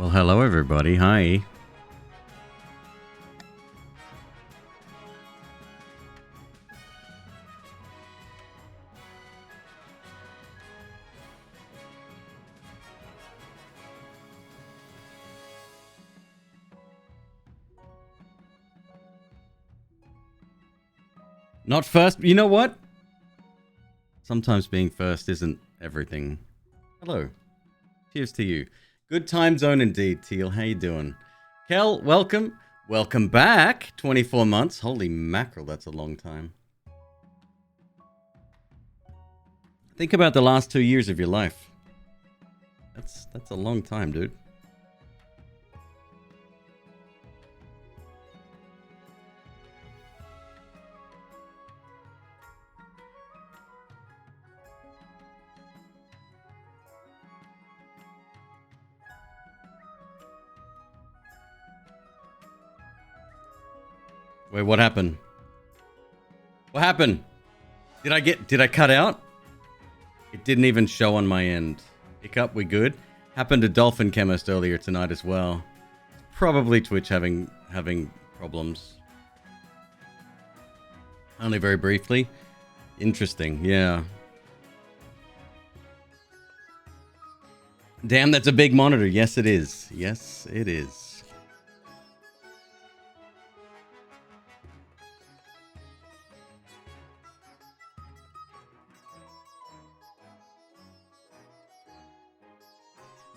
Well, hello everybody. Hi. Not first. You know what? Sometimes being first isn't everything. Hello. Cheers to you. Good time zone indeed, Teal. How you doing? Kel, welcome. Welcome back. 24 months. Holy mackerel, that's a long time. Think about the last 2 years of your life. That's a long time, dude. Wait, what happened? What happened? Did I cut out? It didn't even show on my end. Hiccup, we good? Happened to Dolphin Chemist earlier tonight as well. Probably Twitch having problems. Only very briefly. Interesting, yeah. Damn, that's a big monitor. Yes, it is. Yes, it is.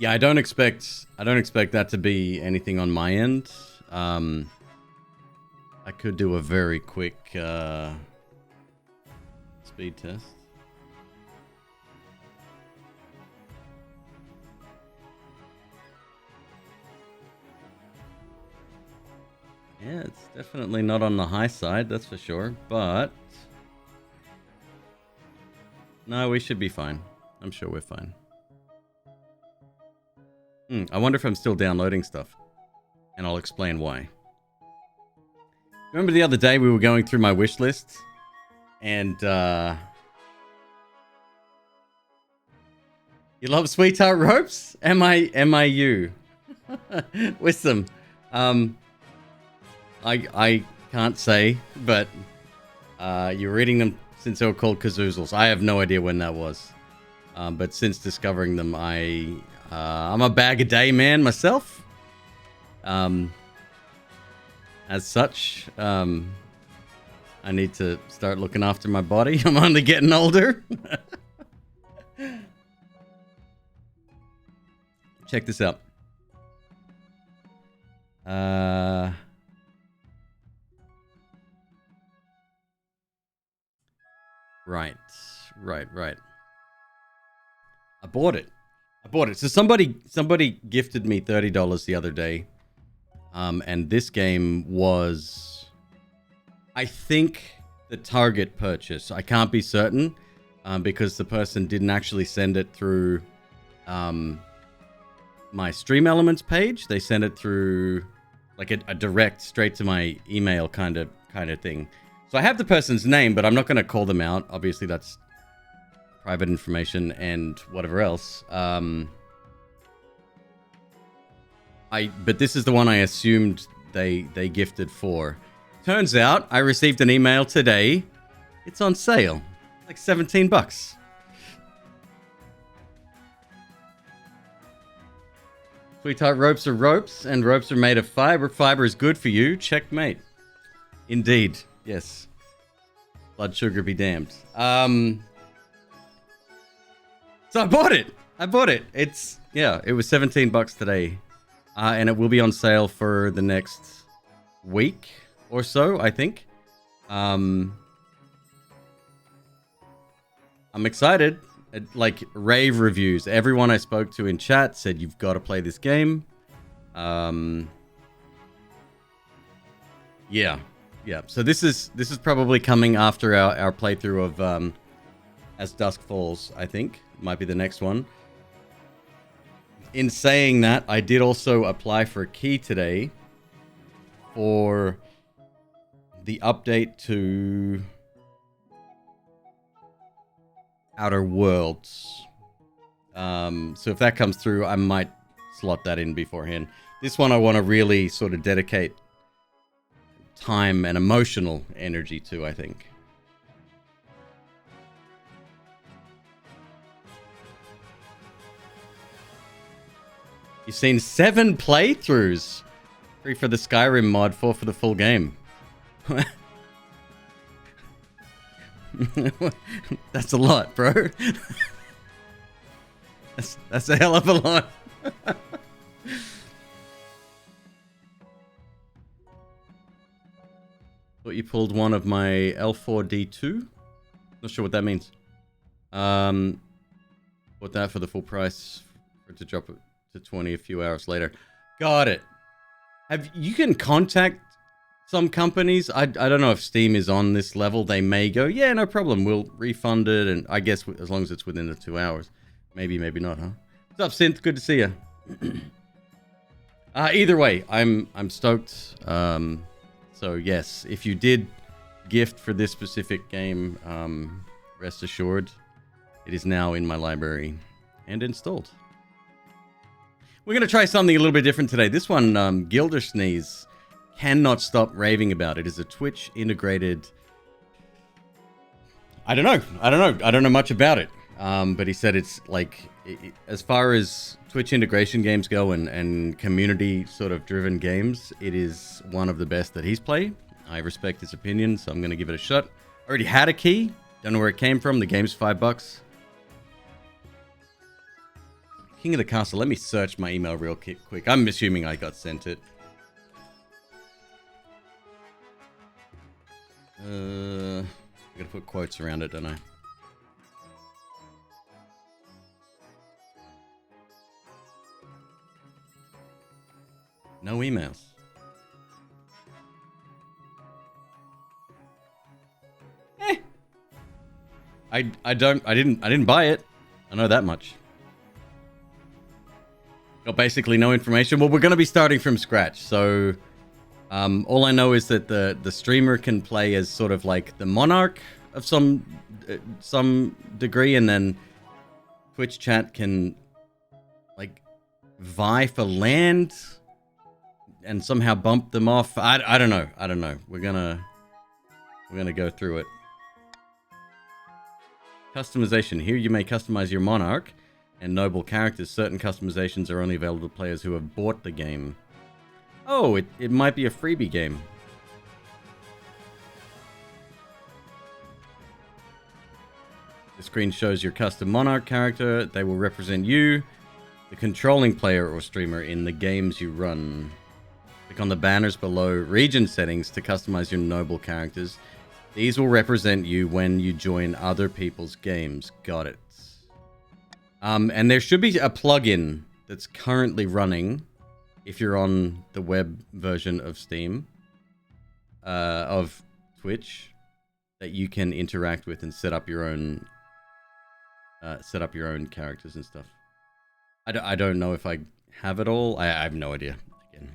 Yeah, I don't expect that to be anything on my end. I could do a very quick speed test. Yeah, it's definitely not on the high side, that's for sure, but no, we should be fine. I'm sure we're fine. I wonder if I'm still downloading stuff. And I'll explain why. Remember the other day we were going through my wish list? And, you love Sweetheart Ropes? Am I you? Wisdom. I can't say, but, you're reading them since they were called Kazoozles. I have no idea when that was. But since discovering them, I'm a bag a day man myself. As such, I need to start looking after my body. I'm only getting older. Check this out. Right. I bought it. So somebody gifted me $30 the other day. And this game was, I think, the target purchase. I can't be certain, because the person didn't actually send it through my Stream Elements page. They sent it through like a direct, straight to my email kind of thing. So I have the person's name, but I'm not going to call them out. Obviously, that's private information and whatever else. But this is the one I assumed they gifted for. Turns out I received an email today. It's on sale. Like $17. Sweetheart Ropes are ropes, and ropes are made of fiber. Fiber is good for you. Checkmate. Indeed. Yes. Blood sugar be damned. So I bought it. It was $17 today. And it will be on sale for the next week or so, I think. I'm excited. Like, rave reviews. Everyone I spoke to in chat said, you've got to play this game. Yeah. So this is probably coming after our playthrough of As Dusk Falls, I think. Might be the next one. In saying that, I did also apply for a key today for the update to Outer Worlds. So if that comes through, I might slot that in beforehand. This one I want to really sort of dedicate time and emotional energy to, I think. You've seen 7 playthroughs. 3 for the Skyrim mod, 4 for the full game. That's a lot, bro. That's a hell of a lot. Thought you pulled one of my L4D2. Not sure what that means. Bought that for the full price for it to drop it to 20 a few hours later. Got it. You can contact some companies. I don't know if Steam is on this level. They may go, yeah, no problem. We'll refund it. And I guess as long as it's within the 2 hours. Maybe, maybe not, huh? What's up, Synth? Good to see you. Either way, I'm stoked. So yes, if you did gift for this specific game, rest assured, it is now in my library and installed. We're going to try something a little bit different today. This one, Gildersneeze cannot stop raving about. It is a Twitch integrated... I don't know much about it. But he said it's like, as far as Twitch integration games go and community sort of driven games, it is one of the best that he's played. I respect his opinion, so I'm going to give it a shot. Already had a key. Don't know where it came from. The game's $5. King of the Castle. Let me search my email real quick. I'm assuming I got sent it. I gotta put quotes around it, don't I? No emails. I didn't buy it. I know that much. Got basically no information. Well, we're going to be starting from scratch. So all I know is that the streamer can play as sort of like the monarch of some degree, and then Twitch chat can like vie for land and somehow bump them off. I don't know. We're gonna go through it. Customization. Here you may customize your monarch and noble characters. Certain customizations are only available to players who have bought the game. Oh, it might be a freebie game. The screen shows your custom monarch character. They will represent you, the controlling player or streamer, in the games you run. Click on the banners below region settings to customize your noble characters. These will represent you when you join other people's games. Got it. And there should be a plugin that's currently running if you're on the web version of Steam, of Twitch, that you can interact with and set up your own characters and stuff. I don't know if I have it all. I have no idea. Again.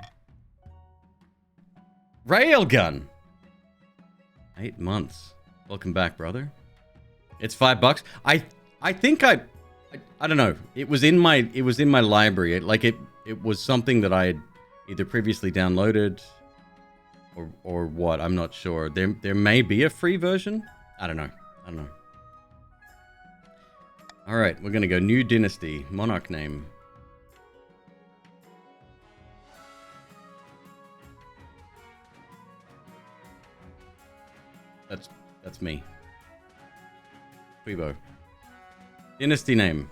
Railgun. 8 months. Welcome back, brother. It's $5. I think I don't know. It was in my library. It was something that I had either previously downloaded or what. I'm not sure. There may be a free version. I don't know. All right, we're gonna go new dynasty, monarch name. That's me. McQueebo. Dynasty name.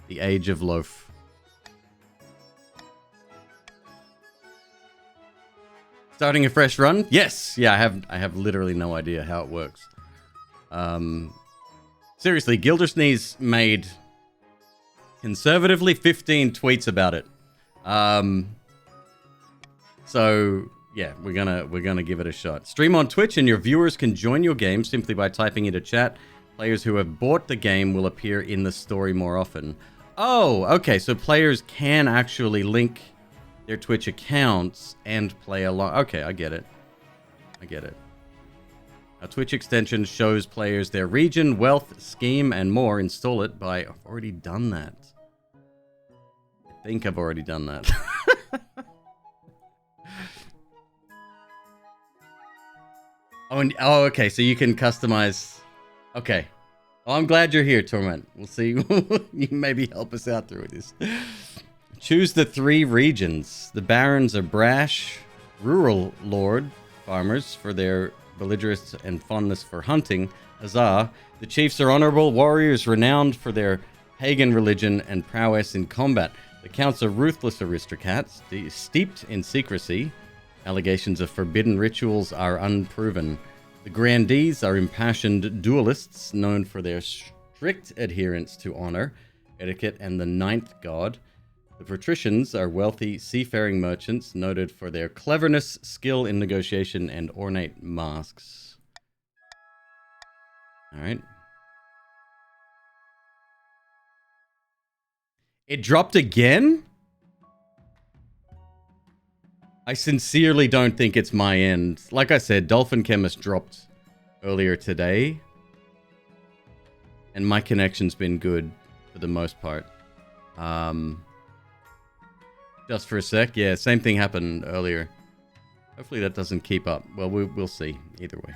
The Age of Loaf. Starting a fresh run? Yes. Yeah, I have literally no idea how it works. Seriously, Gildersneeze made conservatively 15 tweets about it. So yeah, we're gonna give it a shot. Stream on Twitch and your viewers can join your game simply by typing into chat. Players who have bought the game will appear in the story more often. Oh, okay, so players can actually link their Twitch accounts and play along. Okay, I get it. A Twitch extension shows players their region, wealth, scheme, and more. Install it by... I've already done that. I think I've already done that. Oh, okay. So you can customize... Okay. Oh, I'm glad you're here, Torment. We'll see. You maybe help us out through this. Choose the 3 regions. The barons are brash, rural lord farmers for their belligerence and fondness for hunting. Huzzah. The chiefs are honorable warriors renowned for their pagan religion and prowess in combat. The counts are ruthless aristocrats, steeped in secrecy. Allegations of forbidden rituals are unproven. The grandees are impassioned duelists known for their strict adherence to honor, etiquette, and the 9th god. The patricians are wealthy seafaring merchants noted for their cleverness, skill in negotiation, and ornate masks. Alright. It dropped again? I sincerely don't think it's my end. Like I said, Dolphin Chemist dropped earlier today. And my connection's been good for the most part. Just for a sec. Yeah, same thing happened earlier. Hopefully that doesn't keep up. Well, we'll see. Either way.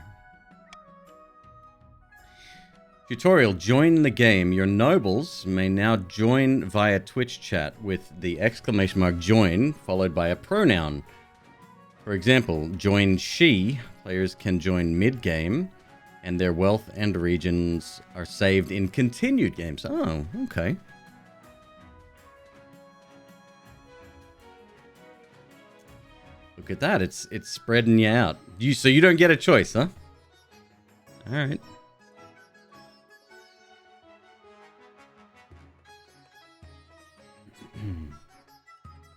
Tutorial. Join the game. Your nobles may now join via Twitch chat with the exclamation mark join followed by a pronoun. For example, join she. Players can join mid-game and their wealth and regions are saved in continued games. Oh, okay. Look at that. It's spreading you out. So you don't get a choice, huh? All right.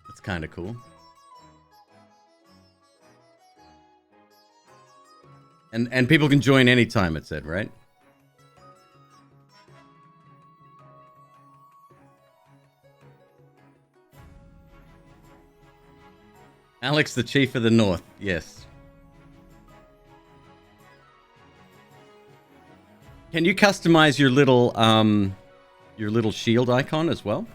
That's kind of cool. And people can join anytime, it said, right? Alex, the Chief of the North. Yes. Can you customize your little shield icon as well?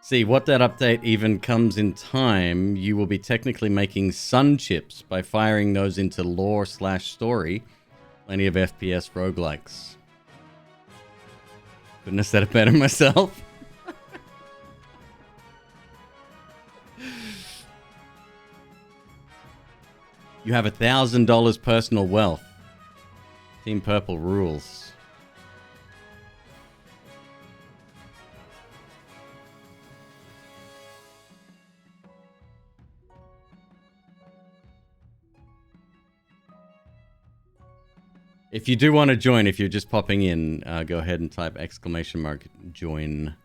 See, what that update even comes in time, you will be technically making sun chips by firing those into lore/story. Plenty of FPS roguelikes. Couldn't have said it better myself. You have $1,000 personal wealth. Team Purple rules. If you do want to join, if you're just popping in, go ahead and type exclamation mark join.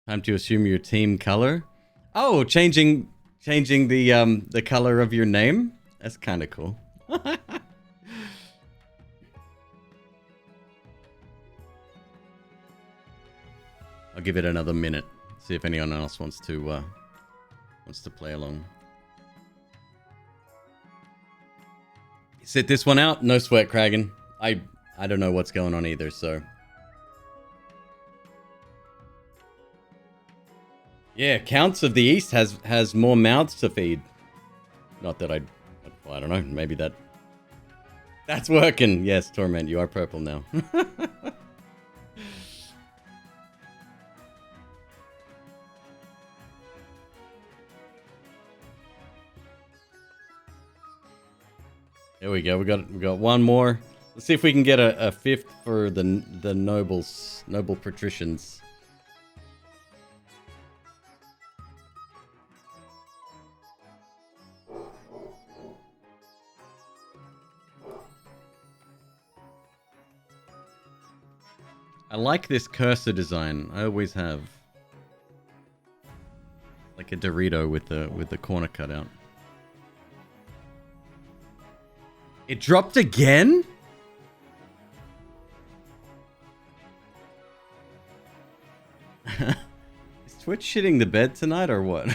Time to assume your team color. Oh, changing the color of your name. That's kind of cool. I'll give it another minute. See if anyone else wants to play along. Sit this one out. No sweat, Kragan. I don't know what's going on either, so. Yeah, Counts of the East has more mouths to feed. Not that I don't know. Maybe that's working. Yes, Torment, you are purple now. There we go. We got one more. Let's see if we can get a fifth for the noble patricians. I like this cursor design. I always have. like a Dorito with the corner cut out. It dropped again? Is Twitch shitting the bed tonight or what?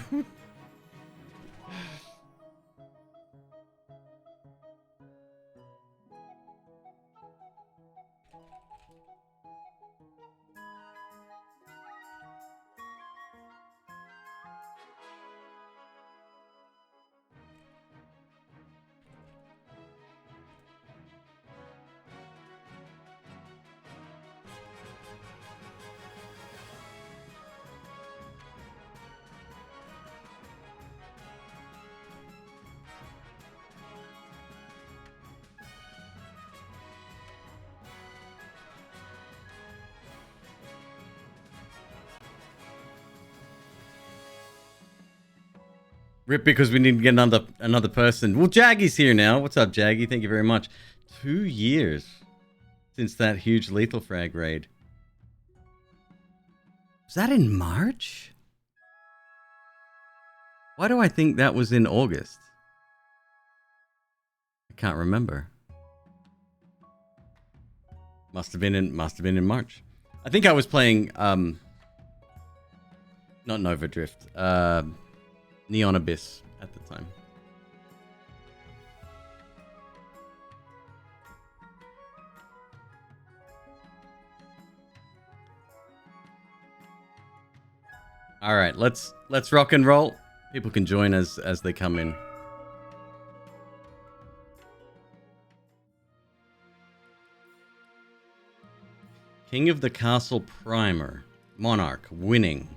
Rip, because we need to get another person. Well, Jaggy's here now. What's up, Jaggy? Thank you very much. 2 years since that huge lethal frag raid. Was that in March? Why do I think that was in August? I can't remember. Must have been in March. I think I was playing not Nova Drift. Neon Abyss at the time. All right, let's rock and roll. People can join as they come in. King of the Castle Primer. Monarch. Winning.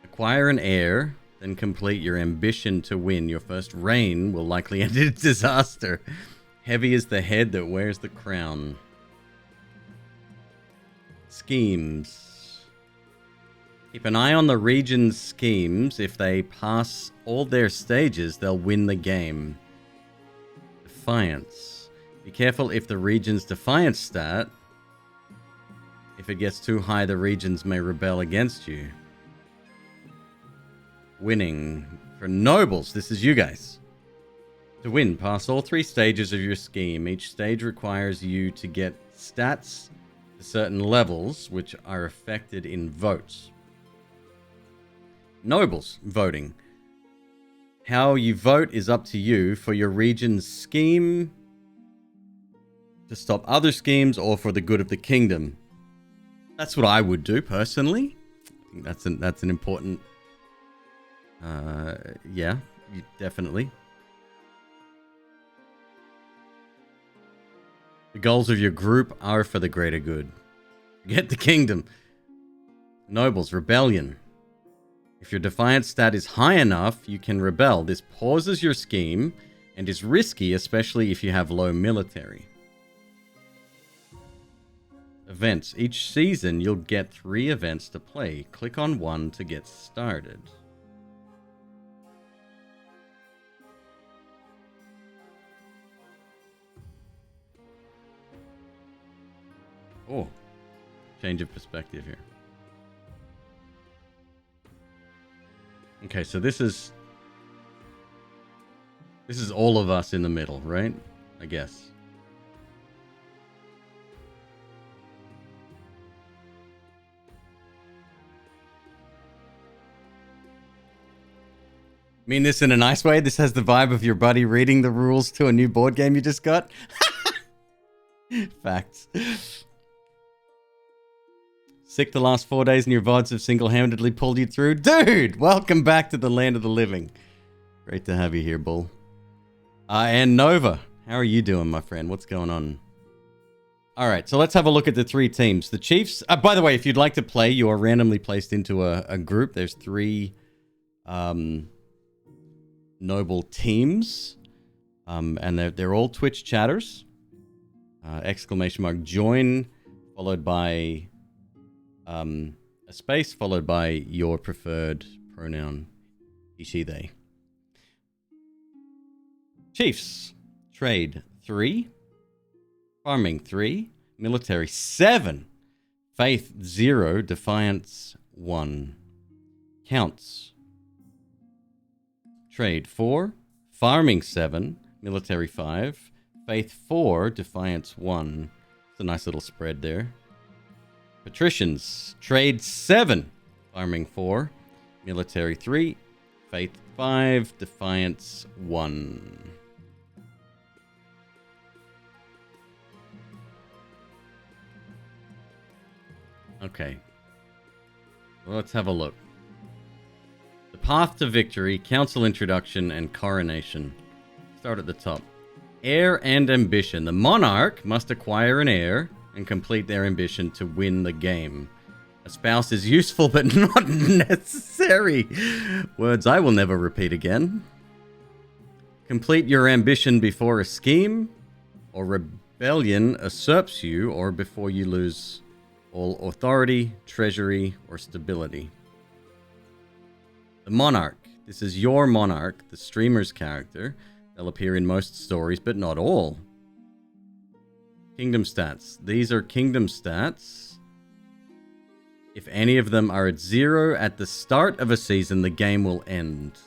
Acquire an heir. Then complete your ambition to win. Your first reign will likely end in disaster. Heavy is the head that wears the crown. Schemes. Keep an eye on the region's schemes. If they pass all their stages, they'll win the game. Defiance. Be careful if the region's defiance stat. If it gets too high, the regions may rebel against you. Winning. For nobles, this is you guys. To win, pass all 3 stages of your scheme. Each stage requires you to get stats to certain levels, which are affected in votes. Nobles. Voting. How you vote is up to you for your region's scheme, to stop other schemes, or for the good of the kingdom. That's what I would do, personally. I think that's an important... yeah, definitely. The goals of your group are for the greater good. Get the kingdom. Nobles, rebellion. If your defiance stat is high enough, you can rebel. This pauses your scheme and is risky, especially if you have low military. Events. Each season, you'll get 3 events to play. Click on one to get started. Oh, change of perspective here. Okay, so this is all of us in the middle, right? I guess. Mean this in a nice way? This has the vibe of your buddy reading the rules to a new board game you just got? Facts. Sick the last 4 days and your VODs have single-handedly pulled you through? Dude, welcome back to the land of the living. Great to have you here, Bull. And Nova, how are you doing, my friend? What's going on? All right, so let's have a look at the 3 teams. The Chiefs... by the way, if you'd like to play, you are randomly placed into a group. There's 3 noble teams. And they're all Twitch chatters. Exclamation mark join, followed by... a space followed by your preferred pronoun, he, she, they. Chiefs. Trade 3. Farming 3. Military 7. Faith 0. Defiance 1. Counts Trade 4, Farming 7, Military 5, Faith 4, Defiance 1. It's a nice little spread there. Patricians, Trade 7, Farming 4, Military 3, Faith 5, Defiance 1. Okay. Well, let's have a look. The path to victory, council introduction, and coronation. Start at the top. Heir and ambition. The monarch must acquire an heir and complete their ambition to win the game. A spouse is useful but not necessary. Words I will never repeat again. Complete your ambition before a scheme or rebellion usurps you, or before you lose all authority, treasury, or stability. The monarch. This is your monarch, the streamer's character. They'll appear in most stories, but not all. Kingdom stats. These are kingdom stats. If any of them are at 0 at the start of a season, the game will end.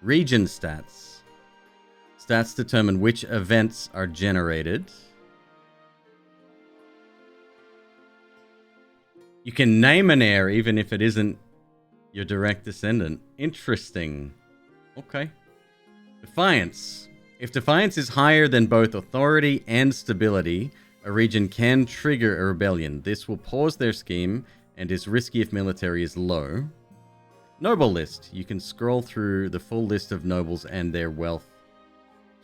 Region stats. Stats determine which events are generated. You can name an heir even if it isn't your direct descendant. Interesting. Okay. Defiance. If defiance is higher than both authority and stability, a region can trigger a rebellion. This will pause their scheme and is risky if military is low. Noble list. You can scroll through the full list of nobles and their wealth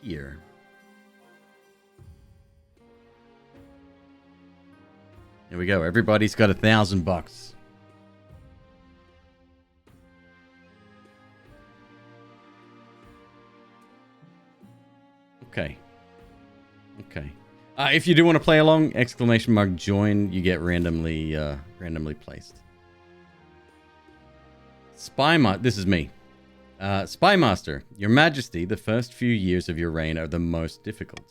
here. There we go. Everybody's got $1,000. Okay. Okay. If you do want to play along, !join. You get randomly placed. This is me. Spy Master. Your Majesty, the first few years of your reign are the most difficult.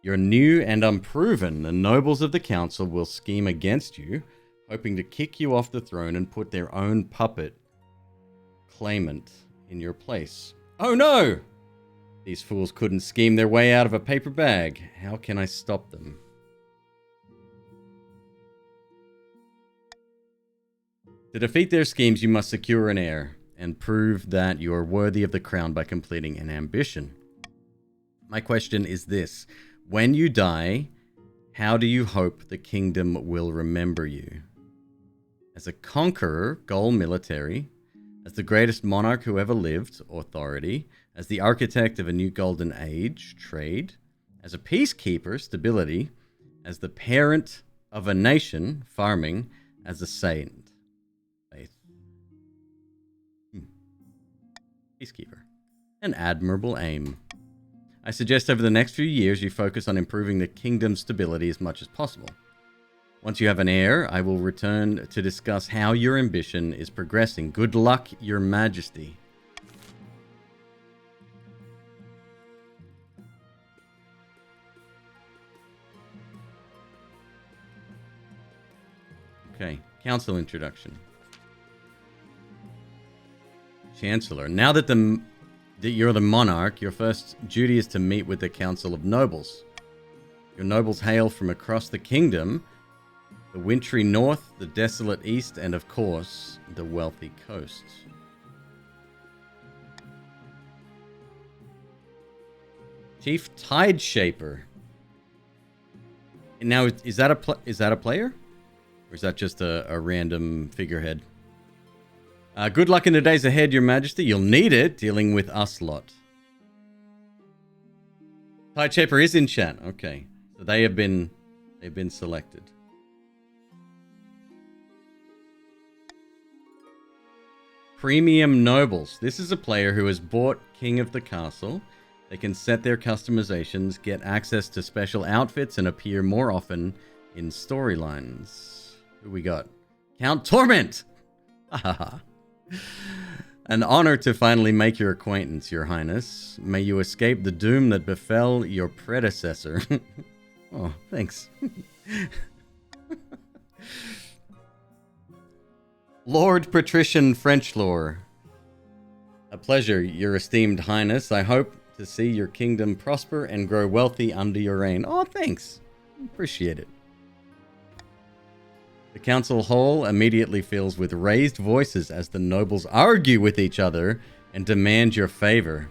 You're new and unproven. The nobles of the council will scheme against you, hoping to kick you off the throne and put their own puppet claimant in your place. Oh no! These fools couldn't scheme their way out of a paper bag. How can I stop them? To defeat their schemes, you must secure an heir and prove that you are worthy of the crown by completing an ambition. My question is this. When you die, how do you hope the kingdom will remember you? As a conqueror, goal military. As the greatest monarch who ever lived, authority. As the architect of a new golden age, trade. As a peacekeeper, stability. As the parent of a nation, farming. As a saint, faith. Peacekeeper. An admirable aim. I suggest over the next few years you focus on improving the kingdom's stability as much as possible. Once you have an heir, I will return to discuss how your ambition is progressing. Good luck, Your Majesty. Okay, council introduction. Chancellor. Now that you're the monarch, your first duty is to meet with the Council of Nobles. Your nobles hail from across the kingdom, the wintry north, the desolate east, and of course, the wealthy coast. Chief Tide Shaper. Now, is that a player? Or is that just a random figurehead? Good luck in the days ahead, Your Majesty. You'll need it dealing with us lot. Tide Shaper is in chat. Okay. So they've been selected. Premium Nobles. This is a player who has bought King of the Castle. They can set their customizations, get access to special outfits, and appear more often in storylines. Who we got? Count Torment! An honor to finally make your acquaintance, Your Highness. May you escape the doom that befell your predecessor. Oh, thanks. Lord Patrician French Lore. A pleasure, your esteemed highness. I hope to see your kingdom prosper and grow wealthy under your reign. Oh, thanks. Appreciate it. The council hall immediately fills with raised voices as the nobles argue with each other and demand your favor.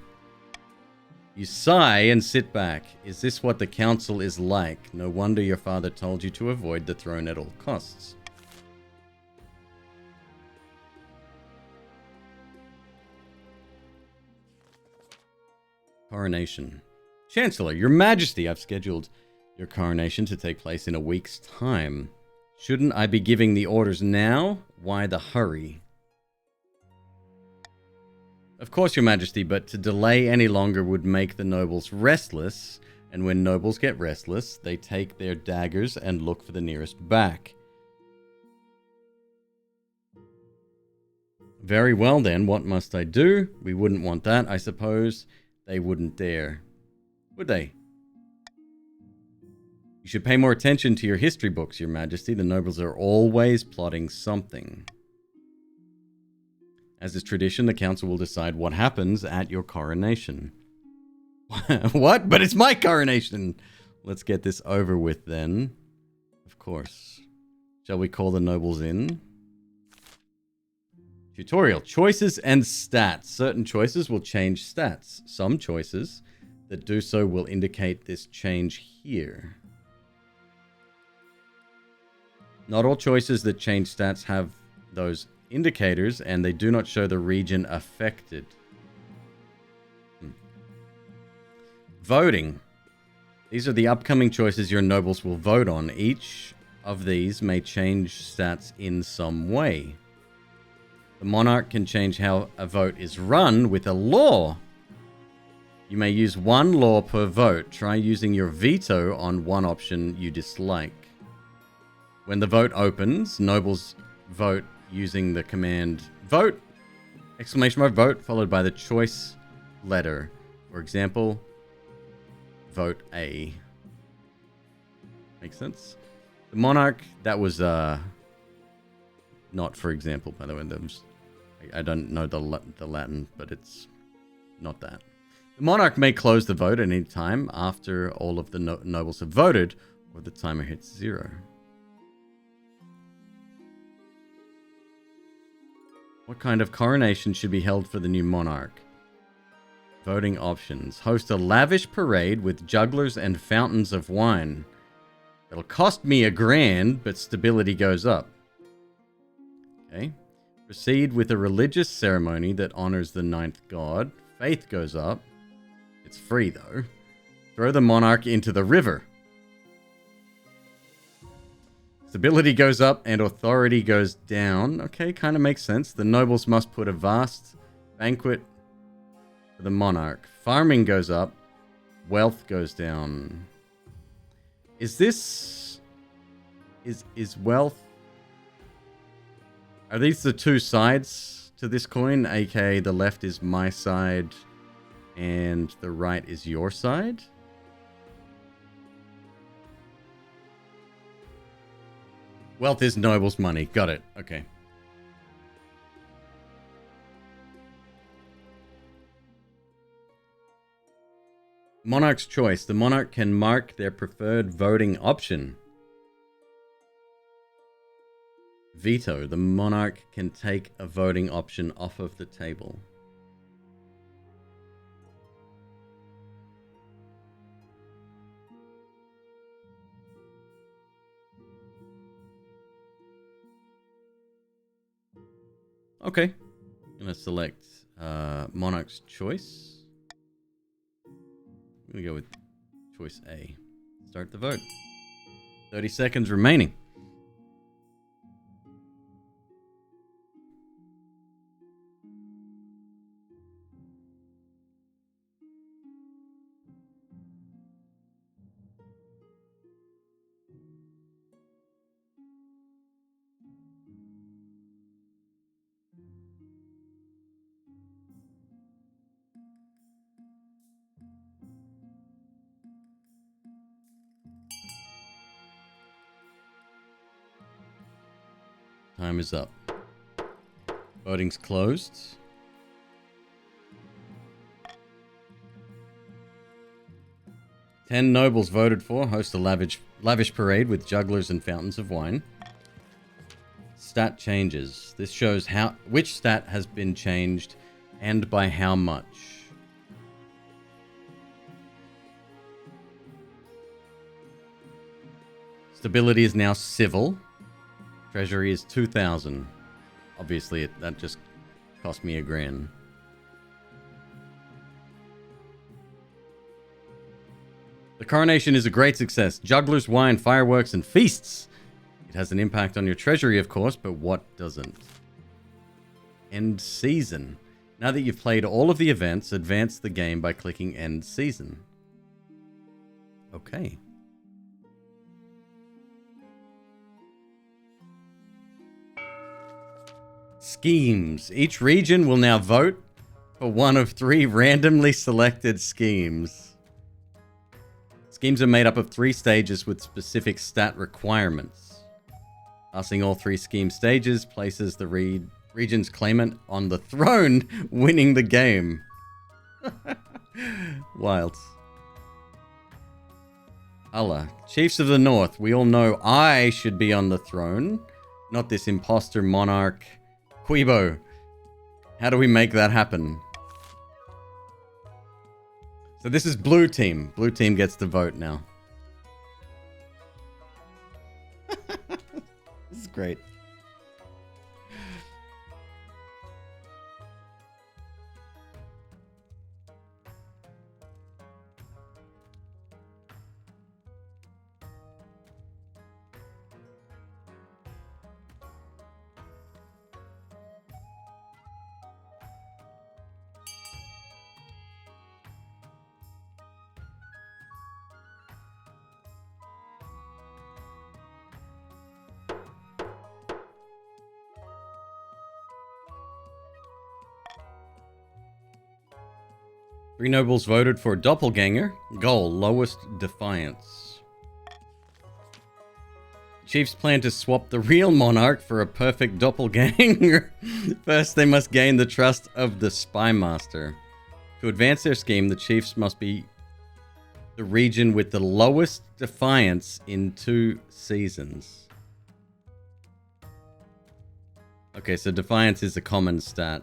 You sigh and sit back. Is this what the council is like? No wonder your father told you to avoid the throne at all costs. Coronation. Chancellor, your majesty, I've scheduled your coronation to take place in a week's time. Shouldn't I be giving the orders now? Why the hurry? Of course, your majesty, but to delay any longer would make the nobles restless, and when nobles get restless, they take their daggers and look for the nearest back. Very well then, what must I do? We wouldn't want that, I suppose. They wouldn't dare. Would they? You should pay more attention to your history books, your majesty. The nobles are always plotting something. As is tradition, the council will decide what happens at your coronation. What? But it's my coronation! Let's get this over with then. Of course. Shall we call the nobles in? Tutorial. Choices and stats. Certain choices will change stats. Some choices that do so will indicate this change here. Not all choices that change stats have those indicators, and they do not show the region affected. Voting. These are the upcoming choices your nobles will vote on. Each of these may change stats in some way. The monarch can change how a vote is run with a law. You may use one law per vote. Try using your veto on one option you dislike. When the vote opens, nobles vote using the command vote, exclamation mark vote, followed by the choice letter. For example, vote A. Makes sense? The monarch, that was not for example, by the way. That was, I don't know the Latin, but it's not that. The monarch may close the vote at any time after all of the nobles have voted, or the timer hits 0. What kind of coronation should be held for the new monarch? Voting options. Host a lavish parade with jugglers and fountains of wine. It'll cost me $1,000, but stability goes up. Okay. Proceed with a religious ceremony that honors the 9th god. Faith goes up. It's free, though. Throw the monarch into the river. Stability goes up and authority goes down. Okay, kind of makes sense. The nobles must put a vast banquet for the monarch. Farming goes up. Wealth goes down. Is this... Is wealth... Are these the two sides to this coin? AKA the left is my side and the right is your side? Wealth is nobles' money. Got it. Okay. Monarch's choice. The monarch can mark their preferred voting option. Veto. The monarch can take a voting option off of the table. Okay. I'm going to select monarch's choice. I'm going to go with choice A. Start the vote. 30 seconds remaining. Time is up. Voting's closed. 10 nobles voted for. Host a lavish parade with jugglers and fountains of wine. Stat changes. This shows which stat has been changed and by how much. Stability is now civil. Treasury is 2,000. Obviously, that just cost me $1,000. The coronation is a great success. Jugglers, wine, fireworks, and feasts. It has an impact on your treasury, of course, but what doesn't? End season. Now that you've played all of the events, advance the game by clicking End Season. Okay. Schemes. Each region will now vote for one of 3 randomly selected schemes. Schemes are made up of 3 stages with specific stat requirements. Passing all 3 scheme stages places the region's claimant on the throne, winning the game. Wild. Allah. Chiefs of the North, we all know I should be on the throne, not this imposter monarch McQueebo. How do we make that happen? So this is blue team. Blue team gets to vote now. This is great. Three nobles voted for doppelganger. Goal, lowest defiance. Chiefs plan to swap the real monarch for a perfect doppelganger. First, they must gain the trust of the spy master. To advance their scheme, the chiefs must be the region with the lowest defiance in 2 seasons. Okay, so defiance is a common stat.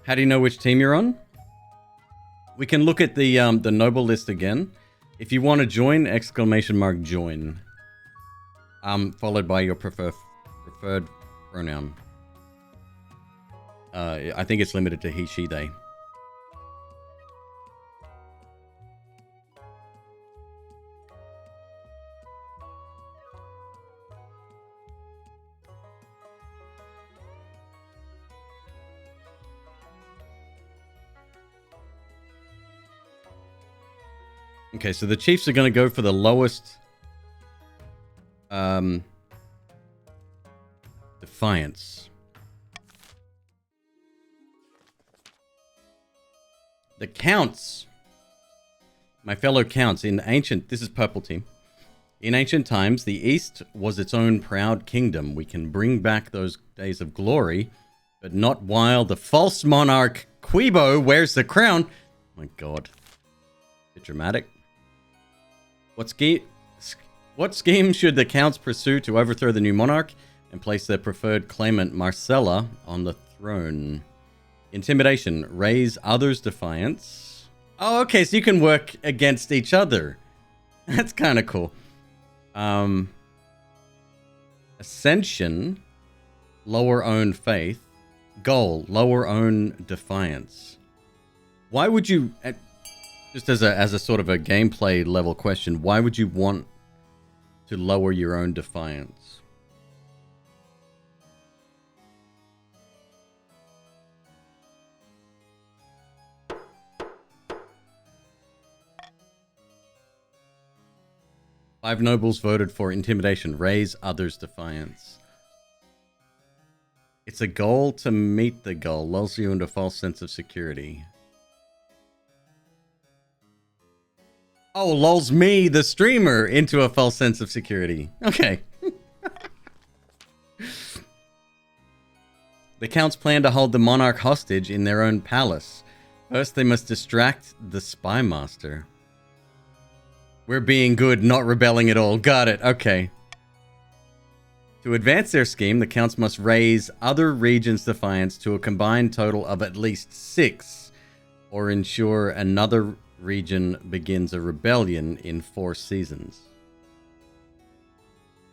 How do you know which team you're on? We can look at the noble list again. If you want to join, ! join. Followed by your preferred pronoun. I think it's limited to he, she, they. Okay, so the Chiefs are going to go for the lowest defiance. The Counts, my fellow Counts, this is purple team. In ancient times, the East was its own proud kingdom. We can bring back those days of glory, but not while the false monarch McQueebo wears the crown. Oh my God. Bit dramatic. What scheme should the Counts pursue to overthrow the new monarch and place their preferred claimant Marcella on the throne? Intimidation. Raise others' defiance. Oh, okay, so you can work against each other. That's kind of cool. Ascension. Lower own faith. Goal. Lower own defiance. Why would you... Just as a sort of a gameplay level question, why would you want to lower your own defiance? Five nobles voted for intimidation. Raise others' defiance. It's a goal to meet the goal. Lulls you into a false sense of security. Oh, lulls me, the streamer, into a false sense of security. Okay. The Counts plan to hold the monarch hostage in their own palace. First, they must distract the spy master. We're being good, not rebelling at all. Got it. Okay. To advance their scheme, the counts must raise other regions' defiance to a combined total of at least 6, or ensure another region begins a rebellion in 4 seasons.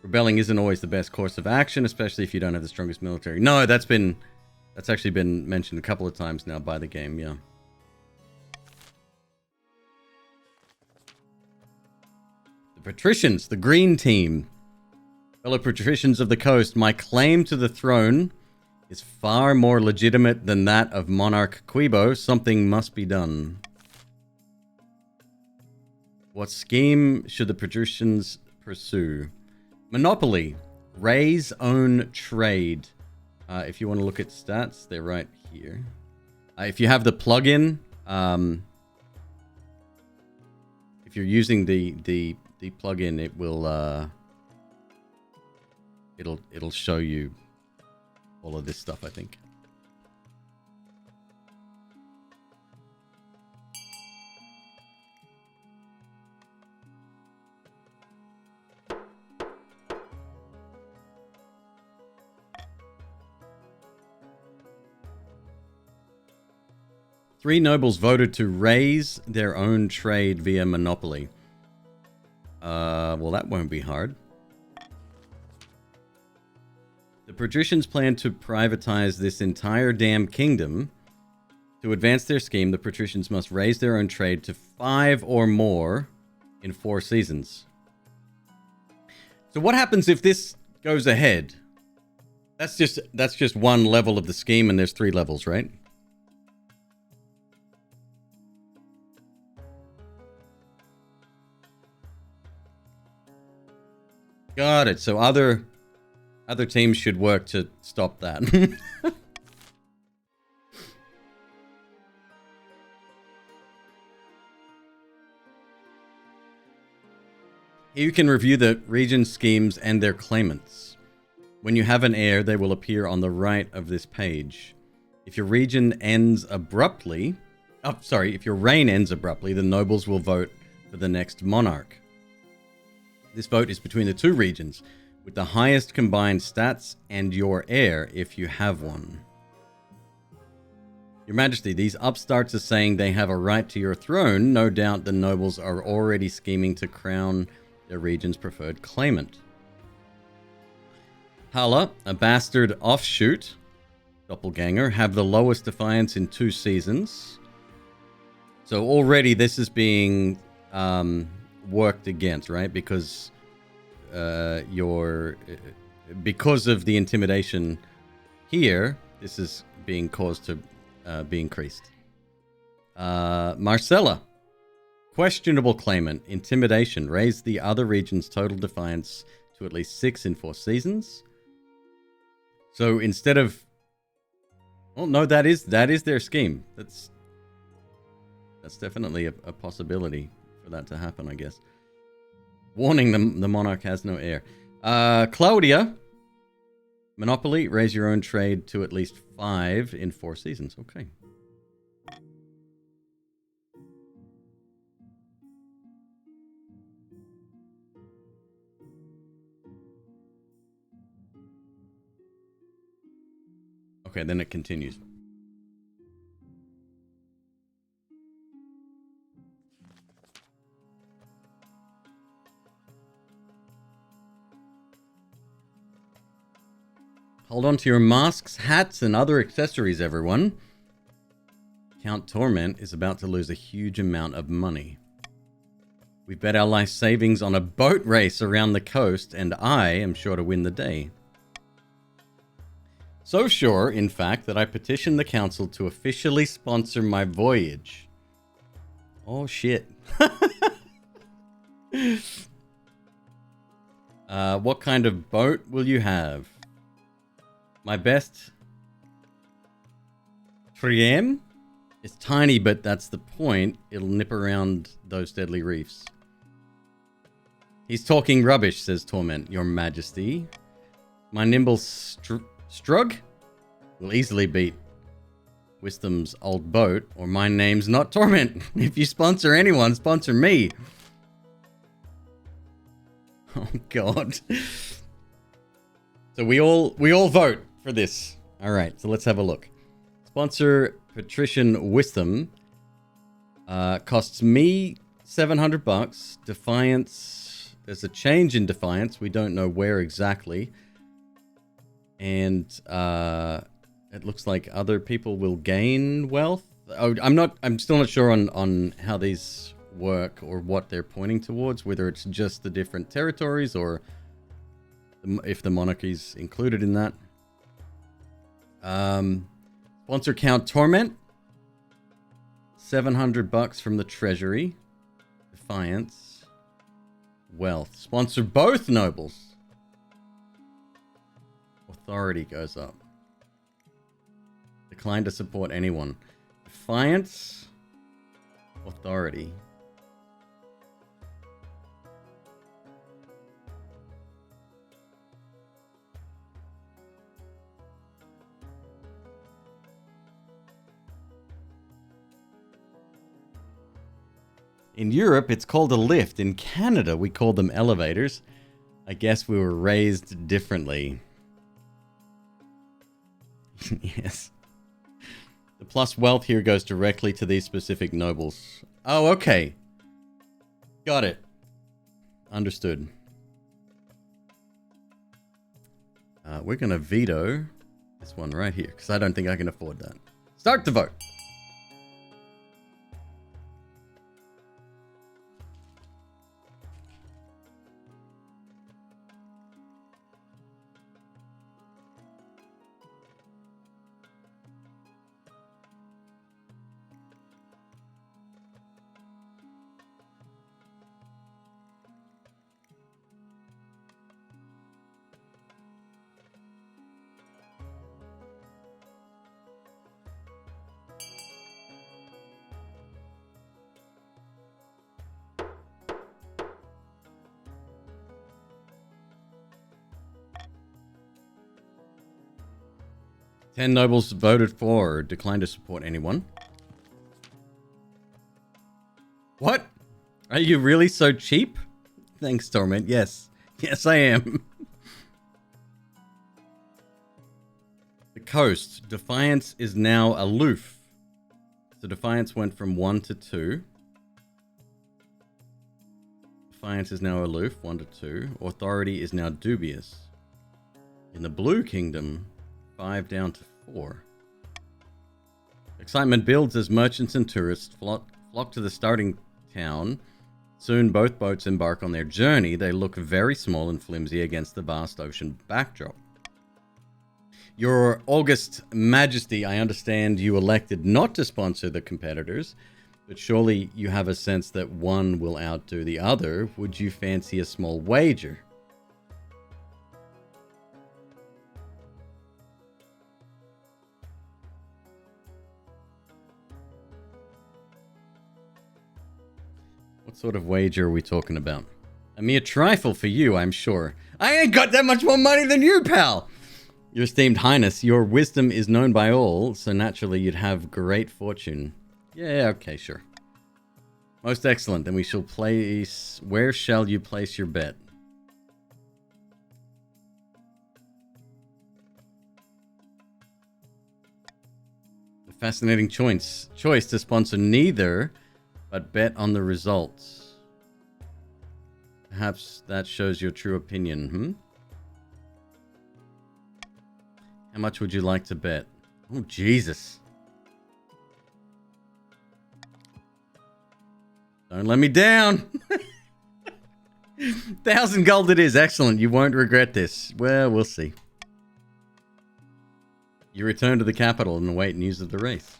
Rebelling isn't always the best course of action, especially if you don't have the strongest military. No, that's actually been mentioned a couple of times now by the game, yeah. The Patricians, the green team. Fellow patricians of the coast, my claim to the throne is far more legitimate than that of Monarch McQueeb. Something must be done. What scheme should the patricians pursue? Monopoly. Raise, own, trade. If you want to look at stats, they're right here. If you have the plugin, if you're using the plugin, it will it'll show you all of this stuff, I think. Three nobles voted to raise their own trade via monopoly. Well, that won't be hard. The patricians plan to privatize this entire damn kingdom. To advance their scheme, the patricians must raise their own trade to 5 or more in 4 seasons. So what happens if this goes ahead? That's just one level of the scheme, and there's 3 levels, right? Got it. So other teams should work to stop that. You can review the region schemes and their claimants. When you have an heir, they will appear on the right of this page. If your region ends abruptly... if your reign ends abruptly, the nobles will vote for the next monarch. This vote is between the 2 regions, with the highest combined stats and your heir, if you have one. Your Majesty, these upstarts are saying they have a right to your throne. No doubt the nobles are already scheming to crown their region's preferred claimant. Hala, a bastard offshoot, doppelganger, have the lowest defiance in 2 seasons. So already this is being worked against, right? Because because of the intimidation here, this is being caused to be increased. Marcella, questionable claimant, intimidation, raise the other region's total defiance to at least 6 in 4 seasons. So instead of, well, no, that is their scheme. That's definitely a possibility for that to happen, I guess. Warning, the monarch has no heir. Claudia, monopoly, raise your own trade to at least 5 in 4 seasons. Okay. Okay, then it continues. Hold on to your masks, hats, and other accessories, everyone. Count Torment is about to lose a huge amount of money. We bet our life savings on a boat race around the coast, and I am sure to win the day. So sure, in fact, that I petitioned the council to officially sponsor my voyage. Oh, shit. What kind of boat will you have? My best Triem is tiny, but that's the point. It'll nip around those deadly reefs. He's talking rubbish, says Torment, Your Majesty. My nimble Strug will easily beat Wisdom's old boat, or my name's not Torment. If you sponsor anyone, sponsor me. Oh God. So we all vote for this. All right, so let's have a look. Sponsor Patrician Wisdom costs me $700. Defiance. There's a change in Defiance. We don't know where exactly. And it looks like other people will gain wealth. Oh, I'm still not sure on how these work or what they're pointing towards, whether it's just the different territories or if the monarchy's included in that. Sponsor count Torment. $700 from the treasury. Defiance. Wealth. Sponsor both nobles. Authority goes up. Decline to support anyone. Defiance. Authority. In Europe, it's called a lift. In Canada, we call them elevators. I guess we were raised differently. Yes. The plus wealth here goes directly to these specific nobles. Oh, okay. Got it. Understood. We're going to veto this one right here, because I don't think I can afford that. Start the vote. Ten nobles voted for or declined to support anyone. What? Are you really so cheap? Thanks, Torment. Yes. Yes, I am. The coast. Defiance is now aloof. So Defiance went from 1 to 2. Defiance is now aloof, 1 to 2. Authority is now dubious. In the Blue Kingdom, 5 down to 4. Excitement builds as merchants and tourists flock to the starting town. Soon both boats embark on their journey. They look very small and flimsy against the vast ocean backdrop. Your August Majesty, I understand you elected not to sponsor the competitors, but surely you have a sense that one will outdo the other. Would you fancy a small wager? What sort of wager are we talking about? A mere trifle for you, I'm sure. I ain't got that much more money than you, pal! Your esteemed highness, your wisdom is known by all, so naturally you'd have great fortune. Yeah, okay, sure. Most excellent, then we shall place... Where shall you place your bet? A fascinating choice to sponsor neither, but bet on the results. Perhaps that shows your true opinion, How much would you like to bet? Oh, Jesus. Don't let me down. 1,000 gold it is. Excellent. You won't regret this. Well, we'll see. You return to the capital and await news of the race.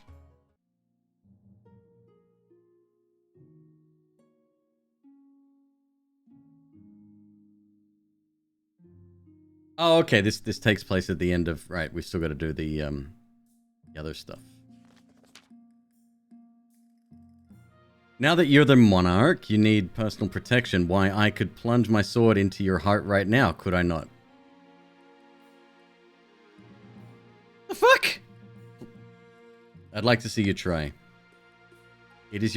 Oh, okay. This takes place at the end of... Right, we've still got to do the other stuff. Now that you're the monarch, you need personal protection. Why, I could plunge my sword into your heart right now, could I not? The fuck? I'd like to see you try. Is it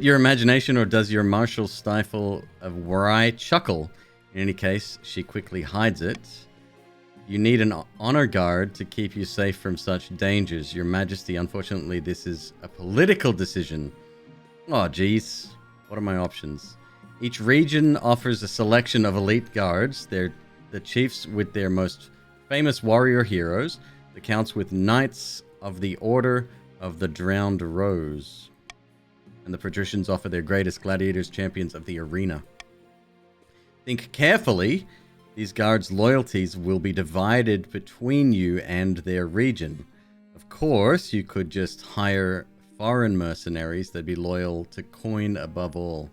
your imagination, or does your marshal stifle a wry chuckle? In any case, she quickly hides it. You need an honor guard to keep you safe from such dangers. Your Majesty, unfortunately, this is a political decision. Oh, geez. What are my options? Each region offers a selection of elite guards. They're the chiefs with their most famous warrior heroes. The counts with knights of the Order of the Drowned Rose. And the patricians offer their greatest gladiators, champions of the arena. Think carefully. These guards' loyalties will be divided between you and their region. Of course, you could just hire foreign mercenaries that'd be loyal to coin above all.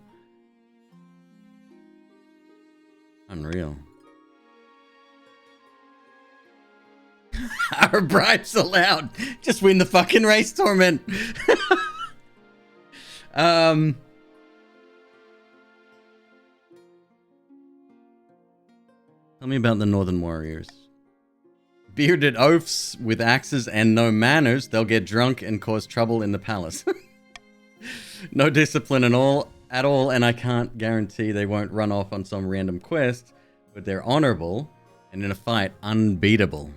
Unreal. Our bribes allowed. Just win the fucking race, Torment. Tell me about the Northern Warriors. Bearded oafs with axes and no manners. They'll get drunk and cause trouble in the palace. No discipline at all, and I can't guarantee they won't run off on some random quest, but they're honorable and in a fight unbeatable.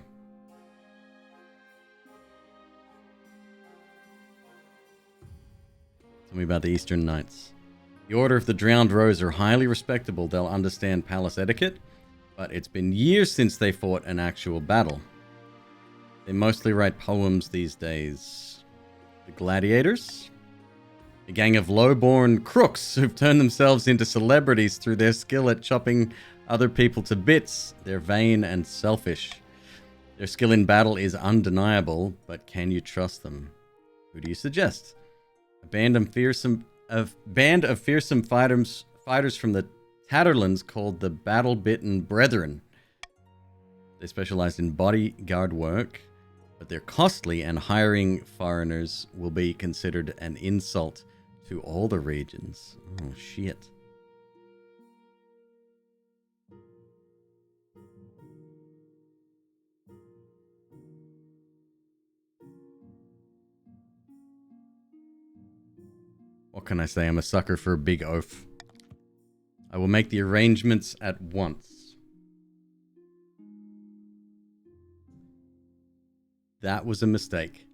Tell me about the Eastern Knights. The Order of the Drowned Rose are highly respectable. They'll understand palace etiquette, but it's been years since they fought an actual battle. They mostly write poems these days. The Gladiators? A gang of low-born crooks who've turned themselves into celebrities through their skill at chopping other people to bits. They're vain and selfish. Their skill in battle is undeniable, but can you trust them? Who do you suggest? A band of fearsome fighters from the Tatterlands called the Battle-Bitten Brethren. They specialize in bodyguard work, but they're costly, and hiring foreigners will be considered an insult to all the regions. Oh, shit. What can I say? I'm a sucker for a big oaf. I will make the arrangements at once. That was a mistake.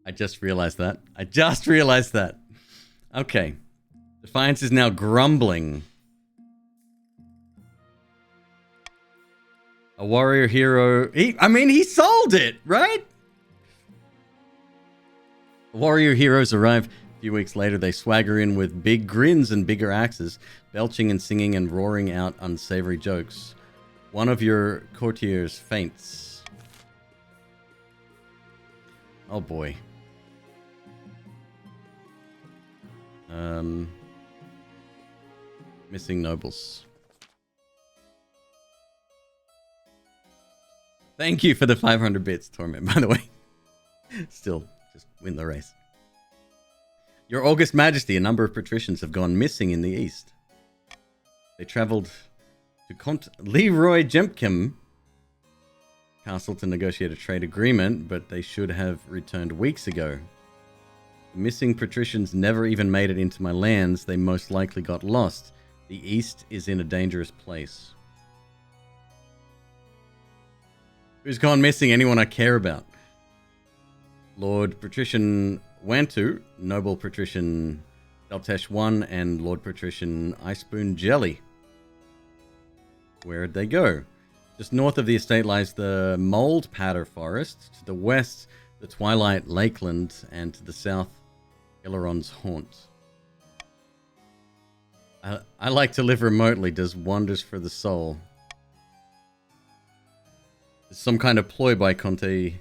I just realized that. Okay. Defiance is now grumbling. A warrior hero. He sold it, right? Warrior heroes arrive. A few weeks later, they swagger in with big grins and bigger axes, belching and singing and roaring out unsavory jokes. One of your courtiers faints. Oh boy. Missing nobles. Thank you for the 500 bits, Torment, by the way. Still, just win the race. Your August Majesty, a number of patricians have gone missing in the east. They traveled to Comte Leroy Jemkin Castle to negotiate a trade agreement, but they should have returned weeks ago. The missing patricians never even made it into my lands. They most likely got lost. The east is in a dangerous place. Who's gone missing? Anyone I care about. Lord Patrician Wantu, Noble Patrician Daltesh 1, and Lord Patrician Icespoon Jelly. Where'd they go? Just north of the estate lies the Mold Patter Forest. To the west, the Twilight Lakeland. And to the south, Aileron's Haunt. I like to live remotely. Does wonders for the soul. There's some kind of ploy by Conte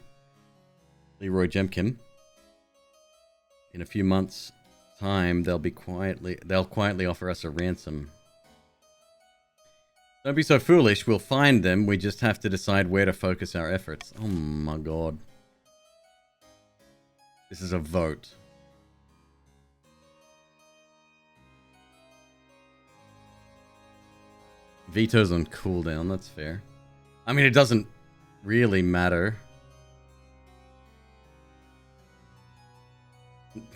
Leroy Jemkin. In a few months' time, they'll quietly offer us a ransom. Don't be so foolish. We'll find them. We just have to decide where to focus our efforts. Oh my god. This is a vote. Veto's on cooldown, that's fair. I mean, it doesn't really matter.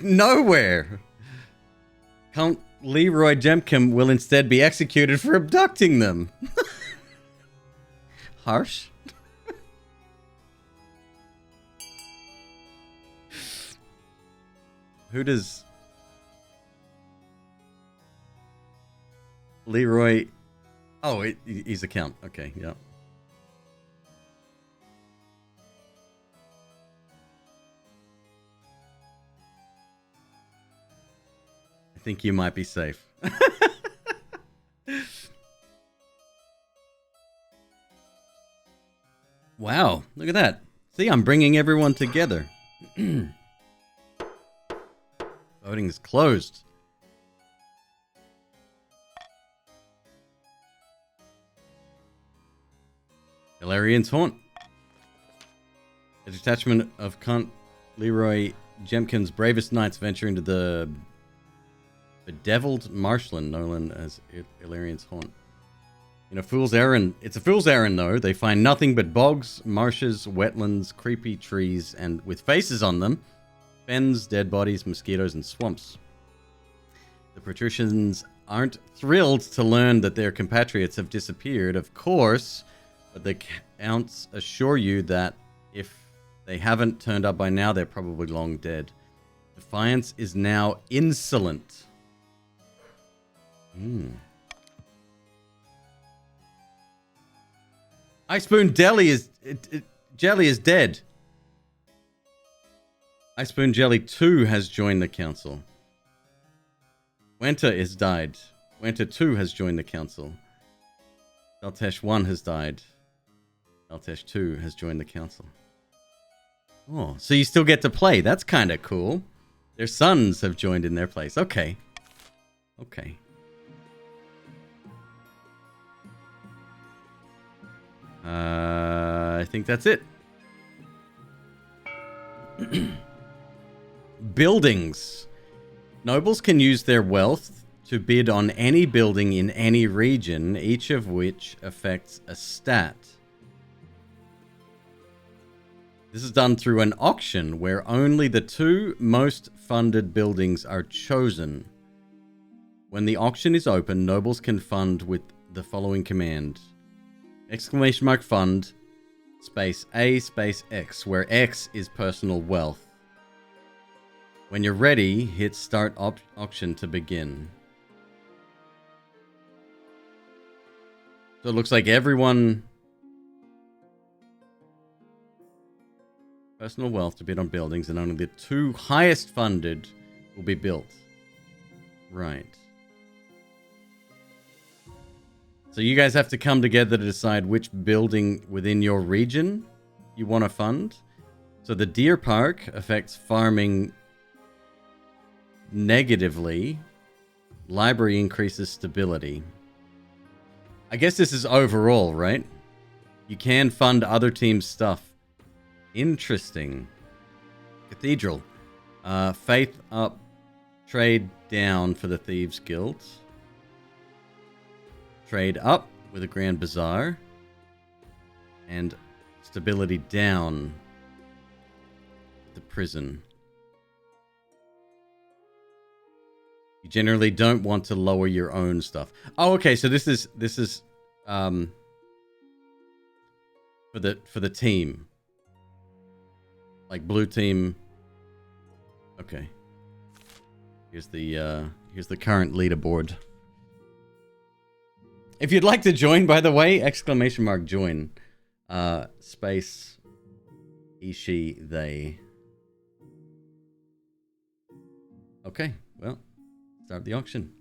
Nowhere! Count Leroy Jemkin will instead be executed for abducting them. Harsh. Who does Leroy? Oh, he's a count. Okay, yeah. I think you might be safe. Wow, look at that. See, I'm bringing everyone together. Voting is closed. Hilarion Taunt. A detachment of Count Leroy Jemkin's bravest knights venture into the bedeviled marshland known as Hilarion Taunt. In a fool's errand, it's a fool's errand though. They find nothing but bogs, marshes, wetlands, creepy trees, and with faces on them, fens, dead bodies, mosquitoes, and swamps. The patricians aren't thrilled to learn that their compatriots have disappeared, of course, but the counts assure you that if they haven't turned up by now, they're probably long dead. Defiance is now insolent. Icepoon Jelly is dead. Icepoon Jelly 2 has joined the council. Winter is died. Winter 2 has joined the council. Daltesh 1 has died. Daltesh 2 has joined the council. Oh, so you still get to play. That's kind of cool. Their sons have joined in their place. Okay. Okay. I think that's it. Buildings. Nobles can use their wealth to bid on any building in any region, each of which affects a stat. This is done through an auction where only the 2 most funded buildings are chosen. When the auction is open, nobles can fund with the following command. !fund space A space X, where X is personal wealth. When you're ready, hit start auction to begin. So it looks like everyone... Personal wealth to bid on buildings, and only the 2 highest funded will be built. Right. So you guys have to come together to decide which building within your region you want to fund. So the Deer Park affects farming negatively. Library increases stability. I guess this is overall, right? You can fund other teams' stuff. Interesting. Cathedral. Faith up. Trade down for the Thieves Guild. Trade up with a Grand Bazaar. And stability down with the prison. You generally don't want to lower your own stuff. Oh, okay, so this is for the team. Like blue team. Okay. Here's the current leaderboard. If you'd like to join, by the way, ! Join. Space Ishi they. Okay, well, start the auction.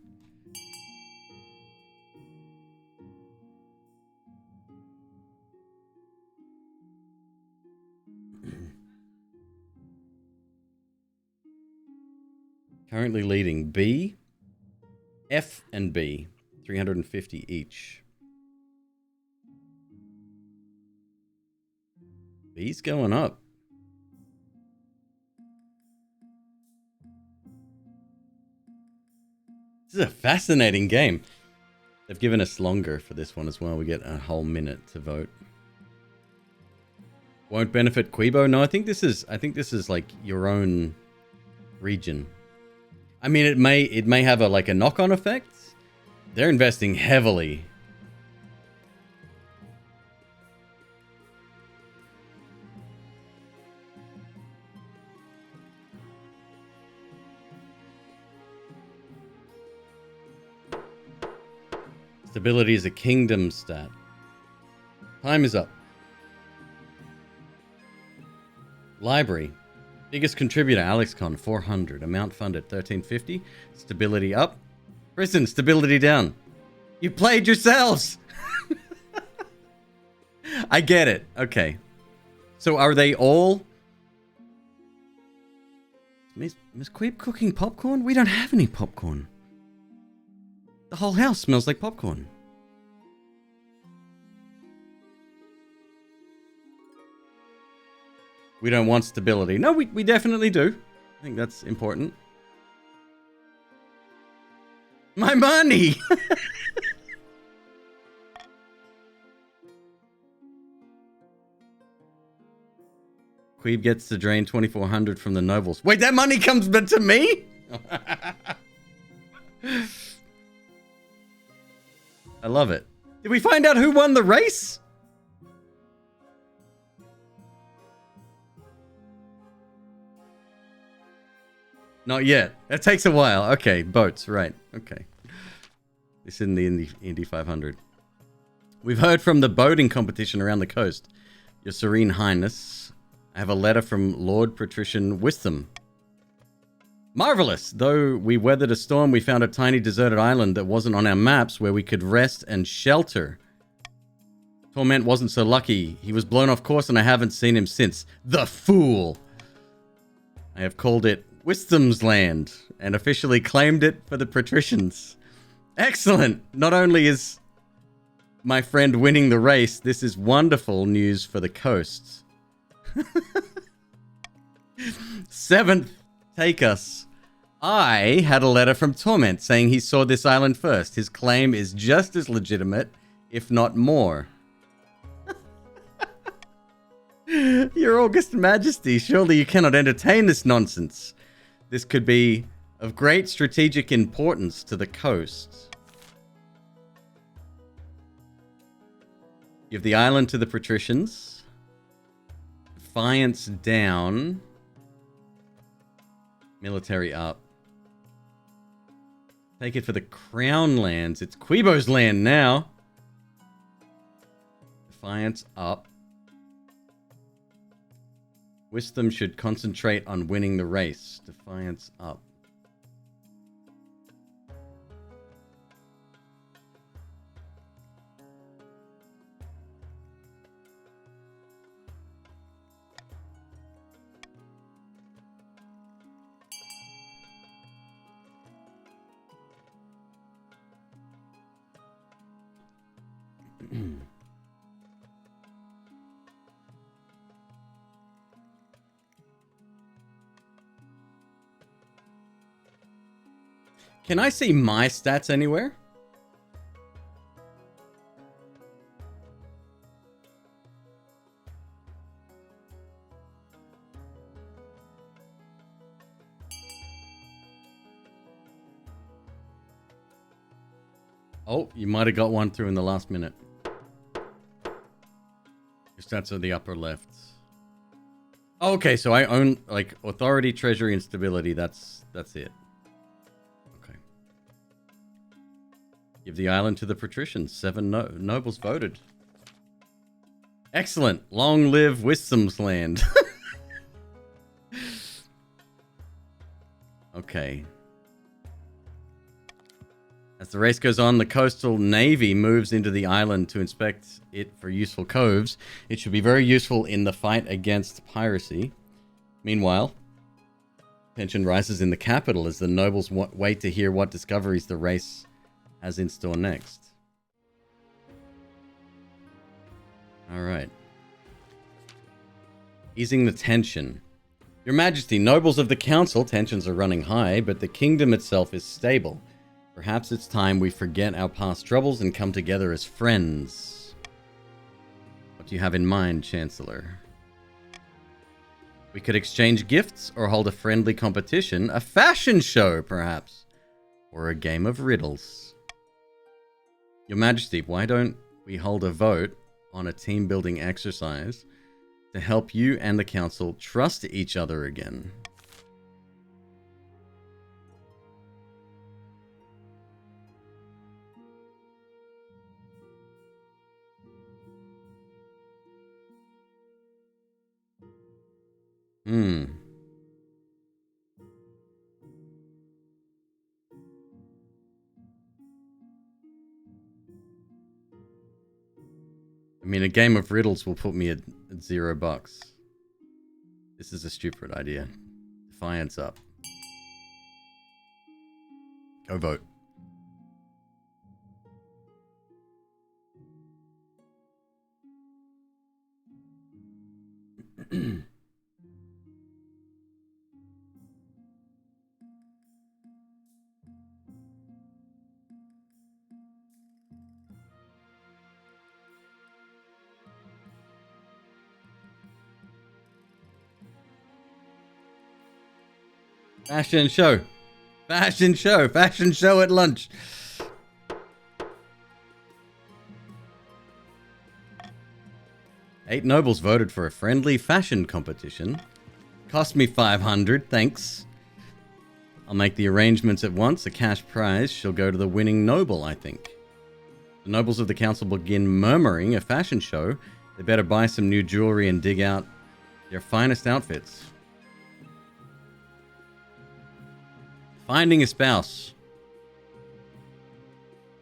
Currently leading B, F, and B. 350 each. B's going up. This is a fascinating game. They've given us longer for this one as well. We get a whole minute to vote. Won't benefit Quibo? No, I think this is like your own region. I mean, it may have a like a knock-on effect. They're investing heavily. Stability is a kingdom stat. Time is up. Library. Biggest contributor, AlexCon, 400. Amount funded, 1350. Stability up. Prison, stability down. You played yourselves! I get it. Okay. So are they all... Is McQueeb cooking popcorn? We don't have any popcorn. The whole house smells like popcorn. We don't want stability. No, we definitely do. I think that's important. My money! Queeb gets to drain 2,400 from the nobles. Wait, that money comes but to me? I love it. Did we find out who won the race? Not yet. That takes a while. Okay, boats, right. Okay. This is in the Indy 500. We've heard from the boating competition around the coast. Your Serene Highness, I have a letter from Lord Patrician Wisdom. Marvelous! Though we weathered a storm, we found a tiny deserted island that wasn't on our maps where we could rest and shelter. Torment wasn't so lucky. He was blown off course and I haven't seen him since. The fool! I have called it Wisdom's Land and officially claimed it for the patricians. Excellent! Not only is my friend winning the race, this is wonderful news for the coast. 7th, take us. I had a letter from Torment saying he saw this island first. His claim is just as legitimate, if not more. Your August Majesty, surely you cannot entertain this nonsense. This could be of great strategic importance to the coast. Give the island to the patricians. Defiance down. Military up. Take it for the Crown lands. It's Quibo's land now. Defiance up. Wisdom should concentrate on winning the race. Defiance up. Can I see my stats anywhere? Oh, you might have got one through in the last minute. Your stats are the upper left. Oh, okay, so I own like authority, treasury, and stability. That's it. Give the island to the patricians. 7 nobles voted. Excellent. Long live Wisdom's Land. Okay. As the race goes on, the coastal navy moves into the island to inspect it for useful coves. It should be very useful in the fight against piracy. Meanwhile, tension rises in the capital as the nobles wait to hear what discoveries the race has in store next. Alright. Easing the tension. Your Majesty, nobles of the council, tensions are running high, but the kingdom itself is stable. Perhaps it's time we forget our past troubles and come together as friends. What do you have in mind, Chancellor? We could exchange gifts or hold a friendly competition, a fashion show, perhaps, or a game of riddles. Your Majesty, why don't we hold a vote on a team-building exercise to help you and the council trust each other again? I mean, a game of riddles will put me at $0. This is a stupid idea. Defiance up. Go vote. Fashion show. Fashion show. Fashion show at lunch. Eight nobles voted for a friendly fashion competition. Cost me 500, thanks. I'll make the arrangements at once. A cash prize shall go to the winning noble, I think. The nobles of the council begin murmuring a fashion show. They better buy some new jewelry and dig out their finest outfits. Finding a spouse.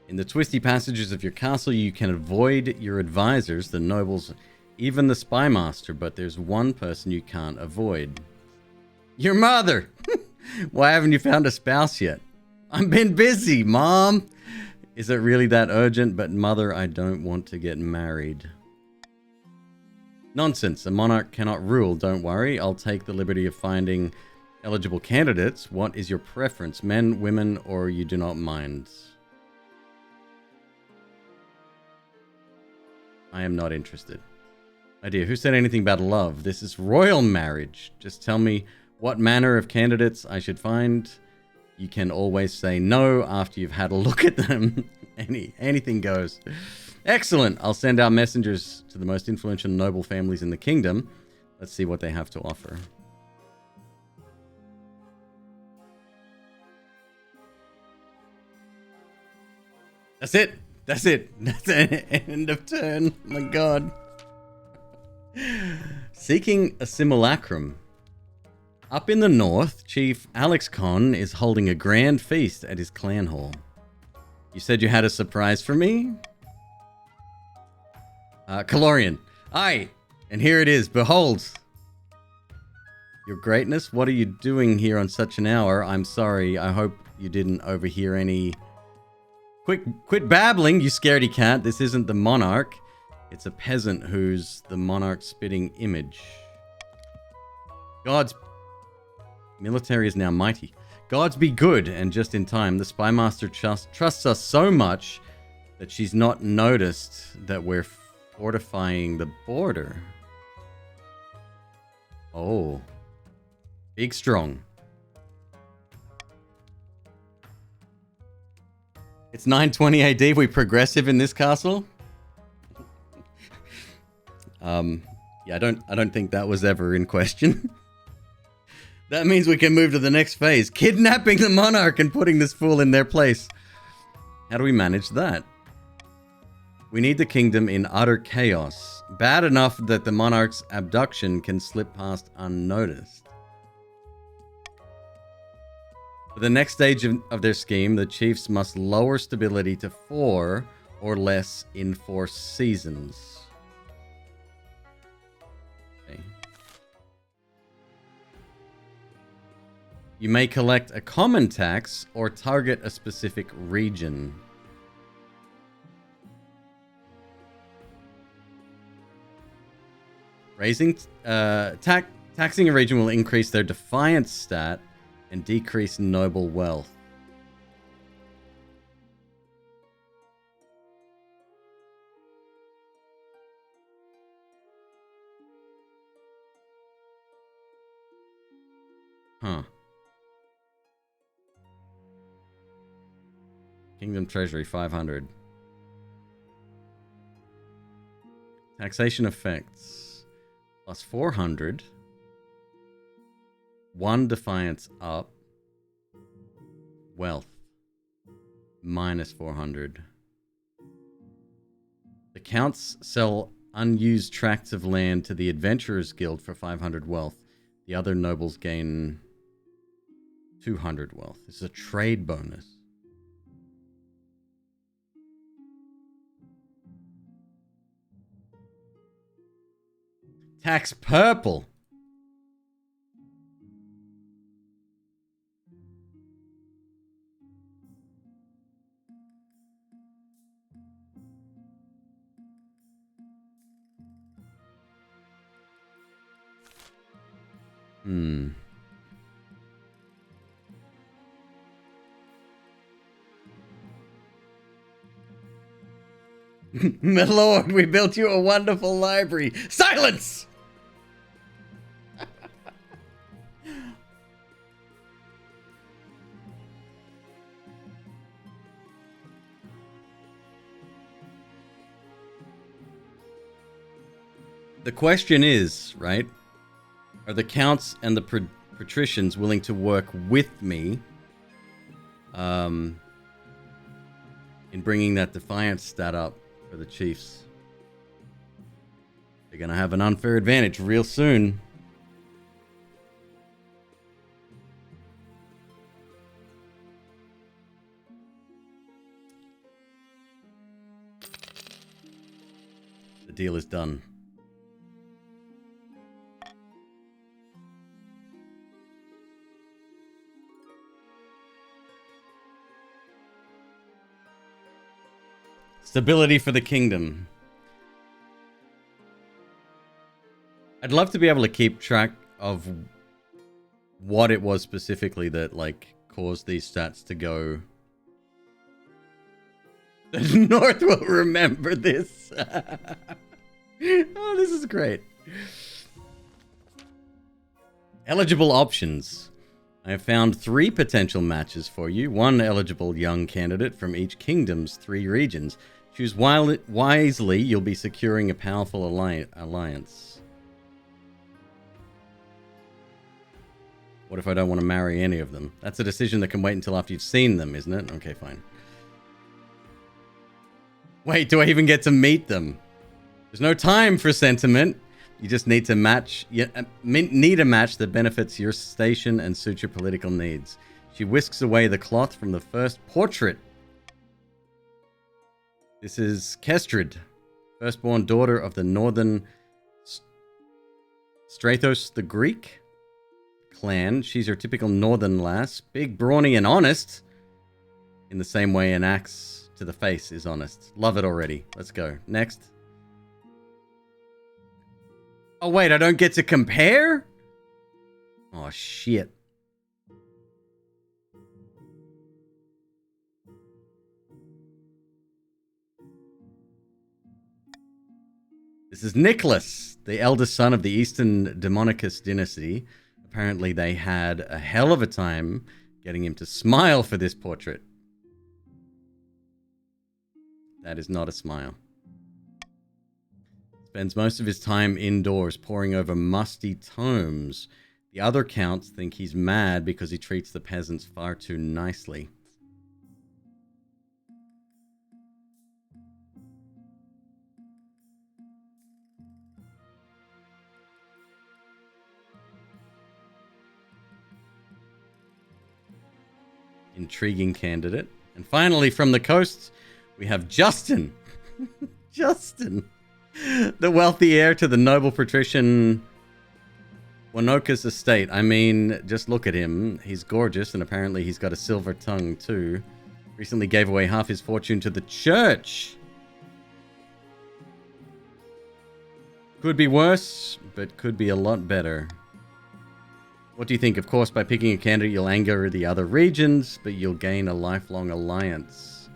In the twisty passages of your castle, you can avoid your advisors, the nobles, even the spy master, but there's one person you can't avoid. Your mother! Why haven't you found a spouse yet? I've been busy, Mom! Is it really that urgent? But Mother, I don't want to get married. Nonsense. A monarch cannot rule, don't worry. I'll take the liberty of finding eligible candidates. What is your preference? Men, women, or you do not mind? I am not interested. My dear, who said anything about love? This is royal marriage. Just tell me what manner of candidates I should find. You can always say no after you've had a look at them. Anything goes. Excellent. I'll send our messengers to the most influential noble families in the kingdom. Let's see what they have to offer. That's it. That's it. That's an end of turn. Oh my god. Seeking a simulacrum. Up in the north, Chief Alex Con is holding a grand feast at his clan hall. You said you had a surprise for me? Calorian. Aye. And here it is. Behold. Your greatness, what are you doing here on such an hour? I'm sorry. I hope you didn't overhear any... Quit babbling, you scaredy cat. This isn't the monarch. It's a peasant who's the monarch's spitting image. God's military is now mighty. Gods be good, and just in time. The spy master trusts us so much that she's not noticed that we're fortifying the border. Oh. Big strong. It's 920 AD. We progressive in this castle. Yeah, I don't think that was ever in question. That means we can move to the next phase, kidnapping the monarch and putting this fool in their place. How do we manage that? We need the kingdom in utter chaos, bad enough that the monarch's abduction can slip past unnoticed. For the next stage of their scheme, the chiefs must lower stability to 4 or less in 4 seasons. Okay. You may collect a common tax or target a specific region. Taxing a region will increase their defiance stat and decrease noble wealth. Huh. Kingdom Treasury, 500. Taxation effects. Plus 400. 1 defiance up. Wealth. Minus 400. The counts sell unused tracts of land to the Adventurers Guild for 500 wealth. The other nobles gain 200 wealth. This is a trade bonus. Tax purple. My lord, we built you a wonderful library. Silence! The question is, right? Are the counts and the patricians willing to work with me in bringing that defiance stat up for the chiefs? They're going to have an unfair advantage real soon. The deal is done. Stability for the kingdom. I'd love to be able to keep track of what it was specifically that, like, caused these stats to go. The North will remember this. Oh, this is great. Eligible options. I have found 3 potential matches for you. 1 eligible young candidate from each kingdom's 3 regions. Choose wisely, you'll be securing a powerful alliance. What if I don't want to marry any of them? That's a decision that can wait until after you've seen them, isn't it? Okay, fine. Wait, do I even get to meet them? There's no time for sentiment. You just need to match. Need a match that benefits your station and suits your political needs. She whisks away the cloth from the first portrait. This is Kestrid, firstborn daughter of the northern Strathos the Greek clan. She's your typical northern lass. Big, brawny, and honest. In the same way an axe to the face is honest. Love it already. Let's go. Next. Oh, wait, I don't get to compare? Oh, shit. This is Nicholas, the eldest son of the Eastern Demonicus dynasty. Apparently they had a hell of a time getting him to smile for this portrait. That is not a smile. Spends most of his time indoors poring over musty tomes. The other counts think he's mad because he treats the peasants far too nicely. Intriguing candidate. And finally, from the coast, we have Justin. Justin. The wealthy heir to the noble patrician Wanoka's estate. I mean, just look at him. He's gorgeous, and apparently he's got a silver tongue, too. Recently gave away half his fortune to the church. Could be worse, but could be a lot better. What do you think? Of course, by picking a candidate, you'll anger the other regions, but you'll gain a lifelong alliance.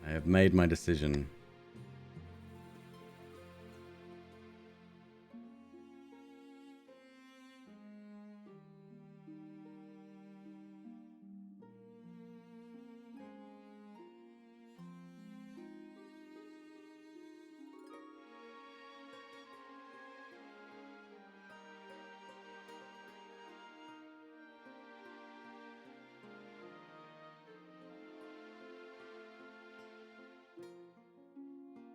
I have made my decision.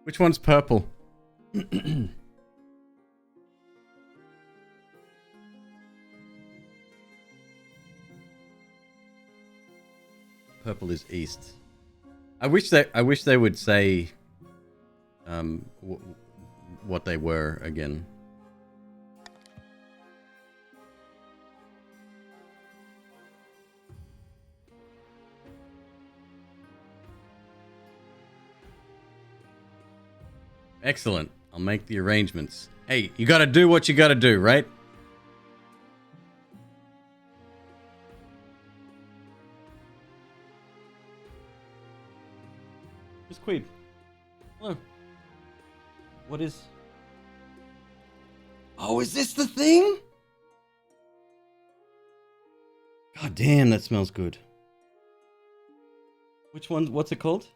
Which one's purple? Purple is east. I wish they would say what they were again. Excellent. I'll make the arrangements. Hey, you gotta do what you gotta do, right? McQueeb. Hello. What is... Oh, is this the thing? God damn, that smells good. Which one? What's it called?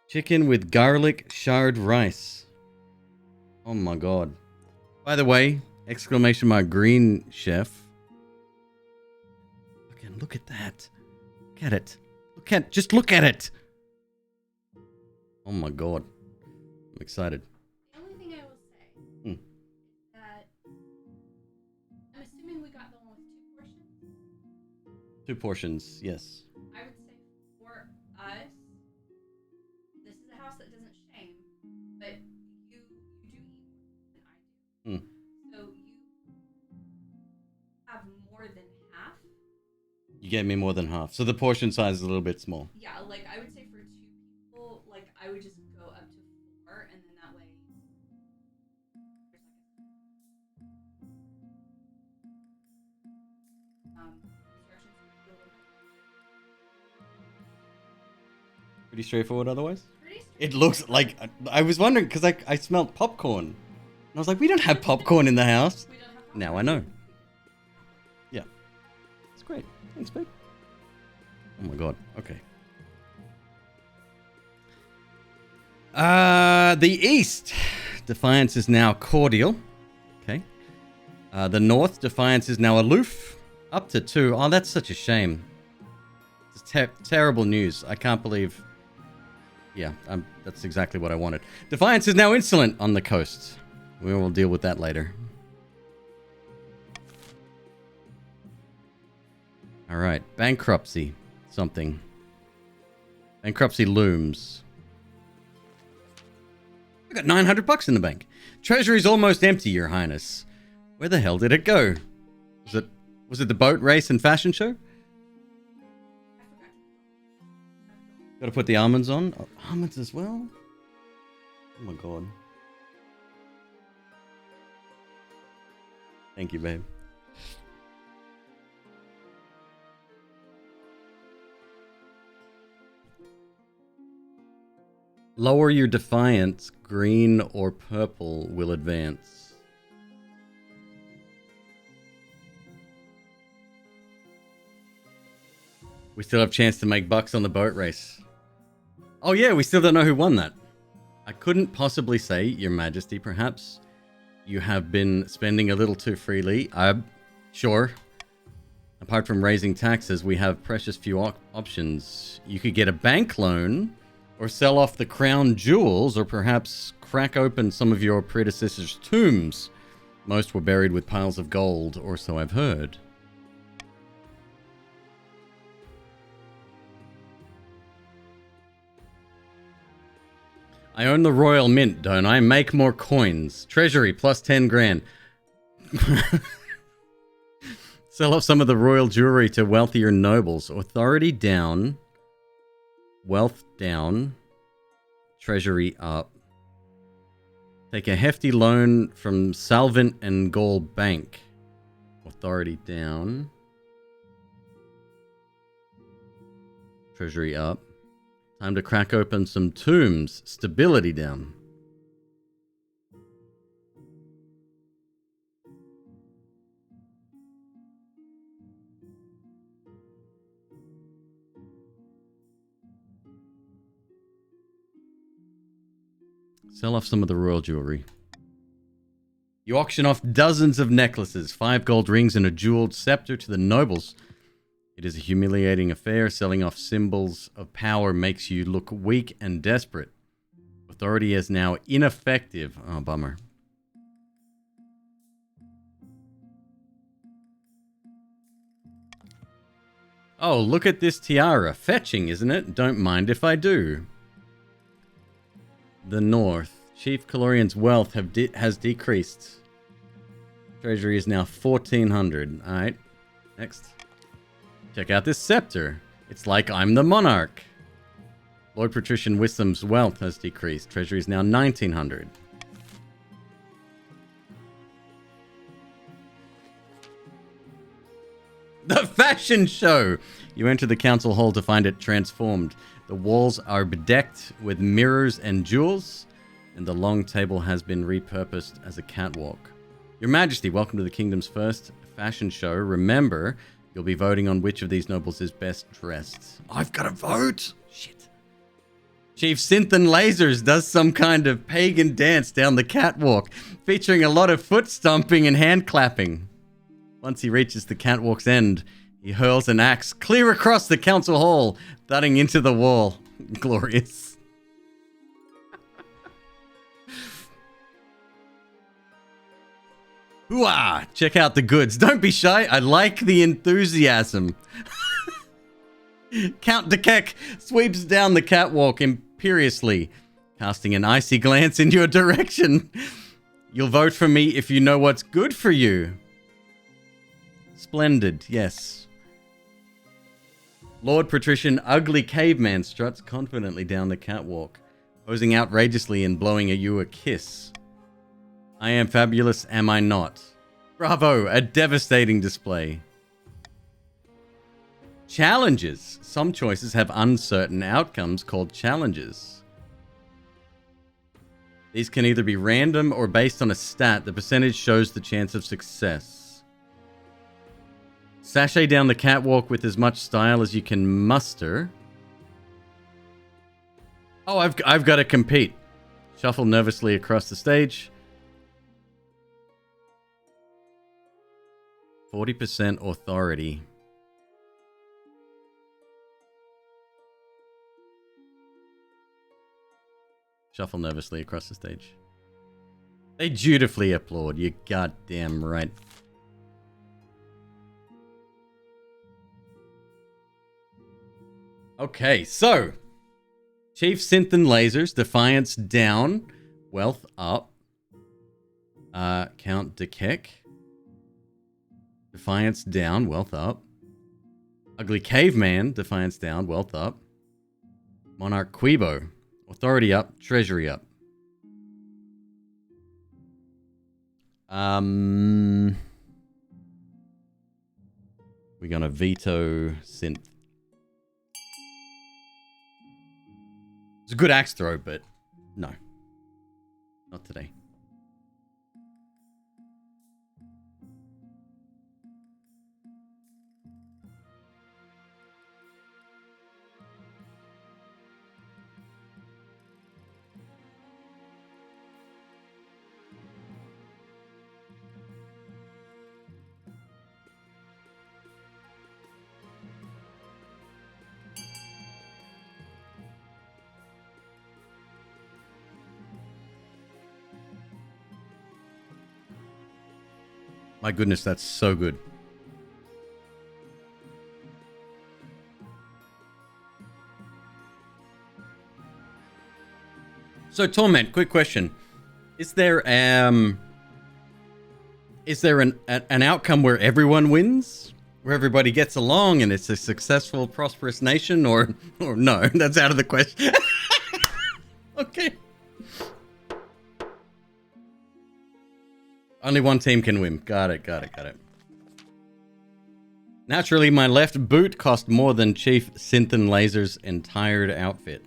Chicken with garlic shard rice. Oh my god. By the way, exclamation mark green chef. Look at that. Look at it. Just look at it. Oh my god. I'm excited. The only thing I will say is that I'm assuming we got the one with 2 portions. 2 portions, yes. I would say for us, this is a house that doesn't shame, but you do eat more than I do. So you have more than half. You gave me more than half. So the portion size is a little bit small. Yeah, like I would say for 2 people, like I would just go up to 4, and then that way there's instructions. Pretty straightforward otherwise? Pretty It looks like... I was wondering, because I smelled popcorn. And I was like, we don't have popcorn in the house. We don't have popcorn. Now I know. Yeah. It's great. Thanks, babe. Oh my god. Okay. The east. Defiance is now cordial. Okay. The north. Defiance is now aloof. Up to 2. Oh, that's such a shame. It's terrible news. I can't believe... Yeah, that's exactly what I wanted. Defiance is now insolent on the coast. We will deal with that later. Alright, bankruptcy. Something. Bankruptcy looms. I got $900 in the bank. Treasury's almost empty, Your Highness. Where the hell did it go? Was it the boat race and fashion show? Gotta put the almonds on. Oh, almonds as well? Oh my god. Thank you, babe. Lower your defiance. Green or purple will advance. We still have a chance to make bucks on the boat race. Oh yeah, we still don't know who won that. I couldn't possibly say, Your Majesty, perhaps you have been spending a little too freely. Sure. Apart from raising taxes, we have precious few options. You could get a bank loan, or sell off the crown jewels, or perhaps crack open some of your predecessors' tombs. Most were buried with piles of gold, or so I've heard. I own the Royal Mint, don't I? Make more coins. Treasury plus 10 grand. Sell off some of the royal jewelry to wealthier nobles. Authority down. Wealth down. Treasury up. Take a hefty loan from Salvant and Gaul Bank. Authority down. Treasury up. Time to crack open some tombs. Stability down. Sell off some of the royal jewelry. You auction off dozens of necklaces, 5 gold rings, and a jeweled scepter to the nobles. It is a humiliating affair. Selling off symbols of power makes you look weak and desperate. Authority is now ineffective. Oh, bummer. Oh, look at this tiara. Fetching, isn't it? Don't mind if I do. The North. Chief Calorian's wealth has decreased. Treasury is now 1,400. Alright. Next. Check out this scepter. It's like I'm the monarch. Lord Patrician Wisdom's wealth has decreased. Treasury is now 1,900. The fashion show! You enter the council hall to find it transformed. The walls are bedecked with mirrors and jewels, and the long table has been repurposed as a catwalk. Your Majesty, welcome to the kingdom's first fashion show. Remember, you'll be voting on which of these nobles is best dressed. I've got to vote! Shit. Chief Synthen Lasers does some kind of pagan dance down the catwalk, featuring a lot of foot stomping and hand clapping. Once he reaches the catwalk's end, he hurls an axe clear across the council hall, thudding into the wall. Glorious. Hooah! Check out the goods. Don't be shy. I like the enthusiasm. Count Dekek sweeps down the catwalk imperiously, casting an icy glance in your direction. You'll vote for me if you know what's good for you. Splendid, yes. Lord Patrician Ugly Caveman struts confidently down the catwalk, posing outrageously and blowing you a kiss. I am fabulous, am I not? Bravo, a devastating display. Challenges. Some choices have uncertain outcomes called challenges. These can either be random or based on a stat. The percentage shows the chance of success. Sashay down the catwalk with as much style as you can muster. Oh, I've got to compete. Shuffle nervously across the stage. 40% authority. Shuffle nervously across the stage. They dutifully applaud. You goddamn right. Okay, so Chief Synthen Lasers, Defiance down, Wealth up. Count Dekek, Defiance down, Wealth up. Ugly Caveman, Defiance down, Wealth up. Monarch Quebo, Authority up, Treasury up. We're gonna veto Synth. It's a good axe throw, but no. Not today. My goodness, that's so good. So, Torment, quick question. Is there an outcome where everyone wins? Where everybody gets along and it's a successful, prosperous nation? Or no, that's out of the question. Okay. Only one team can win. Got it. Naturally, my left boot cost more than Chief Synthen Laser's entire outfit.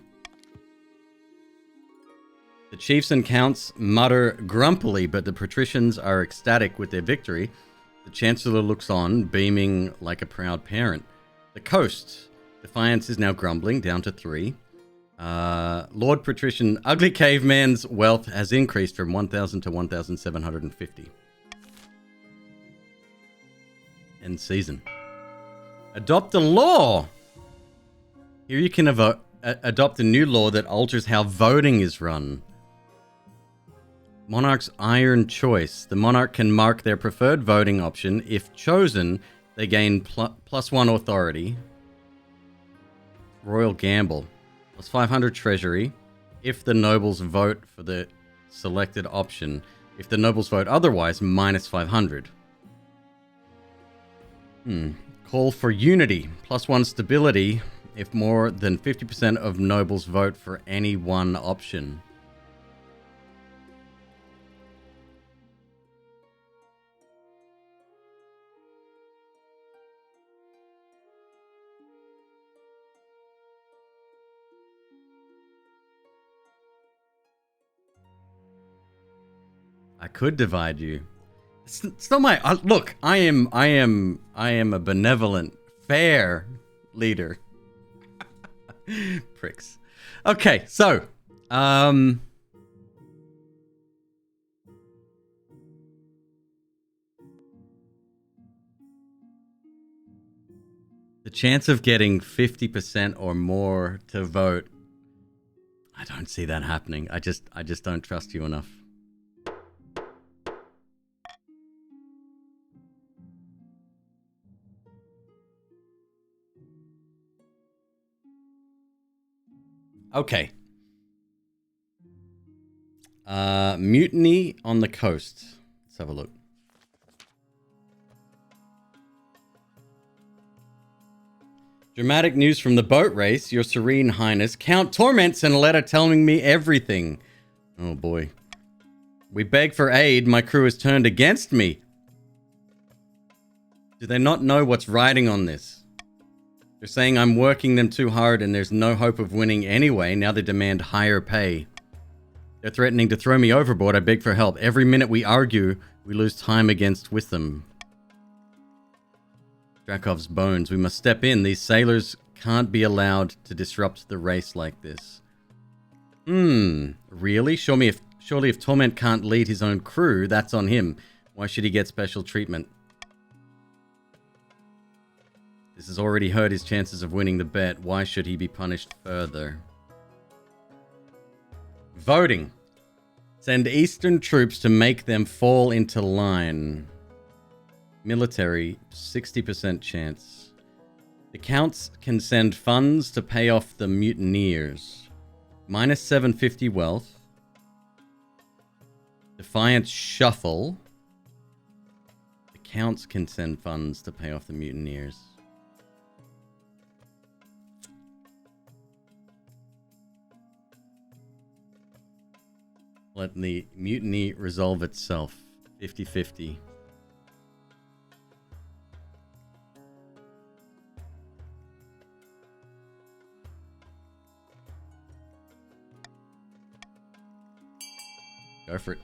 The chiefs and counts mutter grumpily, but the patricians are ecstatic with their victory. The Chancellor looks on, beaming like a proud parent. The coast. Defiance is now grumbling, down to 3. Lord Patrician Ugly Caveman's wealth has increased from 1,000 to 1,750. End season. Adopt a law. Here you can adopt a new law that alters how voting is run. Monarch's iron choice. The monarch can mark their preferred voting option. If chosen, they gain +1 authority. Royal gamble. +500 treasury. If the nobles vote for the selected option. If the nobles vote otherwise, -500. Call for unity. +1 stability. If more than 50% of nobles vote for any one option. I could divide you. It's not my look. I am a benevolent, fair leader. Pricks. Okay, so the chance of getting 50% or more to vote, I don't see that happening. I just don't trust you enough. Okay. Mutiny on the coast. Let's have a look. Dramatic news from the boat race. Your Serene Highness. Count Torment sent a letter telling me everything. Oh boy. We beg for aid. My crew has turned against me. Do they not know what's riding on this? They're saying I'm working them too hard and there's no hope of winning anyway. Now they demand higher pay. They're threatening to throw me overboard. I beg for help. Every minute we argue, we lose time against Wisdom. Drakov's bones. We must step in. These sailors can't be allowed to disrupt the race like this. Really? Surely if Torment can't lead his own crew, that's on him. Why should he get special treatment? This has already hurt his chances of winning the bet. Why should he be punished further? Voting. Send Eastern troops to make them fall into line. Military, 60% chance. The counts can send funds to pay off the mutineers. -750 wealth. Defiant shuffle. The counts can send funds to pay off the mutineers. Let the mutiny resolve itself. 50-50. Go for it.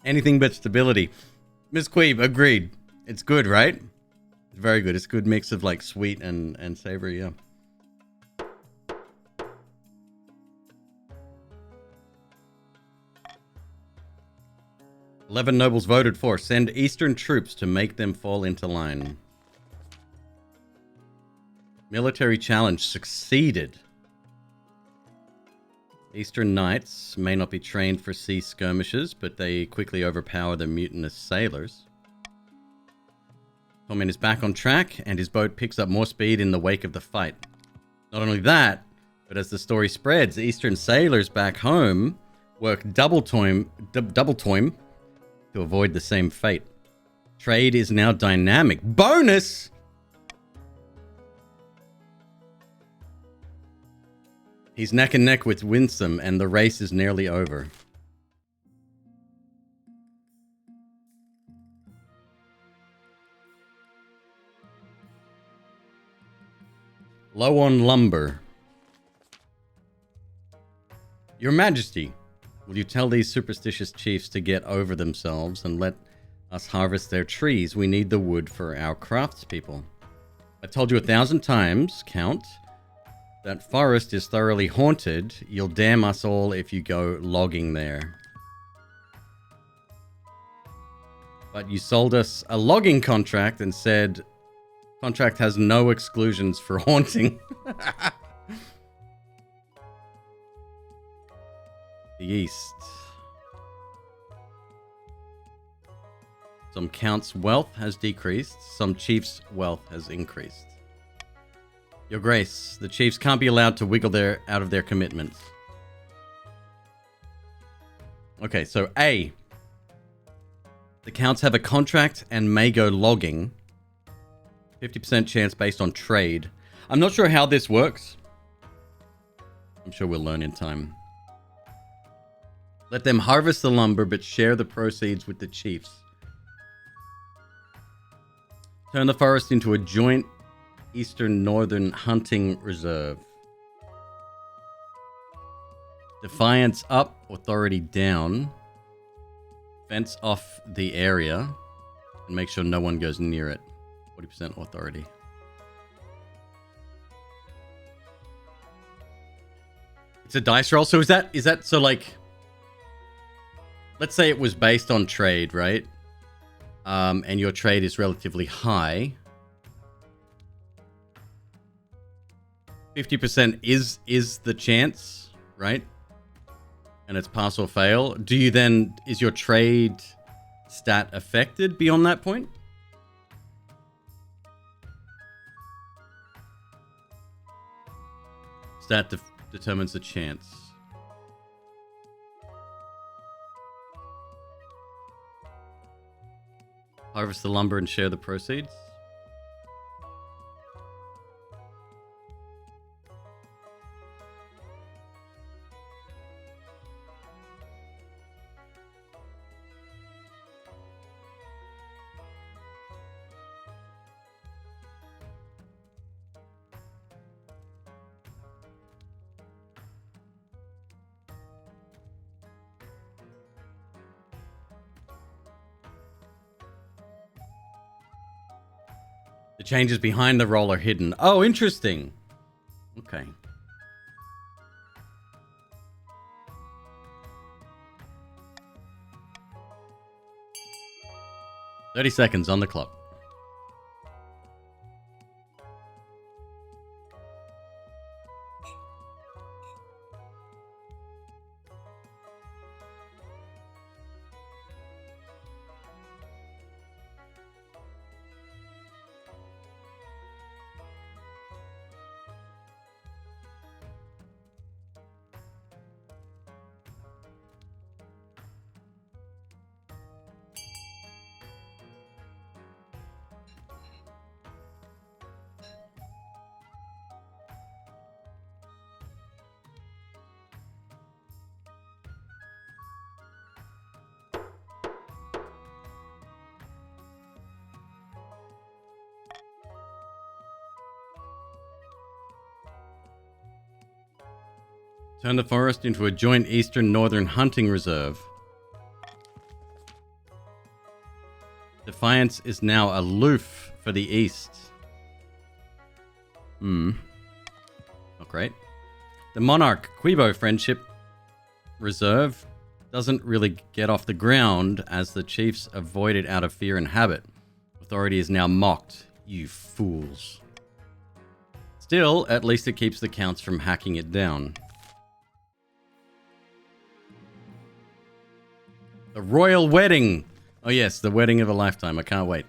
Anything but stability. McQueeb, agreed. It's good, right? It's very good. It's a good mix of like sweet and savory, yeah. "11 nobles voted for. Send Eastern troops to make them fall into line." Military challenge succeeded. Eastern knights may not be trained for sea skirmishes, but they quickly overpower the mutinous sailors. Torment is back on track, and his boat picks up more speed in the wake of the fight. Not only that, but as the story spreads, Eastern sailors back home work double time to avoid the same fate. Trade is now dynamic. Bonus! He's neck and neck with Winsome, and the race is nearly over. Low on lumber. Your Majesty, will you tell these superstitious chiefs to get over themselves and let us harvest their trees? We need the wood for our craftspeople. I told you 1,000 times, Count, that forest is thoroughly haunted. You'll damn us all if you go logging there. But you sold us a logging contract and said contract has no exclusions for haunting. The East. Some counts' wealth has decreased. Some chiefs' wealth has increased. Your Grace, the chiefs can't be allowed to wiggle out of their commitments. Okay, so A. The counts have a contract and may go logging. 50% chance based on trade. I'm not sure how this works. I'm sure we'll learn in time. Let them harvest the lumber, but share the proceeds with the chiefs. Turn the forest into a joint eastern northern hunting reserve. Defiance up, authority down. Fence off the area and make sure no one goes near it. 40% authority. It's a dice roll. So is that so like, let's say it was based on trade, right? And your trade is relatively high. 50% is the chance, right? And it's pass or fail. Do you then, is your trade stat affected beyond that point? Stat determines the chance. Harvest the lumber and share the proceeds. The changes behind the roll are hidden. Oh, interesting. Okay. "30 seconds on the clock. Turn the forest into a joint eastern-northern hunting reserve. Defiance is now aloof for the east. Not great. The Monarch Quebo Friendship Reserve doesn't really get off the ground as the chiefs avoid it out of fear and habit. Authority is now mocked. You fools. Still, at least it keeps the counts from hacking it down. The royal wedding. Oh yes, the wedding of a lifetime. I can't wait.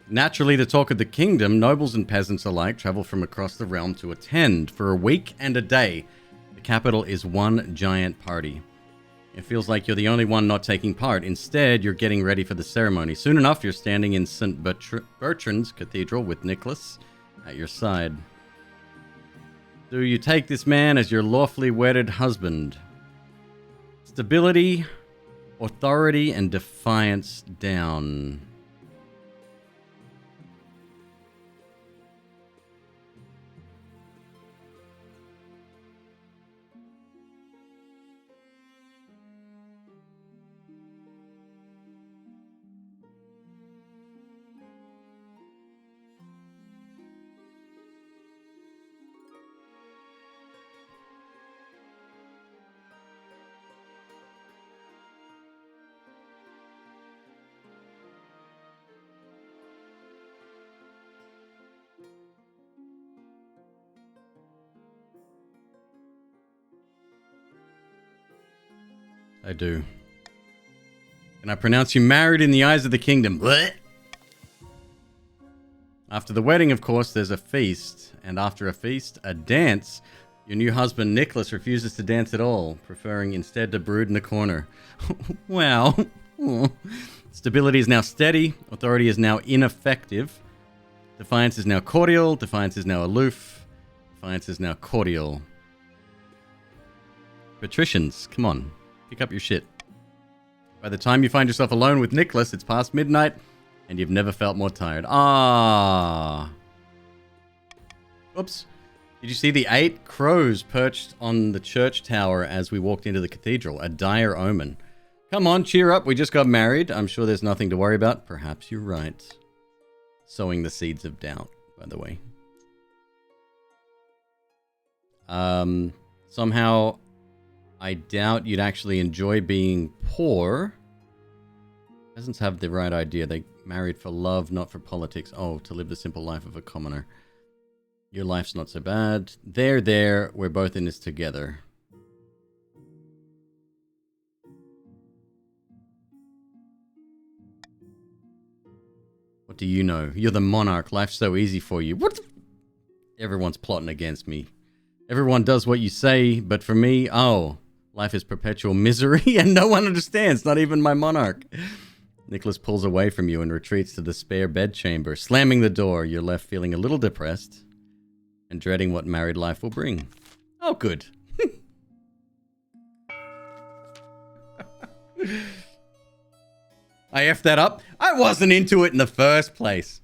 Naturally, the talk of the kingdom, nobles and peasants alike travel from across the realm to attend. For a week and a day, the capital is one giant party. It feels like you're the only one not taking part. Instead, you're getting ready for the ceremony. Soon enough, you're standing in St. Bertrand's Cathedral with Nicholas at your side. Do you take this man as your lawfully wedded husband? Stability, authority, and defiance down. I do. Can I pronounce you married in the eyes of the kingdom? Blech. After the wedding, of course, there's a feast. And after a feast, a dance. Your new husband, Nicholas, refuses to dance at all, preferring instead to brood in the corner. Wow. Stability is now steady. Authority is now ineffective. Defiance is now cordial. Defiance is now aloof. Defiance is now cordial. Patricians, come on. Pick up your shit. By the time you find yourself alone with Nicholas, it's past midnight, and you've never felt more tired. Ah. Oops. Did you see the 8 crows perched on the church tower as we walked into the cathedral? A dire omen. Come on, cheer up. We just got married. I'm sure there's nothing to worry about. Perhaps you're right. Sowing the seeds of doubt, by the way. Somehow, I doubt you'd actually enjoy being poor. Peasants have the right idea. They married for love, not for politics. Oh, to live the simple life of a commoner. Your life's not so bad. There. We're both in this together. What do you know? You're the monarch. Life's so easy for you. What? Everyone's plotting against me. Everyone does what you say, but for me, oh... Life is perpetual misery, and no one understands, not even my monarch. Nicholas pulls away from you and retreats to the spare bedchamber. Slamming the door, you're left feeling a little depressed and dreading what married life will bring. Oh, good. I effed that up. I wasn't into it in the first place.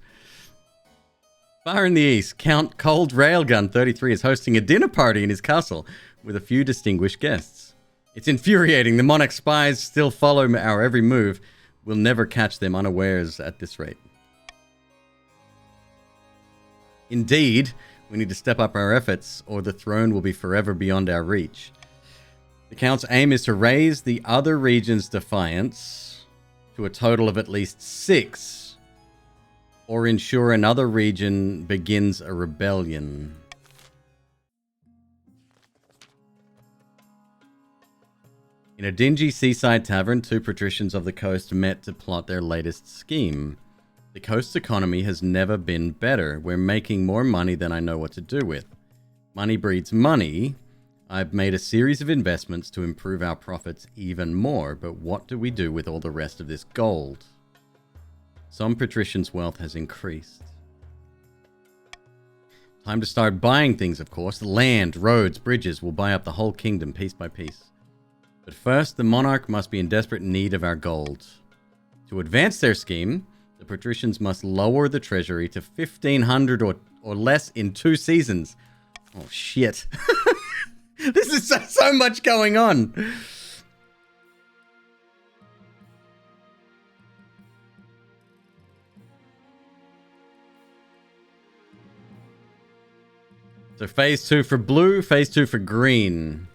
Far in the east, Count Cold Railgun 33 is hosting a dinner party in his castle with a few distinguished guests. It's infuriating. The monarch's spies still follow our every move. We'll never catch them unawares at this rate. Indeed, we need to step up our efforts, or the throne will be forever beyond our reach. The Count's aim is to raise the other region's defiance to a total of at least 6, or ensure another region begins a rebellion. In a dingy seaside tavern, 2 patricians of the coast met to plot their latest scheme. The coast's economy has never been better. We're making more money than I know what to do with. Money breeds money. I've made a series of investments to improve our profits even more, but what do we do with all the rest of this gold? Some patricians' wealth has increased. Time to start buying things, of course. Land, roads, bridges. We'll buy up the whole kingdom piece by piece. But first, the monarch must be in desperate need of our gold. To advance their scheme, the patricians must lower the treasury to 1,500 or less in 2 seasons. Oh, shit. This is so much going on. So phase 2 for blue, phase 2 for green.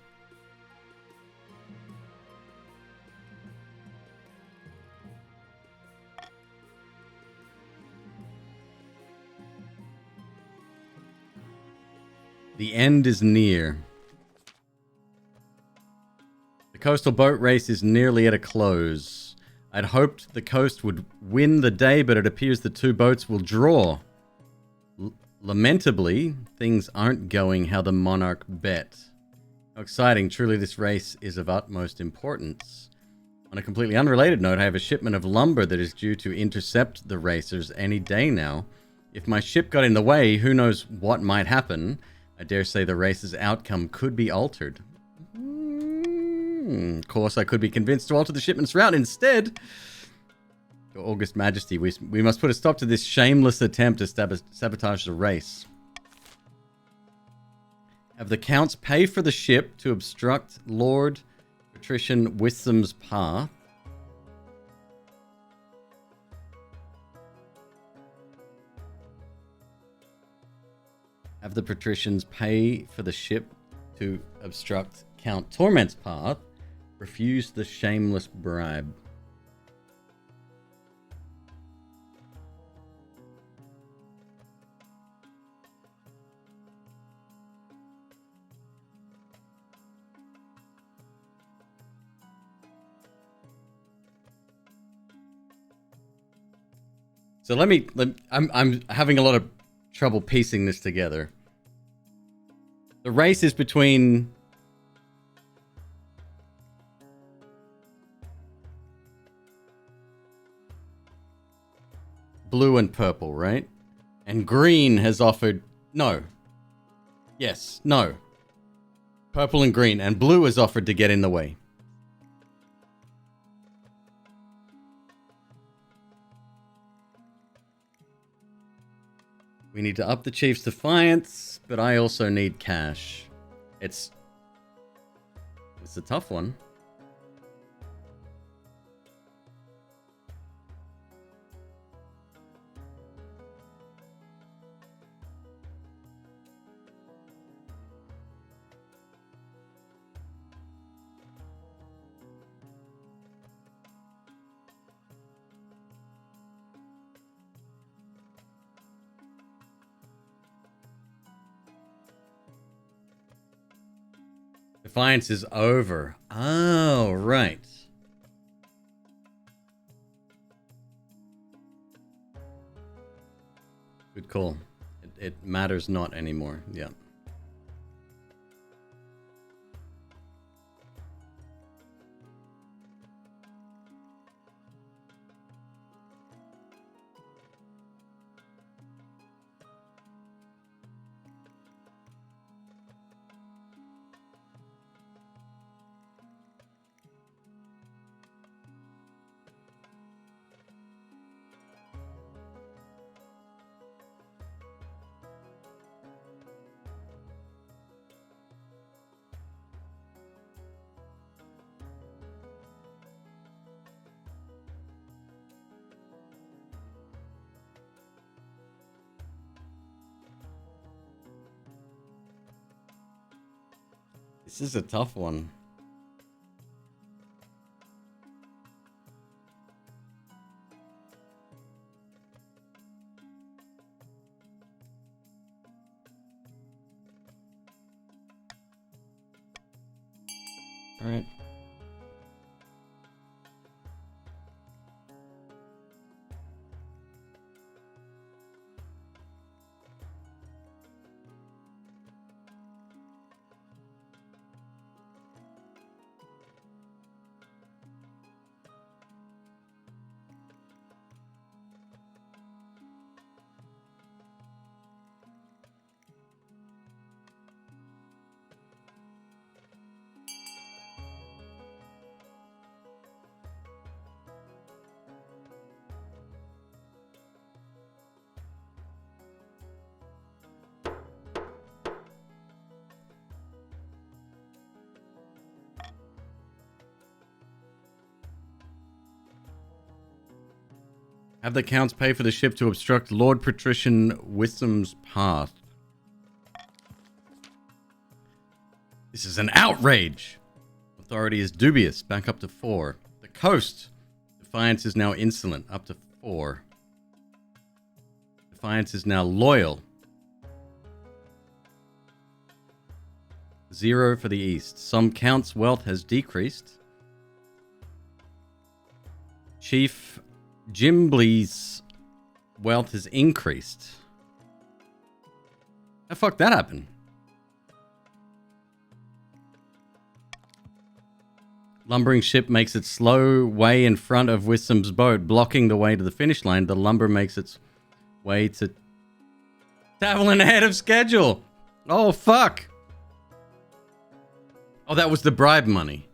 The end is near. The coastal boat race is nearly at a close. I'd hoped the coast would win the day, but it appears the 2 boats will draw. Lamentably, things aren't going how the monarch bet. How exciting. Truly, this race is of utmost importance. On a completely unrelated note, I have a shipment of lumber that is due to intercept the racers any day now. If my ship got in the way, who knows what might happen. I dare say the race's outcome could be altered. Of course, I could be convinced to alter the shipment's route instead. Your August Majesty, we must put a stop to this shameless attempt to sabotage the race. Have the Counts pay for the ship to obstruct Lord Patrician Wissom's path. Have the patricians pay for the ship to obstruct Count Torment's path. Refuse the shameless bribe. So I'm having a lot of trouble piecing this together. The race is between blue and purple, right? And green has offered no. Yes, no. Purple and green, and blue has offered to get in the way. We need to up the Chief's defiance, but I also need cash. It's a tough one. Defiance is over. Oh, right. Good call. It matters not anymore. Yeah. This is a tough one. All right. Have the Counts pay for the ship to obstruct Lord Patrician Wissom's path. This is an outrage. Authority is dubious. Back up to 4. The coast. Defiance is now insolent. Up to 4. Defiance is now loyal. 0 for the east. Some Count's wealth has decreased. Chief Jimbly's wealth has increased. How the fuck that happen? Lumbering ship makes its slow way in front of Wissom's boat, blocking the way to the finish line. The lumber makes its way to traveling ahead of schedule. Oh, fuck. Oh, that was the bribe money.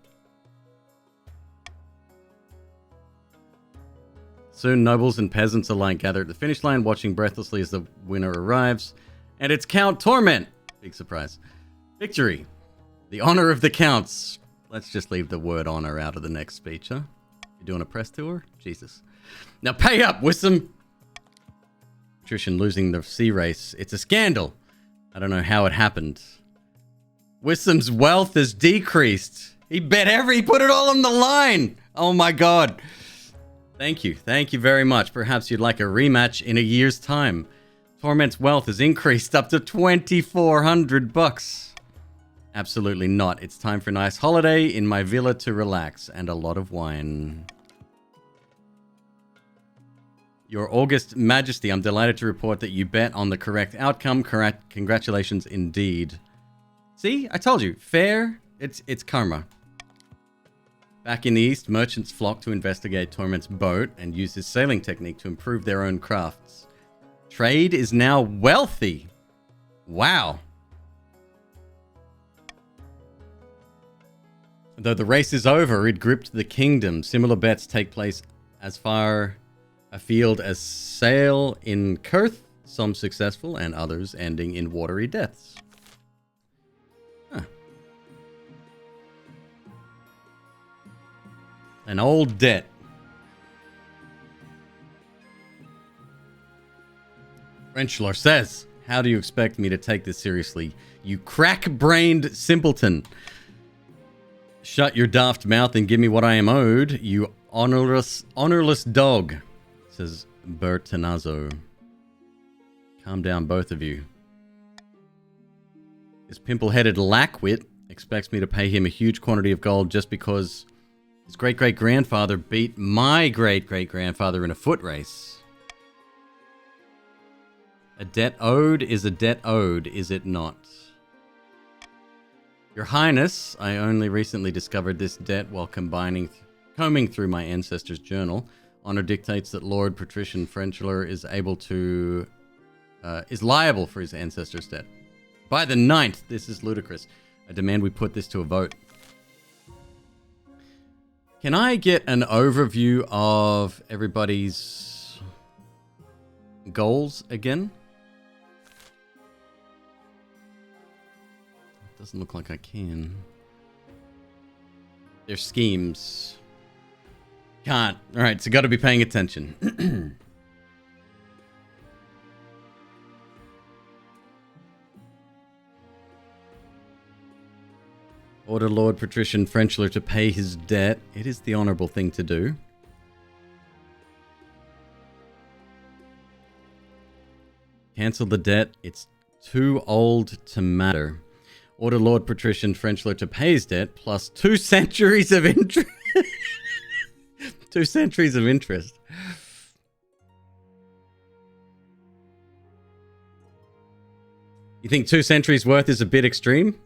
Soon, nobles and peasants alike gather at the finish line, watching breathlessly as the winner arrives. And it's Count Torment. Big surprise. Victory. The honor of the counts. Let's just leave the word honor out of the next speech, huh? You doing a press tour? Jesus. Now pay up, Wissam. Patrician losing the sea race. It's a scandal. I don't know how it happened. Wissam's wealth has decreased. He put it all on the line. Oh my god. Thank you. Thank you very much. Perhaps you'd like a rematch in a year's time. Torment's wealth has increased up to $2,400. Absolutely not. It's time for a nice holiday in my villa to relax and a lot of wine. Your August Majesty, I'm delighted to report that you bet on the correct outcome. Congratulations indeed. See? I told you. Fair. It's karma. Back in the east, merchants flock to investigate Torment's boat and use his sailing technique to improve their own crafts. Trade is now wealthy. Wow. Though the race is over, it gripped the kingdom. Similar bets take place as far afield as Sail in Kurth, some successful and others ending in watery deaths. Huh. An old debt. Frenchler says, how do you expect me to take this seriously, you crack-brained simpleton? Shut your daft mouth and give me what I am owed, you honorless dog, says Bertanazzo. Calm down, both of you. This pimple-headed lackwit expects me to pay him a huge quantity of gold just because his great-great-grandfather beat my great-great-grandfather in a foot race. A debt owed is a debt owed, is it not? Your Highness, I only recently discovered this debt while combing through my ancestors' journal. Honor dictates that Lord Patrician Frenchler is liable for his ancestors' debt. By the 9th, this is ludicrous. I demand we put this to a vote. Can I get an overview of everybody's goals again? Doesn't look like I can. Their schemes. Can't. Alright, so gotta be paying attention. Order Lord Patrician Frenchler to pay his debt. It is the honorable thing to do. Cancel the debt. It's too old to matter. Order Lord Patrician Frenchler to pay his debt plus 2 centuries of interest. 2 centuries of interest. You think 2 centuries worth is a bit extreme?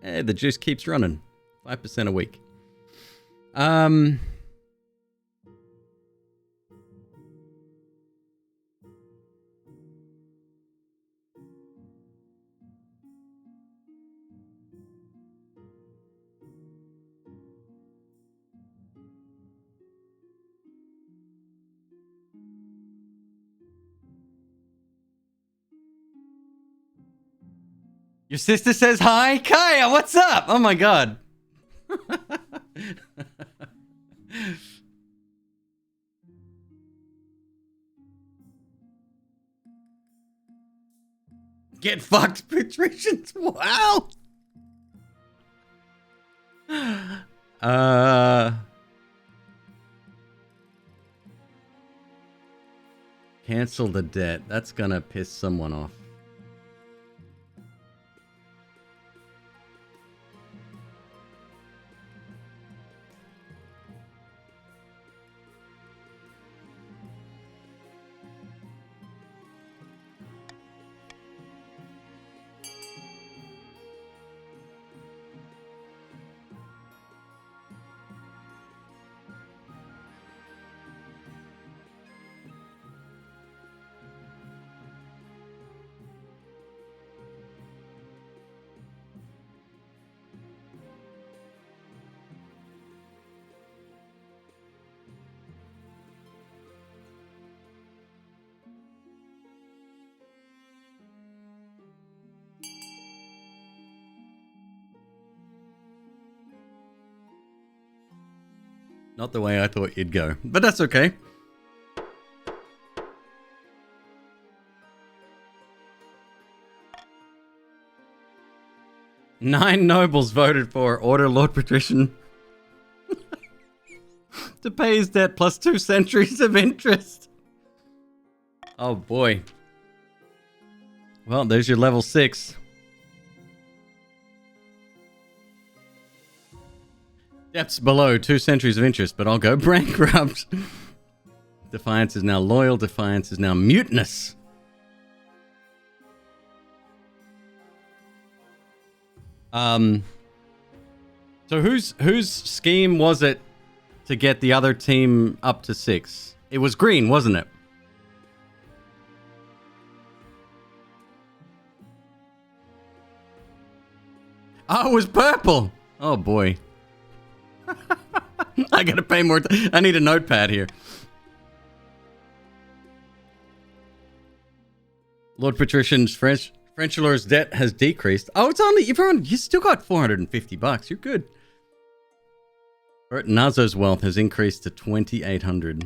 The juice keeps running. 5% a week. Your sister says hi? Kaya, what's up? Oh my god. Get fucked, patricians. Wow. Cancel the debt. That's gonna piss someone off. Not the way I thought you'd go, but that's okay. Nine nobles voted for order Lord Patrician to pay his debt plus 2 centuries of interest. Oh boy. Well, there's your level 6. Debts below 2 centuries of interest, but I'll go bankrupt. Defiance is now loyal. Defiance is now mutinous. So whose scheme was it to get the other team up to 6? It was green, wasn't it? Oh, it was purple. Oh boy. I gotta pay more. I need a notepad here. Lord Patrician's French Lord's debt has decreased. Oh, it's only you still got $450. You're good. Nazo's wealth has increased to 2,800.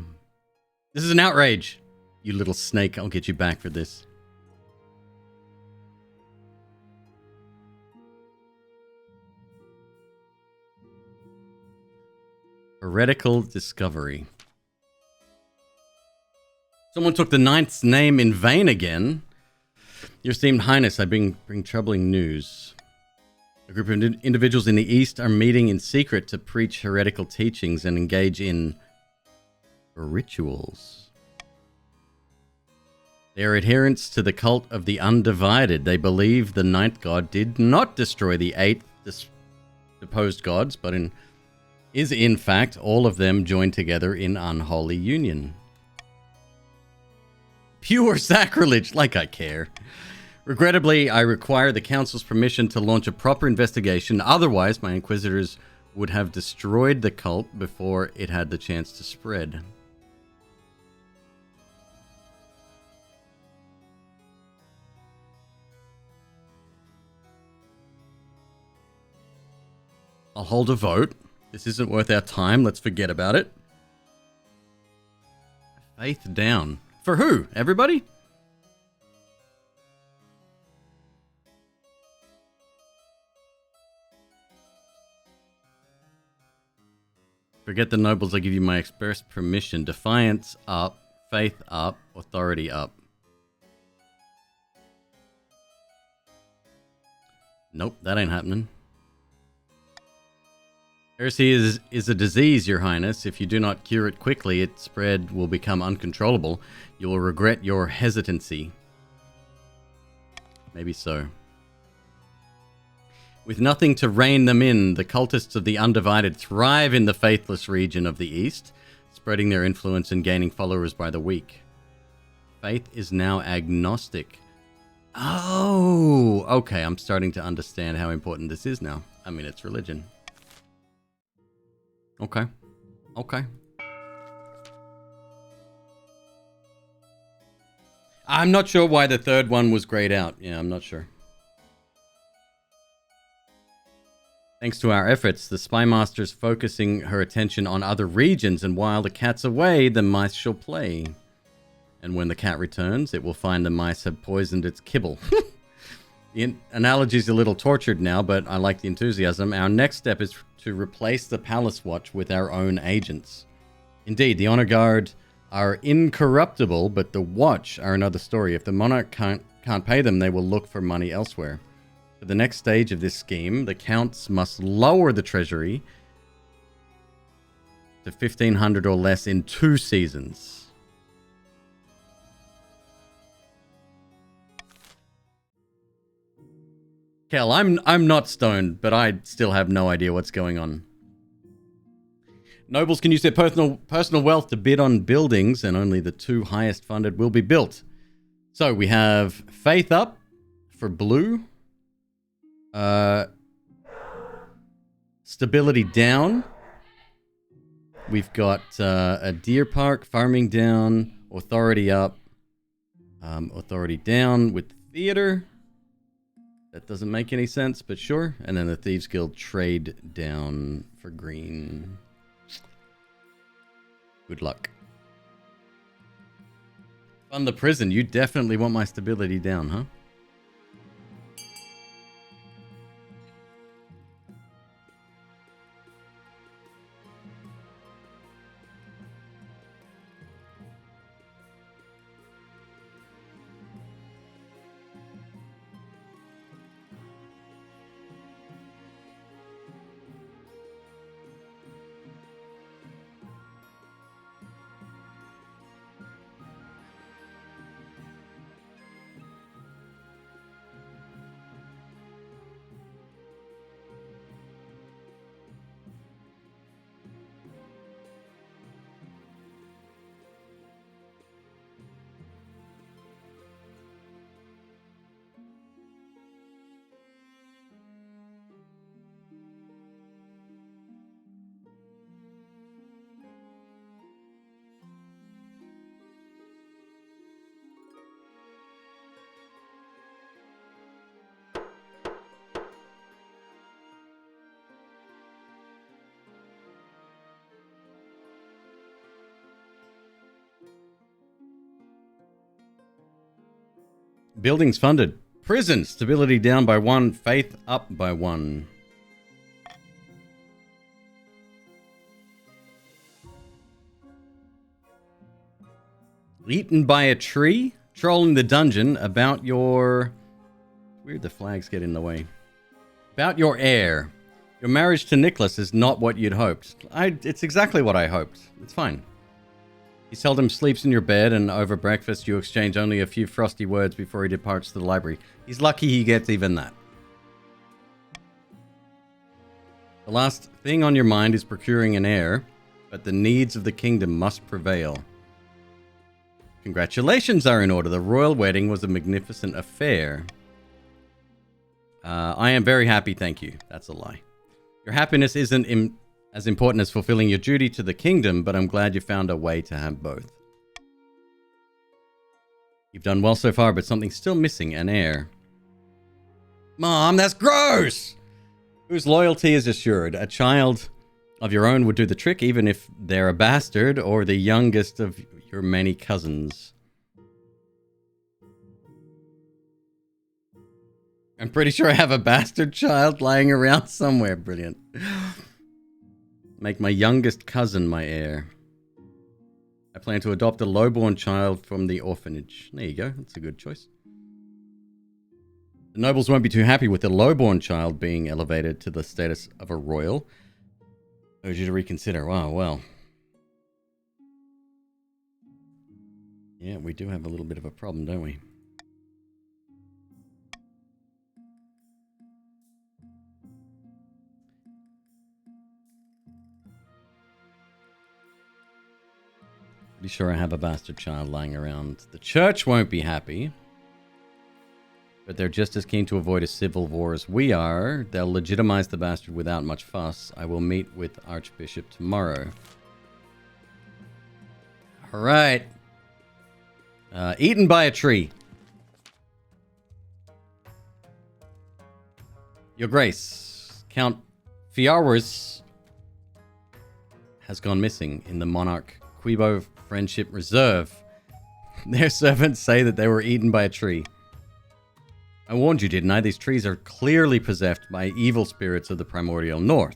This is an outrage. You little snake, I'll get you back for this. Heretical discovery. Someone took the Ninth's name in vain again. Your esteemed highness, I bring troubling news. A group of individuals in the East are meeting in secret to preach heretical teachings and engage in rituals. They are adherents to the cult of the Undivided. They believe the Ninth God did not destroy the 8 deposed gods, but is in fact all of them joined together in unholy union. Pure sacrilege, like I care. Regrettably, I require the Council's permission to launch a proper investigation. Otherwise, my Inquisitors would have destroyed the cult before it had the chance to spread. I'll hold a vote. This isn't worth our time. Let's forget about it. Faith down. For who? Everybody? Forget the nobles, I give you my express permission. Defiance up, faith up, authority up. Nope, that ain't happening. Heresy is a disease, Your Highness. If you do not cure it quickly, its spread will become uncontrollable. You will regret your hesitancy. Maybe so. With nothing to rein them in, the cultists of the Undivided thrive in the faithless region of the East, spreading their influence and gaining followers by the week. Faith is now agnostic. Oh, okay, I'm starting to understand how important this is now. I mean, it's religion. Okay. Okay. I'm not sure why the third one was grayed out. Yeah, I'm not sure. Thanks to our efforts, the Spy Master's focusing her attention on other regions, and while the cat's away, the mice shall play. And when the cat returns, it will find the mice have poisoned its kibble. The analogy's a little tortured now, but I like the enthusiasm. Our next step is to replace the Palace Watch with our own agents. Indeed, the Honor Guard are incorruptible, but the Watch are another story. If the Monarch can't pay them, they will look for money elsewhere. For the next stage of this scheme, the Counts must lower the treasury to 1,500 or less in 2 seasons. Kel, I'm not stoned, but I still have no idea what's going on. Nobles can use their personal wealth to bid on buildings, and only the 2 highest funded will be built. So we have Faith up for blue. Stability down. We've got a deer park, farming down, authority up, authority down with theater. That doesn't make any sense, but sure. And then the Thieves Guild trade down for green. Good luck. Fund the prison. You definitely want my stability down, huh? Buildings funded. Prison. Stability down by 1. Faith up by 1. Eaten by a tree? Trolling the dungeon about your... Weird the flags get in the way. About your heir. Your marriage to Nicholas is not what you'd hoped. It's exactly what I hoped. It's fine. He seldom sleeps in your bed, and over breakfast you exchange only a few frosty words before he departs to the library. He's lucky he gets even that. The last thing on your mind is procuring an heir, but the needs of the kingdom must prevail. Congratulations are in order. The royal wedding was a magnificent affair. I am very happy, thank you. That's a lie. Your happiness isn't as important as fulfilling your duty to the kingdom, but I'm glad you found a way to have both. You've done well so far, but something's still missing, an heir. Mom, that's gross! Whose loyalty is assured? A child of your own would do the trick, even if they're a bastard or the youngest of your many cousins. I'm pretty sure I have a bastard child lying around somewhere. Brilliant. Make my youngest cousin my heir. I plan to adopt a lowborn child from the orphanage. There you go. That's a good choice. The nobles won't be too happy with the lowborn child being elevated to the status of a royal. I urge you to reconsider. Wow, well. Yeah, we do have a little bit of a problem, don't we? Pretty sure I have a bastard child lying around. The church won't be happy, but they're just as keen to avoid a civil war as we are. They'll legitimize the bastard without much fuss. I will meet with Archbishop tomorrow. All right. Eaten by a tree. Your Grace, Count Fiarwers has gone missing in the Monarch McQueeb Friendship Reserve. Their servants say that they were eaten by a tree. I warned you, didn't I? These trees are clearly possessed by evil spirits of the primordial north.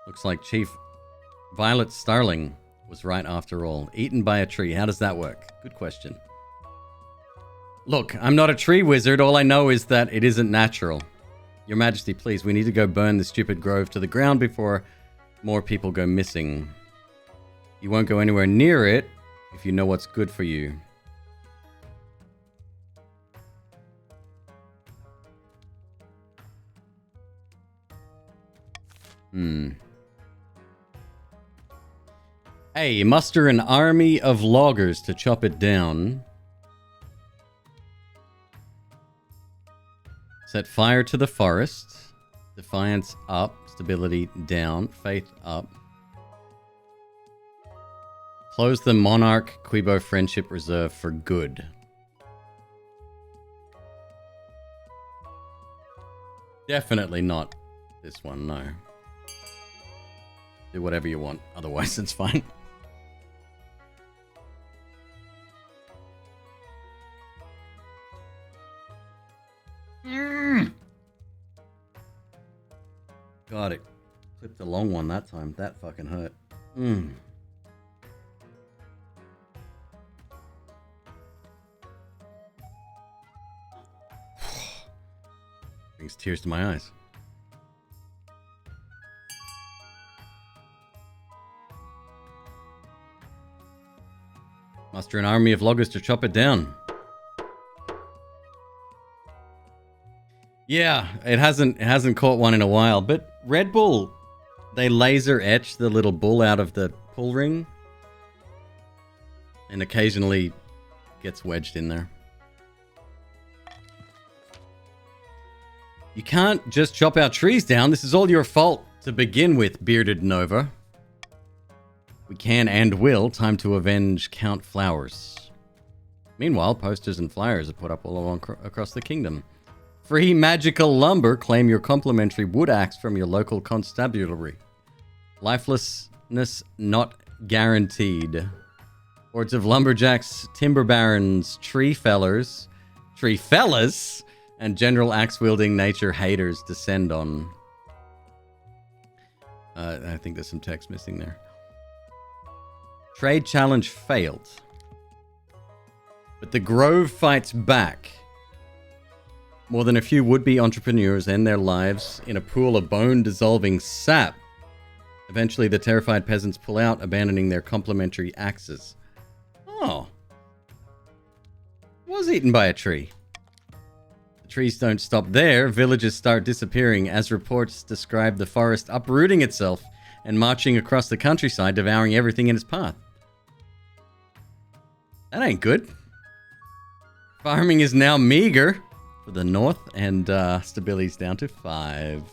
Looks like Chief Violet Starling was right after all. Eaten by a tree. How does that work? Good question. Look, I'm not a tree wizard. All I know is that it isn't natural. Your Majesty, please, we need to go burn this stupid grove to the ground before more people go missing. You won't go anywhere near it if you know what's good for you. Hey, muster an army of loggers to chop it down. Set fire to the forest. Defiance up. Stability down. Faith up. Close the Monarch McQueeb Friendship Reserve for good. Definitely not This one, no. Do whatever you want, otherwise it's fine. Got it. Clipped the long one that time. That fucking hurt. Brings tears to my eyes. Muster an army of loggers to chop it down. Yeah, it hasn't caught one in a while, but Red Bull, they laser etch the little bull out of the pull ring and occasionally gets wedged in there. You can't just chop our trees down. This is all your fault to begin with, bearded Nova. We can and will. Time to avenge Count Flowers. Meanwhile, posters and flyers are put up all along across the kingdom. Free magical lumber. Claim your complimentary wood axe from your local constabulary. Lifelessness not guaranteed. Hordes of lumberjacks, timber barons, tree fellas, and general axe-wielding nature haters descend on. I think there's some text missing there. Trade challenge failed. But the Grove fights back. More than a few would-be entrepreneurs end their lives in a pool of bone-dissolving sap. Eventually, the terrified peasants pull out, abandoning their complimentary axes. Oh. Was eaten by a tree. The trees don't stop there. Villages start disappearing as reports describe the forest uprooting itself and marching across the countryside, devouring everything in its path. That ain't good. Farming is now meager for the north, and stability's down to 5.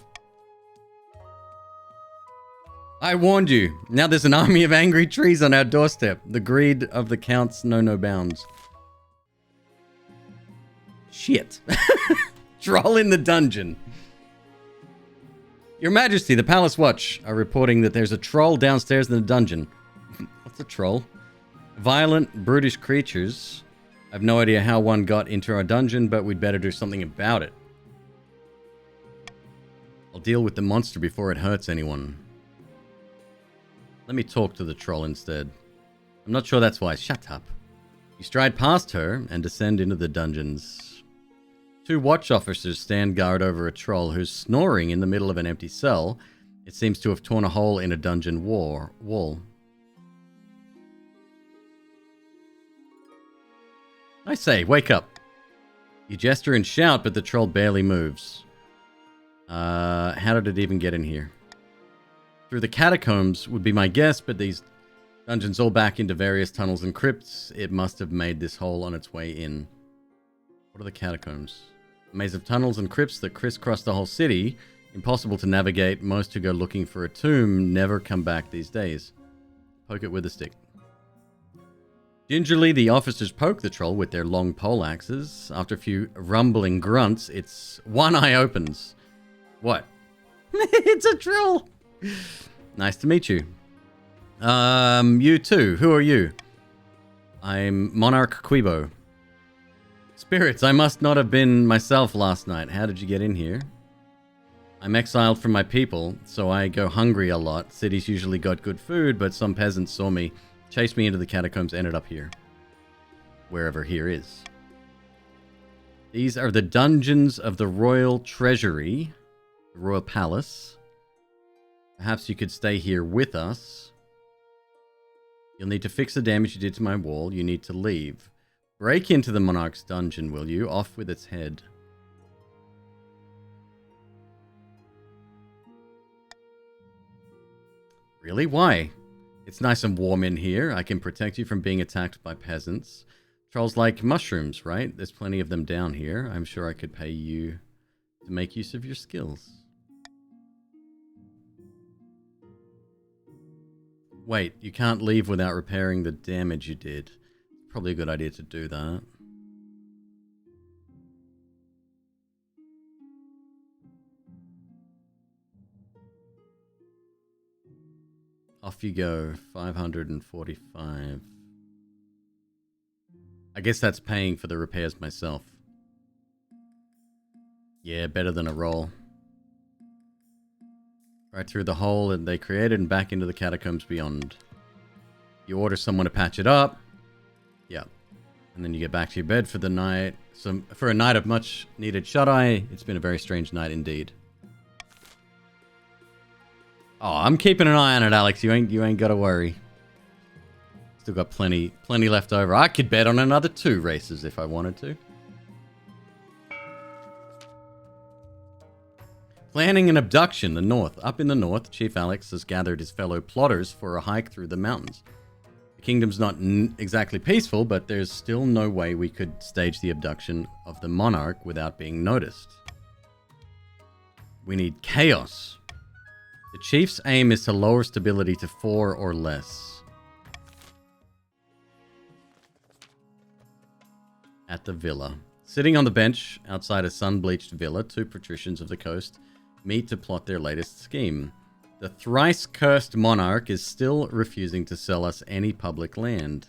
I warned you. Now there's an army of angry trees on our doorstep. The greed of the counts know no bounds. Shit. Troll in the dungeon. Your Majesty, the Palace Watch are reporting that there's a troll downstairs in the dungeon. What's a troll? Violent, brutish creatures. I've no idea how one got into our dungeon, but we'd better do something about it. I'll deal with the monster before it hurts anyone. Let me talk to the troll instead. I'm not sure that's wise. Shut up. You stride past her and descend into the dungeons. 2 watch officers stand guard over a troll who's snoring in the middle of an empty cell. It seems to have torn a hole in a dungeon wall. I say, wake up. You gesture and shout, but the troll barely moves. How did it even get in here? Through the catacombs would be my guess, but these dungeons all back into various tunnels and crypts. It must have made this hole on its way in. What are the catacombs? A maze of tunnels and crypts that crisscross the whole city. Impossible to navigate. Most who go looking for a tomb never come back these days. Poke it with a stick. Gingerly, the officers poke the troll with their long pole axes. After a few rumbling grunts, its one eye opens. What? It's a troll! Nice to meet you. You too. Who are you? I'm Monarch Quibo. Spirits, I must not have been myself last night. How did you get in here? I'm exiled from my people, so I go hungry a lot. Cities usually got good food, but some peasants saw me, chased me into the catacombs, ended up here. Wherever here is. These are the dungeons of the royal treasury, the royal palace. Perhaps you could stay here with us. You'll need to fix the damage you did to my wall. You need to leave. Break into the monarch's dungeon, will you? Off with its head. Really? Why? It's nice and warm in here. I can protect you from being attacked by peasants. Trolls like mushrooms, right? There's plenty of them down here. I'm sure I could pay you to make use of your skills. Wait, you can't leave without repairing the damage you did. Probably a good idea to do that. Off you go. 545. I guess that's paying for the repairs myself. Yeah, better than a roll. Right through the hole that they created and back into the catacombs beyond. You order someone to patch it up. Yeah. And then you get back to your bed for the night. So for a night of much needed shut-eye, it's been a very strange night indeed. Oh, I'm keeping an eye on it, Alex. You ain't got to worry. Still got plenty left over. I could bet on another 2 races if I wanted to. Planning an abduction, the north. Up in the north, Chief Alex has gathered his fellow plotters for a hike through the mountains. The kingdom's not exactly peaceful, but there's still no way we could stage the abduction of the monarch without being noticed. We need chaos. The chief's aim is to lower stability to 4 or less. At the villa. Sitting on the bench outside a sun-bleached villa, 2 patricians of the coast meet to plot their latest scheme. The thrice-cursed monarch is still refusing to sell us any public land.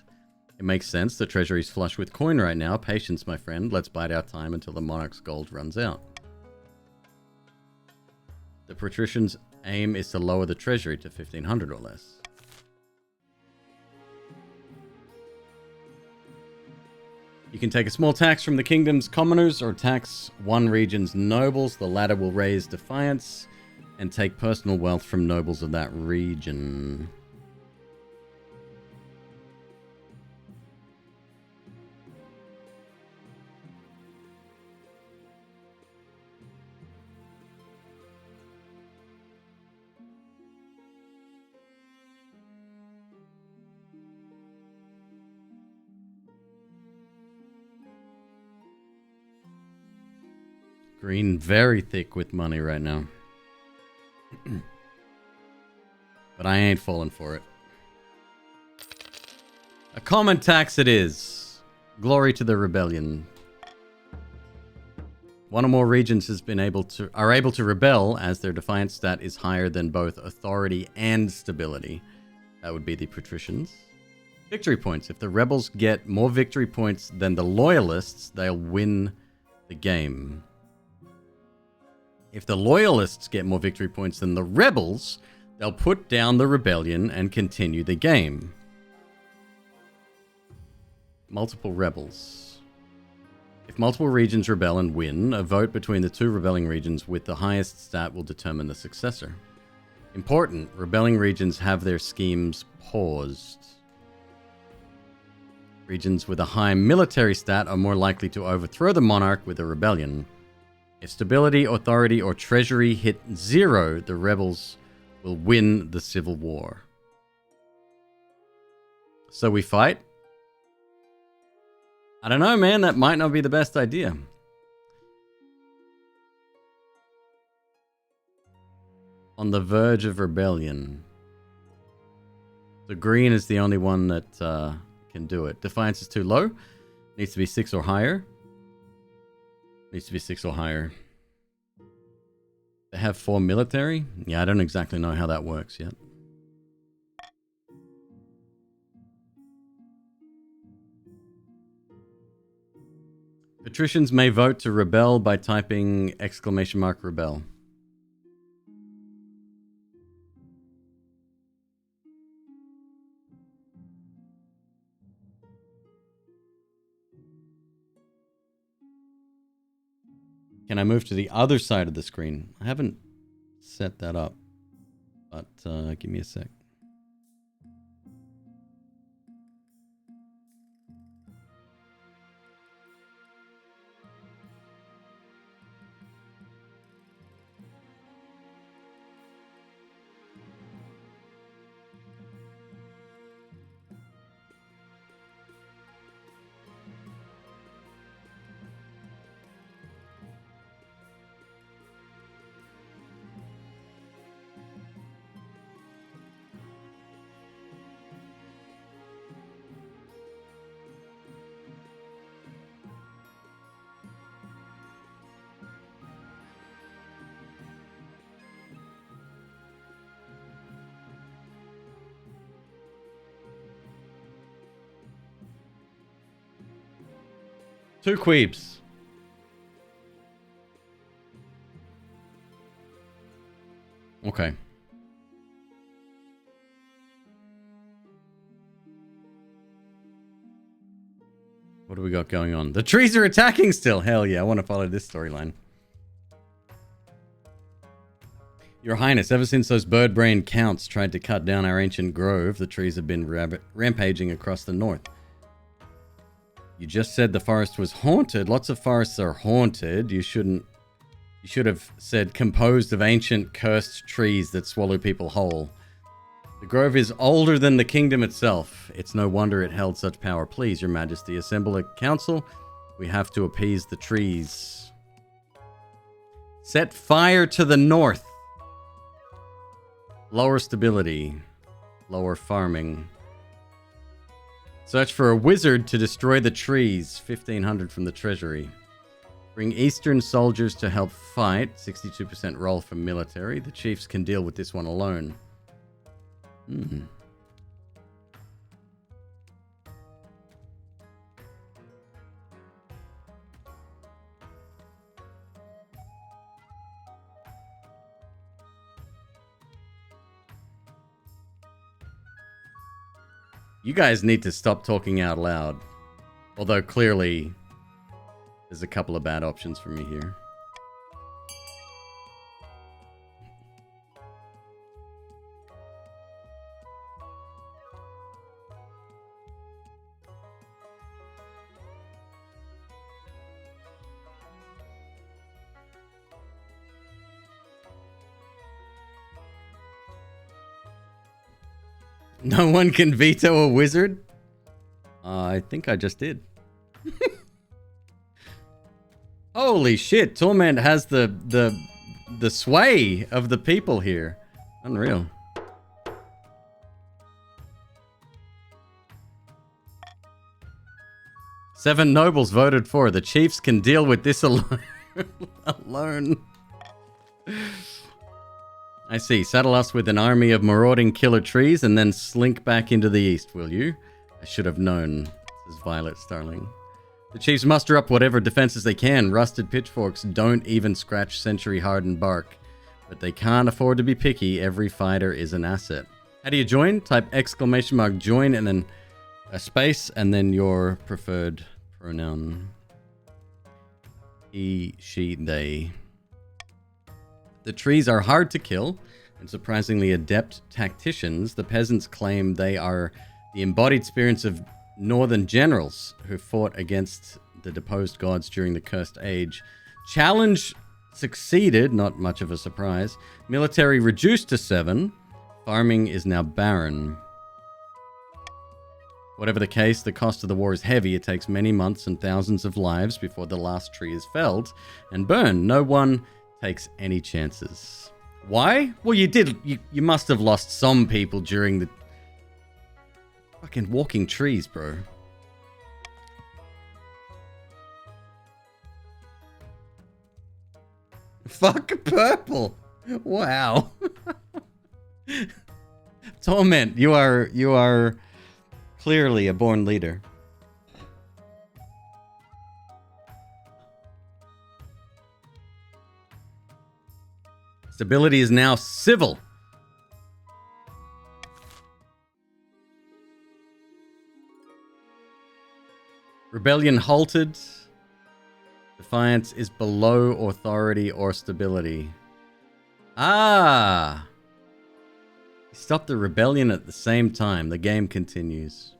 It makes sense. The treasury's flush with coin right now. Patience, my friend. Let's bide our time until the monarch's gold runs out. The patrician's aim is to lower the treasury to 1,500 or less. You can take a small tax from the kingdom's commoners or tax one region's nobles. The latter will raise defiance and take personal wealth from nobles of that region. Green very thick with money right now. But I ain't falling for it. A common tax it is. Glory to the rebellion. One or more regions are able to rebel as their defiance stat is higher than both authority and stability. That would be the patricians. Victory points. If the rebels get more victory points than the loyalists, they'll win the game. If the loyalists get more victory points than the rebels, they'll put down the rebellion and continue the game. Multiple rebels. If multiple regions rebel and win, a vote between the 2 rebelling regions with the highest stat will determine the successor. Important, rebelling regions have their schemes paused. Regions with a high military stat are more likely to overthrow the monarch with a rebellion. If stability, authority, or treasury hit 0, the rebels will win the civil war. So we fight? I don't know, man. That might not be the best idea. On the verge of rebellion. The green is the only one that can do it. Defiance is too low. Needs to be 6 or higher. Needs to be 6 or higher. They have 4 military? Yeah, I don't exactly know how that works yet. Patricians may vote to rebel by typing !rebel. Can I move to the other side of the screen? I haven't set that up, but give me a sec. 2 queebs. Okay. What do we got going on? The trees are attacking still. Hell yeah, I want to follow this storyline. Your Highness, ever since those bird-brain counts tried to cut down our ancient grove, the trees have been rampaging across the north. You just said the forest was haunted. Lots of forests are haunted. You should have said composed of ancient cursed trees that swallow people whole. The grove is older than the kingdom itself. It's no wonder it held such power. Please, your majesty, assemble a council. We have to appease the trees. Set fire to the north. Lower stability. Lower farming. Search for a wizard to destroy the trees. 1,500 from the treasury. Bring eastern soldiers to help fight. 62% roll for military. The chiefs can deal with this one alone. You guys need to stop talking out loud. Although clearly there's a couple of bad options for me here. No one can veto a wizard? I think I just did. Holy shit, Torment has the sway of the people here. Unreal. Seven nobles voted for. The chiefs can deal with this alone. I see. Saddle us with an army of marauding killer trees and then slink back into the east, will you? I should have known, says Violet Starling. The chiefs muster up whatever defenses they can. Rusted pitchforks don't even scratch century-hardened bark. But they can't afford to be picky. Every fighter is an asset. How do you join? Type exclamation mark join and then a space and then your preferred pronoun. He, she, they. The trees are hard to kill and surprisingly adept tacticians. The peasants claim they are the embodied spirits of northern generals who fought against the deposed gods during the Cursed Age. Challenge succeeded, not much of a surprise. Military reduced to 7. Farming is now barren. Whatever the case, the cost of the war is heavy. It takes many months and thousands of lives before the last tree is felled and burned. No one takes any chances. Why? Well, you must have lost some people during the fucking walking trees, bro. Fuck purple. Wow. Torment, you are clearly a born leader. Stability is now civil. Rebellion halted. Defiance is below authority or stability. Ah! Stop the rebellion at the same time. The game continues.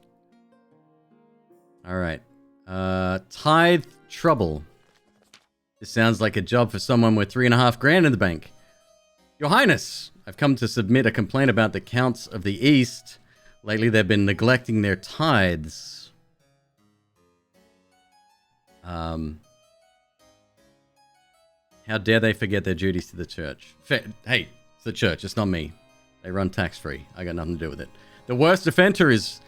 Alright. Tithe trouble. This sounds like a job for someone with 3.5 grand in the bank. Your Highness, I've come to submit a complaint about the counts of the East. Lately, they've been neglecting their tithes. How dare they forget their duties to the church? Hey, it's the church, it's not me. They run tax-free. I got nothing to do with it. The worst offender is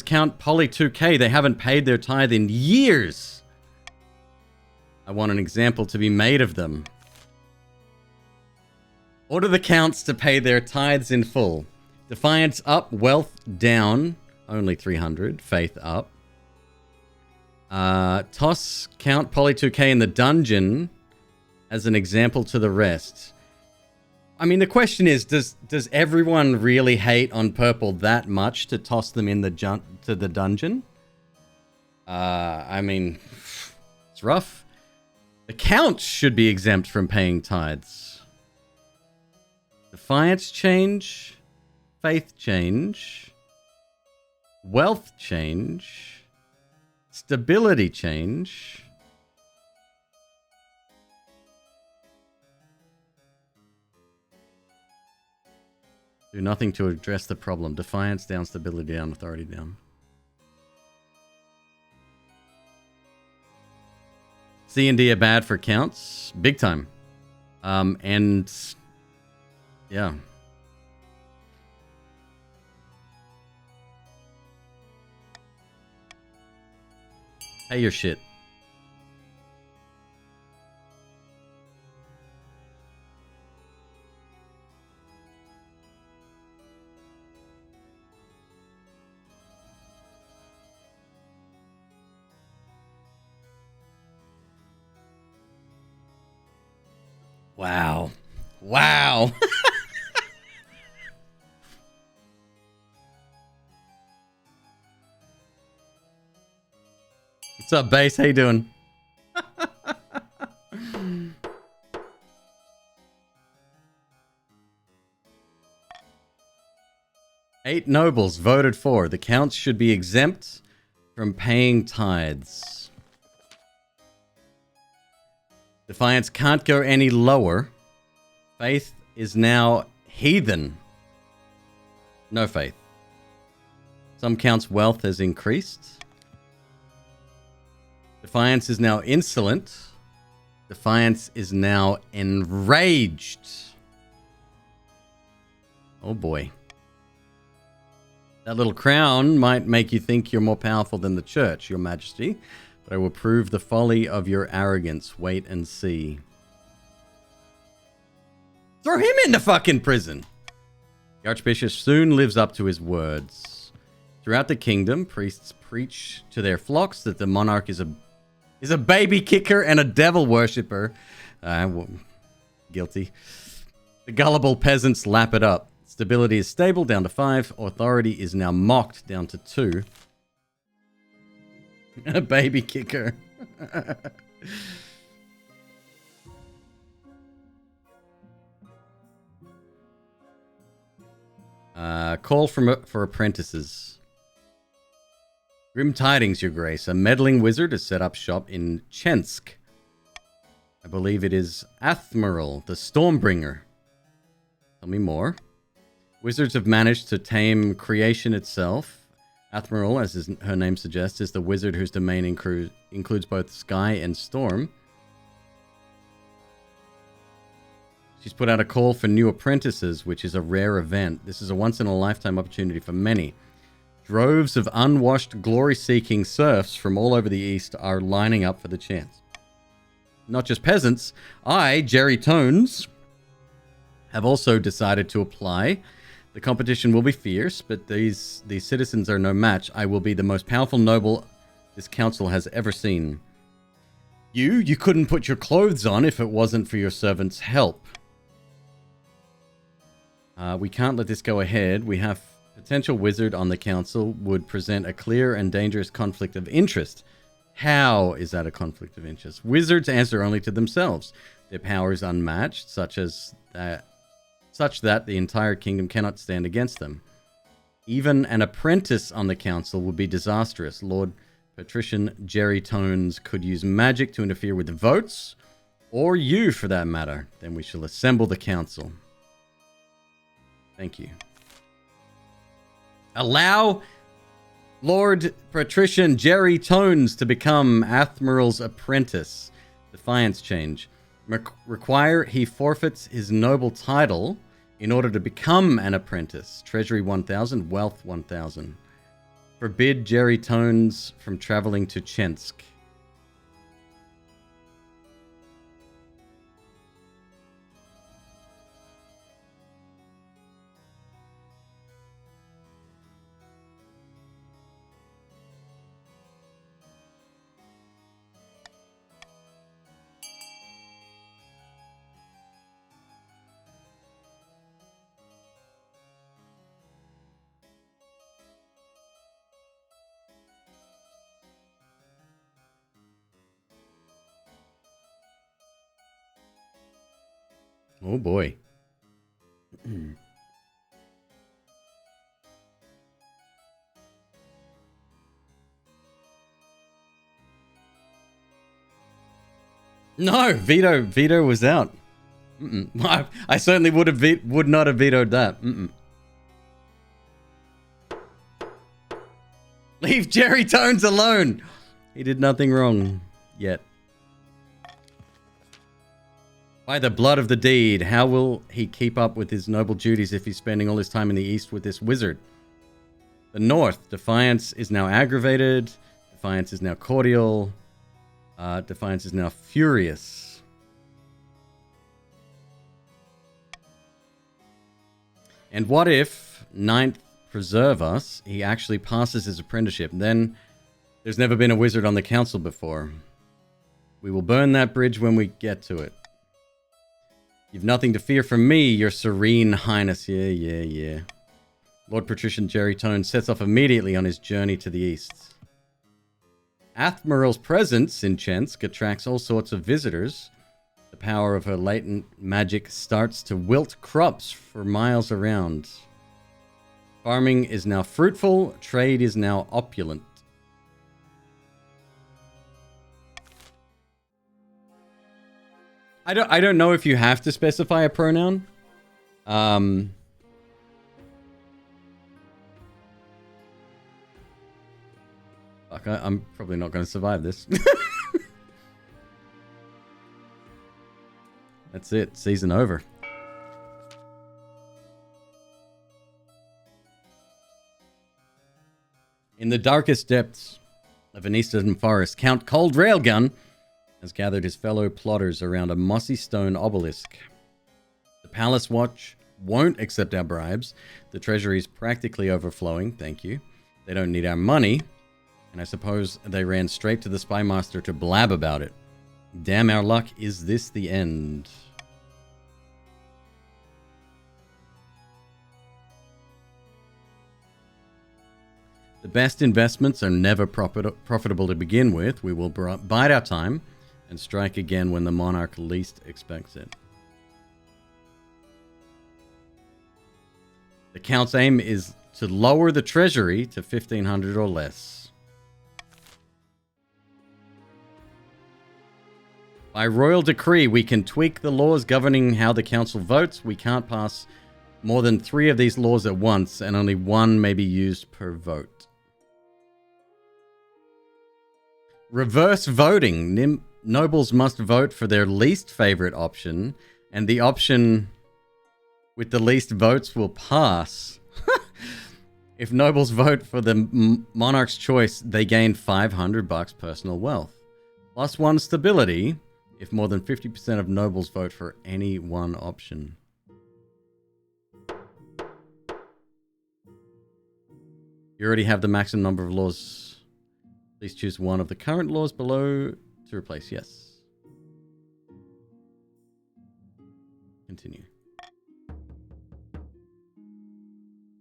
Count Polly 2K. They haven't paid their tithe in years. I want an example to be made of them. Order the counts to pay their tithes in full. Defiance up, wealth down, only 300. Faith up. Toss Count Poly 2K in the dungeon as an example to the rest. I mean, the question is, does everyone really hate on purple that much to toss them in the dungeon? I mean, it's rough. The Count should be exempt from paying tithes. Defiance change, faith change, wealth change, stability change. Do nothing to address the problem. Defiance down, stability down, authority down. C and D are bad for counts. Big time. And yeah. Pay your shit. Wow. Wow. What's up, Base? How you doing? Eight nobles voted for. The counts should be exempt from paying tithes. Defiance can't go any lower. Faith is now heathen. No faith. Some counts' wealth has increased. Defiance is now insolent. Defiance is now enraged. Oh boy. That little crown might make you think you're more powerful than the church, your majesty, but I will prove the folly of your arrogance. Wait and see. Throw him into fucking prison. The archbishop soon lives up to his words. Throughout the kingdom, priests preach to their flocks that the monarch is a baby kicker and a devil worshipper. Guilty. The gullible peasants lap it up. Stability is stable, down to 5. Authority is now mocked, down to 2. A baby kicker. Call for apprentices. Grim tidings, your grace. A meddling wizard has set up shop in Chensk. I believe it is Athmeral, the Stormbringer. Tell me more. Wizards have managed to tame creation itself. Athmeral, as her name suggests, is the wizard whose domain includes both sky and storm. She's put out a call for new apprentices, which is a rare event. This is a once-in-a-lifetime opportunity for many. Droves of unwashed, glory-seeking serfs from all over the East are lining up for the chance. Not just peasants. I, Jerry Tones, have also decided to apply. The competition will be fierce, but these citizens are no match. I will be the most powerful noble this council has ever seen. You couldn't put your clothes on if it wasn't for your servant's help. We can't let this go ahead. We have potential wizard on the council would present a clear and dangerous conflict of interest. How is that a conflict of interest? Wizards answer only to themselves. Their power is unmatched, such that the entire kingdom cannot stand against them. Even an apprentice on the council would be disastrous. Lord Patrician Jerry Tones could use magic to interfere with the votes, or you for that matter. Then we shall assemble the council. Thank you. Allow Lord Patrician Jerry Tones to become Athmeral's apprentice. Defiance change. Require he forfeits his noble title in order to become an apprentice. Treasury 1,000, wealth 1,000. Forbid Jerry Tones from traveling to Chensk. Oh boy. No, veto was out. I certainly would not have vetoed that. Leave Jerry Tones alone. He did nothing wrong yet. By the blood of the deed, how will he keep up with his noble duties if he's spending all his time in the east with this wizard? The north, defiance is now aggravated. Defiance is now cordial. Defiance is now furious. And what if ninth preserve us, he actually passes his apprenticeship? Then there's never been a wizard on the council before. We will burn that bridge when we get to it. You've nothing to fear from me, your serene highness. Yeah. Lord Patrician Jerry Tone sets off immediately on his journey to the east. Athmeryl's presence in Chensk attracts all sorts of visitors. The power of her latent magic starts to wilt crops for miles around. Farming is now fruitful, trade is now opulent. I don't know if you have to specify a pronoun. Fuck, I'm probably not going to survive this. That's it. Season over. In the darkest depths of an eastern forest, Count Cold Railgun has gathered his fellow plotters around a mossy stone obelisk. The Palace Watch won't accept our bribes. The treasury is practically overflowing. Thank you. They don't need our money. And I suppose they ran straight to the Spy Master to blab about it. Damn our luck, is this the end? The best investments are never profitable to begin with. We will bide our time and strike again when the monarch least expects it. The Count's aim is to lower the treasury to 1,500 or less. By royal decree, we can tweak the laws governing how the council votes. We can't pass more than 3 of these laws at once, and only 1 may be used per vote. Reverse voting. Nobles must vote for their least favorite option, and the option with the least votes will pass. If nobles vote for the monarch's choice, they gain $500 personal wealth. Plus 1 stability if more than 50% of nobles vote for any one option. You already have the maximum number of laws. Please choose one of the current laws below to replace. Yes. Continue.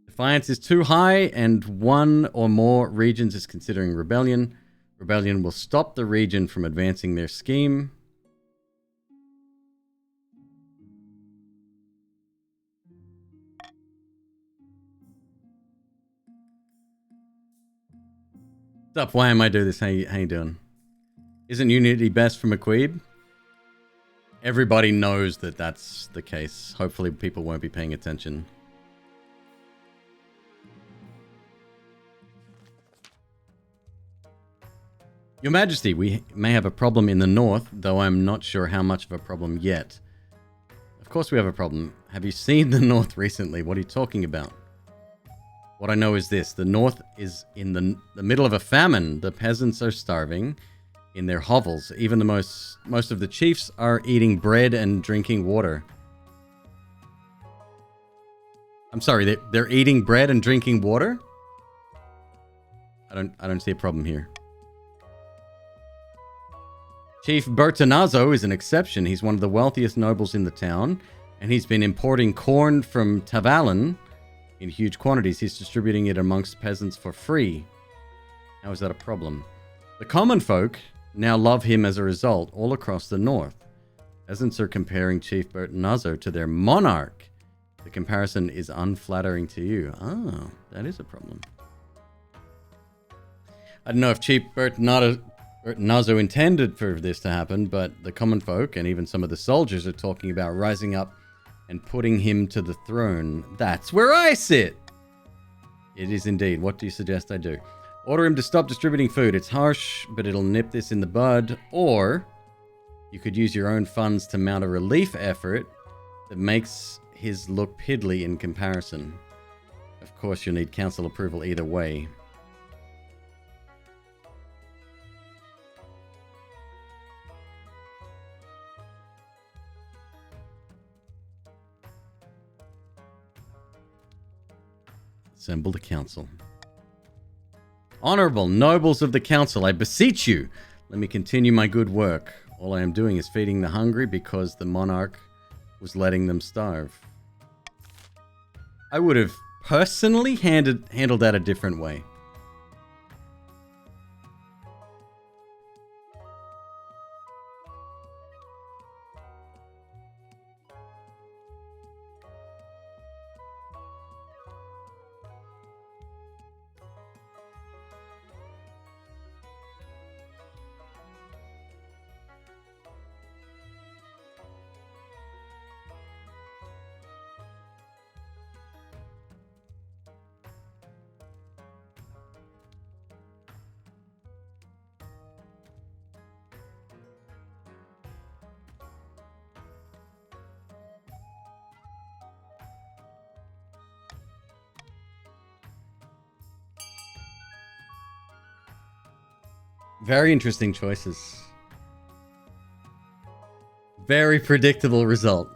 Defiance is too high, and 1 or more regions is considering rebellion. Rebellion will stop the region from advancing their scheme. What's up? Why am I doing this? How you doing? Isn't unity best for McQueeb? Everybody knows that that's the case. Hopefully people won't be paying attention. Your Majesty, we may have a problem in the north, though I'm not sure how much of a problem yet. Of course we have a problem. Have you seen the north recently? What are you talking about? What I know is this. The north is in the middle of a famine. The peasants are starving in their hovels. Even the most of the chiefs are eating bread and drinking water. I'm sorry, they're eating bread and drinking water? I don't see a problem here. Chief Bertonazzo is an exception. He's one of the wealthiest nobles in the town, and he's been importing corn from Tavalen in huge quantities. He's distributing it amongst peasants for free. How is that a problem? The common folk now love him as a result all across the north. Peasants are comparing Chief Bertinazo to their monarch. The comparison is unflattering to you. Oh, that is a problem. I don't know if Chief Bertinazo intended for this to happen, but the common folk and even some of the soldiers are talking about rising up and putting him to the throne. That's where I sit! It is indeed. What do you suggest I do? Order him to stop distributing food. It's harsh, but it'll nip this in the bud. Or you could use your own funds to mount a relief effort that makes his look piddly in comparison. Of course, you'll need council approval either way. Assemble the council. Honorable nobles of the council, I beseech you, let me continue my good work. All I am doing is feeding the hungry because the monarch was letting them starve. I would have personally handled that a different way. Very interesting choices. Very predictable result.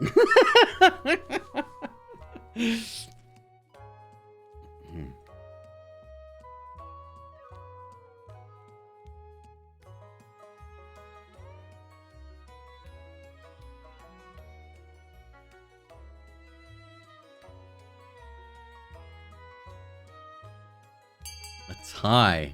A tie.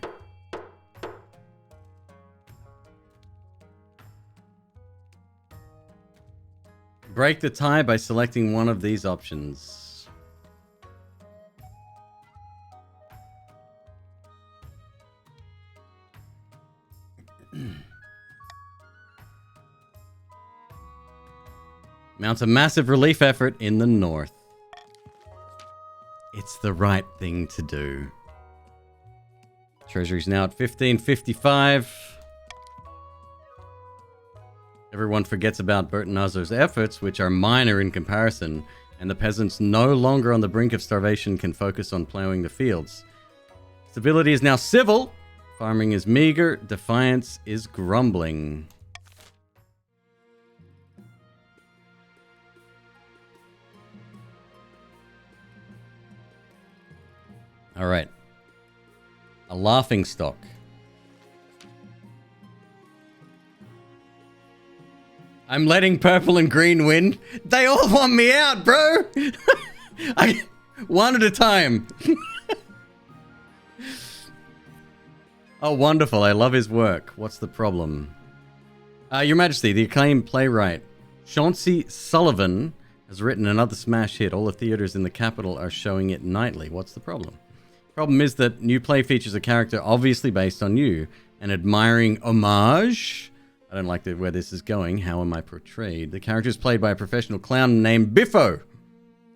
Break the tie by selecting one of these options. Mount a massive relief effort in the north. It's the right thing to do. Treasury's now at 1555. Everyone forgets about Bertinazo's efforts, which are minor in comparison, and the peasants no longer on the brink of starvation can focus on plowing the fields. Stability is now civil, farming is meager, defiance is grumbling. Alright. A laughing stock. I'm letting purple and green win. They all want me out, bro. One at a time. Oh, wonderful. I love his work. What's the problem? Your Majesty, the acclaimed playwright Chauncey Sullivan has written another smash hit. All the theaters in the capital are showing it nightly. What's the problem? Problem is that new play features a character obviously based on you. An admiring homage. I don't like where this is going. How am I portrayed? The character is played by a professional clown named Biffo.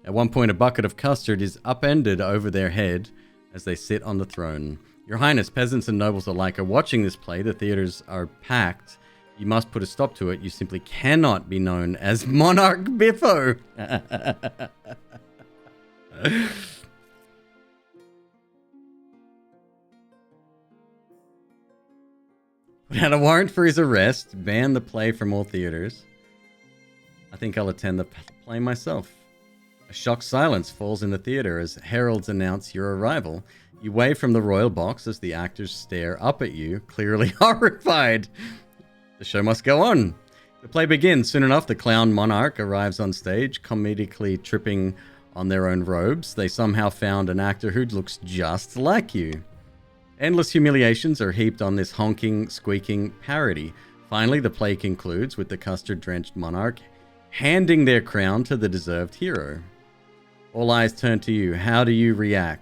At one point, a bucket of custard is upended over their head as they sit on the throne. Your Highness, peasants and nobles alike are watching this play. The theaters are packed. You must put a stop to it. You simply cannot be known as Monarch Biffo. Had a warrant for his arrest, ban the play from all theaters. I think I'll attend the play myself. A shocked silence falls in the theater as heralds announce your arrival. You wave from the royal box as the actors stare up at you, clearly horrified. The show must go on. The play begins. Soon enough, the clown monarch arrives on stage, comedically tripping on their own robes. They somehow found an actor who looks just like you. Endless humiliations are heaped on this honking, squeaking parody. Finally, the play concludes with the custard-drenched monarch handing their crown to the deserved hero. All eyes turn to you. How do you react?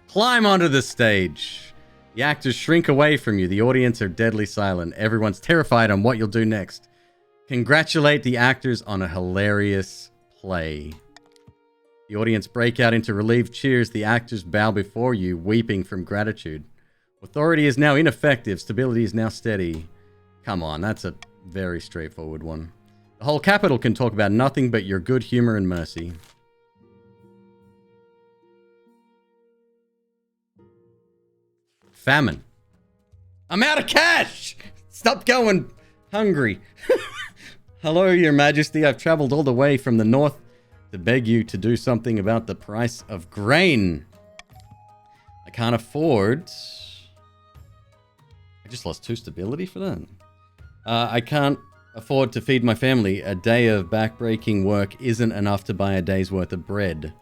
Climb onto the stage. The actors shrink away from you. The audience are deadly silent. Everyone's terrified on what you'll do next. Congratulate the actors on a hilarious play. The audience break out into relieved cheers. The actors bow before you, weeping from gratitude. Authority is now ineffective. Stability is now steady. Come on, that's a very straightforward one. The whole capital can talk about nothing but your good humor and mercy. Famine. I'm out of cash! Stop going hungry. Hello, Your Majesty. I've traveled all the way from the north to beg you to do something about the price of grain. I can't afford... I just lost 2 stability for that. I can't afford to feed my family. A day of backbreaking work isn't enough to buy a day's worth of bread.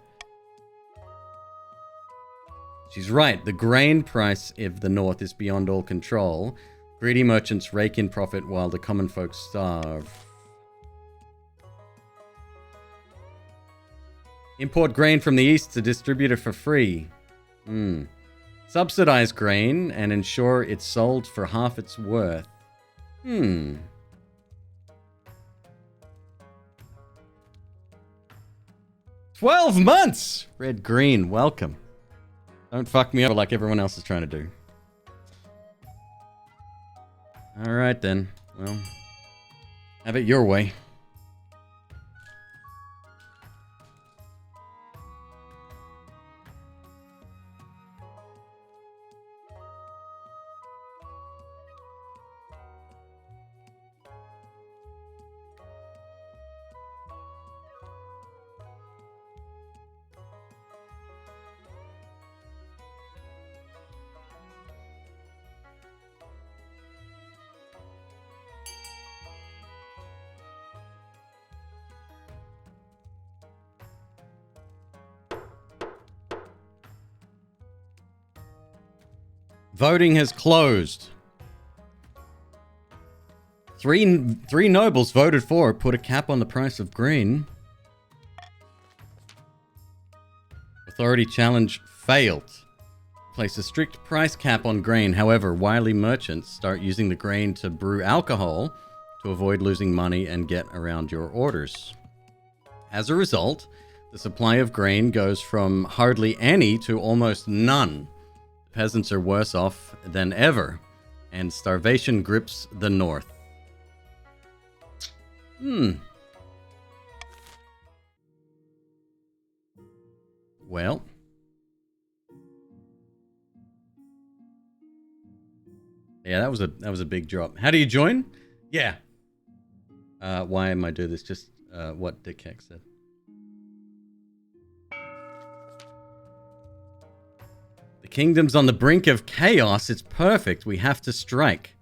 She's right. The grain price of the north is beyond all control. Greedy merchants rake in profit while the common folk starve. Import grain from the east to distribute it for free. Subsidize grain and ensure it's sold for half its worth. 12 months! Red Green, welcome. Don't fuck me over like everyone else is trying to do. Alright then. Well, have it your way. Voting has closed. Three nobles voted for it. Put a cap on the price of grain. Authority challenge failed. Place a strict price cap on grain. However, wily merchants start using the grain to brew alcohol to avoid losing money and get around your orders. As a result, the supply of grain goes from hardly any to almost none. Peasants are worse off than ever, and starvation grips the north. Well. Yeah, that was a big drop. How do you join? Yeah. Why am I doing this? Just what Dick Heck said. The kingdom's on the brink of chaos. It's perfect. We have to strike.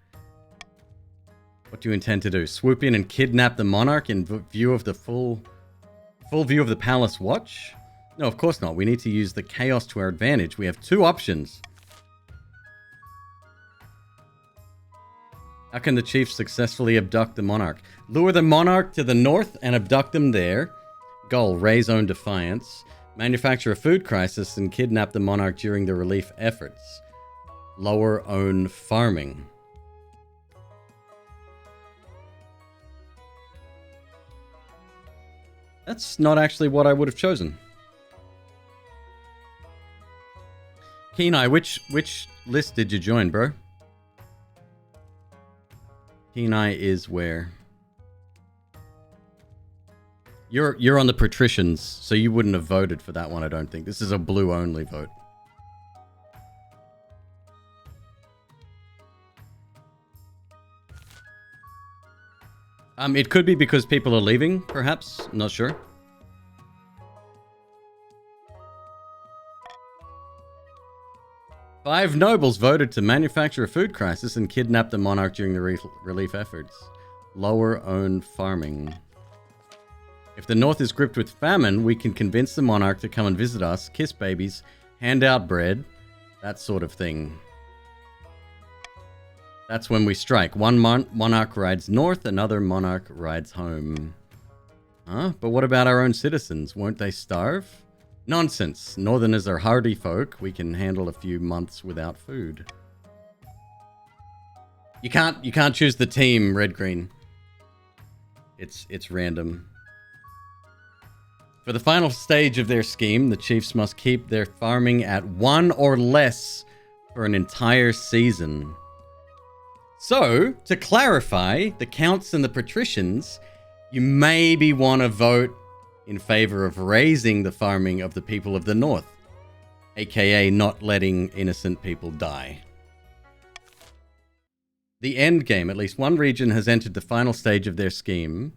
What do you intend to do? Swoop in and kidnap the monarch in view of the full view of the palace watch? No, of course not. We need to use the chaos to our advantage. We have 2 options. How can the chief successfully abduct the monarch? Lure the monarch to the north and abduct them there. Goal, raise own defiance. Manufacture a food crisis and kidnap the monarch during the relief efforts. Lower own farming. That's not actually what I would have chosen. Kenai, which list did you join, bro? Kenai is where? You're on the patricians, so you wouldn't have voted for that one, I don't think. This is a blue-only vote. It could be because people are leaving, perhaps. I'm not sure. Five nobles voted to manufacture a food crisis and kidnap the monarch during the relief efforts. Lower own farming. If the north is gripped with famine, we can convince the monarch to come and visit us, kiss babies, hand out bread, that sort of thing. That's when we strike. One monarch rides north, another monarch rides home. Huh? But what about our own citizens? Won't they starve? Nonsense. Northerners are hardy folk. We can handle a few months without food. You can't choose the team, red green. It's random. For the final stage of their scheme, the chiefs must keep their farming at 1 or less for an entire season. So, to clarify, the counts and the patricians, you maybe want to vote in favor of raising the farming of the people of the north, aka not letting innocent people die. The end game, at least one region has entered the final stage of their scheme.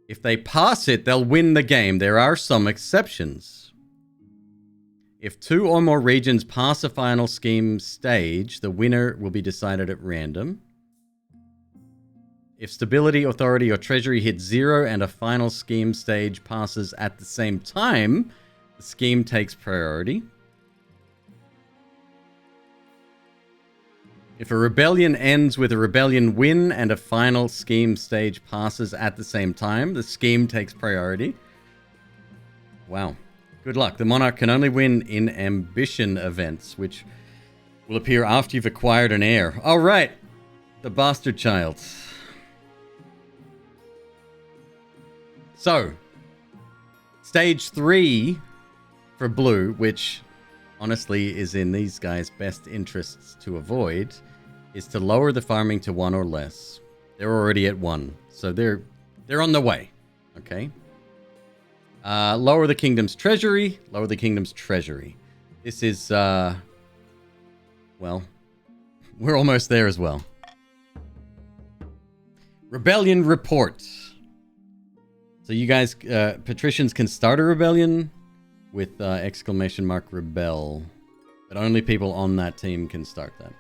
If they pass it, they'll win the game. There are some exceptions. If 2 or more regions pass a final scheme stage, the winner will be decided at random. If stability, authority, or treasury hit 0 and a final scheme stage passes at the same time, the scheme takes priority. If a rebellion ends with a rebellion win and a final scheme stage passes at the same time, the scheme takes priority. Wow. Good luck. The monarch can only win in ambition events, which will appear after you've acquired an heir. All right. The bastard child. So, stage 3 for blue, which honestly is in these guys' best interests to avoid, is to lower the farming to 1 or less. They're already at 1, so they're on the way. Okay. Lower the kingdom's treasury. Lower the kingdom's treasury. This is, well, we're almost there as well. Rebellion report. So you guys, patricians can start a rebellion with exclamation mark rebel. But only people on that team can start that.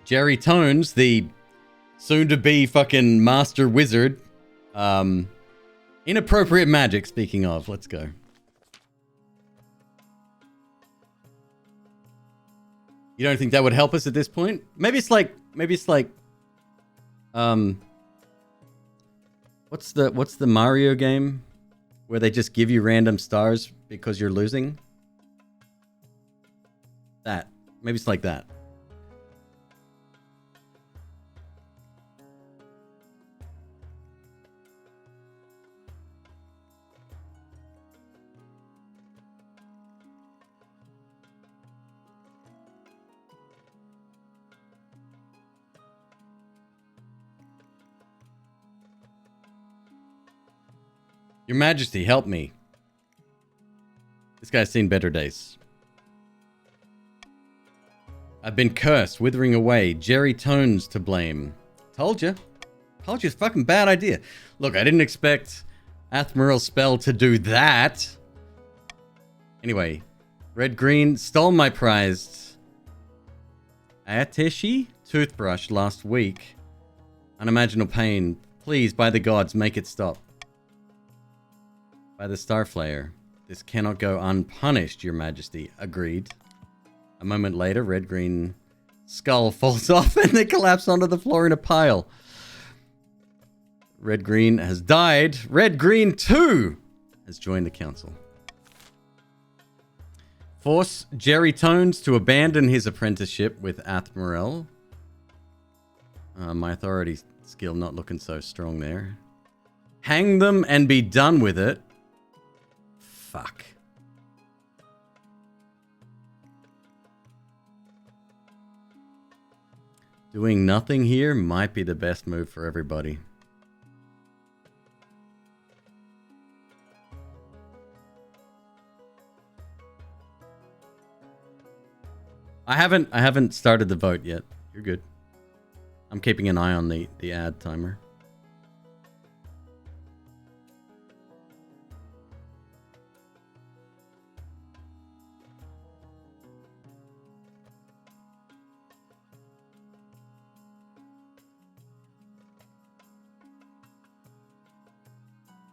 Jerry Tones, the soon-to-be fucking master wizard. Inappropriate magic, speaking of. Let's go. You don't think that would help us at this point? Maybe it's like, what's the Mario game where they just give you random stars because you're losing? That. Maybe it's like that. Your Majesty, help me. This guy's seen better days. I've been cursed, withering away. Jerry Tones to blame. Told you. Told you it's a fucking bad idea. Look, I didn't expect Athmiral's spell to do that. Anyway, red-green stole my prized Ateshi toothbrush last week. Unimaginable pain. Please, by the gods, make it stop. By the Starflayer. This cannot go unpunished, Your Majesty. Agreed. A moment later, red-green skull falls off and they collapse onto the floor in a pile. Red-green has died. Red-green 2 has joined the council. Force Jerry Tones to abandon his apprenticeship with Athmirel. My authority skill not looking so strong there. Hang them and be done with it. Fuck. Doing nothing here might be the best move for everybody. I haven't started the vote yet. You're good. I'm keeping an eye on the ad timer.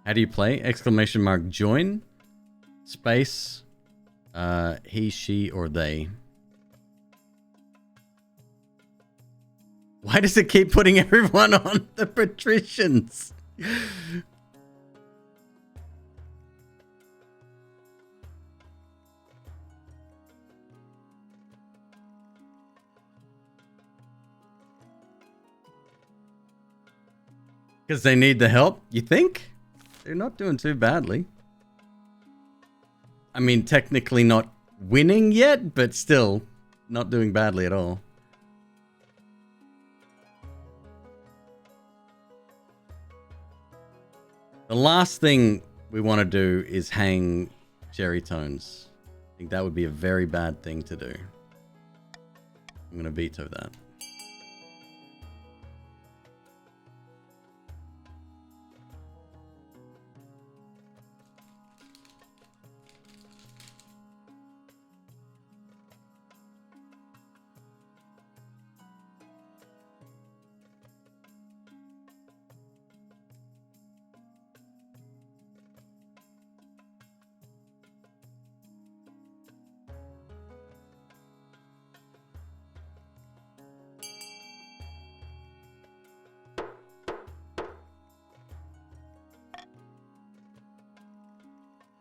How do you play? Exclamation mark join. Space. He, she, or they. Why does it keep putting everyone on the patricians? Because they need the help, you think? They're not doing too badly. I mean, technically not winning yet, but still not doing badly at all. The last thing we want to do is hang Cherry Tones. I think that would be a very bad thing to do. I'm going to veto that.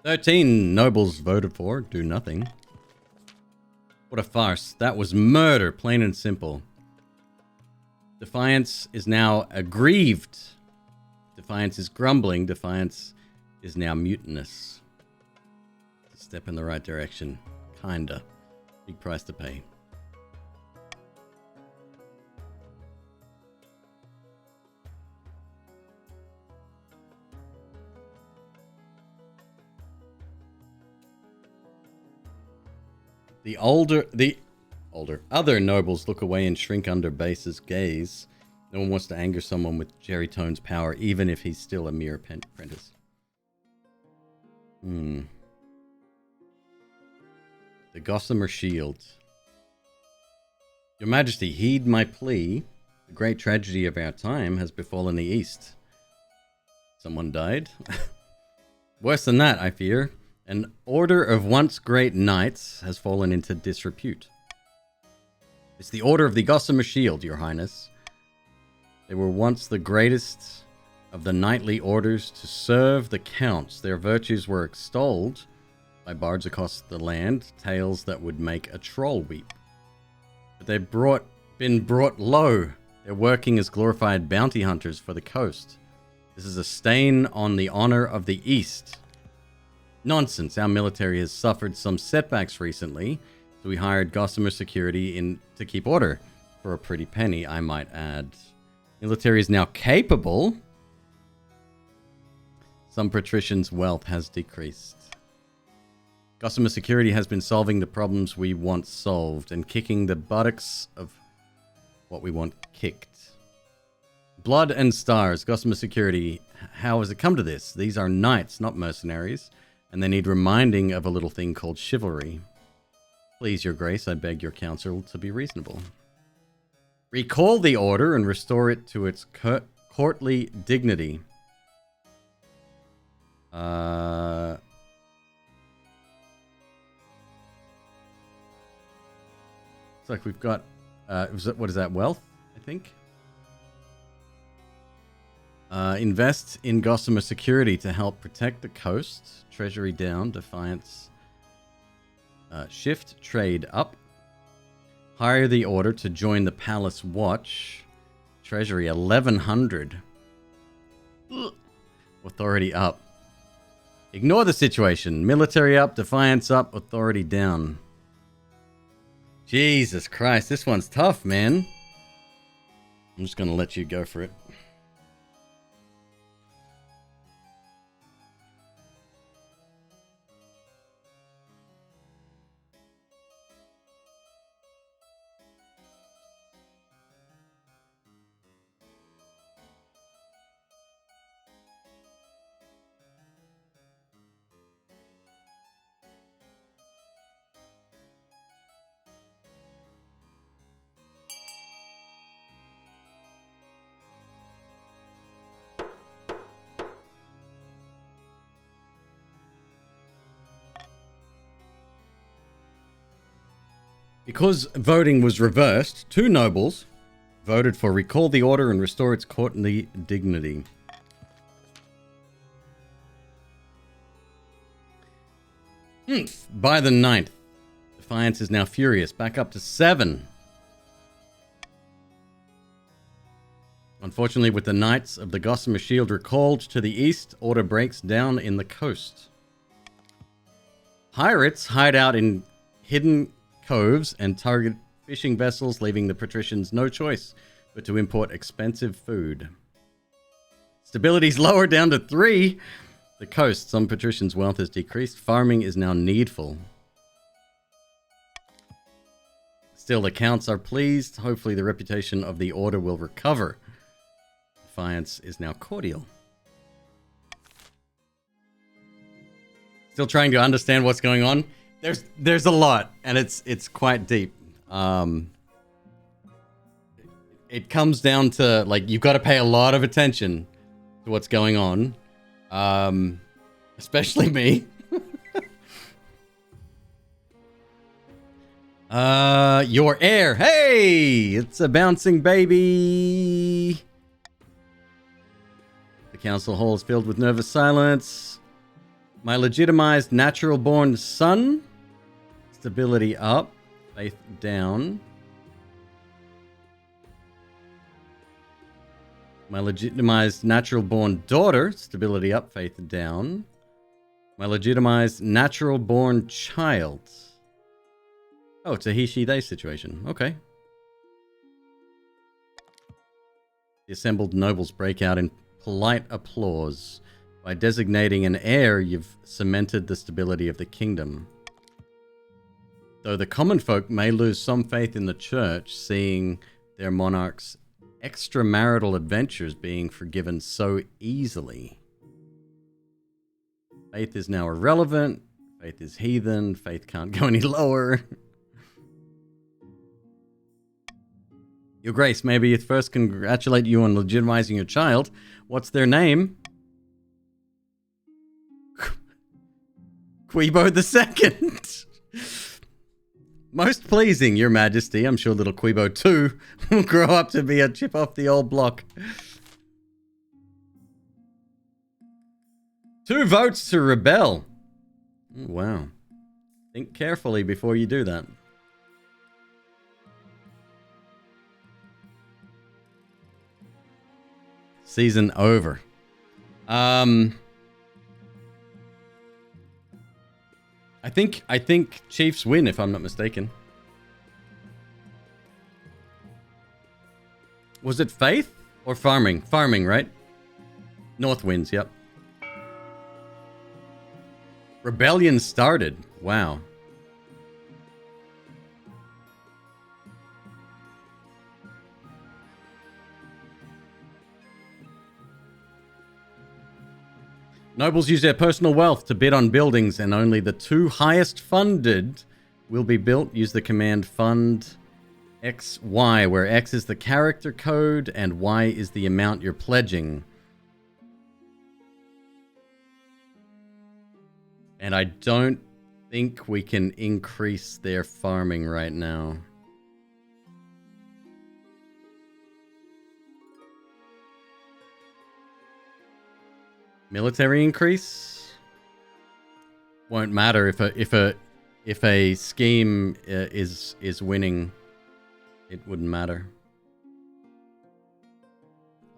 "13 nobles voted for, do nothing." What a farce. That was murder, plain and simple. Defiance is now aggrieved. Defiance is grumbling. Defiance is now mutinous. It's a step in the right direction. Kinda. Big price to pay. The other nobles look away and shrink under Base's gaze. No one wants to anger someone with Jerry Tone's power, even if he's still a mere apprentice. The Gossamer Shield. Your Majesty, heed my plea. The great tragedy of our time has befallen the East. Someone died? Worse than that, I fear. An order of once great knights has fallen into disrepute. It's the Order of the Gossamer Shield, Your Highness. They were once the greatest of the knightly orders to serve the counts. Their virtues were extolled by bards across the land, tales that would make a troll weep. But they've been brought low. They're working as glorified bounty hunters for the coast. This is a stain on the honor of the East. Nonsense. Our military has suffered some setbacks recently, so we hired Gossamer Security to keep order. For a pretty penny, I might add. Military is now capable. Some patricians' wealth has decreased. Gossamer Security has been solving the problems we once solved and kicking the buttocks of what we want kicked. Blood and stars. Gossamer Security. How has it come to this? These are knights, not mercenaries. And they need reminding of a little thing called chivalry. Please, Your Grace, I beg your counsel to be reasonable. Recall the order and restore it to its courtly dignity. Looks like we've got, what is that, wealth, I think? Invest in Gossamer Security to help protect the coast. Treasury down. Defiance. Shift trade up. Hire the order to join the Palace Watch. Treasury 1100. Authority up. Ignore the situation. Military up. Defiance up. Authority down. Jesus Christ, this one's tough, man. I'm just going to let you go for it. Because voting was reversed, 2 nobles voted for recall the order and restore its courtly dignity. By the 9th, Defiance is now furious, back up to 7. Unfortunately, with the Knights of the Gossamer Shield recalled to the east, order breaks down in the coast. Pirates hide out in hidden coves and target fishing vessels, leaving the patricians no choice but to import expensive food. Stability's lower down to 3. The coast, some patricians' wealth has decreased. Farming is now needful. Still, the counts are pleased. Hopefully the reputation of the order will recover. Defiance is now cordial. Still trying to understand what's going on. There's a lot, and it's quite deep. It comes down to, like, you've got to pay a lot of attention to what's going on. Especially me. Your heir. Hey! It's a bouncing baby! The council hall is filled with nervous silence. My legitimized natural-born son. Stability up. Faith down. My legitimized natural-born daughter. Stability up. Faith down. My legitimized natural-born child. Oh, it's a he, she, they situation. Okay. The assembled nobles break out in polite applause. By designating an heir, you've cemented the stability of the kingdom. Though the common folk may lose some faith in the church, seeing their monarch's extramarital adventures being forgiven so easily. Faith is now irrelevant. Faith is heathen. Faith can't go any lower. Your Grace, may I first congratulate you on legitimizing your child. What's their name? Quebo II. Most pleasing, Your Majesty. I'm sure little Quebo 2 will grow up to be a chip off the old block. 2 votes to rebel. Oh, wow. Think carefully before you do that. Season over. I think Chiefs win, if I'm not mistaken. Was it Faith or Farming? Farming, right? North wins, yep. Rebellion started. Wow. Nobles use their personal wealth to bid on buildings, and only the 2 highest funded will be built. Use the command fund XY, where X is the character code and Y is the amount you're pledging. And I don't think we can increase their farming right now. Military increase won't matter if a scheme is winning. It wouldn't matter.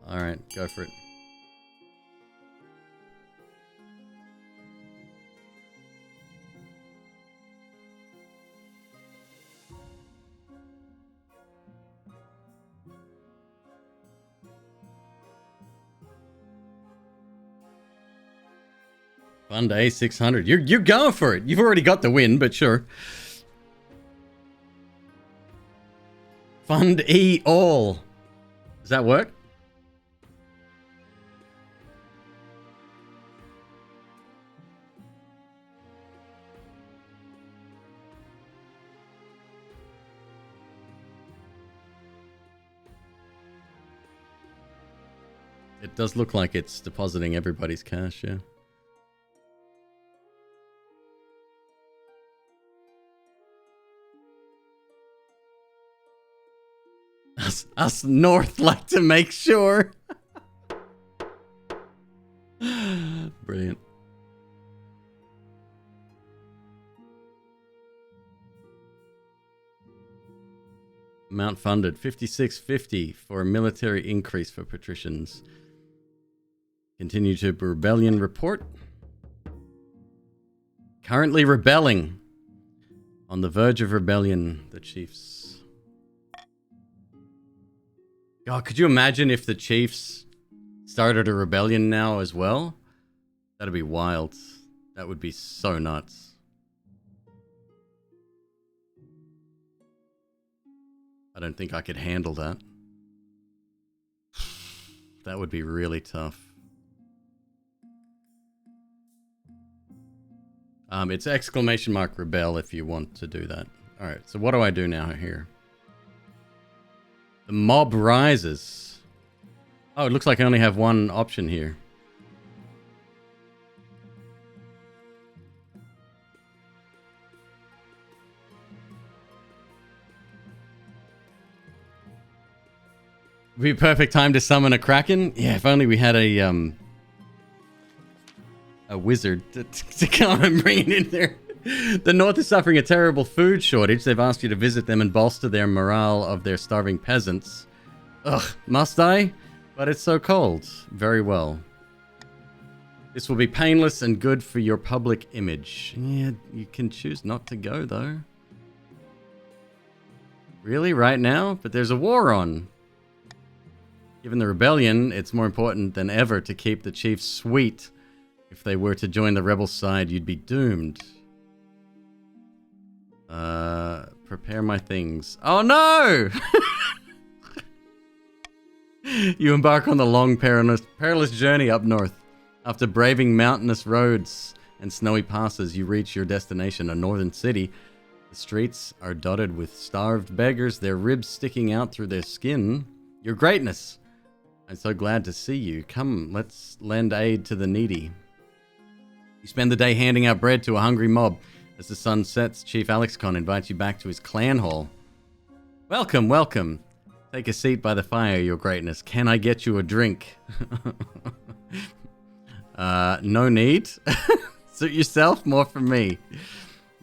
All right, go for it. Fund A600. You're going for it. You've already got the win, but sure. Fund E all. Does that work? It does look like it's depositing everybody's cash, yeah. Us North like to make sure. Brilliant. Amount funded 5650 for a military increase for patricians. Continue to rebellion report. Currently rebelling. On the verge of rebellion, the chiefs. God, could you imagine if the chiefs started a rebellion now as well? That'd be wild. That would be so nuts. I don't think I could handle that. That would be really tough. It's exclamation mark rebel if you want to do that. Alright, so what do I do now here? The mob rises. Oh, it looks like I only have one option here. Would be a perfect time to summon a kraken. Yeah, if only we had a wizard to come and bring it in there. The North is suffering a terrible food shortage. They've asked you to visit them and bolster their morale of their starving peasants. Ugh, must I? But it's so cold. Very well. This will be painless and good for your public image. Yeah, you can choose not to go, though. Really? Right now? But there's a war on. Given the rebellion, it's more important than ever to keep the chiefs sweet. If they were to join the rebel side, you'd be doomed. Prepare my things. Oh no! You embark on the long, perilous journey up north. After braving mountainous roads and snowy passes, you reach your destination, a northern city. The streets are dotted with starved beggars, their ribs sticking out through their skin. Your greatness! I'm so glad to see you. Come, let's lend aid to the needy. You spend the day handing out bread to a hungry mob. As the sun sets, Chief Alexcon invites you back to his clan hall. Welcome, welcome. Take a seat by the fire, your greatness. Can I get you a drink? No need. Suit yourself, more from me.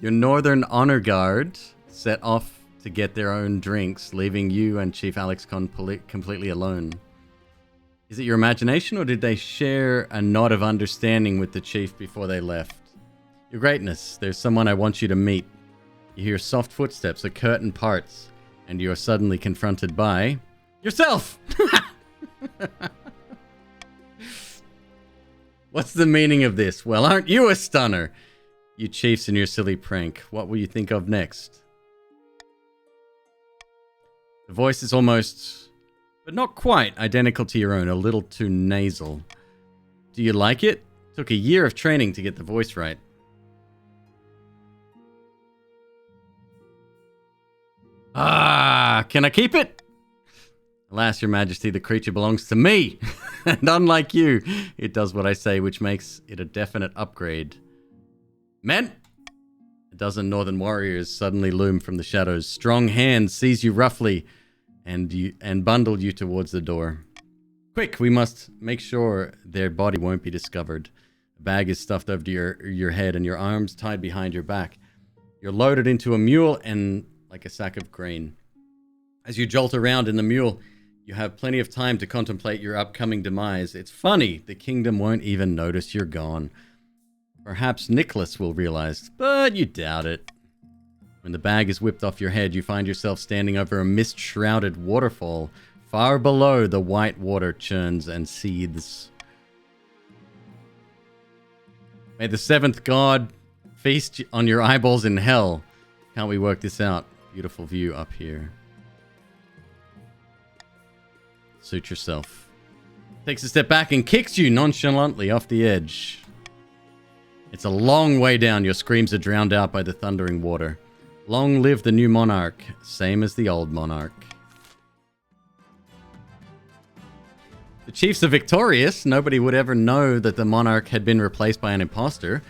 Your northern honor guard set off to get their own drinks, leaving you and Chief Alexcon completely alone. Is it your imagination, or did they share a nod of understanding with the chief before they left? Your greatness, there's someone I want you to meet. You hear soft footsteps, a curtain parts, and you are suddenly confronted by... yourself! What's the meaning of this? Well, aren't you a stunner? You chiefs and your silly prank. What will you think of next? The voice is almost, but not quite, identical to your own, a little too nasal. Do you like it? Took a year of training to get the voice right. Ah, can I keep it? Alas, your majesty, the creature belongs to me. And unlike you, it does what I say, which makes it a definite upgrade. Men! A dozen northern warriors suddenly loom from the shadows. Strong hands seize you roughly and bundle you towards the door. Quick, we must make sure their body won't be discovered. A bag is stuffed over your head and your arms tied behind your back. You're loaded into a mule and like a sack of grain. As you jolt around in the mule, you have plenty of time to contemplate your upcoming demise. It's funny, the kingdom won't even notice you're gone. Perhaps Nicholas will realize, but you doubt it. When the bag is whipped off your head, you find yourself standing over a mist-shrouded waterfall. Far below, the white water churns and seethes. May the seventh god feast on your eyeballs in hell. Can't we work this out? Beautiful view up here. Suit yourself. Takes a step back and kicks you nonchalantly off the edge. It's a long way down. Your screams are drowned out by the thundering water. Long live the new monarch, same as the old monarch. The chiefs are victorious. Nobody would ever know that the monarch had been replaced by an imposter.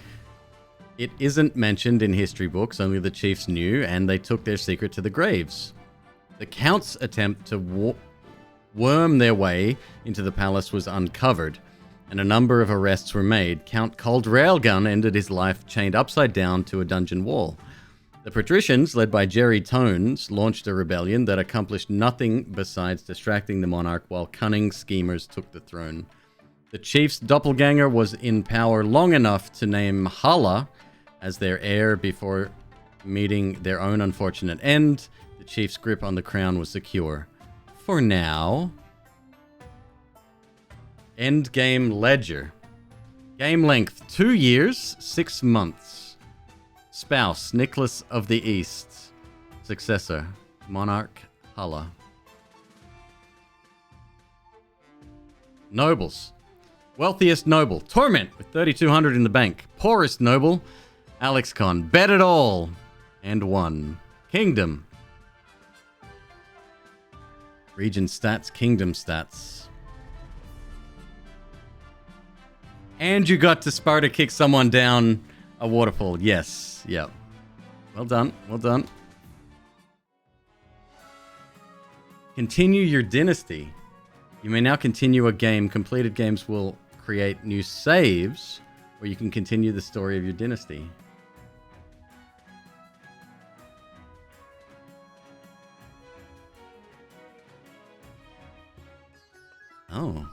It isn't mentioned in history books, only the chiefs knew, and they took their secret to the graves. The Count's attempt to worm their way into the palace was uncovered, and a number of arrests were made. Count Cold Railgun ended his life chained upside down to a dungeon wall. The patricians, led by Jerry Tones, launched a rebellion that accomplished nothing besides distracting the monarch while cunning schemers took the throne. The chief's doppelganger was in power long enough to name Hala as their heir before meeting their own unfortunate end. The chief's grip on the crown was secure. For now. End game ledger. Game length 2 years, 6 months. Spouse Nicholas of the East. Successor Monarch Hala. Nobles. Wealthiest noble Torment with 3,200 in the bank. Poorest noble Alex Con. Bet it all and won. Kingdom. Region stats, kingdom stats. And you got to Sparta kick someone down a waterfall. Yes. Yep. Well done. Well done. Continue your dynasty. You may now continue a game. Completed games will create new saves where you can continue the story of your dynasty. Oh.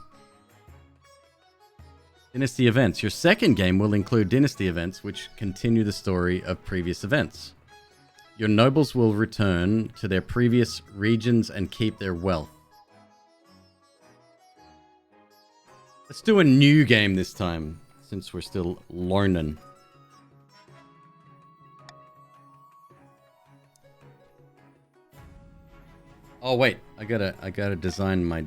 Dynasty events. Your second game will include dynasty events which continue the story of previous events. Your nobles will return to their previous regions and keep their wealth. Let's do a new game this time, since we're still learning. Oh wait, I gotta design my...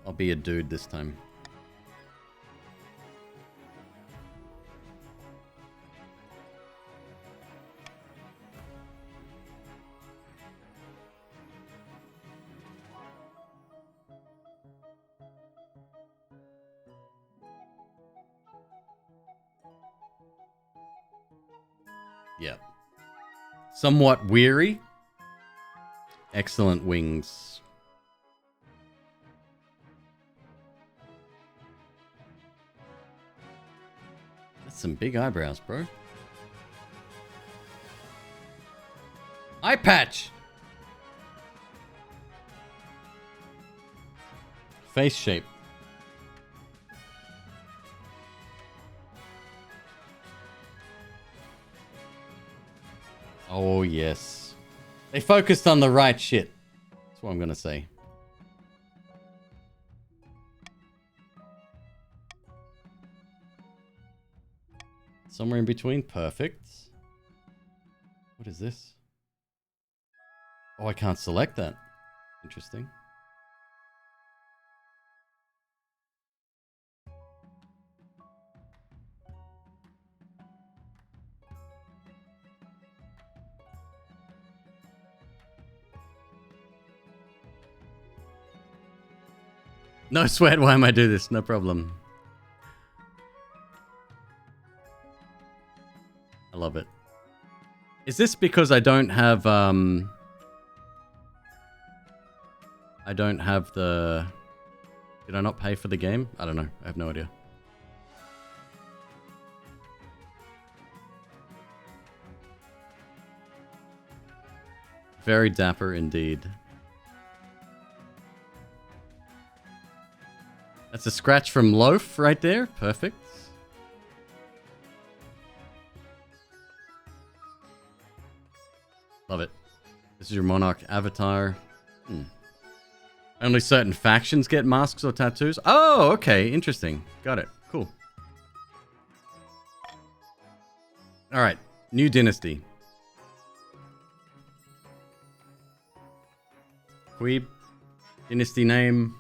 I'll be a dude this time. Yep. Somewhat weary. Excellent wings. That's some big eyebrows, bro. Eye patch. Face shape. Oh, yes. They focused on the right shit. That's what I'm gonna say. Somewhere in between. Perfect. What is this? Oh, I can't select that. Interesting. No sweat, why am I do this? No problem. I love it. Is this because I don't have, I don't have the... Did I not pay for the game? I don't know. I have no idea. Very dapper indeed. That's a scratch from Loaf right there. Perfect. Love it. This is your Monarch avatar. Only certain factions get masks or tattoos. Oh, okay. Interesting. Got it. Cool. All right. New dynasty. McQueeb. Dynasty name.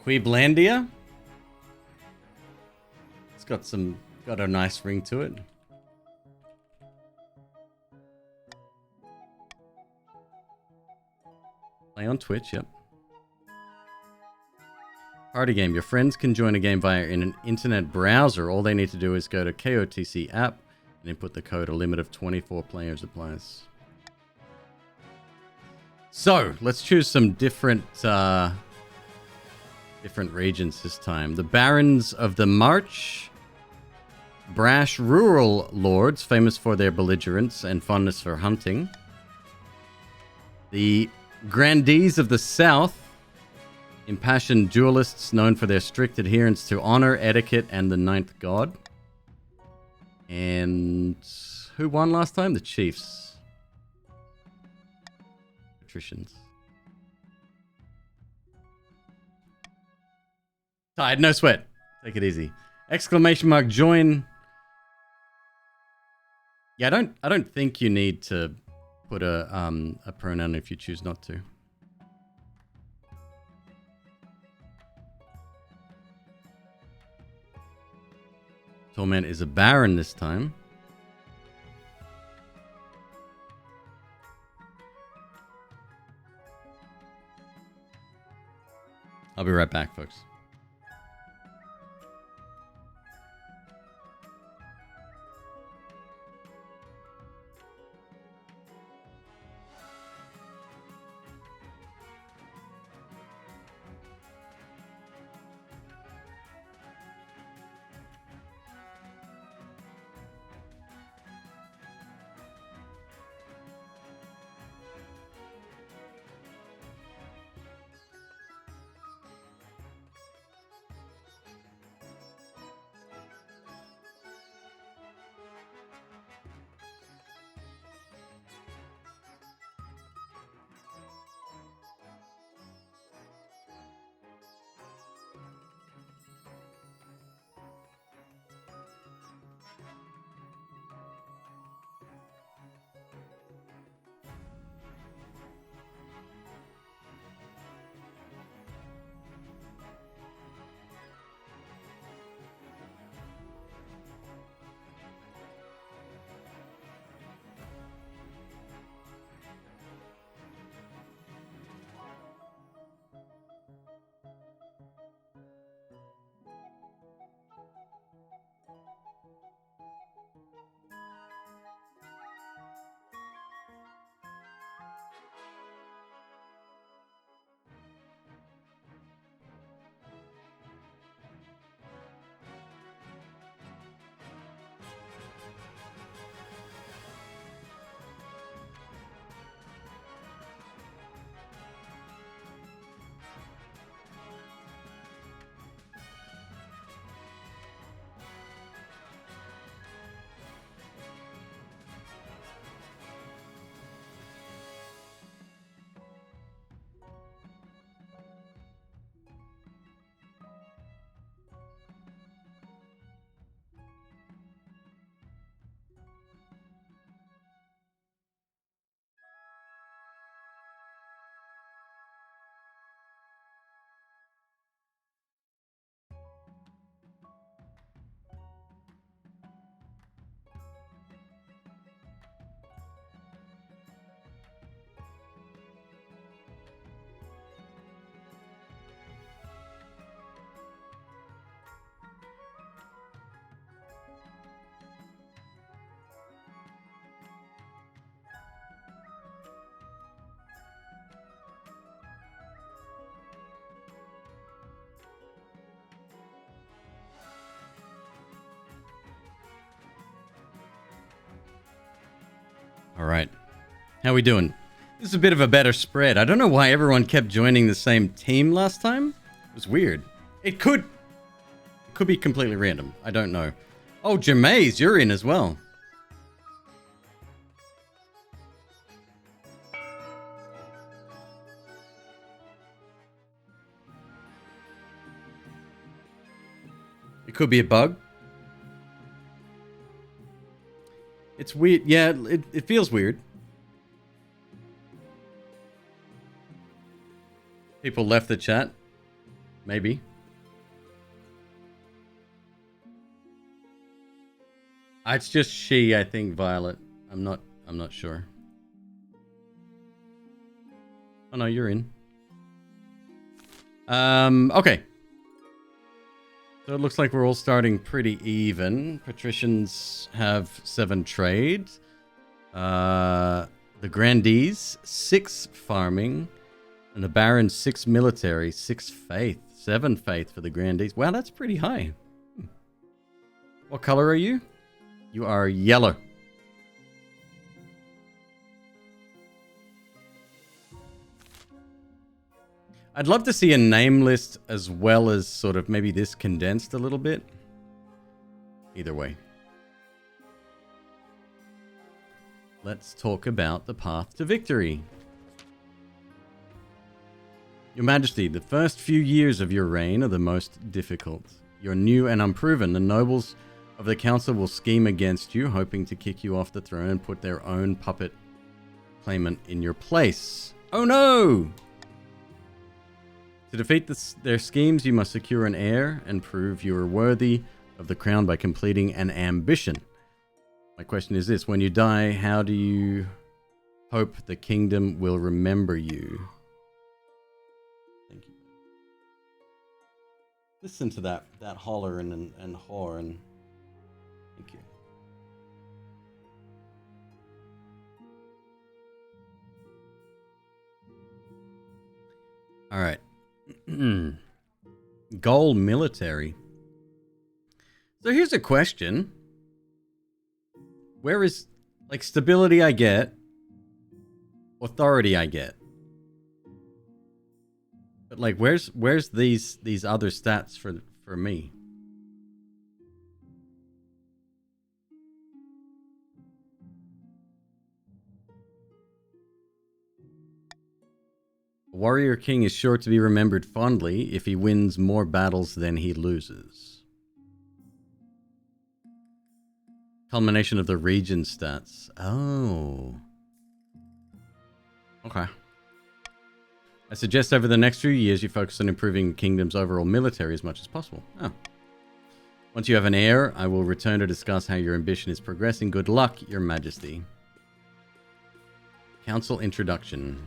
Queeblandia. It's got a nice ring to it. Play on Twitch, yep. Party game. Your friends can join a game via an internet browser. All they need to do is go to KOTC app and input the code. A limit of 24 players applies. So, let's choose some different regions this time. The Barons of the March. Brash rural lords, famous for their belligerence and fondness for hunting. The Grandees of the South. Impassioned duelists known for their strict adherence to honor, etiquette, and the ninth god. And who won last time? The Chiefs. Patricians. Tired, no sweat. Take it easy. Exclamation mark join. Yeah, I don't think you need to put a pronoun if you choose not to. Torment is a baron this time. I'll be right back, folks. All right. How we doing? This is a bit of a better spread. I don't know why everyone kept joining the same team last time. It was weird. It could be completely random. I don't know. Oh, Jermaze, you're in as well. It could be a bug. It's weird. Yeah, it feels weird. People left the chat. Maybe. It's just she, I think, Violet. I'm not sure. Oh no, you're in. Okay. So it looks like we're all starting pretty even. Patricians have 7 trade. The grandees, 6 farming. And the barons, 6 military, 6 faith. 7 faith for the grandees. Wow, that's pretty high. What color are you? You are yellow. I'd love to see a name list as well as sort of maybe this condensed a little bit. Either way. Let's talk about the path to victory. Your Majesty, the first few years of your reign are the most difficult. You're new and unproven. The nobles of the council will scheme against you, hoping to kick you off the throne and put their own puppet claimant in your place. Oh no! To defeat their schemes, you must secure an heir and prove you are worthy of the crown by completing an ambition. My question is this: when you die, how do you hope the kingdom will remember you? Thank you. Listen to that holler and horn. Thank you. All right. Goal military. So here's a question. Where is, like, stability I get, authority I get. But like where's these other stats for me? Warrior King is sure to be remembered fondly if he wins more battles than he loses. Culmination of the region stats. Oh. Okay. I suggest over the next few years you focus on improving the kingdom's overall military as much as possible. Oh. Once you have an heir, I will return to discuss how your ambition is progressing. Good luck, Your Majesty. Council introduction.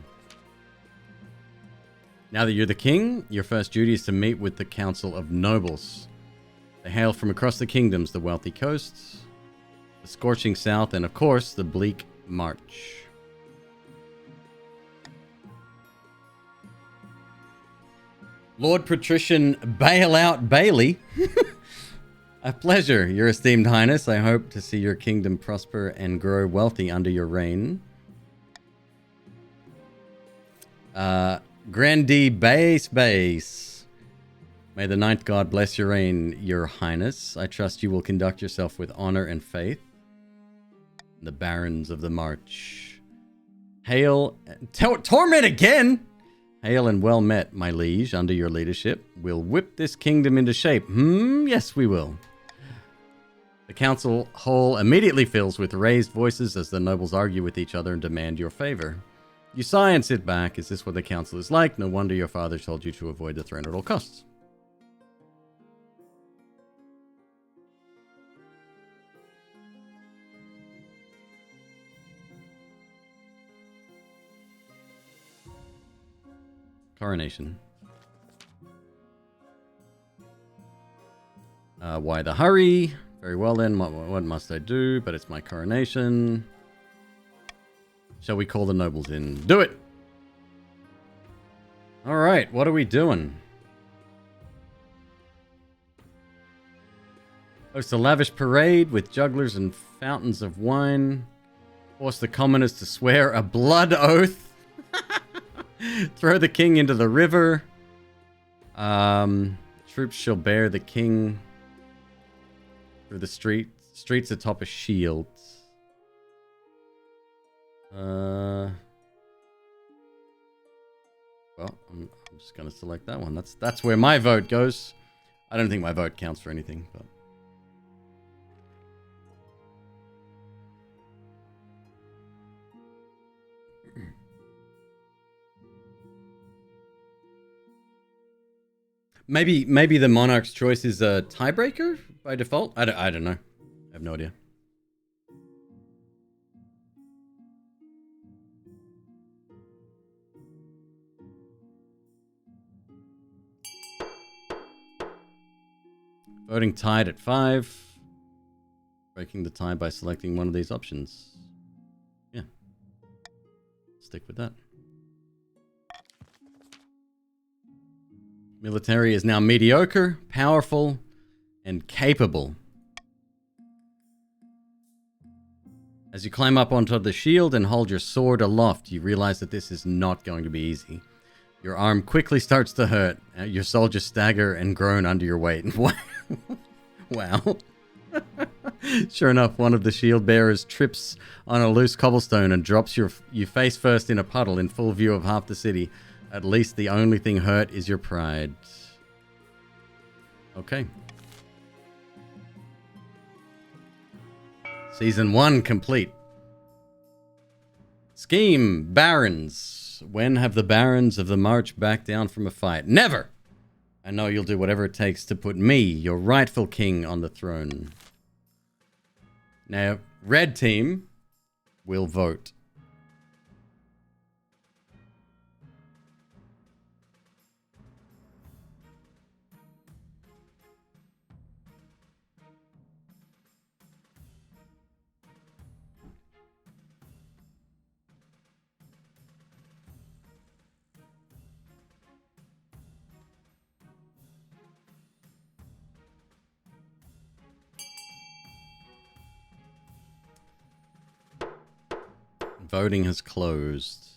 Now that you're the king, your first duty is to meet with the Council of Nobles. They hail from across the kingdoms, the wealthy coasts, the scorching south, and of course, the bleak march. Lord Patrician Bailout Bailey. A pleasure, Your Esteemed Highness. I hope to see your kingdom prosper and grow wealthy under your reign. Grandee Base. May the Ninth God bless your reign, Your Highness. I trust you will conduct yourself with honor and faith. The Barons of the March. Hail. Torment again! Hail and well met, my liege, under your leadership. We'll whip this kingdom into shape. Yes, we will. The council hall immediately fills with raised voices as the nobles argue with each other and demand your favor. You sigh and sit back. Is this what the council is like? No wonder your father told you to avoid the throne at all costs. Coronation. Why the hurry? Very well then, what must I do? But it's my coronation. Shall we call the nobles in? Do it! Alright, what are we doing? Host a lavish parade with jugglers and fountains of wine. Force the commoners to swear a blood oath. Throw the king into the river. Troops shall bear the king through the streets atop a shield. Well, I'm just gonna select that one. That's where my vote goes. I don't think my vote counts for anything, but maybe the monarch's choice is a tiebreaker by default. I don't know. I have no idea. Voting tied at 5. Breaking the tie by selecting one of these options. Yeah. Stick with that. Military is now mediocre, powerful, and capable. As you climb up onto the shield and hold your sword aloft, you realize that this is not going to be easy. Your arm quickly starts to hurt. Your soldiers stagger and groan under your weight. Wow. Sure enough, one of the shield bearers trips on a loose cobblestone and drops you face first in a puddle in full view of half the city. At least the only thing hurt is your pride. Okay. Season 1 complete. Scheme, Barons. When have the Barons of the March backed down from a fight? Never! I know you'll do whatever it takes to put me, your rightful king, on the throne. Now, red team will vote. Voting has closed.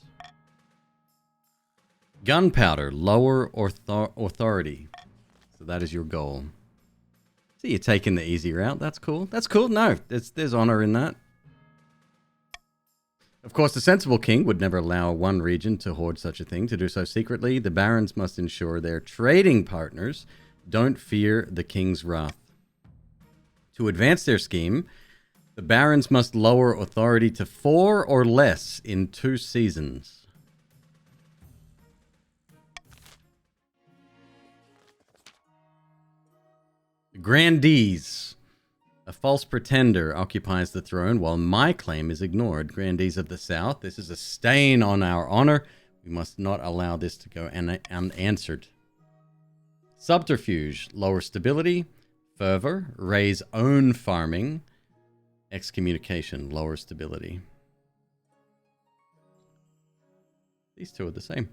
Gunpowder, lower authority. So that is your goal. So you're taking the easy route. That's cool. That's cool. No, there's honor in that. Of course, a sensible king would never allow one region to hoard such a thing. To do so secretly, the barons must ensure their trading partners don't fear the king's wrath. To advance their scheme, the barons must lower authority to 4 or less in 2 seasons. The grandees. A false pretender occupies the throne while my claim is ignored. Grandees of the south, this is a stain on our honor. We must not allow this to go unanswered. Subterfuge. Lower stability. Fervor. Raise own farming. Excommunication, lower stability. These two are the same.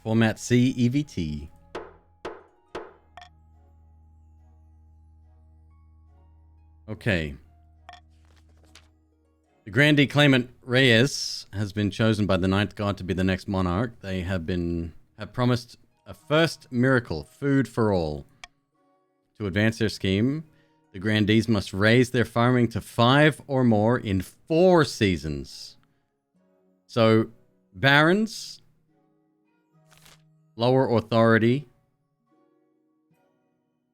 Format C, EVT. Okay. The grandee claimant Reyes has been chosen by the ninth god to be the next monarch. They have promised a first miracle, food for all. To advance their scheme, the grandees must raise their farming to 5 or more in 4 seasons. So, barons, lower authority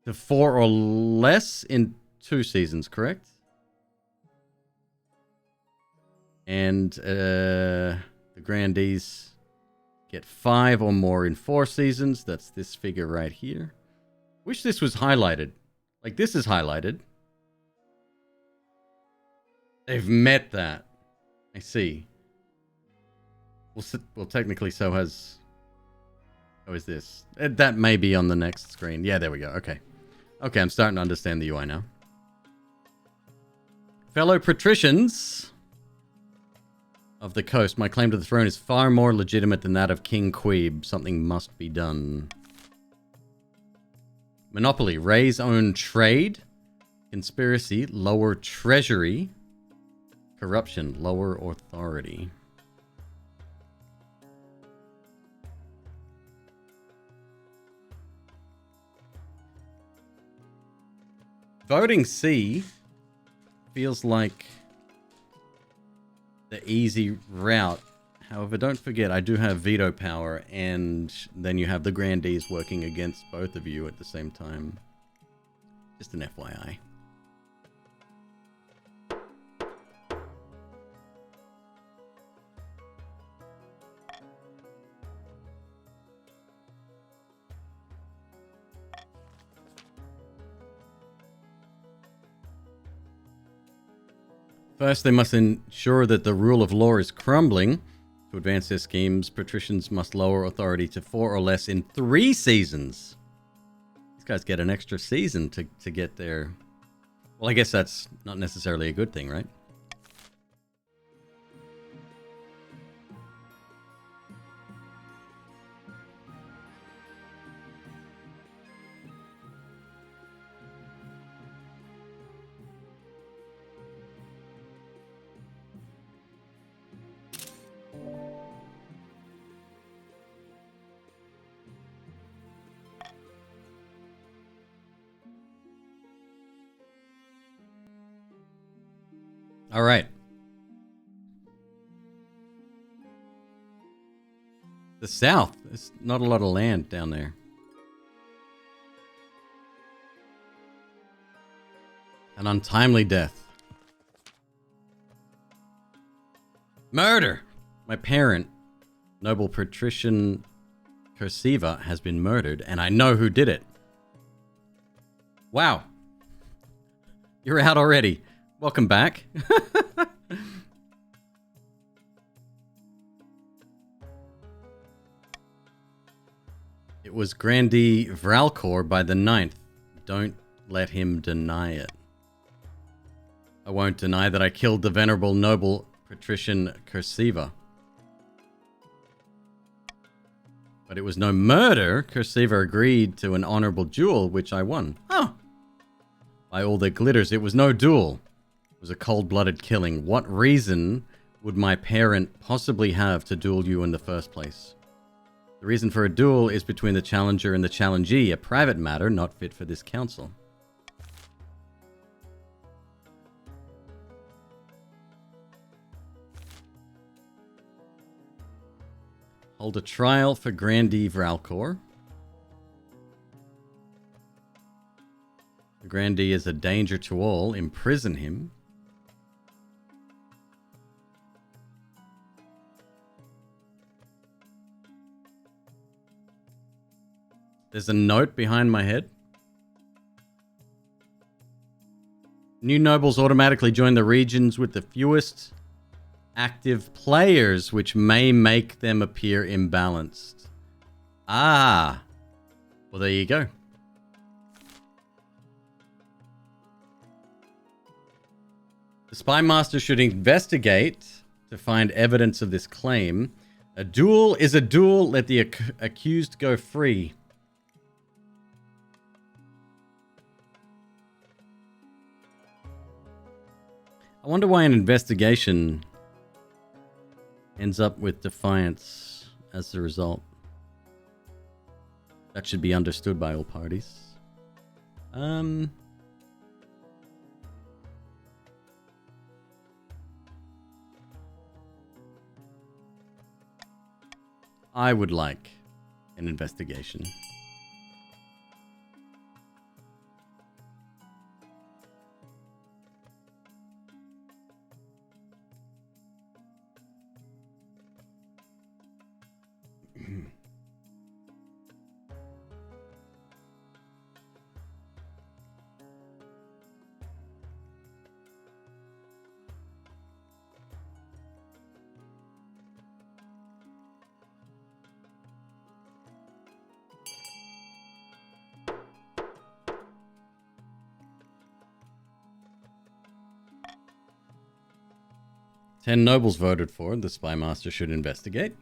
to 4 or less in 2 seasons, correct? And the grandees get 5 or more in 4 seasons. That's this figure right here. Wish this was highlighted. Like, this is highlighted. They've met that. I see. Well, technically so has... Oh, is this? That may be on the next screen. Yeah, there we go. Okay. Okay, I'm starting to understand the UI now. Fellow patricians of the coast, my claim to the throne is far more legitimate than that of King McQueeb. Something must be done. Monopoly, raise own trade. Conspiracy, lower treasury. Corruption, lower authority. Voting C feels like the easy route. However, don't forget, I do have veto power, and then you have the grandees working against both of you at the same time. Just an FYI. First, they must ensure that the rule of law is crumbling. To advance their schemes, patricians must lower authority to 4 or less in 3 seasons. These guys get an extra season to get there. Well, I guess that's not necessarily a good thing, right? All right. The south. There's not a lot of land down there. An untimely death. Murder! My parent, noble patrician Cursiva, has been murdered, and I know who did it. Wow. You're out already. Welcome back. It was Grandee Vralcor by the 9th. Don't let him deny it. I won't deny that I killed the venerable noble patrician Cursiva. But it was no murder. Cursiva agreed to an honorable duel, which I won. Oh. By all that glitters, it was no duel. It was a cold-blooded killing. What reason would my parent possibly have to duel you in the first place? The reason for a duel is between the challenger and the challengee, a private matter not fit for this council. Hold a trial for Grandee Vralcor. The Grandee is a danger to all. Imprison him. There's a note behind my head. New nobles automatically join the regions with the fewest active players, which may make them appear imbalanced. Ah. Well, there you go. The spy master should investigate to find evidence of this claim. A duel is a duel. Let the accused go free. I wonder why an investigation ends up with defiance as the result. That should be understood by all parties. I would like an investigation. Ten nobles voted for it. The spy master should investigate.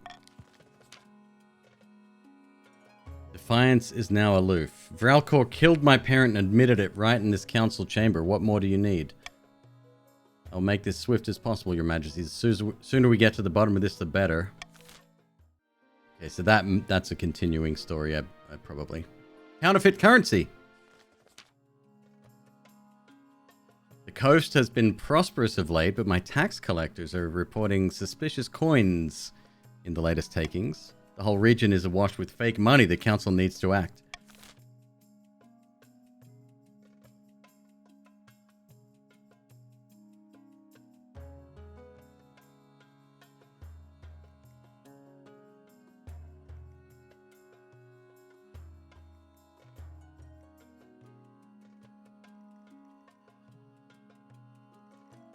Defiance is now aloof. Vralcor killed my parent and admitted it right in this council chamber. What more do you need? I'll make this swift as possible, your majesty. The sooner we get to the bottom of this, the better. Okay, so that's a continuing story, I probably. Counterfeit currency. The coast has been prosperous of late, but my tax collectors are reporting suspicious coins in the latest takings. The whole region is awash with fake money. The council needs to act.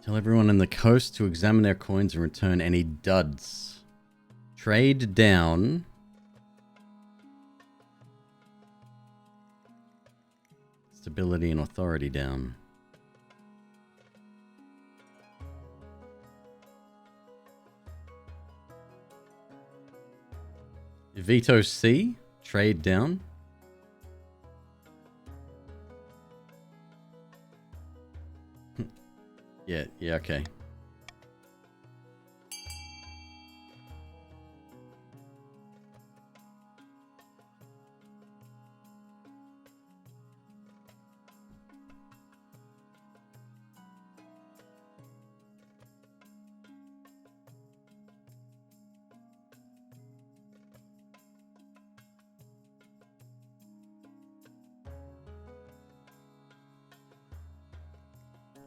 Tell everyone in the coast to examine their coins and return any duds. Trade down. Stability and authority down. Veto C. Trade down. Yeah, okay.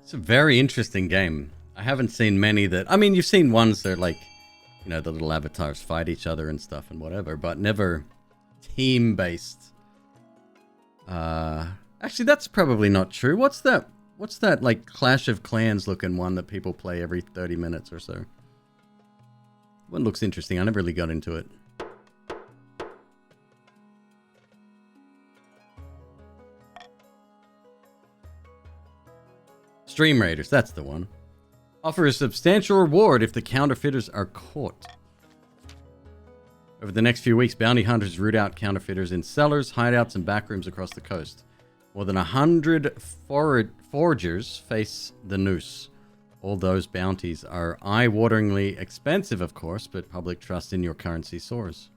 It's a very interesting game. I haven't seen many that... I mean, you've seen ones that are like, you know, the little avatars fight each other and stuff and whatever, but never team-based. Actually, that's probably not true. What's that, like, Clash of Clans looking one that people play every 30 minutes or so? One looks interesting. I never really got into it. Stream Raiders, that's the one. Offer a substantial reward if the counterfeiters are caught. Over the next few weeks, bounty hunters root out counterfeiters in cellars, hideouts, and backrooms across the coast. More than 100 foragers face the noose. All those bounties are eye-wateringly expensive, of course, but public trust in your currency soars.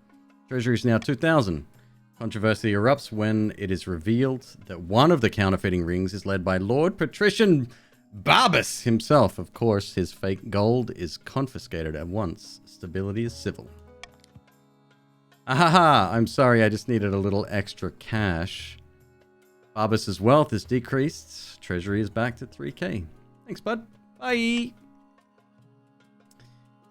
Treasury is now 2,000. Controversy erupts when it is revealed that one of the counterfeiting rings is led by Lord Patrician Barbas himself. Of course, his fake gold is confiscated at once. Stability is civil. Ahaha, I'm sorry, I just needed a little extra cash. Barbas' wealth is decreased. Treasury is back to 3k. Thanks, bud. Bye.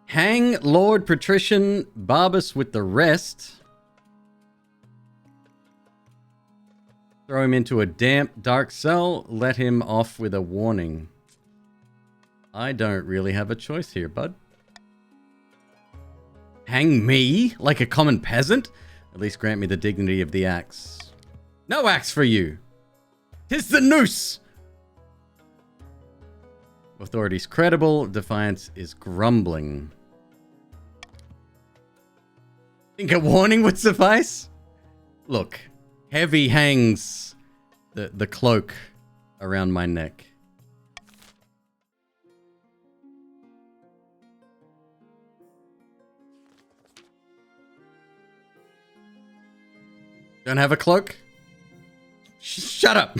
Hang Lord Patrician Barbas with the rest. Throw him into a damp, dark cell. Let him off with a warning. I don't really have a choice here, bud. Hang me like a common peasant? At least grant me the dignity of the axe. No axe for you. 'Tis the noose. Authority's credible. Defiance is grumbling. Think a warning would suffice? Look. Heavy hangs the cloak around my neck. Don't have a cloak? Shut up!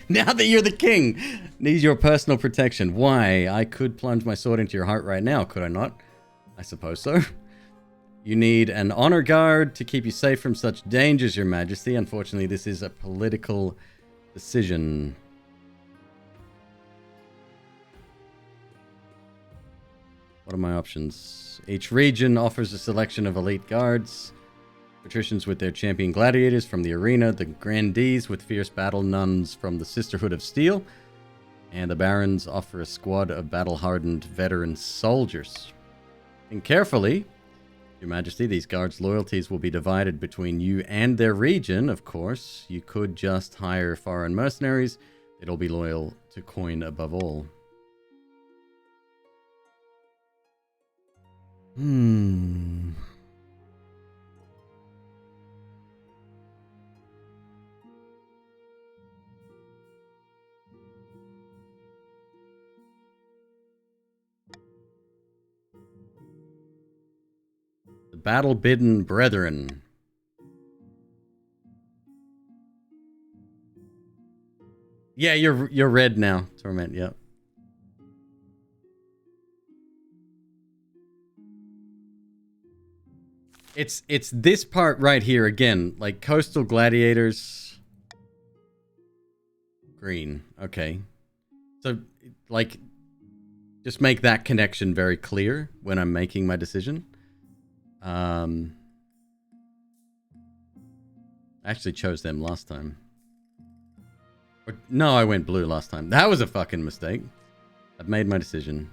Now that you're the king, need your personal protection. Why? I could plunge my sword into your heart right now, could I not? I suppose so. You need an honor guard to keep you safe from such dangers, Your Majesty. Unfortunately, this is a political decision. What are my options? Each region offers a selection of elite guards. Patricians with their champion gladiators from the arena. The grandees with fierce battle nuns from the Sisterhood of Steel. And the barons offer a squad of battle-hardened veteran soldiers. Think carefully. Your Majesty, these guards' loyalties will be divided between you and their region, of course. You could just hire foreign mercenaries. They'll be loyal to coin above all. Battle-bidden brethren. Yeah, you're red now, Torment, yep. It's this part right here again, like coastal gladiators. Green, okay. So, like, just make that connection very clear when I'm making my decision. I actually chose them last time. Or, no, I went blue last time. That was a fucking mistake. I've made my decision.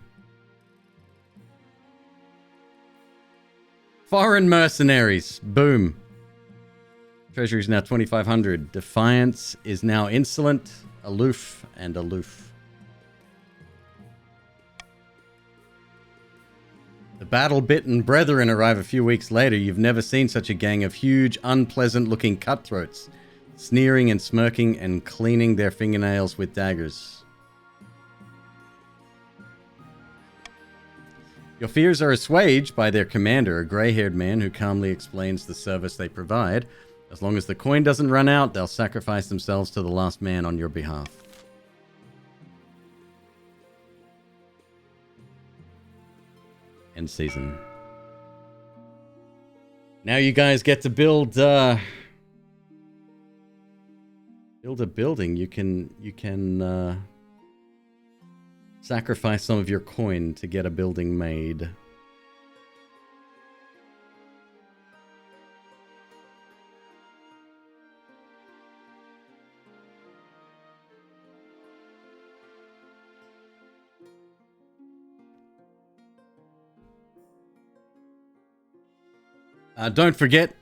Foreign mercenaries. Boom. Treasury is now 2,500. Defiance is now insolent, aloof, and aloof. The battle-bitten brethren arrive a few weeks later. You've never seen such a gang of huge, unpleasant-looking cutthroats, sneering and smirking and cleaning their fingernails with daggers. Your fears are assuaged by their commander, a grey-haired man who calmly explains the service they provide. As long as the coin doesn't run out, they'll sacrifice themselves to the last man on your behalf. End season. Now you guys get to build a building. You can sacrifice some of your coin to get a building made. Don't forget,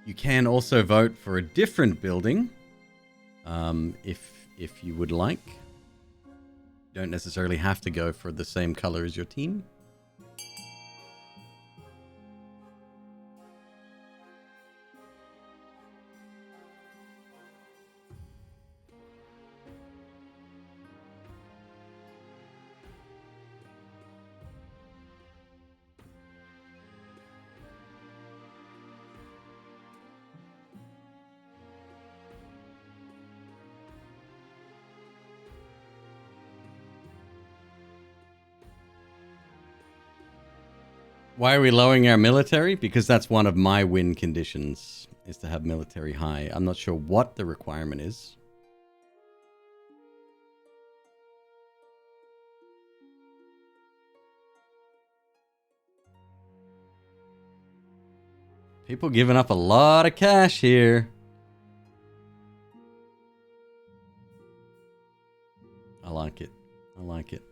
you can also vote for a different building, if you would like. You don't necessarily have to go for the same color as your team. Why are we lowering our military? Because that's one of my win conditions, is to have military high. I'm not sure what the requirement is. People giving up a lot of cash here. I like it. I like it.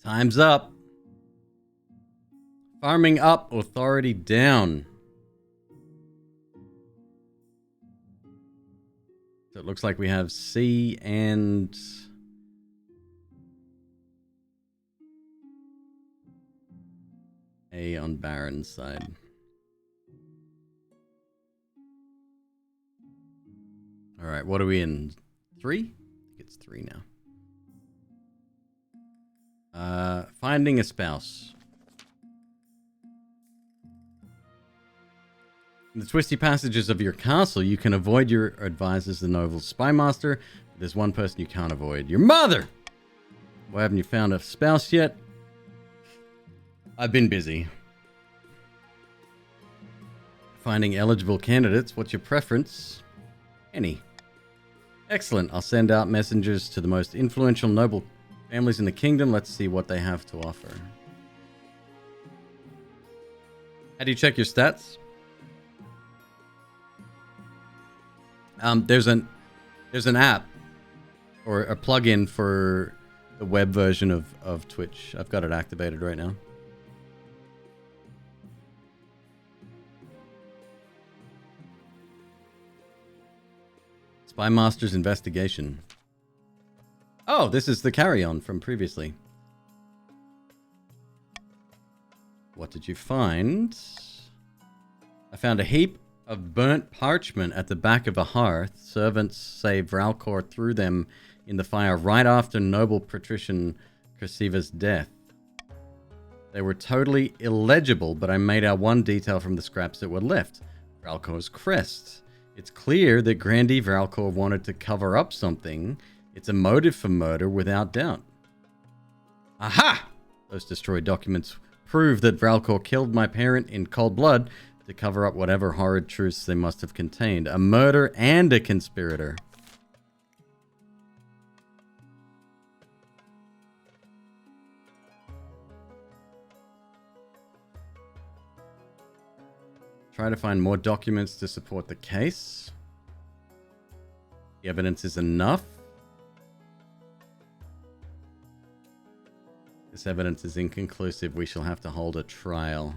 Time's up. Farming up, authority down. So it looks like we have C and A on Baron's side. All right, what are we in? 3? I think it's 3 now. Finding a spouse. In the twisty passages of your castle, you can avoid your advisors, the noble spymaster. But there's one person you can't avoid. Your mother! Why haven't you found a spouse yet? I've been busy. Finding eligible candidates. What's your preference? Any. Excellent. I'll send out messengers to the most influential noble families in the kingdom. Let's see what they have to offer. How do you check your stats? There's an app or a plugin for the web version of Twitch. I've got it activated right now. Spy Master's investigation. Oh, this is the carry-on from previously. What did you find? I found a heap of burnt parchment at the back of a hearth. Servants say Vralcor threw them in the fire right after noble patrician Kersiva's death. They were totally illegible, but I made out one detail from the scraps that were left. Vralcor's crest. It's clear that Grandee Vralcor wanted to cover up something. It's a motive for murder without doubt. Aha! Those destroyed documents prove that Vralcor killed my parent in cold blood to cover up whatever horrid truths they must have contained. A murder and a conspirator. Try to find more documents to support the case. The evidence is enough. This evidence is inconclusive. We shall have to hold a trial.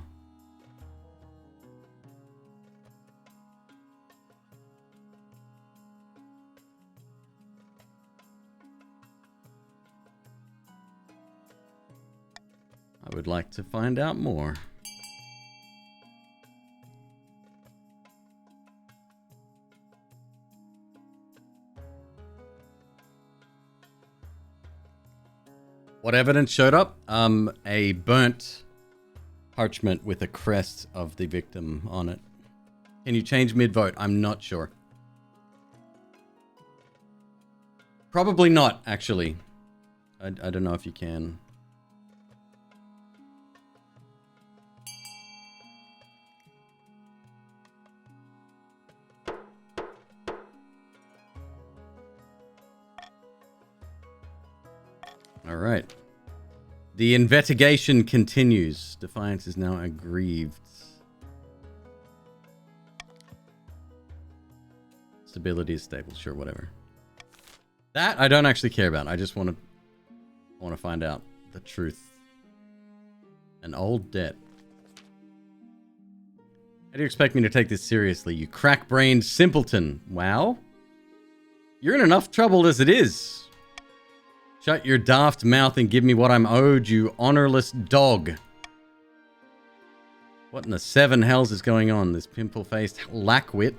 I would like to find out more. What evidence showed up? A burnt parchment with a crest of the victim on it. Can you change mid-vote? I'm not sure. Probably not, actually. I don't know if you can. All right. The investigation continues. Defiance is now aggrieved. Stability is stable. Sure, whatever. That I don't actually care about. I just want to find out the truth. An old debt. How do you expect me to take this seriously, you crack-brained simpleton? Wow. You're in enough trouble as it is. Shut your daft mouth and give me what I'm owed, you honorless dog. What in the seven hells is going on? This pimple-faced lackwit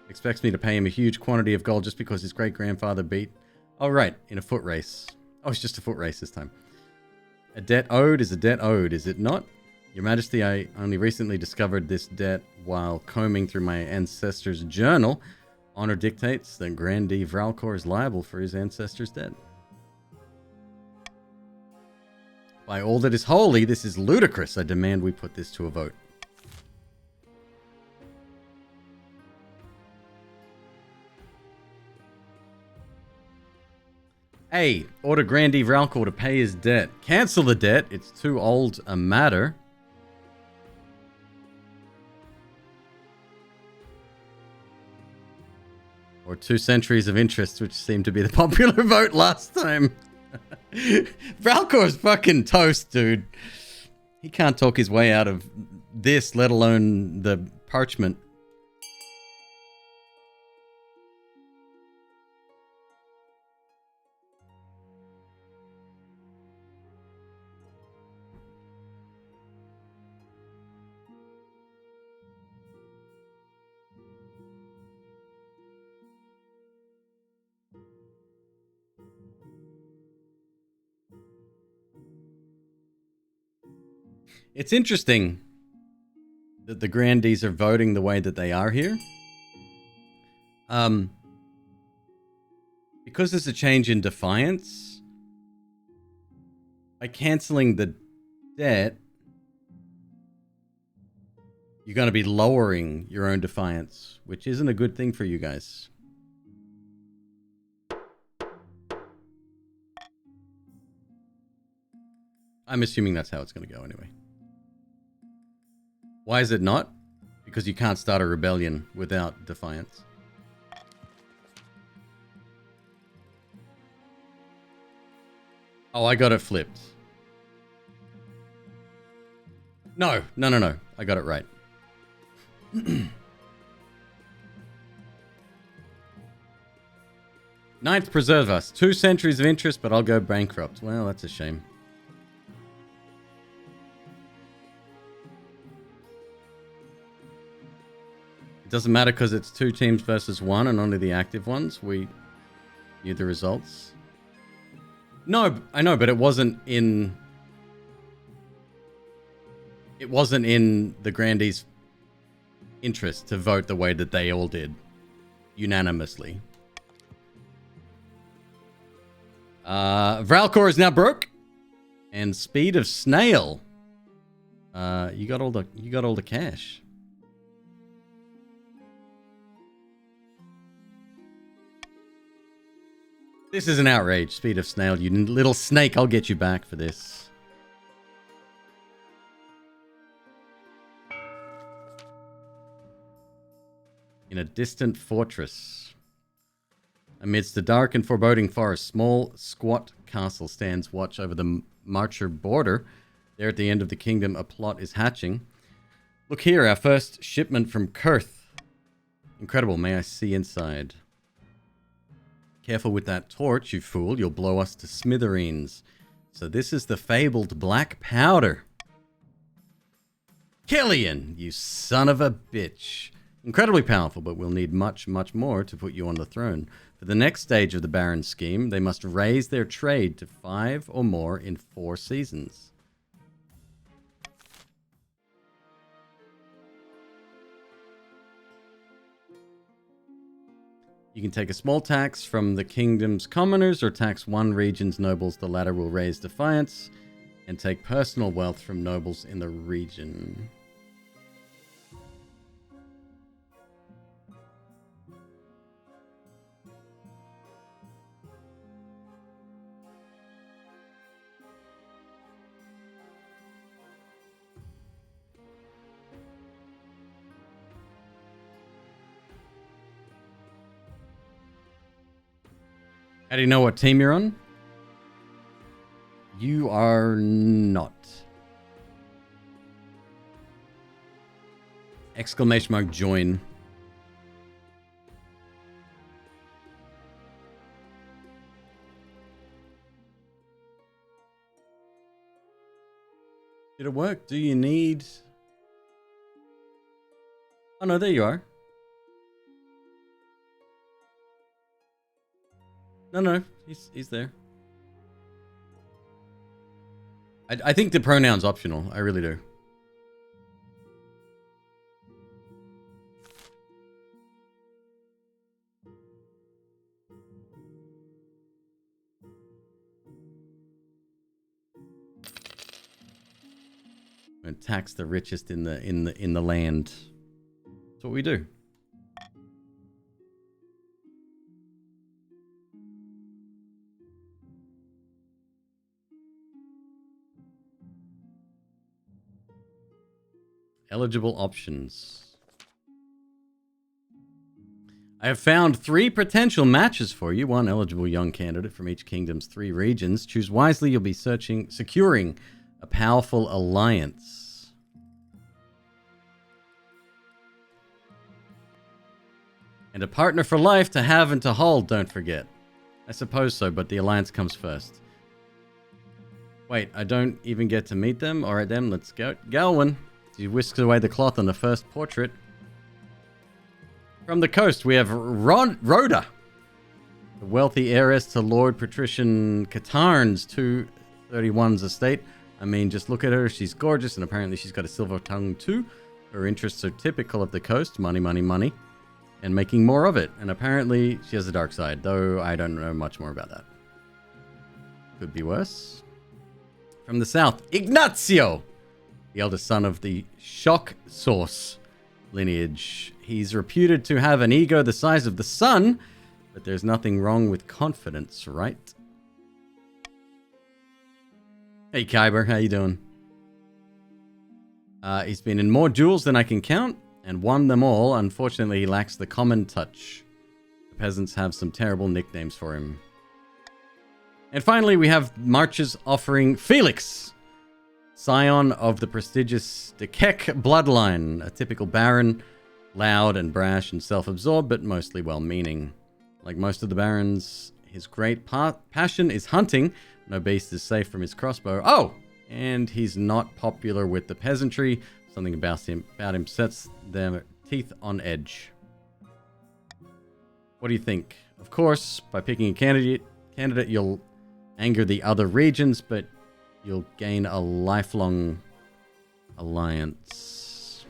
expects me to pay him a huge quantity of gold just because his great-grandfather beat... Oh, right, in a foot race. Oh, it's just a foot race this time. A debt owed is a debt owed, is it not? Your Majesty, I only recently discovered this debt while combing through my ancestor's journal. Honor dictates that Grandee Vralcor is liable for his ancestor's debt. By all that is holy, this is ludicrous. I demand we put this to a vote. A. Order Grandee Vralcor to pay his debt. Cancel the debt. It's too old a matter. Or 2 centuries of interest, which seemed to be the popular vote last time. Vralcor's fucking toast, dude. He can't talk his way out of this, let alone the parchment. It's interesting that the Grandees are voting the way that they are here. Because there's a change in defiance, by canceling the debt, you're going to be lowering your own defiance, which isn't a good thing for you guys. I'm assuming that's how it's going to go anyway. Why is it not? Because you can't start a rebellion without defiance. Oh, I got it flipped. No. I got it right. Ninth, preserve us. 2 centuries of interest, but I'll go bankrupt. Well, that's a shame. Doesn't matter because it's 2 teams versus 1 and only the active ones. We knew the results. No, I know, but it wasn't in... It wasn't in the Grandees' interest to vote the way that they all did. Unanimously. Vralcor is now broke. And Speed of Snail. You got all the cash. This is an outrage, Speed of Snail. You little snake, I'll get you back for this. In a distant fortress. Amidst the dark and foreboding forest, small, squat castle stands watch over the Marcher border. There at the end of the kingdom, a plot is hatching. Look here, our first shipment from Kurth. Incredible, may I see inside? Careful with that torch, you fool. You'll blow us to smithereens. So this is the fabled black powder. Killian, you son of a bitch. Incredibly powerful, but we'll need much, much more to put you on the throne. For the next stage of the Baron scheme, they must raise their trade to 5 or more in 4 seasons. You can take a small tax from the kingdom's commoners or tax one region's nobles. The latter will raise defiance and take personal wealth from nobles in the region. How do you know what team you're on? You are not. Exclamation mark join. Did it work? Do you need... Oh no, there you are. No, he's there. I think the pronoun's optional. I really do. And tax the richest in the land. That's what we do. Eligible options. I have found 3 potential matches for you. 1 eligible young candidate from each kingdom's 3 regions. Choose wisely. You'll be securing a powerful alliance. And a partner for life to have and to hold, don't forget. I suppose so, but the alliance comes first. Wait, I don't even get to meet them? Alright then, let's go. Galwin. He whisks away the cloth on the first portrait. From the coast, we have Rhoda, the wealthy heiress to Lord Patrician Katarn's 231's estate. I mean, just look at her. She's gorgeous, and apparently she's got a silver tongue too. Her interests are typical of the coast. Money, money, money. And making more of it. And apparently she has a dark side, though I don't know much more about that. Could be worse. From the south, Ignazio, the eldest son of the Shock Sauce lineage. He's reputed to have an ego the size of the sun, but there's nothing wrong with confidence, right? Hey, Kyber, how you doing? He's been in more duels than I can count and won them all. Unfortunately, he lacks the common touch. The peasants have some terrible nicknames for him. And finally, we have Marches offering Felix, scion of the prestigious De Keck bloodline, a typical baron, loud and brash and self-absorbed, but mostly well-meaning. Like most of the barons, his great passion is hunting. No beast is safe from his crossbow. Oh! And he's not popular with the peasantry. Something about him sets their teeth on edge. What do you think? Of course, by picking a candidate, you'll anger the other regions, but you'll gain a lifelong alliance.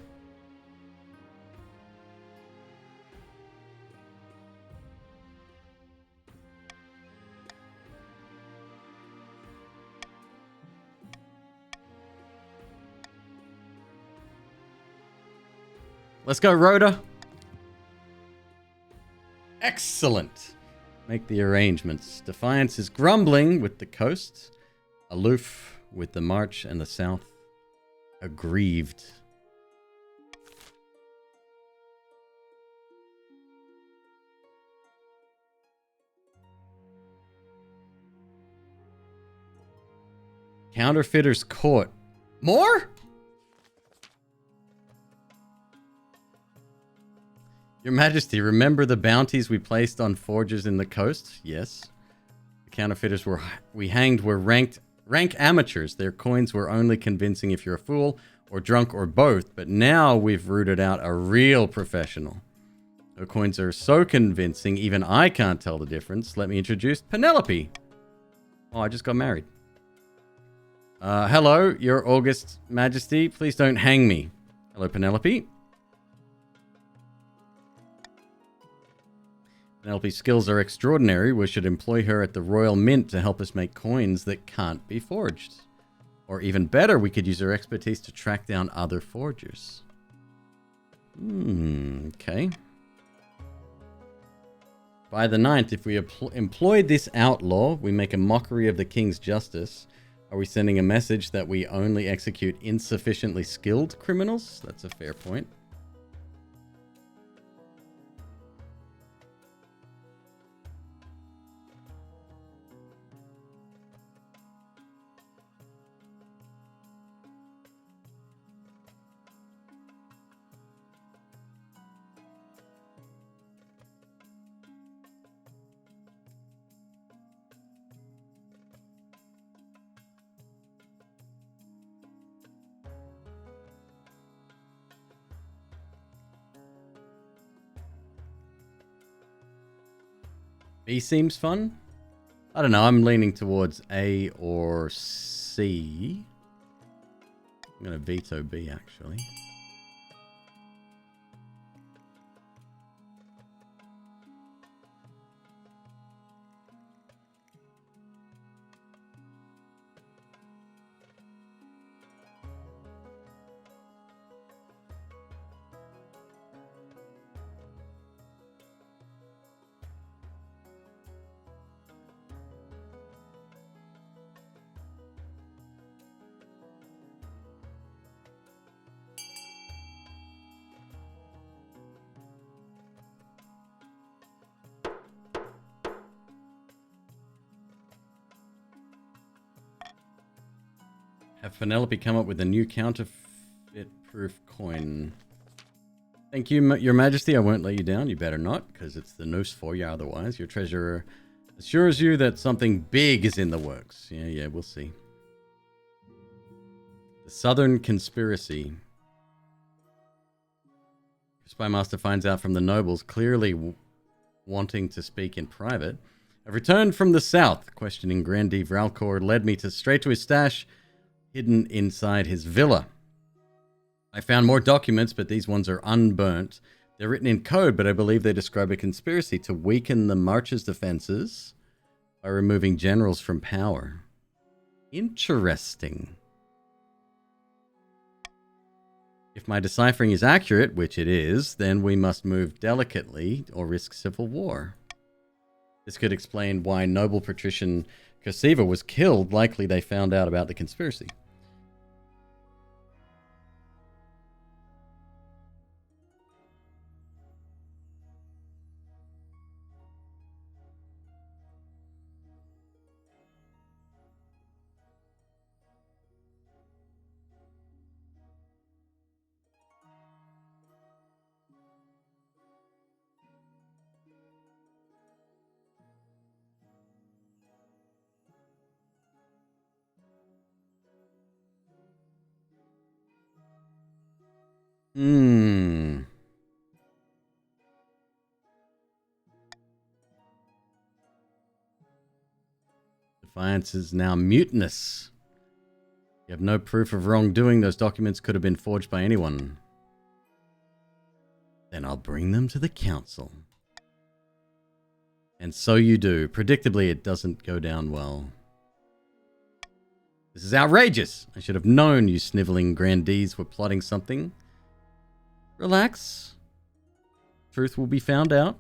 Let's go, Rhoda. Excellent. Make the arrangements. Defiance is grumbling with the coast. Aloof with the march and the south. Aggrieved. Counterfeiters caught. More? Your Majesty, remember the bounties we placed on forgers in the coast? Yes. The counterfeiters we hanged were rank amateurs. Their coins were only convincing if you're a fool or drunk or both, but now we've rooted out a real professional. Their coins are so convincing, even I can't tell the difference. Let me introduce Penelope. Oh, I just got married. Hello, Your August Majesty. Please don't hang me. Hello, Penelope. Penelope's skills are extraordinary. We should employ her at the Royal Mint to help us make coins that can't be forged. Or even better, we could use her expertise to track down other forgers. Okay. By the 9th, if we employ this outlaw, we make a mockery of the king's justice. Are we sending a message that we only execute insufficiently skilled criminals? That's a fair point. B seems fun. I don't know. I'm leaning towards A or C. I'm going to veto B, actually. Have Penelope come up with a new counterfeit-proof coin. Thank you, Your Majesty. I won't let you down. You better not, because it's the noose for you otherwise. Your treasurer assures you that something big is in the works. Yeah, we'll see. The Southern Conspiracy. Spymaster finds out from the nobles, clearly wanting to speak in private. I've returned from the south. Questioning Grandee Vralcor led me straight to his stash, hidden inside his villa. I found more documents, but these ones are unburnt. They're written in code, but I believe they describe a conspiracy to weaken the March's defenses by removing generals from power. Interesting. If my deciphering is accurate, which it is, then we must move delicately or risk civil war. This could explain why noble patrician Cosiva was killed. Likely they found out about the conspiracy. Defiance is now mutinous. You have no proof of wrongdoing. Those documents could have been forged by anyone. Then I'll bring them to the council. And so you do. Predictably, it doesn't go down well. This is outrageous. I should have known you sniveling grandees were plotting something. Relax. Truth will be found out.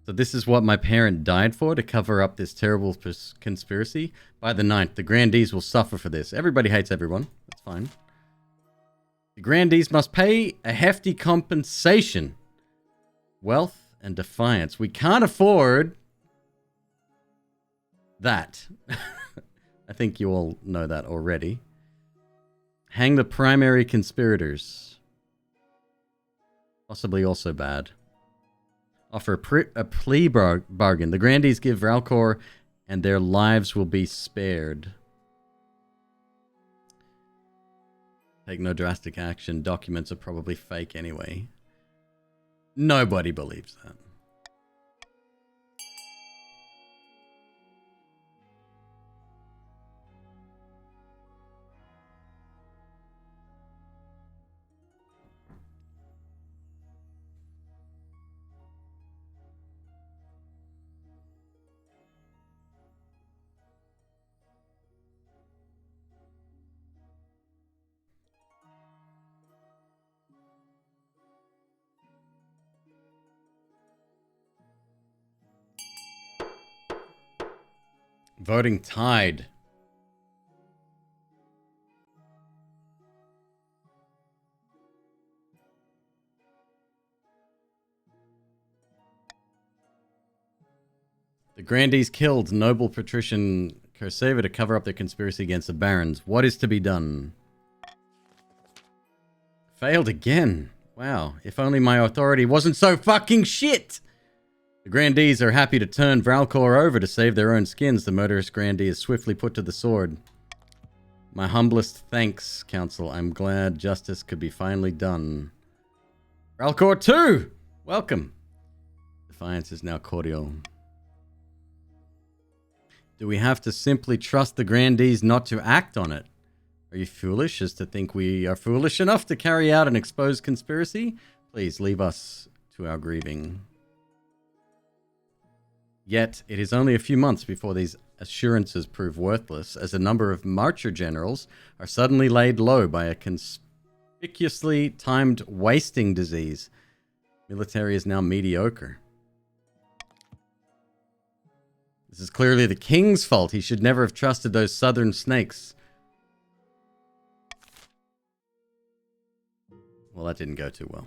So this is what my parent died for, to cover up this terrible conspiracy. By the 9th, the grandees will suffer for this. Everybody hates everyone. That's fine. The grandees must pay a hefty compensation. Wealth and defiance. We can't afford That. I think you all know that already. Hang the primary conspirators. Possibly also bad. Offer a plea bargain. The Grandees give Vralcor and their lives will be spared. Take no drastic action. Documents are probably fake anyway. Nobody believes that. Voting tied. The Grandees killed noble patrician Kurseva to cover up their conspiracy against the barons. What is to be done? Failed again. Wow. If only my authority wasn't so fucking shit. The Grandees are happy to turn Vralcor over to save their own skins. The murderous Grandee is swiftly put to the sword. My humblest thanks, Council. I'm glad justice could be finally done. Vralcor 2! Welcome. Defiance is now cordial. Do we have to simply trust the Grandees not to act on it? Are you foolish as to think we are foolish enough to carry out an exposed conspiracy? Please leave us to our grieving. Yet, it is only a few months before these assurances prove worthless, as a number of marcher generals are suddenly laid low by a conspicuously timed wasting disease. Military is now mediocre. This is clearly the king's fault. He should never have trusted those southern snakes. Well, that didn't go too well.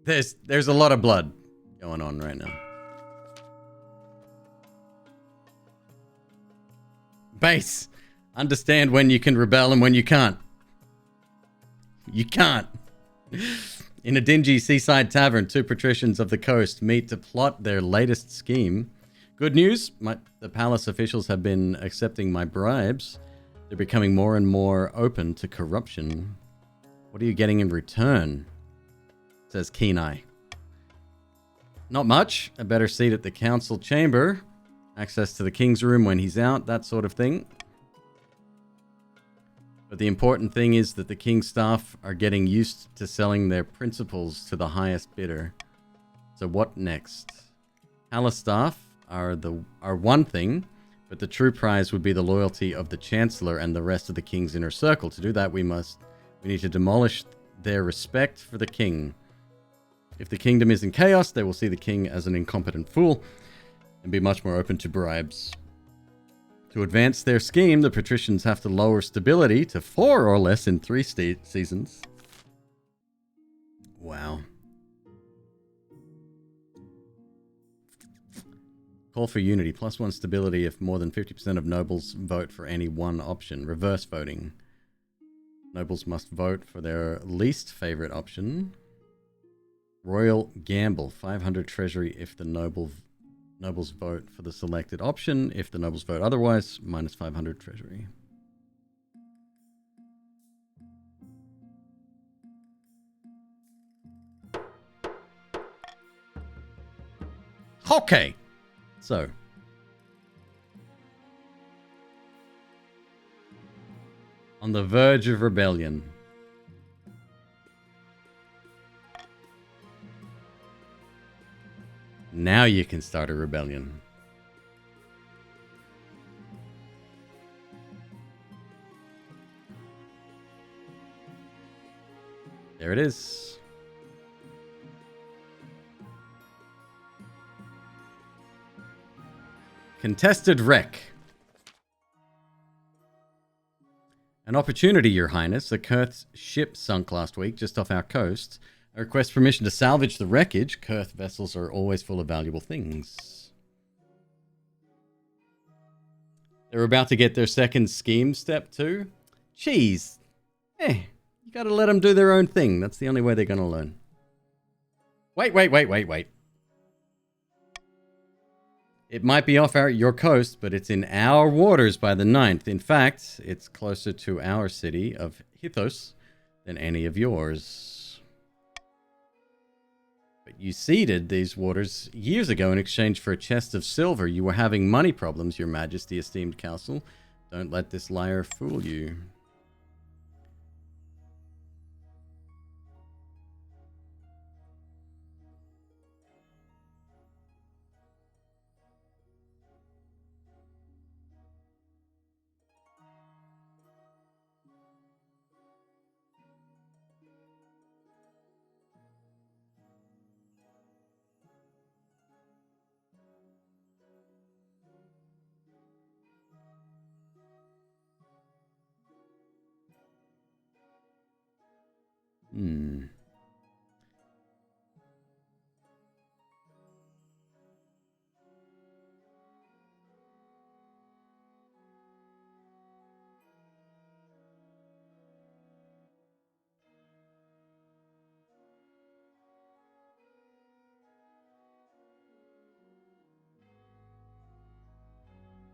There's a lot of blood going on right now. Base. Understand when you can rebel and when you can't. You can't. In a dingy seaside tavern, two patricians of the coast meet to plot their latest scheme. Good news, the palace officials have been accepting my bribes. They're becoming more and more open to corruption. What are you getting in return? Says Keen Eye. Not much. A better seat at the council chamber. Access to the king's room when he's out, that sort of thing. But the important thing is that the king's staff are getting used to selling their principles to the highest bidder. So what next? Palace staff are one thing, but the true prize would be the loyalty of the chancellor and the rest of the king's inner circle. To do that, we need to demolish their respect for the king. If the kingdom is in chaos, they will see the king as an incompetent fool and be much more open to bribes. To advance their scheme, the patricians have to lower stability to 4 or less in 3 seasons. Wow. Call for unity. +1 stability if more than 50% of nobles vote for any one option. Reverse voting. Nobles must vote for their least favorite option. Royal gamble. 500 treasury if the nobles vote for the selected option. If the nobles vote otherwise, -500 treasury. Okay. So. On the verge of rebellion. Now you can start a rebellion. There it is. Contested wreck. An opportunity, Your Highness. A Kurth's ship sunk last week just off our coast. I request permission to salvage the wreckage. Kurth vessels are always full of valuable things. They're about to get their second scheme step too. Jeez. You gotta let them do their own thing. That's the only way they're gonna learn. Wait. It might be off your coast, but it's in our waters by the 9th. In fact, it's closer to our city of Hithos than any of yours. But you ceded these waters years ago in exchange for a chest of silver. You were having money problems, your majesty, esteemed council. Don't let this liar fool you.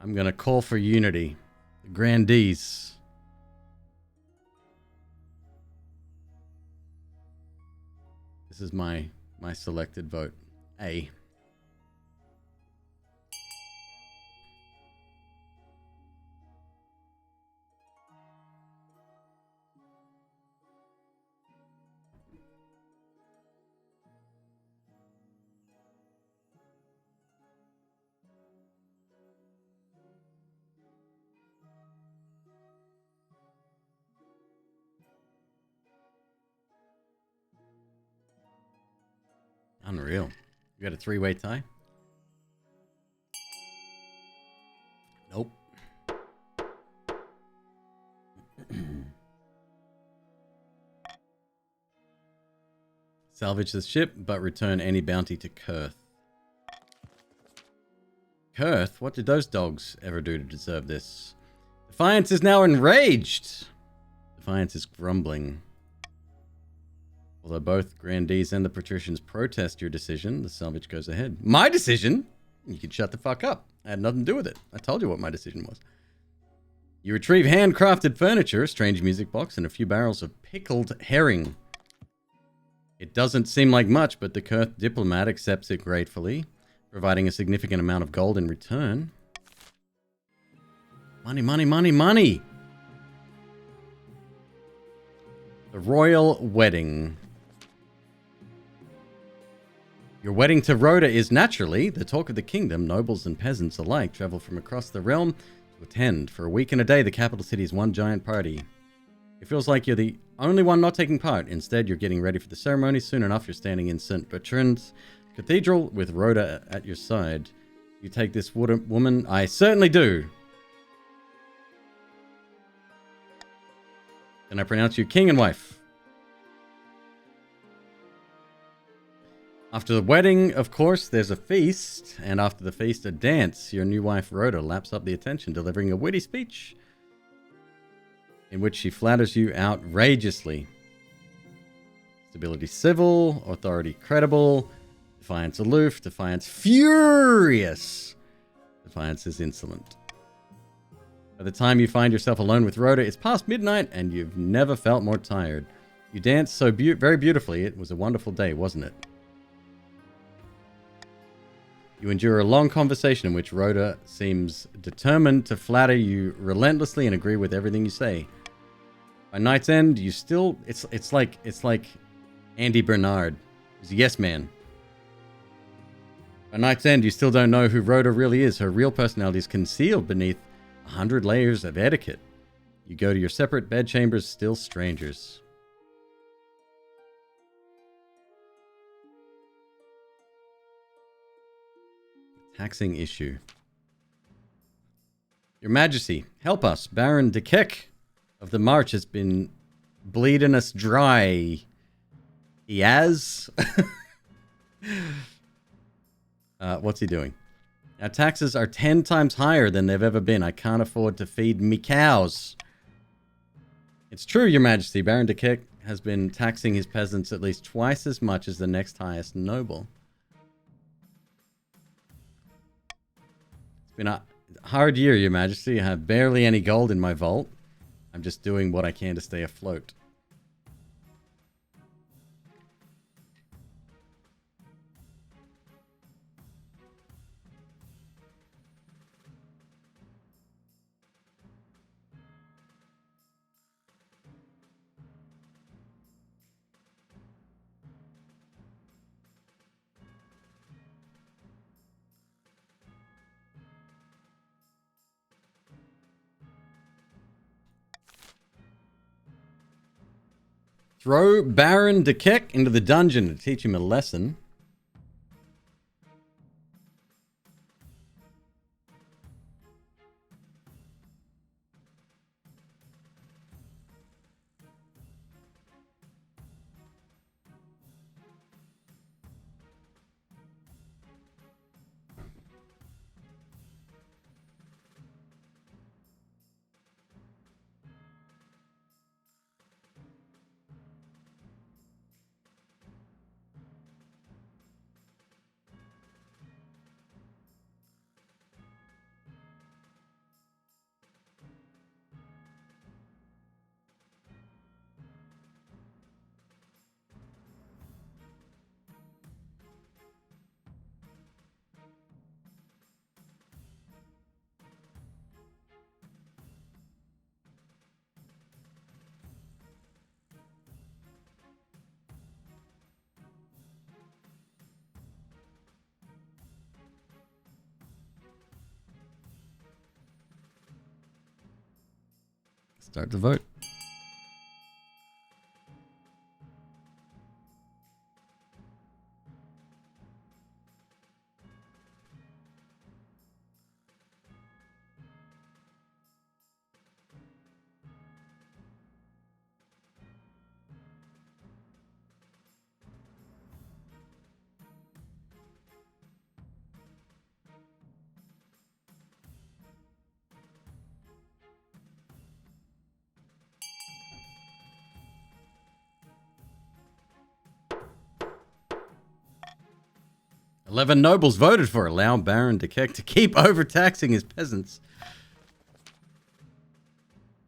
I'm gonna call for unity. The grandees. This is my selected vote. A. Unreal. You got a three-way tie? Nope. Salvage the ship, but return any bounty to Kurth. Kurth? What did those dogs ever do to deserve this? Defiance is now enraged. Defiance is grumbling. Although both grandees and the patricians protest your decision, the salvage goes ahead. My decision? You can shut the fuck up. I had nothing to do with it. I told you what my decision was. You retrieve handcrafted furniture, a strange music box, and a few barrels of pickled herring. It doesn't seem like much, but the Kurth diplomat accepts it gratefully, providing a significant amount of gold in return. Money, money, money, money! The royal wedding. Your wedding to Rhoda is naturally the talk of the kingdom. Nobles and peasants alike travel from across the realm to attend. For a week and a day, the capital city is one giant party. It feels like you're the only one not taking part. Instead, you're getting ready for the ceremony. Soon enough, you're standing in St. Bertrand's Cathedral with Rhoda at your side. You take this woman? I certainly do. Can I pronounce you king and wife? After the wedding, of course, there's a feast, and after the feast, a dance. Your new wife, Rhoda, laps up the attention, delivering a witty speech in which she flatters you outrageously. Stability civil, authority credible, defiance aloof, defiance furious, defiance is insolent. By the time you find yourself alone with Rhoda, it's past midnight, and you've never felt more tired. You danced so very beautifully. It was a wonderful day, wasn't it? You endure a long conversation in which Rhoda seems determined to flatter you relentlessly and agree with everything you say. By night's end, you still... It's like Andy Bernard. He's a yes man. By night's end, you still don't know who Rhoda really is. Her real personality is concealed beneath 100 layers of etiquette. You go to your separate bedchambers, still strangers. Taxing issue. Your Majesty, help us. Baron de Keck of the March has been bleeding us dry. He has? What's he doing? Our taxes are 10 times higher than they've ever been. I can't afford to feed me cows. It's true, Your Majesty. Baron de Kek has been taxing his peasants at least twice as much as the next highest noble. It's been a hard year, Your Majesty. I have barely any gold in my vault. I'm just doing what I can to stay afloat. Throw Baron de Kek into the dungeon to teach him a lesson. Start the vote. Eleven nobles voted for allow Baron de Kek to keep overtaxing his peasants.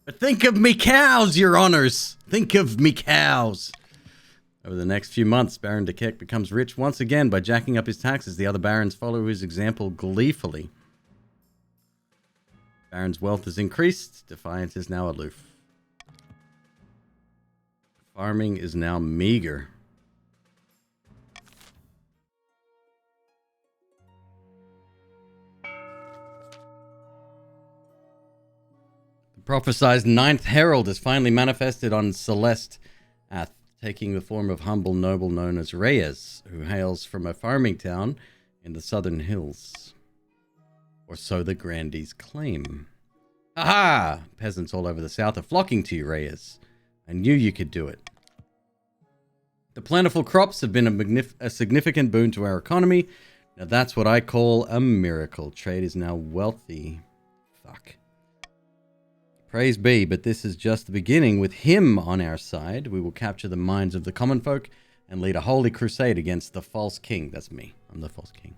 But think of me cows, your honors. Think of me cows. Over the next few months, Baron de Kek becomes rich once again by jacking up his taxes. The other barons follow his example gleefully. Baron's wealth has increased. Defiance is now aloof. Farming is now meager. Prophesized ninth herald is finally manifested on Celeste, taking the form of humble noble known as Reyes, who hails from a farming town in the southern hills. Or so the grandees claim. Aha! Peasants all over the south are flocking to you, Reyes. I knew you could do it. The plentiful crops have been a significant boon to our economy. Now that's what I call a miracle. Trade is now wealthy. Fuck. Praise be, but this is just the beginning. With him on our side, we will capture the minds of the common folk and lead a holy crusade against the false king. That's me. I'm the false king.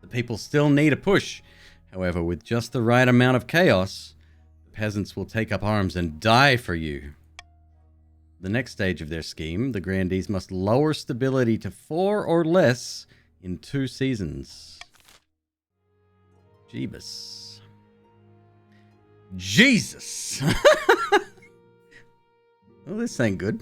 The people still need a push. However, with just the right amount of chaos, the peasants will take up arms and die for you. The next stage of their scheme, the grandees must lower stability to 4 or less in 2 seasons. Jeebus. Jesus! Well, this ain't good.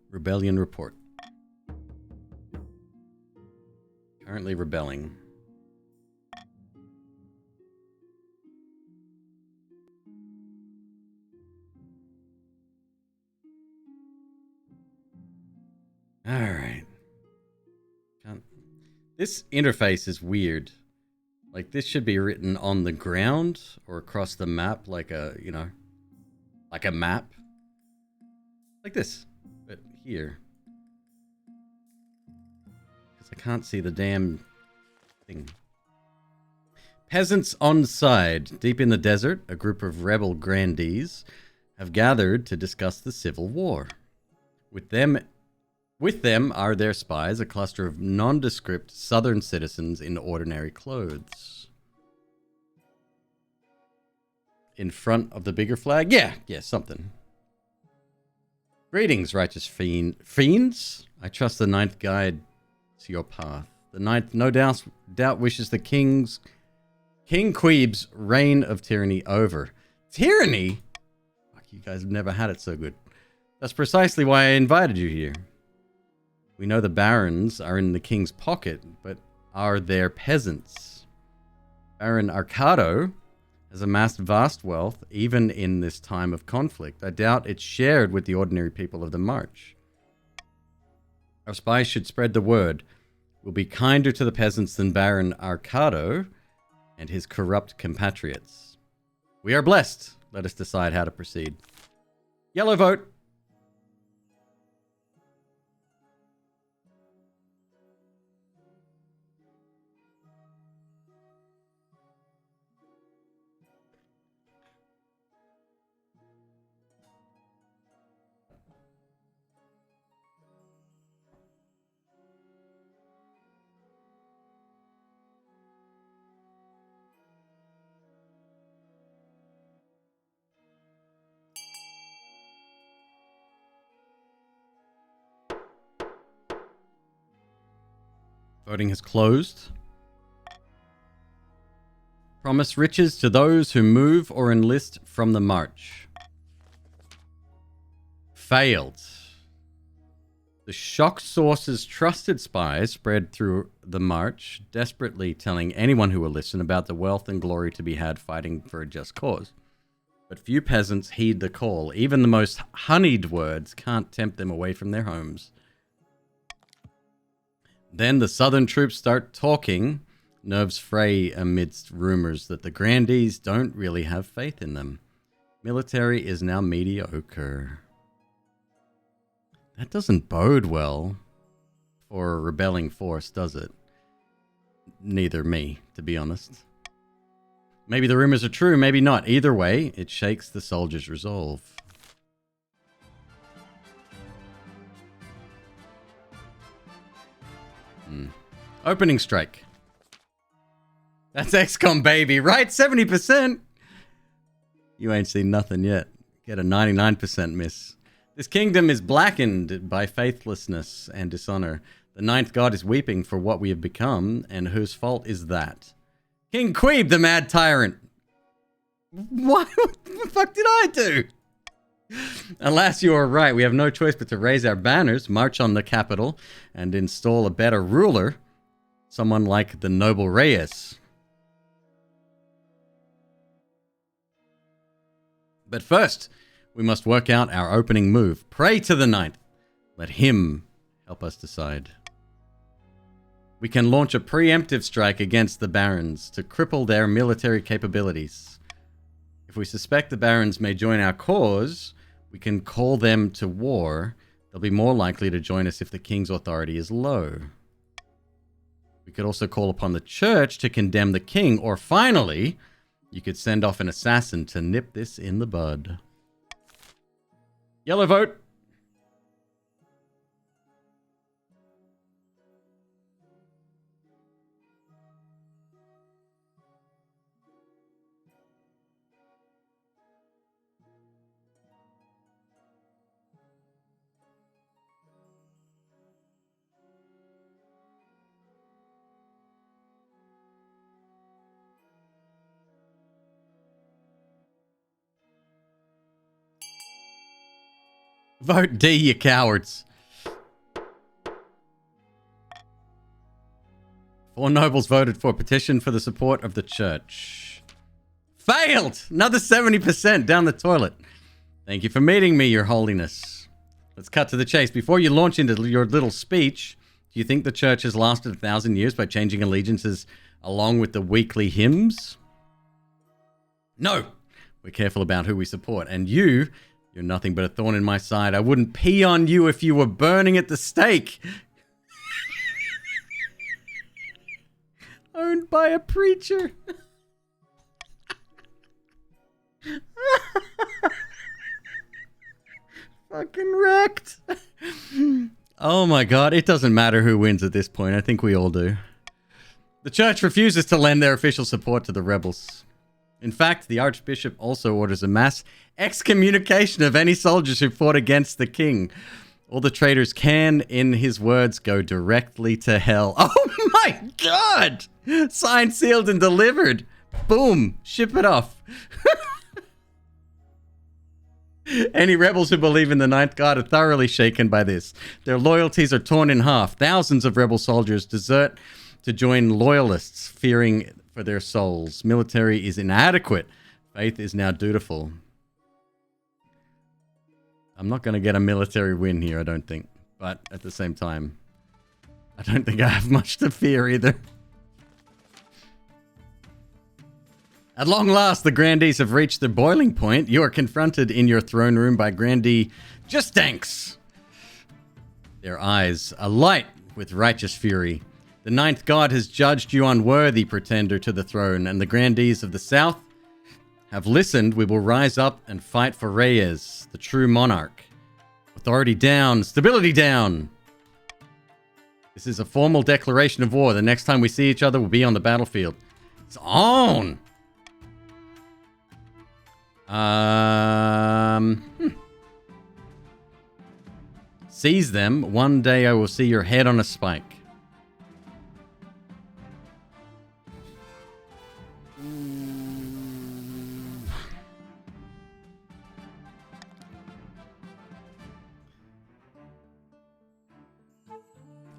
Rebellion report. Currently rebelling. All right. This interface is weird. Like, this should be written on the ground or across the map, like a, you know, like a map. Like this, but here. Because I can't see the damn thing. Peasants on side. Deep in the desert, a group of rebel grandees have gathered to discuss the civil war. With them are their spies, a cluster of nondescript southern citizens in ordinary clothes. In front of the bigger flag? Yeah, something. Greetings, righteous fiends. I trust the ninth guide to your path. The ninth no doubt wishes the King McQueeb's reign of tyranny over. Tyranny? Fuck, you guys have never had it so good. That's precisely why I invited you here. We know the barons are in the king's pocket, but are their peasants. Baron Arcado has amassed vast wealth, even in this time of conflict. I doubt it's shared with the ordinary people of the March. Our spies should spread the word. We'll be kinder to the peasants than Baron Arcado and his corrupt compatriots. We are blessed. Let us decide how to proceed. Yellow vote. Voting has closed. Promise riches to those who move or enlist from the march. Failed. The shock source's trusted spies spread through the march, desperately telling anyone who will listen about the wealth and glory to be had fighting for a just cause. But few peasants heed the call. Even the most honeyed words can't tempt them away from their homes. Then the southern troops start talking, nerves fray amidst rumors that the grandees don't really have faith in them. Military is now mediocre. That doesn't bode well for a rebelling force, does it? Neither me, to be honest. Maybe the rumors are true, maybe not. Either way, it shakes the soldiers' resolve. Opening strike. That's XCOM, baby, right? 70%. You ain't seen nothing yet. Get a 99% miss. This kingdom is blackened by faithlessness and dishonor. The ninth god is weeping for what we have become, and whose fault is that? King McQueeb, the mad tyrant. What the fuck did I do? Alas, you are right. We have no choice but to raise our banners, march on the capital, and install a better ruler. Someone like the noble Reyes. But first, we must work out our opening move. Pray to the ninth. Let him help us decide. We can launch a preemptive strike against the barons to cripple their military capabilities. If we suspect the barons may join our cause, we can call them to war. They'll be more likely to join us if the king's authority is low. We could also call upon the church to condemn the king, or finally, you could send off an assassin to nip this in the bud. Yellow vote. Vote D, you cowards. 4 nobles voted for petition for the support of the church. Failed! Another 70% down the toilet. Thank you for meeting me, your holiness. Let's cut to the chase. Before you launch into your little speech, do you think the church has lasted 1,000 years by changing allegiances along with the weekly hymns? No! We're careful about who we support. And you're nothing but a thorn in my side. I wouldn't pee on you if you were burning at the stake. Owned by a preacher. Fucking wrecked. Oh my god, it doesn't matter who wins at this point. I think we all do. The church refuses to lend their official support to the rebels. In fact, the archbishop also orders a mass excommunication of any soldiers who fought against the king. All the traitors can, in his words, go directly to hell. Oh my god! Signed, sealed, and delivered. Boom. Ship it off. Any rebels who believe in the Ninth God are thoroughly shaken by this. Their loyalties are torn in half. Thousands of rebel soldiers desert to join loyalists, fearing for their souls. Military is inadequate. Faith is now dutiful. I'm not going to get a military win here, I don't think. But at the same time, I don't think I have much to fear either. At long last, the grandees have reached the boiling point. You are confronted in your throne room by Grandee Justanks. Their eyes alight with righteous fury. The Ninth God has judged you unworthy, pretender to the throne, and the grandees of the south have listened. We will rise up and fight for Reyes, the true monarch. Authority down, stability down. This is a formal declaration of war. The next time we see each other, we'll be on the battlefield. It's on! Seize them. One day I will see your head on a spike.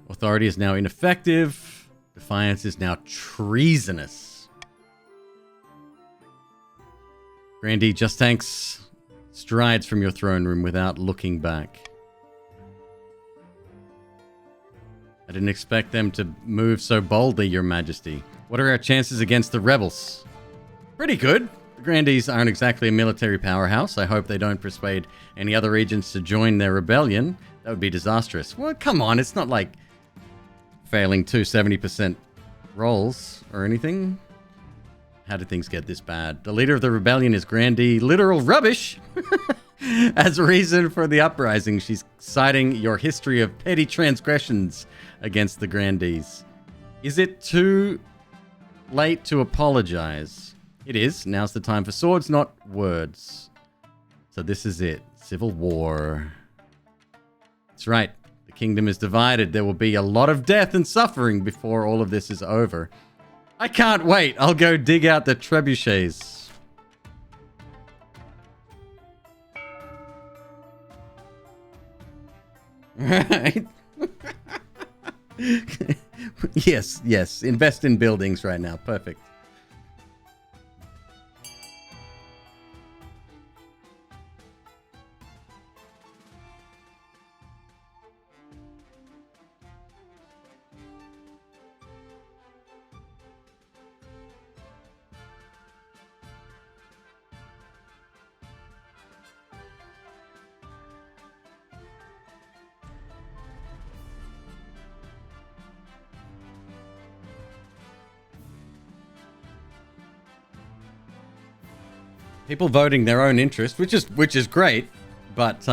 Authority is now ineffective. Defiance is now treasonous. Grandee Justanks strides from your throne room without looking back. I didn't expect them to move so boldly, Your Majesty. What are our chances against the rebels? Pretty good. The Grandees aren't exactly a military powerhouse. I hope they don't persuade any other regions to join their rebellion. That would be disastrous. Well, come on. It's not like failing 270% rolls or anything. How did things get this bad? The leader of the rebellion is Grandee Literal Rubbish. As a reason for the uprising, she's citing your history of petty transgressions against the Grandees. Is it too late to apologize? It is. Now's the time for swords, not words. So this is it. Civil war. That's right. The kingdom is divided. There will be a lot of death and suffering before all of this is over. I can't wait. I'll go dig out the trebuchets. Right. Yes, yes. Invest in buildings right now. Perfect. People voting their own interest, which is great, but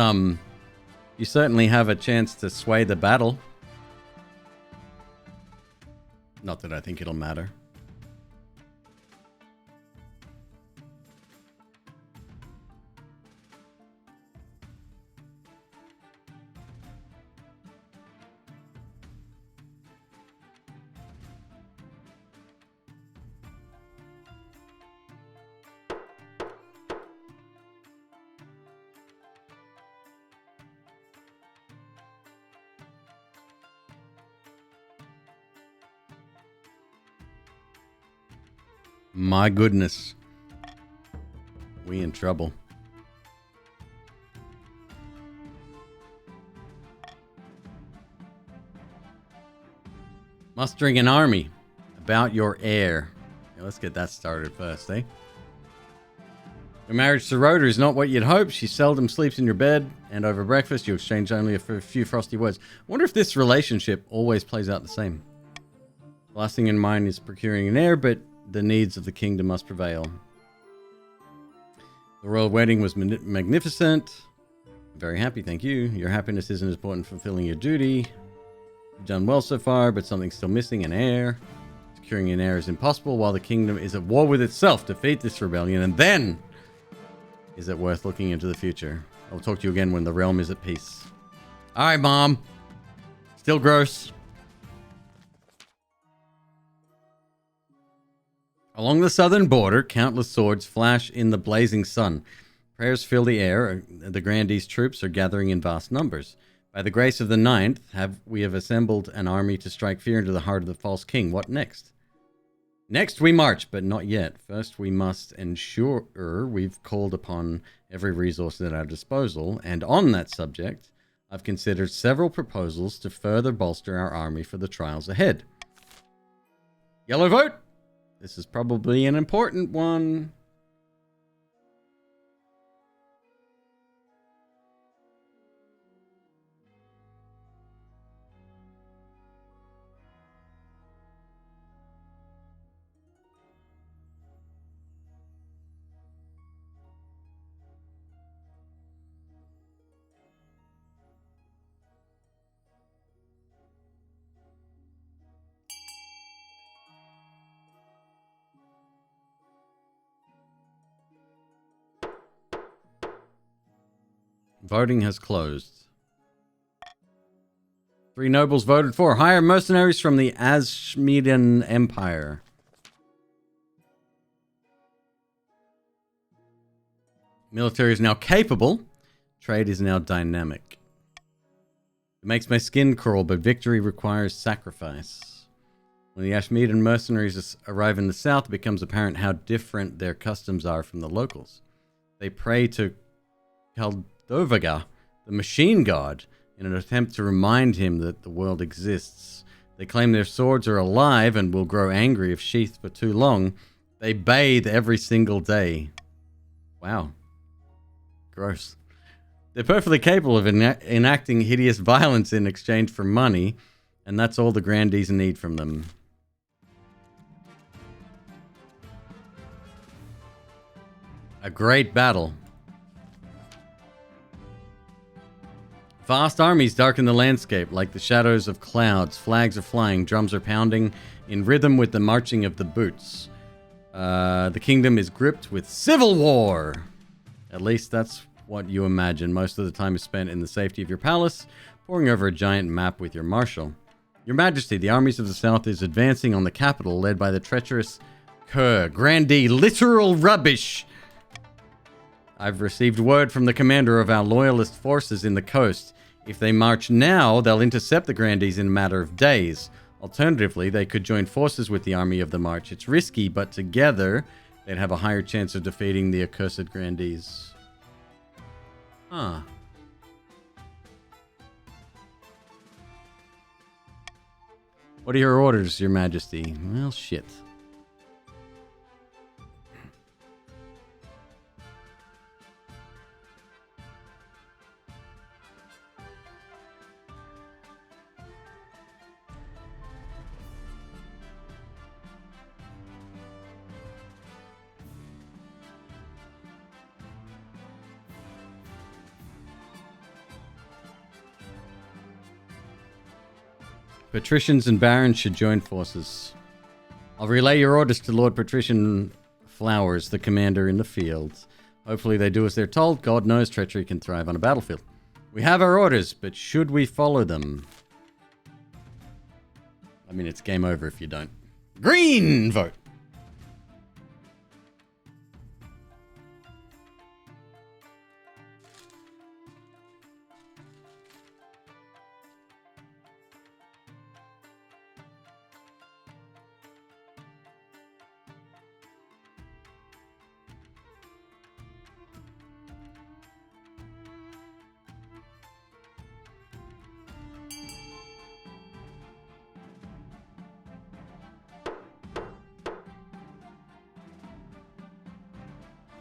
you certainly have a chance to sway the battle. Not that I think it'll matter. My goodness. We in trouble. Mustering an army. A about your heir. Yeah, let's get that started first, eh? Your marriage to Rhoda is not what you'd hope. She seldom sleeps in your bed, and over breakfast you exchange only a few frosty words. I wonder if this relationship always plays out the same. The last thing in mind is procuring an heir, but the needs of the kingdom must prevail. The royal wedding was magnificent. I'm very happy, thank you. Your happiness isn't as important as fulfilling your duty. You've done well so far, but something's still missing, an heir. Securing an heir is impossible while the kingdom is at war with itself. Defeat this rebellion, and then is it worth looking into the future? I'll talk to you again when the realm is at peace. Alright, Mom. Still gross. Along the southern border, countless swords flash in the blazing sun. Prayers fill the air. The Grandee's troops are gathering in vast numbers. By the grace of the Ninth, we have assembled an army to strike fear into the heart of the false king. What next? Next we march, but not yet. First we must ensure we've called upon every resource at our disposal, and on that subject, I've considered several proposals to further bolster our army for the trials ahead. Yellow vote! This is probably an important one. Voting has closed. 3 nobles voted for. Hire mercenaries from the Ashmedan Empire. Military is now capable. Trade is now dynamic. It makes my skin crawl, but victory requires sacrifice. When the Ashmedan mercenaries arrive in the south, it becomes apparent how different their customs are from the locals. They pray to Kaldovaga, the machine god, in an attempt to remind him that the world exists. They claim their swords are alive and will grow angry if sheathed for too long. They bathe every single day. Wow. Gross. They're perfectly capable of enacting hideous violence in exchange for money, and that's all the Grandees need from them. A great battle. Vast armies darken the landscape like the shadows of clouds. Flags are flying, drums are pounding in rhythm with the marching of the boots. The kingdom is gripped with civil war. At least that's what you imagine. Most of the time is spent in the safety of your palace, poring over a giant map with your marshal. Your Majesty, the armies of the south is advancing on the capital, led by the treacherous Kerr. Grandee, literal rubbish! I've received word from the commander of our loyalist forces in the coast. If they march now, they'll intercept the Grandees in a matter of days. Alternatively, they could join forces with the army of the march. It's risky, but together, they'd have a higher chance of defeating the accursed Grandees. Huh. What are your orders, Your Majesty? Well, shit. Patricians and barons should join forces. I'll relay your orders to Lord Patrician Flowers, the commander in the field. Hopefully they do as they're told. God knows treachery can thrive on a battlefield. We have our orders, but should we follow them? I mean, it's game over if you don't. Green vote!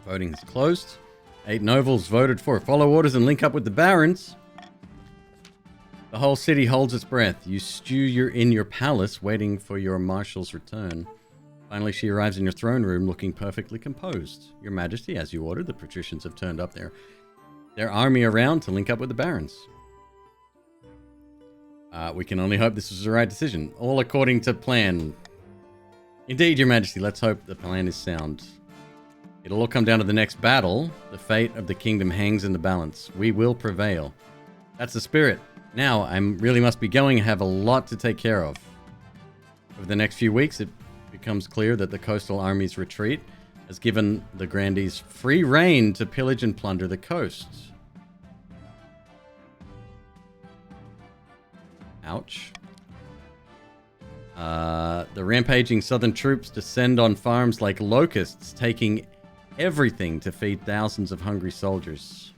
Voting is closed. 8 nobles voted for. Follow orders and link up with the barons. The whole city holds its breath. You stew in your palace, waiting for your marshal's return. Finally, she arrives in your throne room, looking perfectly composed. Your Majesty, as you ordered, the patricians have turned up their army around to link up with the barons. We can only hope this was the right decision. All according to plan. Indeed, Your Majesty, let's hope the plan is sound. It'll all come down to the next battle. The fate of the kingdom hangs in the balance. We will prevail. That's the spirit. Now, I really must be going. I have a lot to take care of. Over the next few weeks, it becomes clear that the coastal army's retreat has given the Grandees free rein to pillage and plunder the coast. Ouch. The rampaging southern troops descend on farms like locusts, taking everything to feed thousands of hungry soldiers.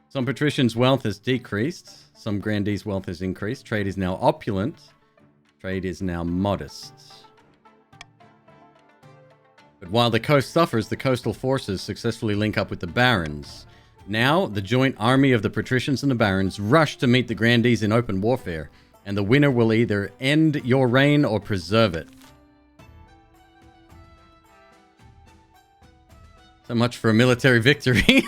Some patricians' wealth has decreased. Some grandees' wealth has increased. Trade is now opulent. Trade is now modest. But while the coast suffers, the coastal forces successfully link up with the barons. Now, the joint army of the patricians and the barons rush to meet the grandees in open warfare, and the winner will either end your reign or preserve it. So much for a military victory.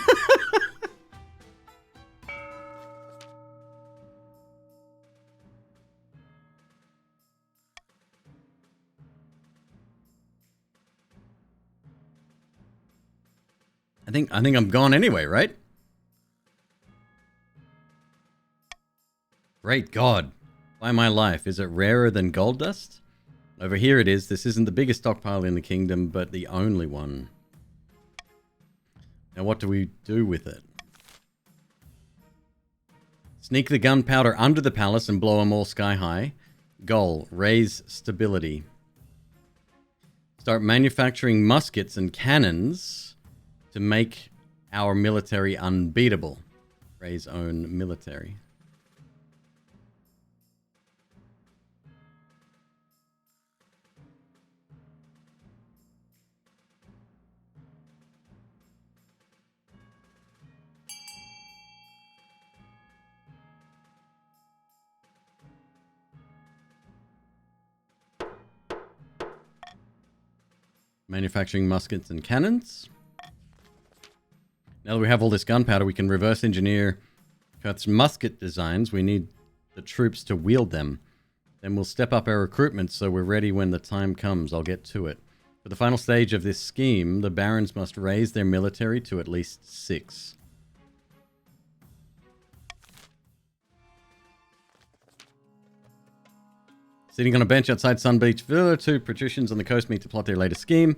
I think I'm gone anyway, right? Great God. By my life, is it rarer than gold dust? Over here it is. This isn't the biggest stockpile in the kingdom, but the only one. Now what do we do with it? Sneak the gunpowder under the palace and blow them all sky high. Goal, raise stability. Start manufacturing muskets and cannons to make our military unbeatable. Raise own military. Manufacturing muskets and cannons. Now that we have all this gunpowder, we can reverse engineer Kurt's musket designs. We need the troops to wield them. Then we'll step up our recruitment so we're ready when the time comes. I'll get to it. For the final stage of this scheme, the barons must raise their military to at least 6. Sitting on a bench outside Sun Beach Villa, 2 patricians on the coast meet to plot their latest scheme.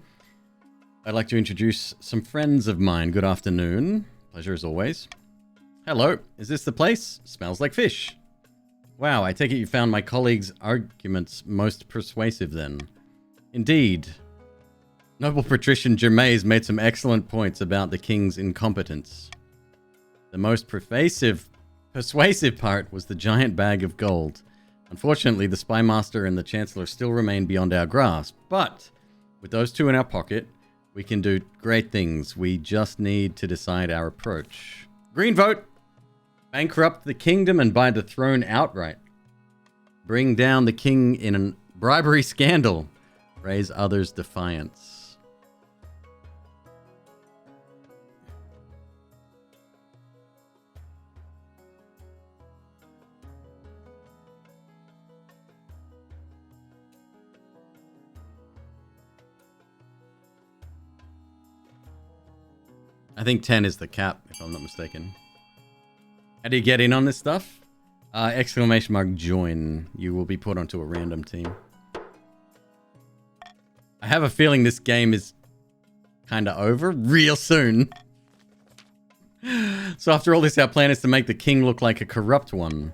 I'd like to introduce some friends of mine. Good afternoon. Pleasure as always. Hello. Is this the place? Smells like fish. Wow, I take it you found my colleague's arguments most persuasive then. Indeed. Noble patrician Germais made some excellent points about the king's incompetence. The most persuasive part was the giant bag of gold. Unfortunately, the spymaster and the chancellor still remain beyond our grasp, but with those 2 in our pocket, we can do great things. We just need to decide our approach. Green vote! Bankrupt the kingdom and buy the throne outright. Bring down the king in a bribery scandal. Raise others' defiance. I think 10 is the cap, if I'm not mistaken. How do you get in on this stuff? Exclamation mark join. You will be put onto a random team. I have a feeling this game is kind of over real soon. So after all this, our plan is to make the king look like a corrupt one.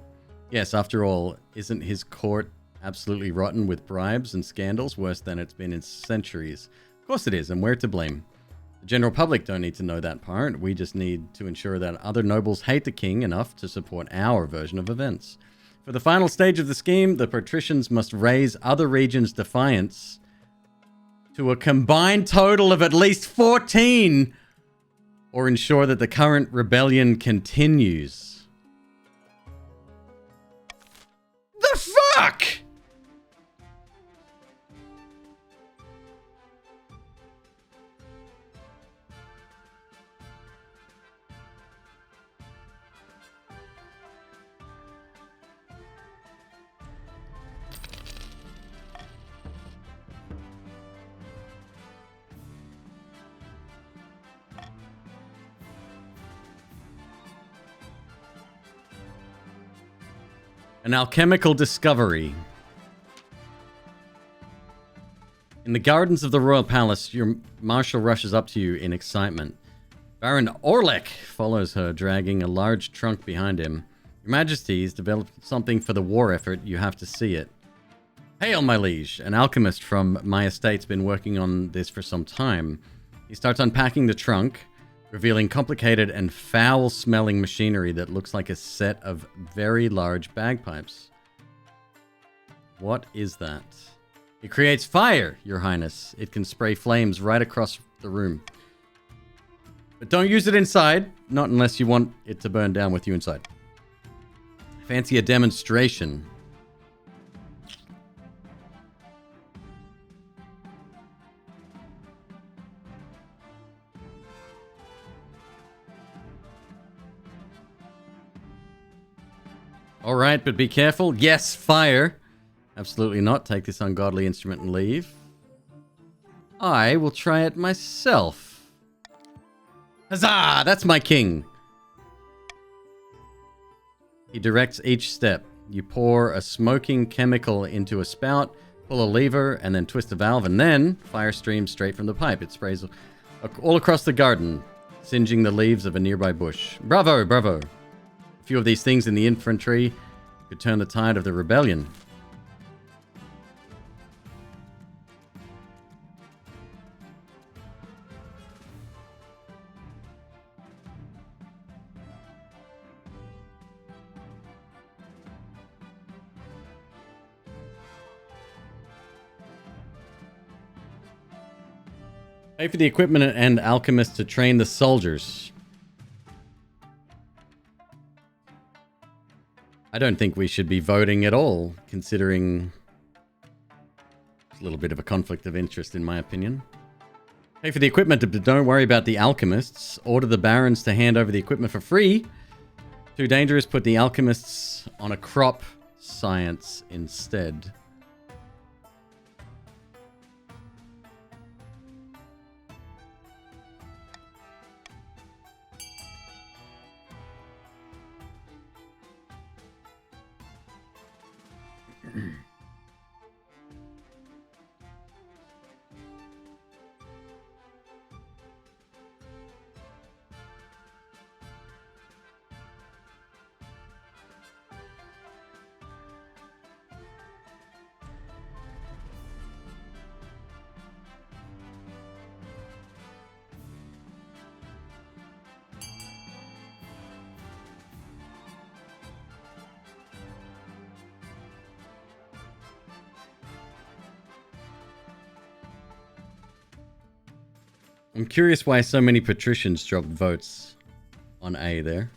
Yes, after all, isn't his court absolutely rotten with bribes and scandals worse than it's been in centuries? Of course it is, and we're to blame. The general public don't need to know that part. We just need to ensure that other nobles hate the king enough to support our version of events. For the final stage of the scheme, the patricians must raise other regions' defiance to a combined total of at least 14, or ensure that the current rebellion continues. The fuck? An alchemical discovery. In the gardens of the royal palace, your marshal rushes up to you in excitement. Baron Orlek follows her, dragging a large trunk behind him. Your Majesty has developed something for the war effort. You have to see it. Hail, my liege. An alchemist from my estate's been working on this for some time. He starts unpacking the trunk, revealing complicated and foul-smelling machinery that looks like a set of very large bagpipes. What is that? It creates fire, Your Highness. It can spray flames right across the room. But don't use it inside, not unless you want it to burn down with you inside. Fancy a demonstration. All right, but be careful. Yes, fire. Absolutely not. Take this ungodly instrument and leave. I will try it myself. Huzzah! That's my king. He directs each step. You pour a smoking chemical into a spout, pull a lever, and then twist a valve, and then fire streams straight from the pipe. It sprays all across the garden, singeing the leaves of a nearby bush. Bravo, bravo. A few of these things in the infantry could turn the tide of the rebellion. Pay for the equipment and alchemists to train the soldiers. I don't think we should be voting at all, considering it's a little bit of a conflict of interest, in my opinion. Pay for the equipment, but don't worry about the alchemists. Order the barons to hand over the equipment for free. Too dangerous, put the alchemists on a crop science instead. I'm curious why so many patricians dropped votes on A there.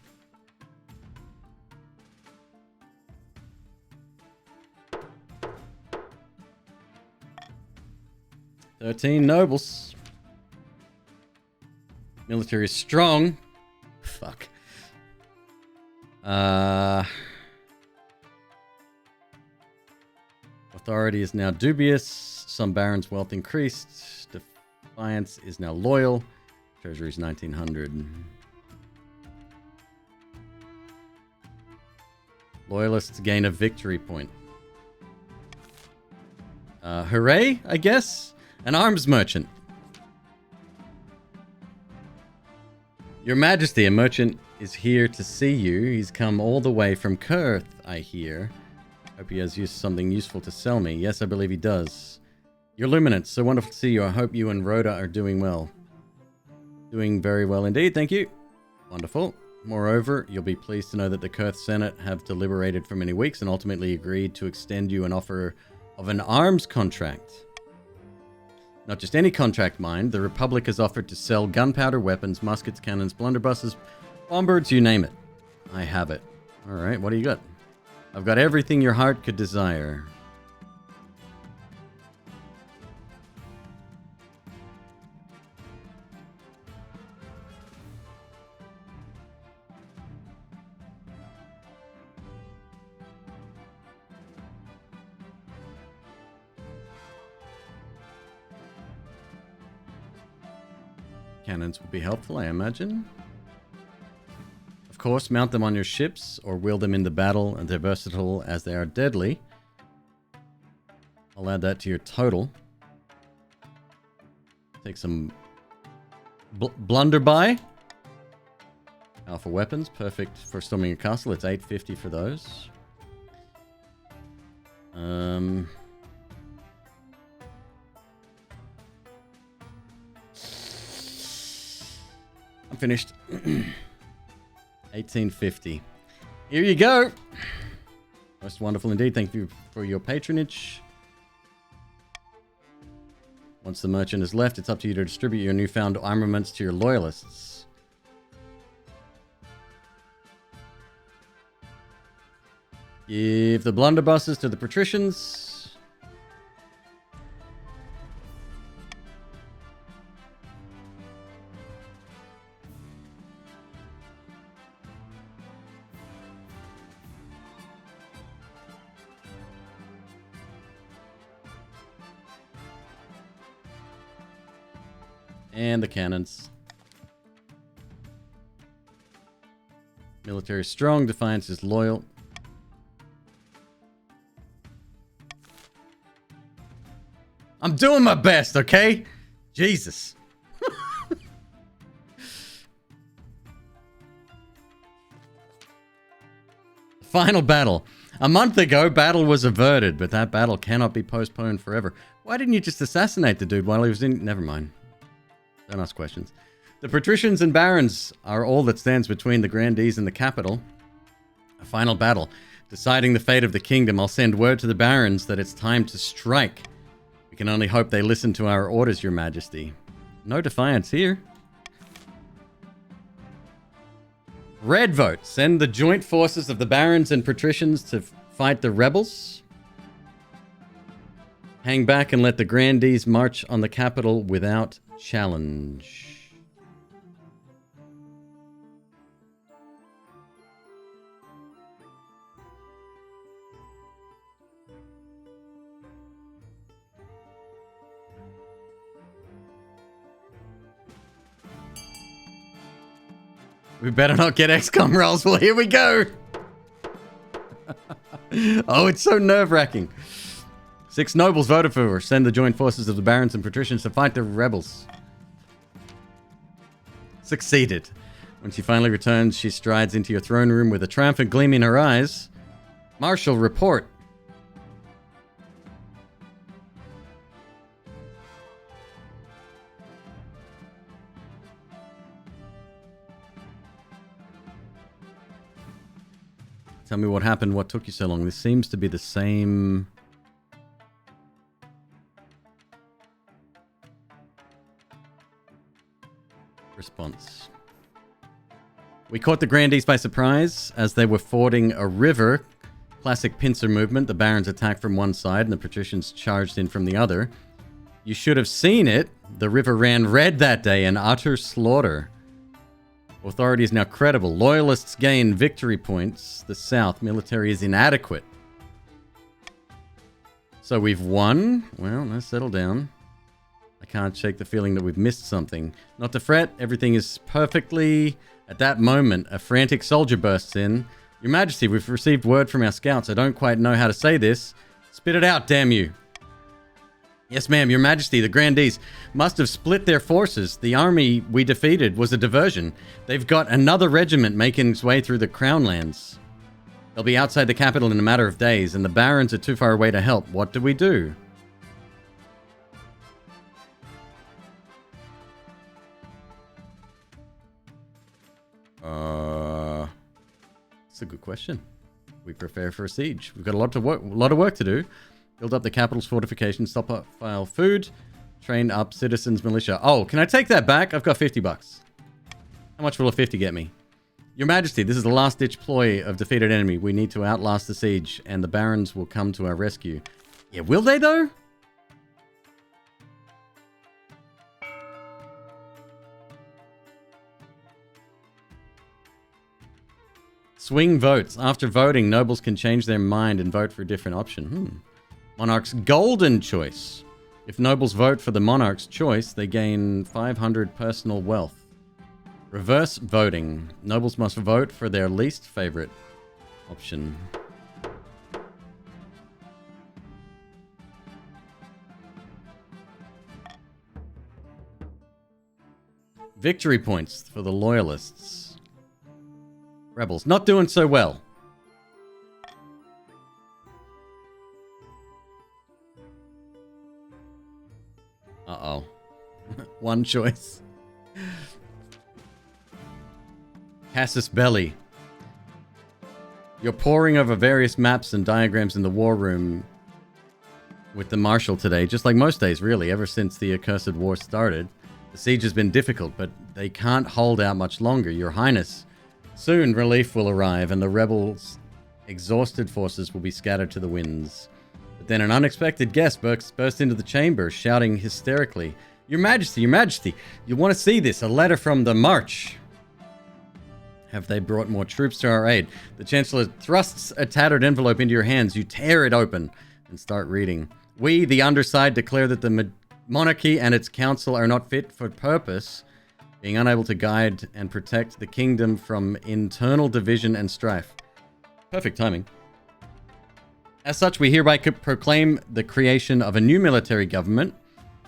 "13 nobles. Military is strong." Fuck. Authority is now dubious. Some barons' wealth increased. Defiance is now loyal. Treasury is 1900. Loyalists gain a victory point. Hooray, I guess? An arms merchant. Your Majesty, a merchant is here to see you. He's come all the way from Kurth, I hear. Hope he has something useful to sell me. Yes, I believe he does. Your Luminance, so wonderful to see you. I hope you and Rhoda are doing well. Doing very well indeed, thank you. Wonderful. Moreover, you'll be pleased to know that the Kurth Senate have deliberated for many weeks and ultimately agreed to extend you an offer of an arms contract. Not just any contract mine. The Republic has offered to sell gunpowder, weapons, muskets, cannons, blunderbusses, bombers, you name it. I have it. Alright, what do you got? I've got everything your heart could desire. Cannons will be helpful, I imagine. Of course, mount them on your ships or wield them in the battle, and they're versatile as they are deadly. I'll add that to your total. Take some blunderbuy. Powerful weapons, perfect for storming a castle. It's 850 for those. I'm finished. 1850. Here you go. Most wonderful indeed. Thank you for your patronage. Once the merchant is left, it's up to you to distribute your newfound armaments to your loyalists. Give the blunderbusses to the patricians. And the cannons. Military strong, defiance is loyal. I'm doing my best, okay? Jesus. Final battle. A month ago, battle was averted, but that battle cannot be postponed forever. Why didn't you just assassinate the dude while he was in... Never mind. Don't ask questions. The patricians and barons are all that stands between the grandees and the capital. A final battle. Deciding the fate of the kingdom, I'll send word to the barons that it's time to strike. We can only hope they listen to our orders, your majesty. No defiance here. Red vote. Send the joint forces of the barons and patricians to fight the rebels. Hang back and let the grandees march on the capital without challenge. We better not get XCOM rolls. Well, here we go. Oh, it's so nerve-wracking. 6 nobles voted for her. Send the joint forces of the barons and patricians to fight the rebels. Succeeded. When she finally returns, she strides into your throne room with a triumphant gleam in her eyes. Marshal, report. Tell me what happened, what took you so long. This seems to be the same... response. We caught the grandees by surprise as they were fording a river. Classic pincer movement. The barons attacked from one side and the patricians charged in from the other. You should have seen it. The river ran red that day in utter slaughter. Authority is now credible. Loyalists gain victory points. The South military is inadequate. So we've won. Well, now settle down. I can't shake the feeling that we've missed something. Not to fret, everything is perfectly... At that moment, a frantic soldier bursts in. Your Majesty, we've received word from our scouts. I don't quite know how to say this. Spit it out, damn you. Yes, ma'am, Your Majesty, the grandees must have split their forces. The army we defeated was a diversion. They've got another regiment making its way through the Crown Lands. They'll be outside the capital in a matter of days, and the barons are too far away to help. What do we do? That's a good question. We prepare for a siege. We've got a lot of work to do. Build up the capital's fortifications, stockpile food. Train up citizens militia. Oh, can I take that back? I've got 50 bucks. How much will a 50 get me? Your Majesty, this is the last-ditch ploy of defeated enemy. We need to outlast the siege, and the barons will come to our rescue. Yeah, will they, though? Swing votes. After voting, nobles can change their mind and vote for a different option. Monarch's golden choice. If nobles vote for the monarch's choice, they gain 500 personal wealth. Reverse voting. Nobles must vote for their least favorite option. Victory points for the loyalists. Rebels, not doing so well. Uh-oh. One choice. Casus Belli. You're poring over various maps and diagrams in the war room with the Marshal today, just like most days, really, ever since the accursed war started. The siege has been difficult, but they can't hold out much longer, Your Highness. Soon, relief will arrive, and the rebels' exhausted forces will be scattered to the winds. But then an unexpected guest burst into the chamber, shouting hysterically, Your Majesty, Your Majesty, you want to see this, a letter from the March. Have they brought more troops to our aid? The Chancellor thrusts a tattered envelope into your hands. You tear it open and start reading. We, the underside, declare that the monarchy and its council are not fit for purpose, being unable to guide and protect the kingdom from internal division and strife. Perfect timing. As such, we hereby proclaim the creation of a new military government,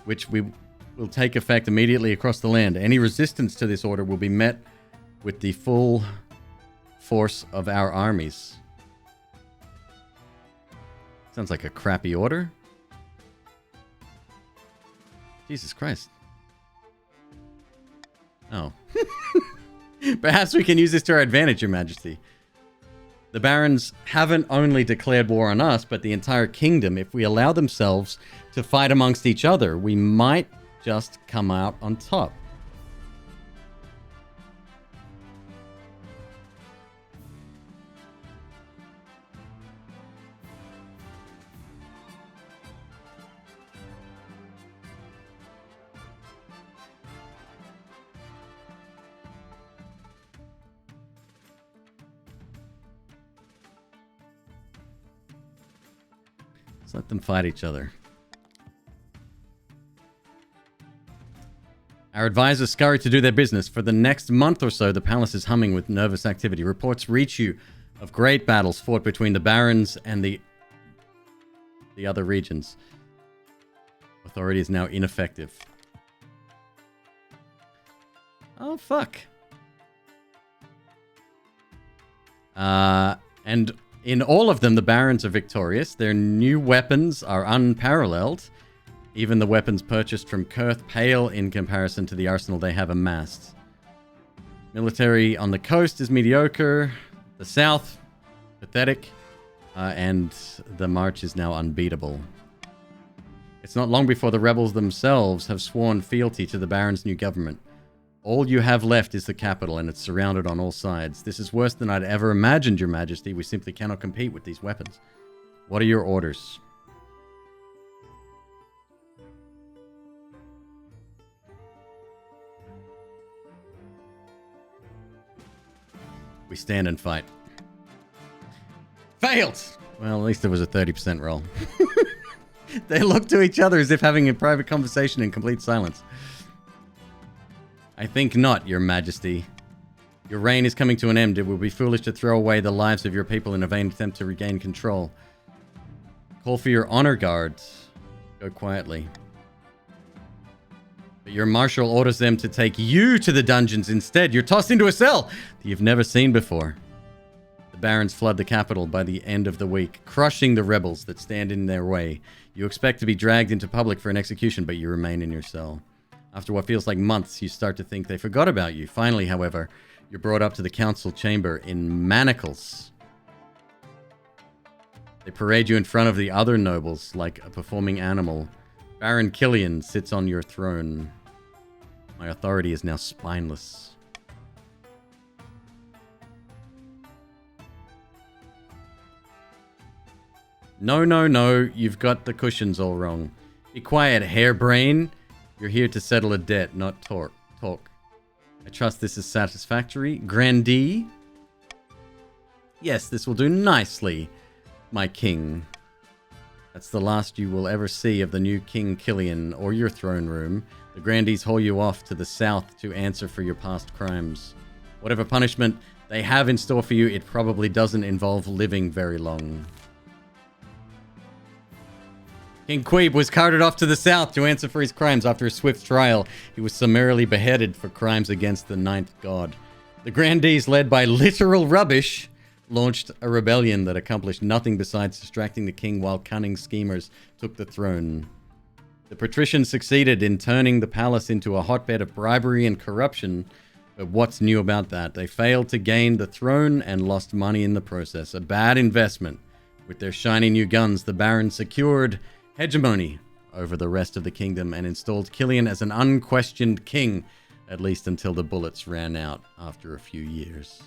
which will take effect immediately across the land. Any resistance to this order will be met with the full force of our armies. Sounds like a crappy order. Jesus Christ. Oh. Perhaps we can use this to our advantage, Your Majesty. The barons haven't only declared war on us, but the entire kingdom. If we allow themselves to fight amongst each other, we might just come out on top. Let's let them fight each other. Our advisors scurry to do their business. For the next month or so, the palace is humming with nervous activity. Reports reach you of great battles fought between the barons and the other regions. Authority is now ineffective. Oh, fuck. And in all of them, the barons are victorious. Their new weapons are unparalleled. Even the weapons purchased from Kurth pale in comparison to the arsenal they have amassed. Military on the coast is mediocre. The south, pathetic. And the march is now unbeatable. It's not long before the rebels themselves have sworn fealty to the barons' new government. All you have left is the capital, and it's surrounded on all sides. This is worse than I'd ever imagined, Your Majesty. We simply cannot compete with these weapons. What are your orders? We stand and fight. Failed! Well, at least there was a 30% roll. They look to each other as if having a private conversation in complete silence. I think not, Your Majesty. Your reign is coming to an end. It will be foolish to throw away the lives of your people in a vain attempt to regain control. Call for your honor guards. Go quietly. But your marshal orders them to take you to the dungeons instead. You're tossed into a cell that you've never seen before. The barons flood the capital by the end of the week, crushing the rebels that stand in their way. You expect to be dragged into public for an execution, but you remain in your cell. After what feels like months, you start to think they forgot about you. Finally, however, you're brought up to the council chamber in manacles. They parade you in front of the other nobles like a performing animal. Baron Killian sits on your throne. My authority is now spineless. No, no, no. You've got the cushions all wrong. Be quiet, harebrain. You're here to settle a debt, not talk. I trust this is satisfactory. Grandee? Yes, this will do nicely, my king. That's the last you will ever see of the new King Killian or your throne room. The Grandees haul you off to the south to answer for your past crimes. Whatever punishment they have in store for you, it probably doesn't involve living very long. King McQueeb was carted off to the south to answer for his crimes. After a swift trial, he was summarily beheaded for crimes against the ninth god. The Grandees, led by literal rubbish, launched a rebellion that accomplished nothing besides distracting the king while cunning schemers took the throne. The patricians succeeded in turning the palace into a hotbed of bribery and corruption, but what's new about that? They failed to gain the throne and lost money in the process. A bad investment. With their shiny new guns, the barons secured hegemony over the rest of the kingdom and installed Killian as an unquestioned king, at least until the bullets ran out after a few years.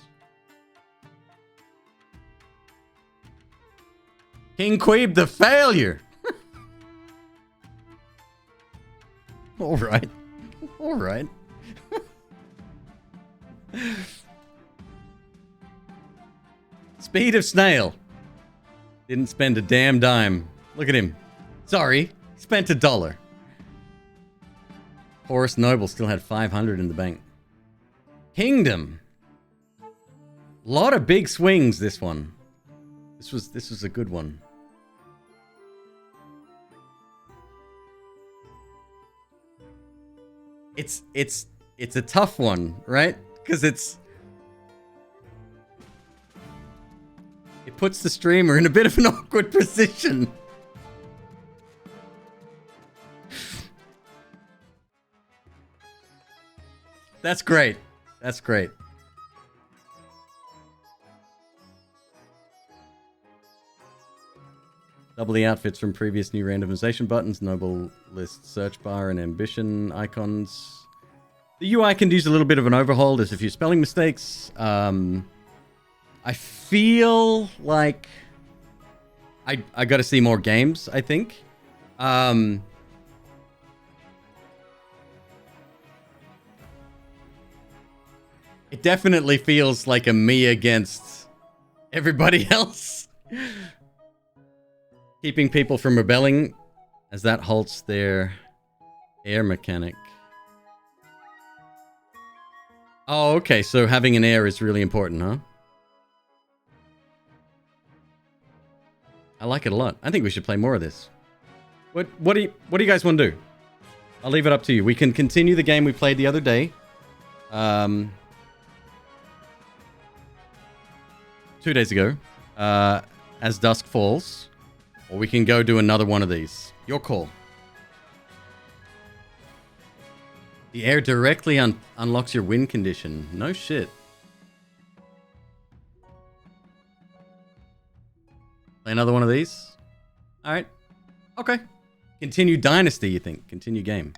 King McQueeb the failure! Alright. Alright. Speed of snail. Didn't spend a damn dime. Look at him. Sorry, spent $1. Horace Noble still had 500 in the bank. Kingdom. Lot of big swings, this one. This was a good one. It's a tough one, right? Because it puts the streamer in a bit of an awkward position. That's great. That's great. Double the outfits from previous new randomization buttons, noble list search bar, and ambition icons. The UI can use a little bit of an overhaul. There's a few spelling mistakes. I feel like I got to see more games, I think. It definitely feels like a me against everybody else. Keeping people from rebelling as that halts their air mechanic. Oh, okay, so having an air is really important, huh? I like it a lot. I think we should play more of this. What do you guys want to do? I'll leave it up to you. We can continue the game we played the other day. 2 days ago. As dusk falls. Or we can go do another one of these. Your call. The air directly unlocks your win condition. No shit. Play another one of these? Alright. Okay. Continue Dynasty, you think? Continue game.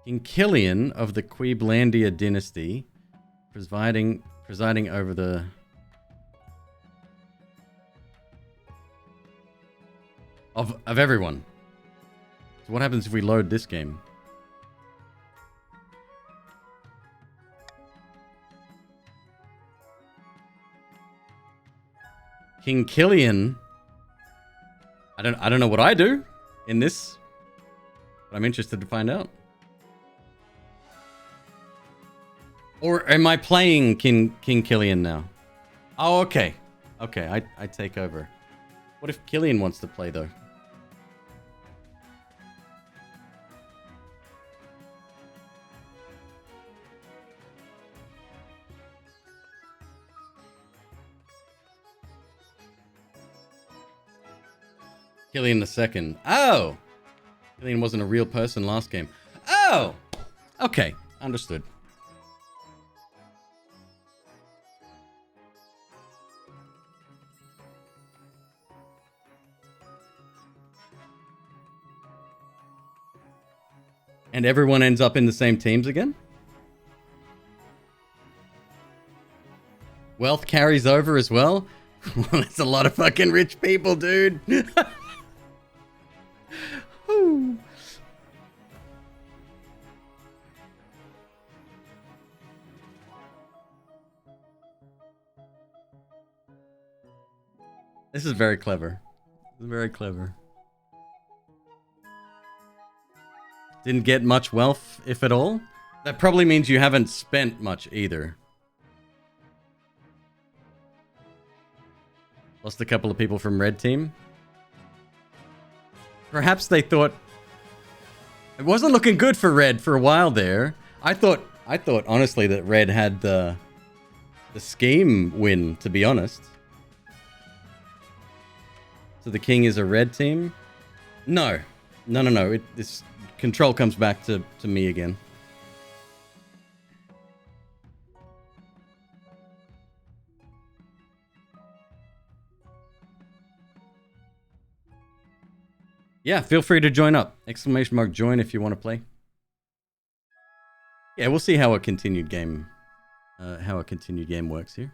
King Killian of the Queeblandia dynasty, presiding over the... Of everyone. So what happens if we load this game? King Killian. I don't know what I do in this, but I'm interested to find out. Or am I playing King Killian now? Oh, okay. Okay, I take over. What if Killian wants to play, though? Killian the second. Oh! Killian wasn't a real person last game. Oh! Okay, understood. And everyone ends up in the same teams again? Wealth carries over as well? That's a lot of fucking rich people, dude. This is very clever. This is very clever. Didn't get much wealth, if at all. That probably means you haven't spent much either. Lost a couple of people from Red Team. Perhaps they thought it wasn't looking good for Red for a while there. I thought honestly that Red had the scheme win, to be honest. So the king is a Red Team? No. This control comes back to me again. Yeah, feel free to join up. Exclamation mark join if you want to play. Yeah, we'll see how a continued game works here.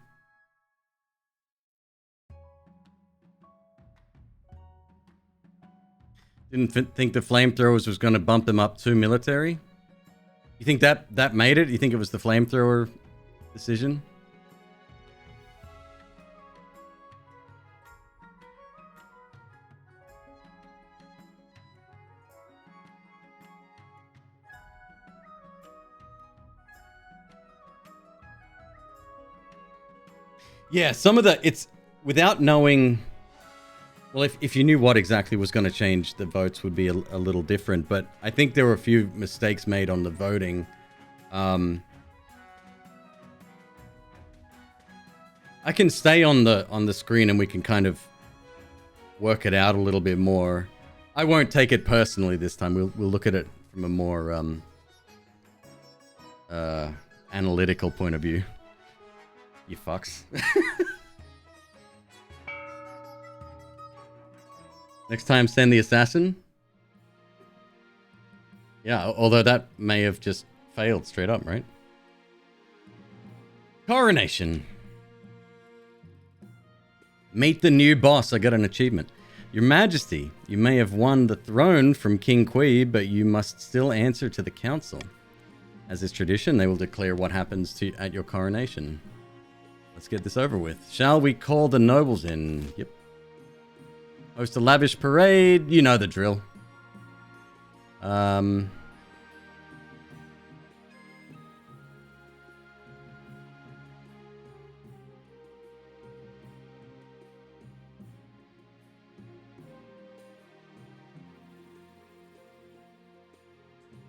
Didn't think the flamethrowers was going to bump them up to military. You think that made it? You think it was the flamethrower decision? Yeah, some of it's without knowing. Well, if you knew what exactly was going to change, the votes would be a little different. But I think there were a few mistakes made on the voting. I can stay on the screen and we can kind of work it out a little bit more. I won't take it personally this time. We'll look at it from a more analytical point of view. You fucks. Next time, send the assassin. Yeah, although that may have just failed straight up, right? Coronation. Meet the new boss. I got an achievement. Your Majesty, you may have won the throne from King McQueeb, but you must still answer to the council. As is tradition, they will declare what happens at your coronation. Let's get this over with. Shall we call the nobles in? Yep. Host a lavish parade. You know the drill.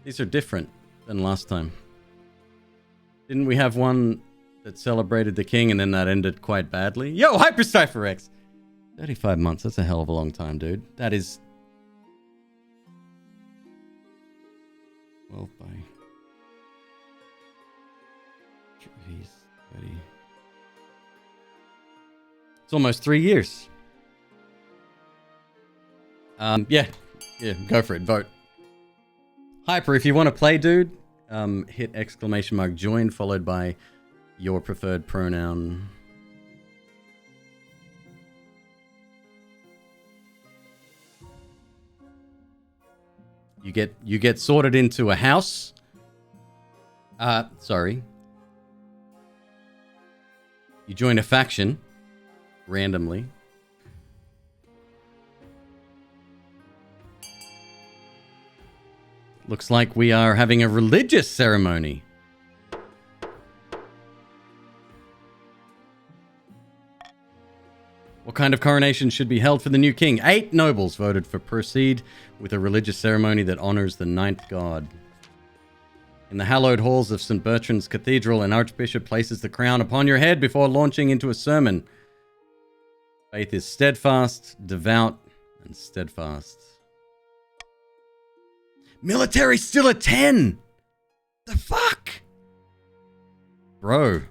These are different than last time. Didn't we have one that celebrated the king and then that ended quite badly? Yo, Hypercypher X! 35 months, that's a hell of a long time, dude. That is... Well, by... He's 30... It's almost 3 years. Yeah, go for it, vote. Hyper, if you want to play, dude, hit exclamation mark join followed by your preferred pronoun. You get sorted into a house. Sorry. You join a faction randomly. Looks like we are having a religious ceremony. What kind of coronation should be held for the new king? 8 nobles voted for proceed with a religious ceremony that honors the 9th god. In the hallowed halls of St. Bertrand's Cathedral, an archbishop places the crown upon your head before launching into a sermon. Faith is steadfast, devout, and steadfast. Military still at 10! The fuck? Bro.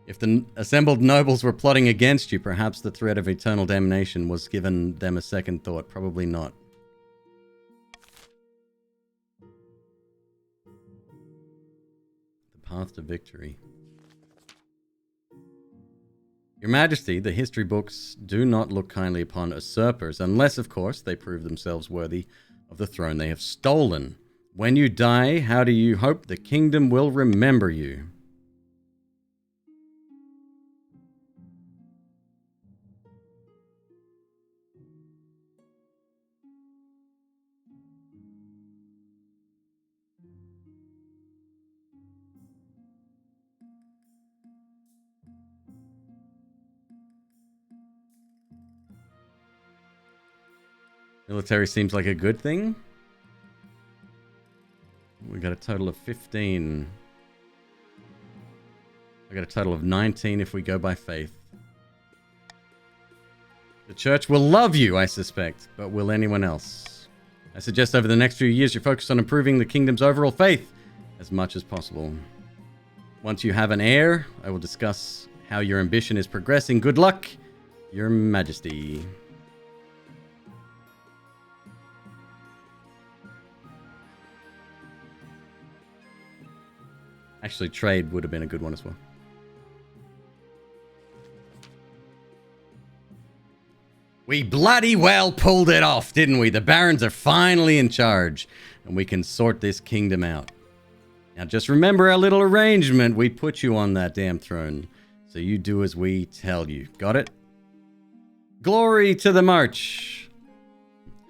If the assembled nobles were plotting against you, perhaps the threat of eternal damnation was given them a second thought. Probably not. path to victory. Your Majesty, the history books do not look kindly upon usurpers, unless, of course, they prove themselves worthy of the throne they have stolen. When you die, how do you hope the kingdom will remember you? Military seems like a good thing. We got a total of 15. I got a total of 19 if we go by faith. The church will love you, I suspect, but will anyone else? I suggest over the next few years you focus on improving the kingdom's overall faith as much as possible. Once you have an heir, I will discuss how your ambition is progressing. Good luck, Your Majesty. Actually, trade would have been a good one as well. We bloody well pulled it off, didn't we? The barons are finally in charge, and we can sort this kingdom out. Now just remember our little arrangement. We put you on that damn throne, so you do as we tell you. Got it? Glory to the march.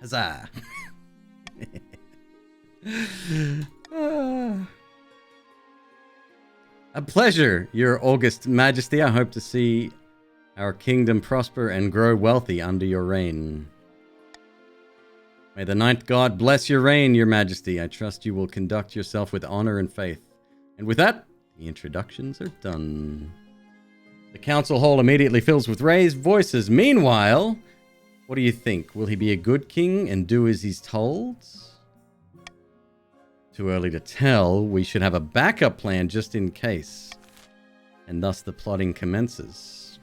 Huzzah. A pleasure, Your August Majesty. I hope to see our kingdom prosper and grow wealthy under your reign. May the ninth god bless your reign, Your Majesty. I trust you will conduct yourself with honor and faith. And with that, the introductions are done. The council hall immediately fills with raised voices. Meanwhile, what do you think? Will he be a good king and do as he's told? Too early to tell. We should have a backup plan just in case. And thus the plotting commences.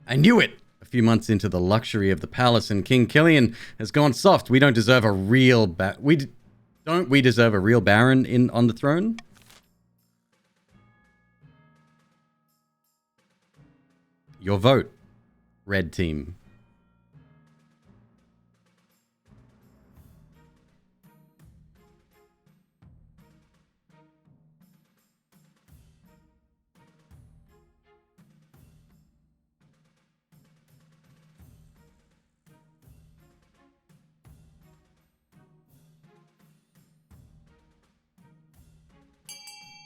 I knew it! A few months into the luxury of the palace, and King Killian has gone soft. We don't deserve a real don't we deserve a real baron on the throne? Your vote, red team.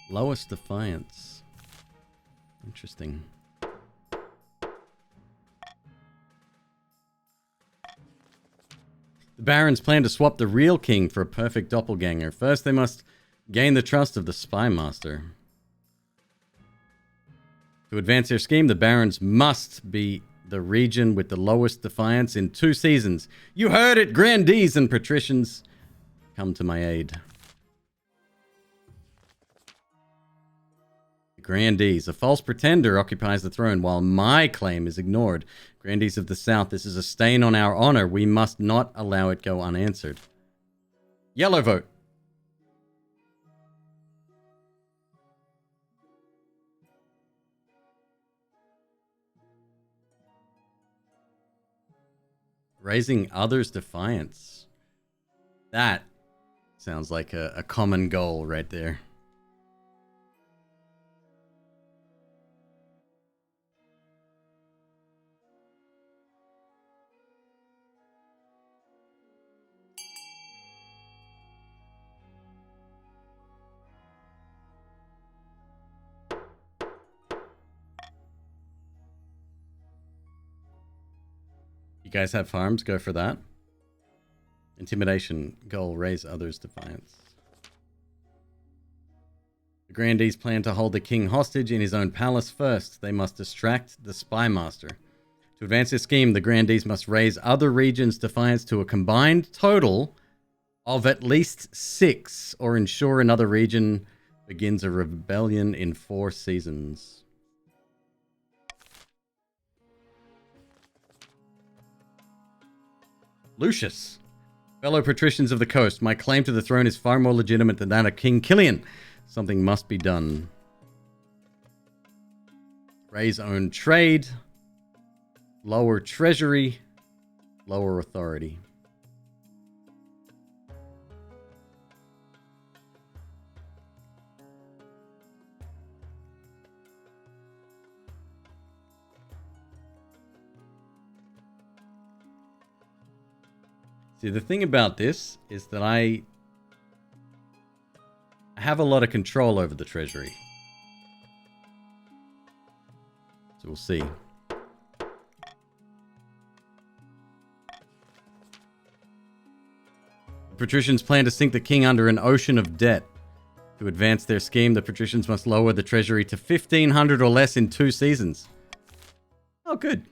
Lowest defiance. Interesting. The barons plan to swap the real king for a perfect doppelganger. First, they must gain the trust of the spy master. To advance their scheme, the barons must be the region with the lowest defiance in 2 seasons. You heard it, grandees and patricians. Come to my aid. Grandees. A false pretender occupies the throne while my claim is ignored. Grandees of the South, this is a stain on our honor. We must not allow it go unanswered. Yellow vote. Raising others' defiance. That sounds like a common goal right there. You guys have farms? Go for that. Intimidation. Goal. Raise others' defiance. The grandees plan to hold the king hostage in his own palace first. They must distract the spy master. To advance their scheme, the grandees must raise other regions' defiance to a combined total of at least 6, or ensure another region begins a rebellion in 4 seasons. Lucius. Fellow patricians of the coast, my claim to the throne is far more legitimate than that of King Killian. Something must be done. Raise own trade. Lower treasury. Lower authority. See, the thing about this is that I have a lot of control over the treasury. So we'll see. The patricians plan to sink the king under an ocean of debt. To advance their scheme, the patricians must lower the treasury to 1,500 or less in 2 seasons. Oh, good.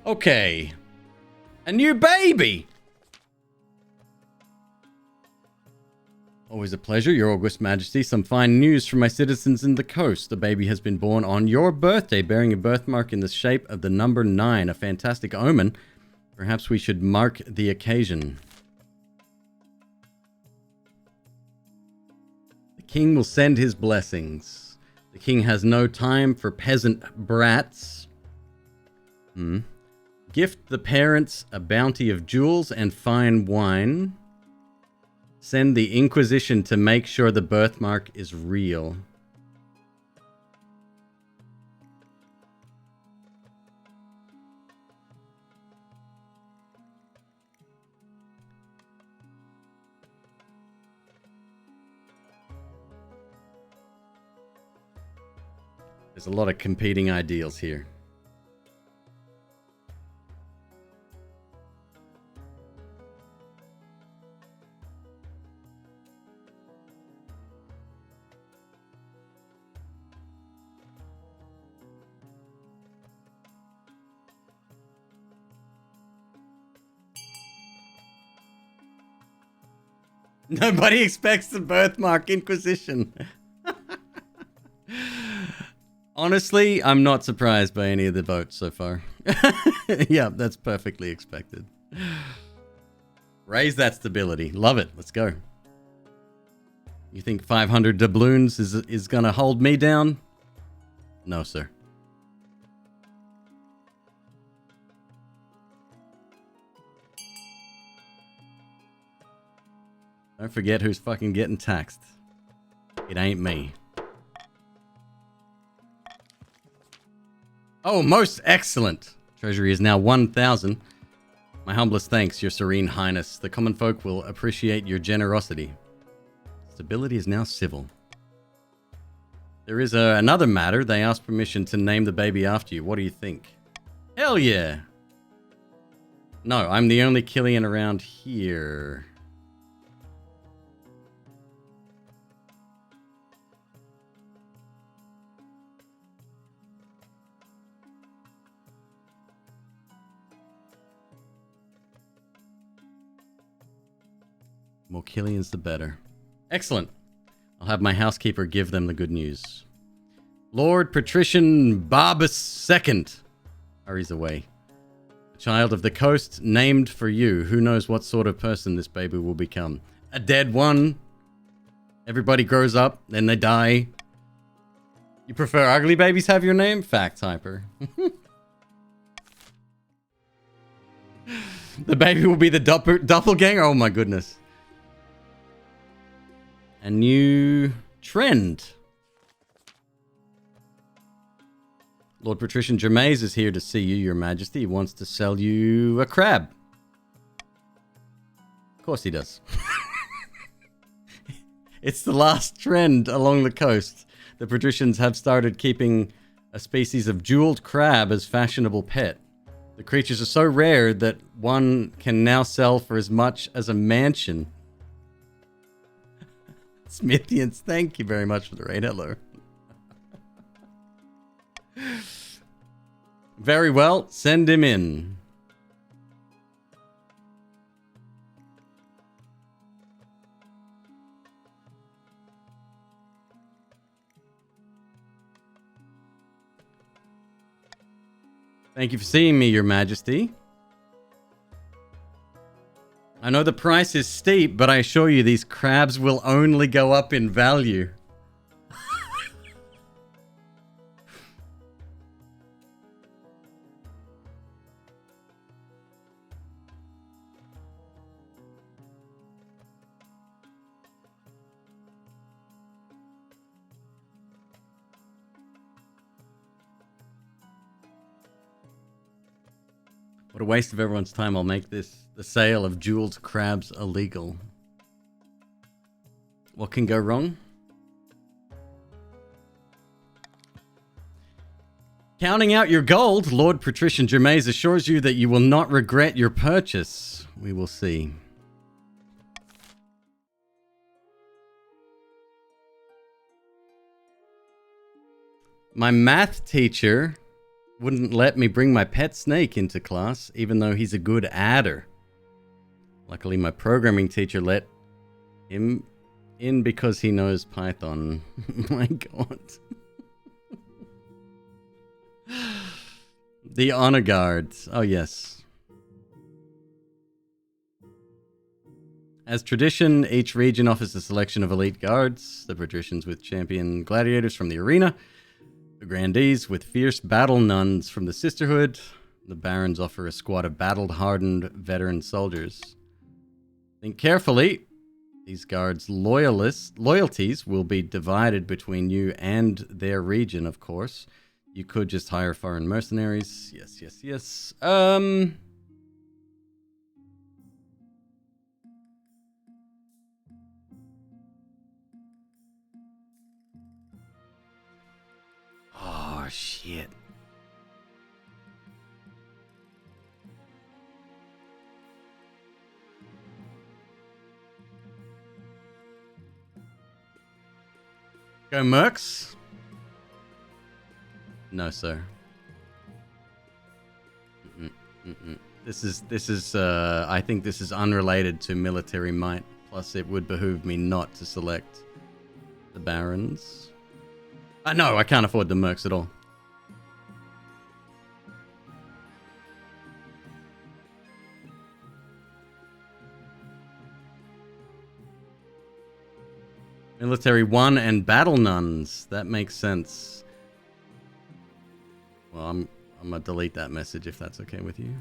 Okay. A new baby! Always a pleasure, Your August Majesty. Some fine news from my citizens in the coast. A baby has been born on your birthday, bearing a birthmark in the shape of the number 9. A fantastic omen. Perhaps we should mark the occasion. The king will send his blessings. The king has no time for peasant brats. Gift the parents a bounty of jewels and fine wine. Send the Inquisition to make sure the birthmark is real. There's a lot of competing ideals here. Nobody expects the birthmark Inquisition. Honestly, I'm not surprised by any of the votes so far. Yeah, that's perfectly expected. Raise that stability. Love it. Let's go. You think 500 doubloons is going to hold me down? No, sir. Don't forget who's fucking getting taxed. It ain't me. Oh, most excellent. Treasury is now 1,000. My humblest thanks, Your Serene Highness. The common folk will appreciate your generosity. Stability is now civil. There is another matter. They asked permission to name the baby after you. What do you think? Hell yeah. No, I'm the only Killian around here. More Killians, the better. Excellent. I'll have my housekeeper give them the good news. Lord Patrician Barbus II hurries away. A child of the coast, named for you. Who knows what sort of person this baby will become? A dead one. Everybody grows up, then they die. You prefer ugly babies have your name? Fact, Hyper. The baby will be the doppelganger? Oh my goodness. A new trend. Lord Patrician Germaise is here to see you, Your Majesty. He wants to sell you a crab. Of course he does. It's the last trend along the coast. The patricians have started keeping a species of jeweled crab as fashionable pet. The creatures are so rare that one can now sell for as much as a mansion. Smithians, thank you very much for the raid. Hello. Very well, send him in. Thank you for seeing me, Your Majesty. I know the price is steep, but I assure you these crabs will only go up in value. What a waste of everyone's time. I'll make the sale of jeweled crabs illegal. What can go wrong? Counting out your gold, Lord Patrician Germaise assures you that you will not regret your purchase. We will see. My math teacher wouldn't let me bring my pet snake into class, even though he's a good adder. Luckily, my programming teacher let him in because he knows Python. My god. The honor guards. Oh, yes. As tradition, each region offers a selection of elite guards, the patricians with champion gladiators from the arena, the grandees with fierce battle nuns from the sisterhood, the barons offer a squad of battle-hardened veteran soldiers. Think carefully. These guards' loyalties will be divided between you and their region, of course. You could just hire foreign mercenaries. Yes. Oh, shit. Go mercs? No, sir. This is, I think this is unrelated to military might. Plus, it would behoove me not to select the barons. No, I can't afford the mercs at all. Military 1 and battle nuns. That makes sense. Well, I'm gonna delete that message if that's okay with you.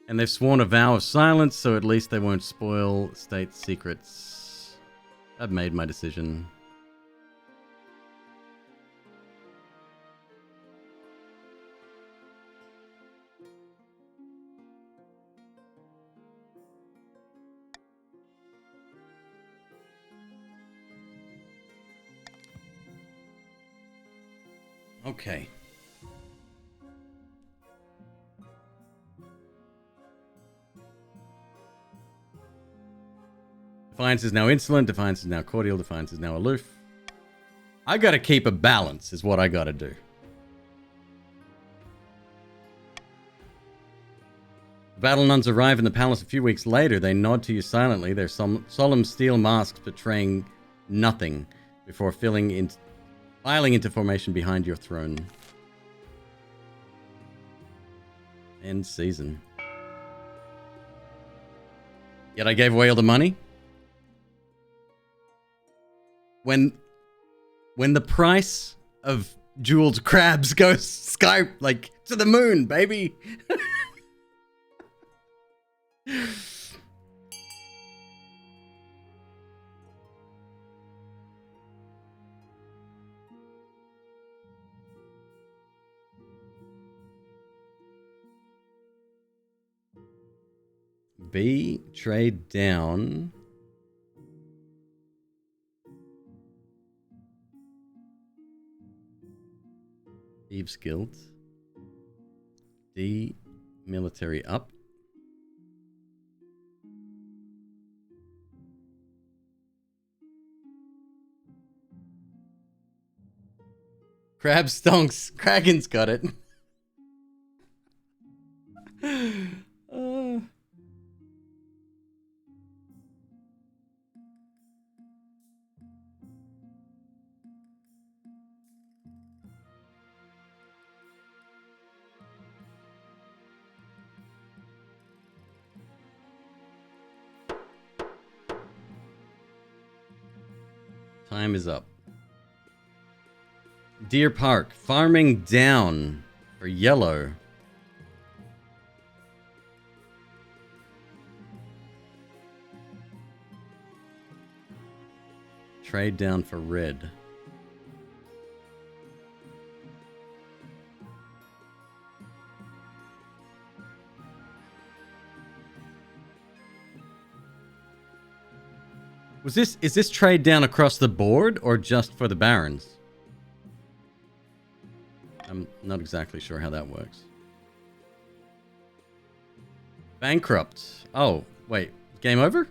And they've sworn a vow of silence, so at least they won't spoil state secrets. I've made my decision. Okay. Defiance is now insolent, Defiance is now cordial, Defiance is now aloof. I gotta keep a balance, is what I gotta do. The battle nuns arrive in the palace a few weeks later. They nod to you silently, their solemn steel masks betraying nothing before filing into formation behind your throne. End season. Yet I gave away all the money? When the price of jeweled crabs goes sky, like, to the moon, baby. B, trade down. Thieves Guild. D, military up. Crab stonks. Kraken's got it. Uh, Time is up. Deer Park, farming down for yellow. Trade down for red. Is this trade down across the board or just for the barons? I'm not exactly sure how that works. Bankrupt. Oh, wait. Game over?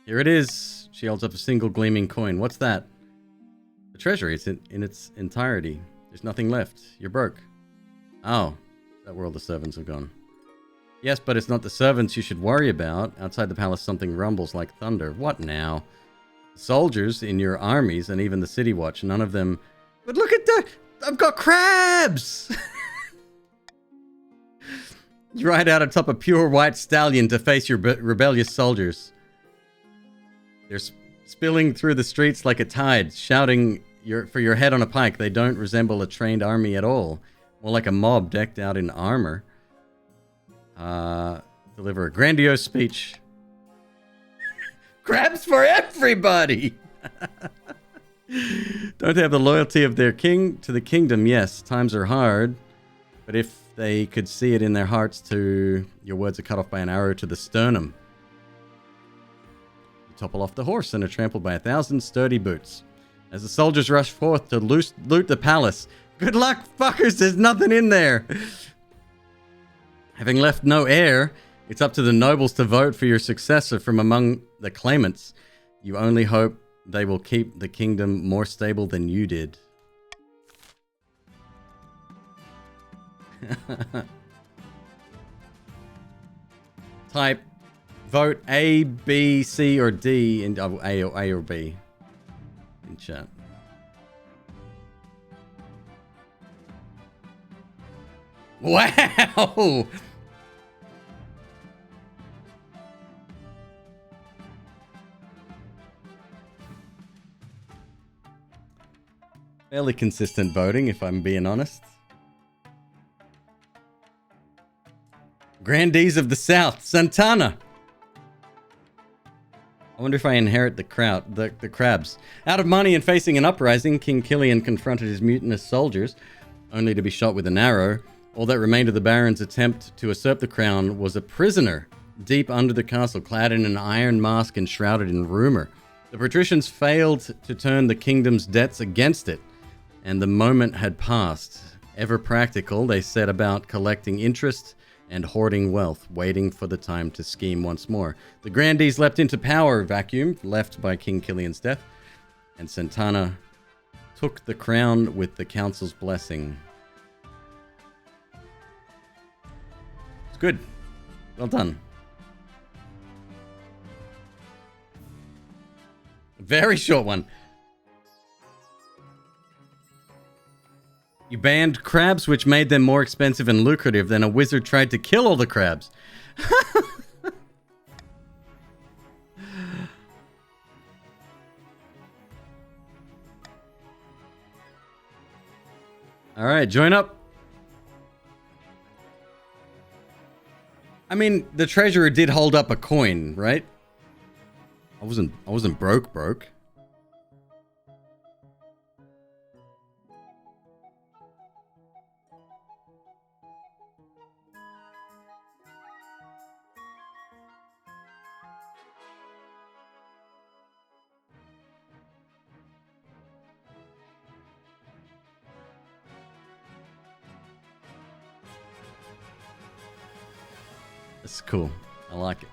Here it is. She holds up a single gleaming coin. What's that? The treasury. It's in its entirety. There's nothing left. You're broke. Oh. Is that where all the servants have gone? Yes, but it's not the servants you should worry about. Outside the palace, something rumbles like thunder. What now? Soldiers in your armies and even the city watch. None of them... But look at the... I've got crabs! You ride out atop a pure white stallion to face your rebellious soldiers. They're spilling through the streets like a tide, shouting for your head on a pike. They don't resemble a trained army at all. More like a mob decked out in armor. Deliver a grandiose speech. Crabs for everybody! Don't have the loyalty of their king to the kingdom. Yes, times are hard. But if they could see it in their hearts too, your words are cut off by an arrow to the sternum. You topple off the horse and are trampled by 1,000 sturdy boots. As the soldiers rush forth to loot the palace. Good luck, fuckers, there's nothing in there! Having left no heir, it's up to the nobles to vote for your successor from among the claimants. You only hope they will keep the kingdom more stable than you did. Type vote A, B, C, or D in A or B in chat. Wow! Fairly consistent voting, if I'm being honest. Grandees of the South, Santana. I wonder if I inherit the crabs. Out of money and facing an uprising, King Killian confronted his mutinous soldiers, only to be shot with an arrow. All that remained of the Baron's attempt to usurp the crown was a prisoner, deep under the castle, clad in an iron mask and shrouded in rumor. The patricians failed to turn the kingdom's debts against it, and the moment had passed. Ever practical, they set about collecting interest and hoarding wealth, waiting for the time to scheme once more. The grandees leapt into power vacuum, left by King Killian's death, and Santana took the crown with the council's blessing. It's good. Well done. Very short one. You banned crabs, which made them more expensive and lucrative. Then a wizard tried to kill all the crabs. All right, join up. I mean, the treasurer did hold up a coin, right? I wasn't broke. It's cool. I like it.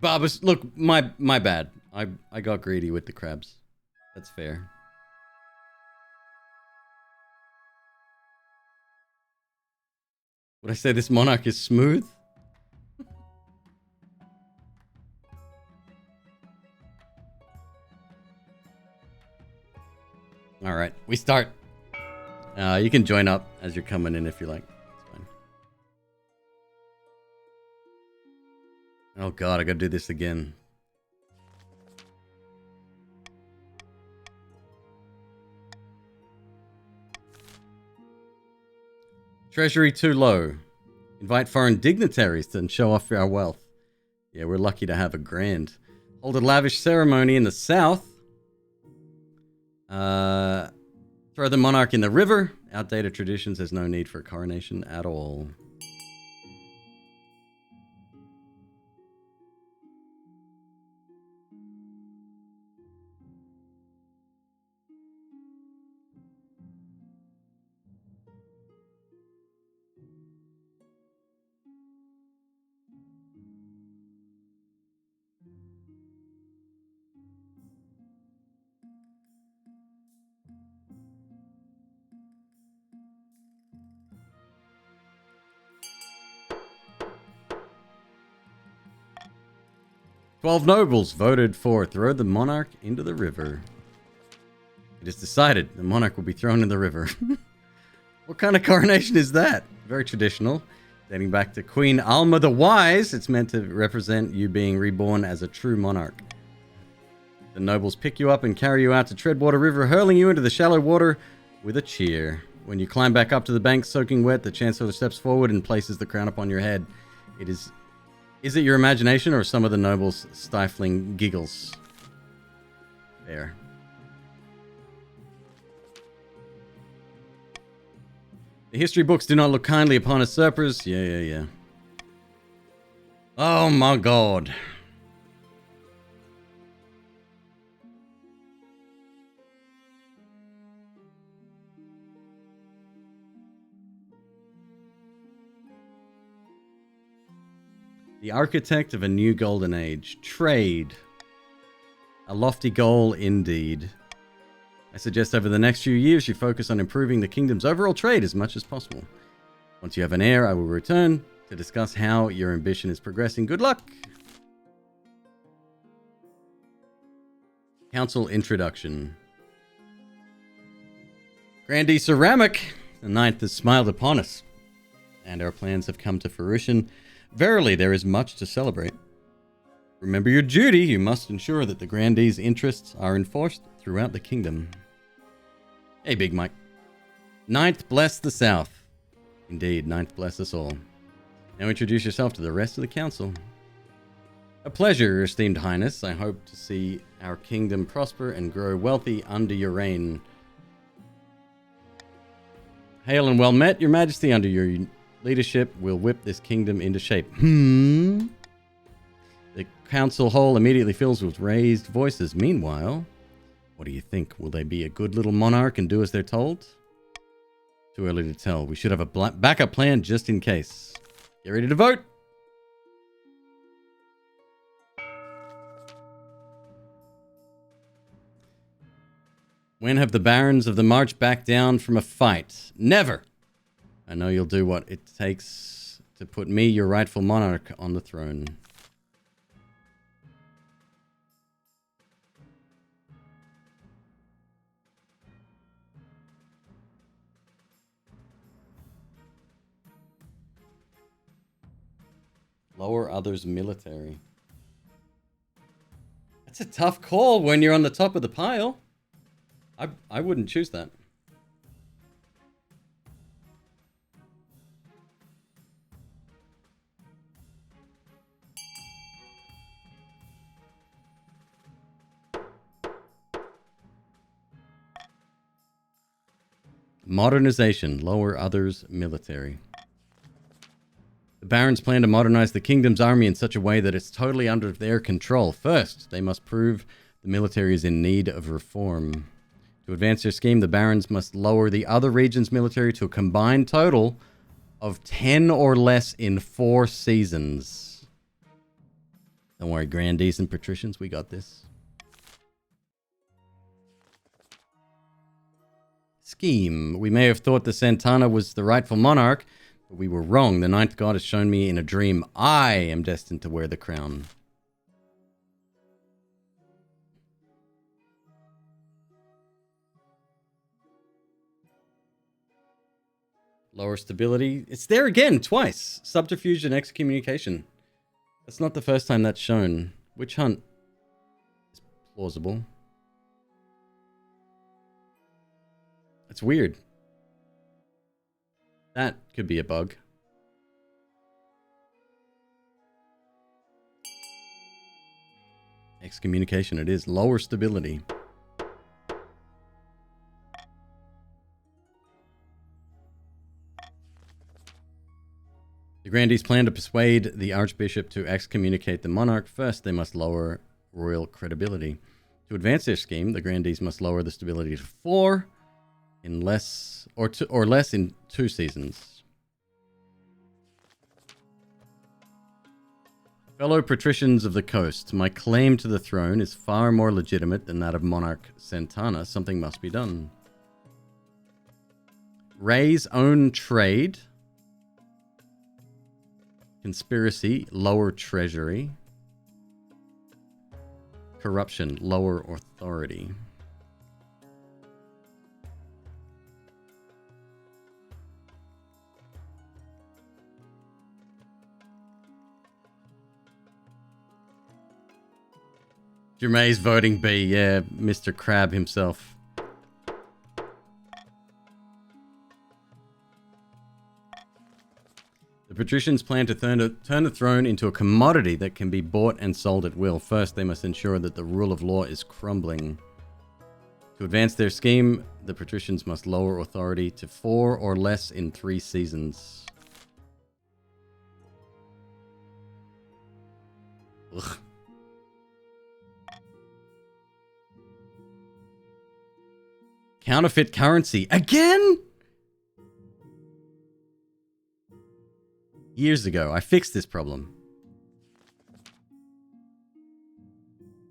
Barbas, look, my bad. I got greedy with the crabs. That's fair. Would I say this monarch is smooth? All right, we start. You can join up as you're coming in if you like. It's fine. Oh god, I gotta do this again. Treasury too low. Invite foreign dignitaries and show off our wealth. Yeah, we're lucky to have a grand. Hold a lavish ceremony in the south. Throw the monarch in the river. Outdated traditions. There's no need for a coronation at all. "12 nobles voted for throw the monarch into the river. It is decided the monarch will be thrown in the river." What kind of coronation is that? Very traditional. Dating back to Queen Alma the Wise, it's meant to represent you being reborn as a true monarch. The nobles pick you up and carry you out to Treadwater River, hurling you into the shallow water with a cheer. When you climb back up to the bank soaking wet, the Chancellor steps forward and places the crown upon your head. Is it your imagination or some of the nobles' stifling giggles? Fair. The history books do not look kindly upon usurpers. Yeah. Oh my god. The architect of a new golden age. Trade. A lofty goal indeed. I suggest over the next few years you focus on improving the kingdom's overall trade as much as possible. Once you have an heir, I will return to discuss how your ambition is progressing. Good luck! Council introduction. Grandee Ceramic, the ninth has smiled upon us, and our plans have come to fruition. Verily, there is much to celebrate. Remember your duty. You must ensure that the Grandee's interests are enforced throughout the kingdom. Hey, Big Mike. Ninth, bless the South. Indeed, ninth, bless us all. Now introduce yourself to the rest of the council. A pleasure, your esteemed highness. I hope to see our kingdom prosper and grow wealthy under your reign. Hail and well met, your majesty. Under your leadership will whip this kingdom into shape. The council hall immediately fills with raised voices. Meanwhile, what do you think? Will they be a good little monarch and do as they're told? Too early to tell. We should have a backup plan just in case. Get ready to vote. When have the barons of the march backed down from a fight? Never. I know you'll do what it takes to put me, your rightful monarch, on the throne. Lower others' military. That's a tough call when you're on the top of the pile. I wouldn't choose that. Modernization. Lower others' military. The barons plan to modernize the kingdom's army in such a way that it's totally under their control. First, they must prove the military is in need of reform. To advance their scheme, the barons must lower the other region's military to a combined total of 10 or less in 4 seasons. Don't worry, grandees and patricians, we got this. Scheme. We may have thought the Santana was the rightful monarch, but we were wrong. The ninth god has shown me in a dream I am destined to wear the crown. Lower stability. It's there again, twice. Subterfuge and excommunication. That's not the first time that's shown. Witch hunt is plausible. It's weird. That could be a bug. Excommunication it is. Lower stability. The grandees plan to persuade the archbishop to excommunicate the monarch. First, they must lower royal credibility. To advance their scheme, the grandees must lower the stability to 4 in less in 2 seasons. Fellow patricians of the coast, my claim to the throne is far more legitimate than that of monarch Santana. Something must be done. Raise own trade. Conspiracy, lower treasury. Corruption, lower authority. Germain's voting B, yeah, Mr. Crab himself. The patricians plan to turn the throne into a commodity that can be bought and sold at will. First, they must ensure that the rule of law is crumbling. To advance their scheme, the patricians must lower authority to 4 or less in 3 seasons. Ugh. Counterfeit currency. Again? Years ago, I fixed this problem.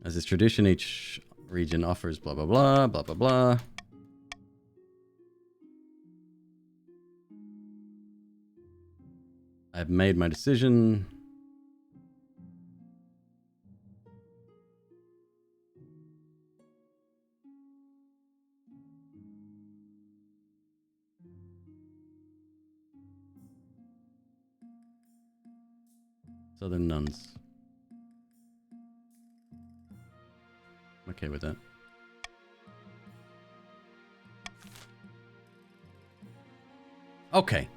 As is tradition, each region offers blah, blah, blah, blah, blah, blah. I've made my decision. Southern nuns. I'm okay with that. Okay.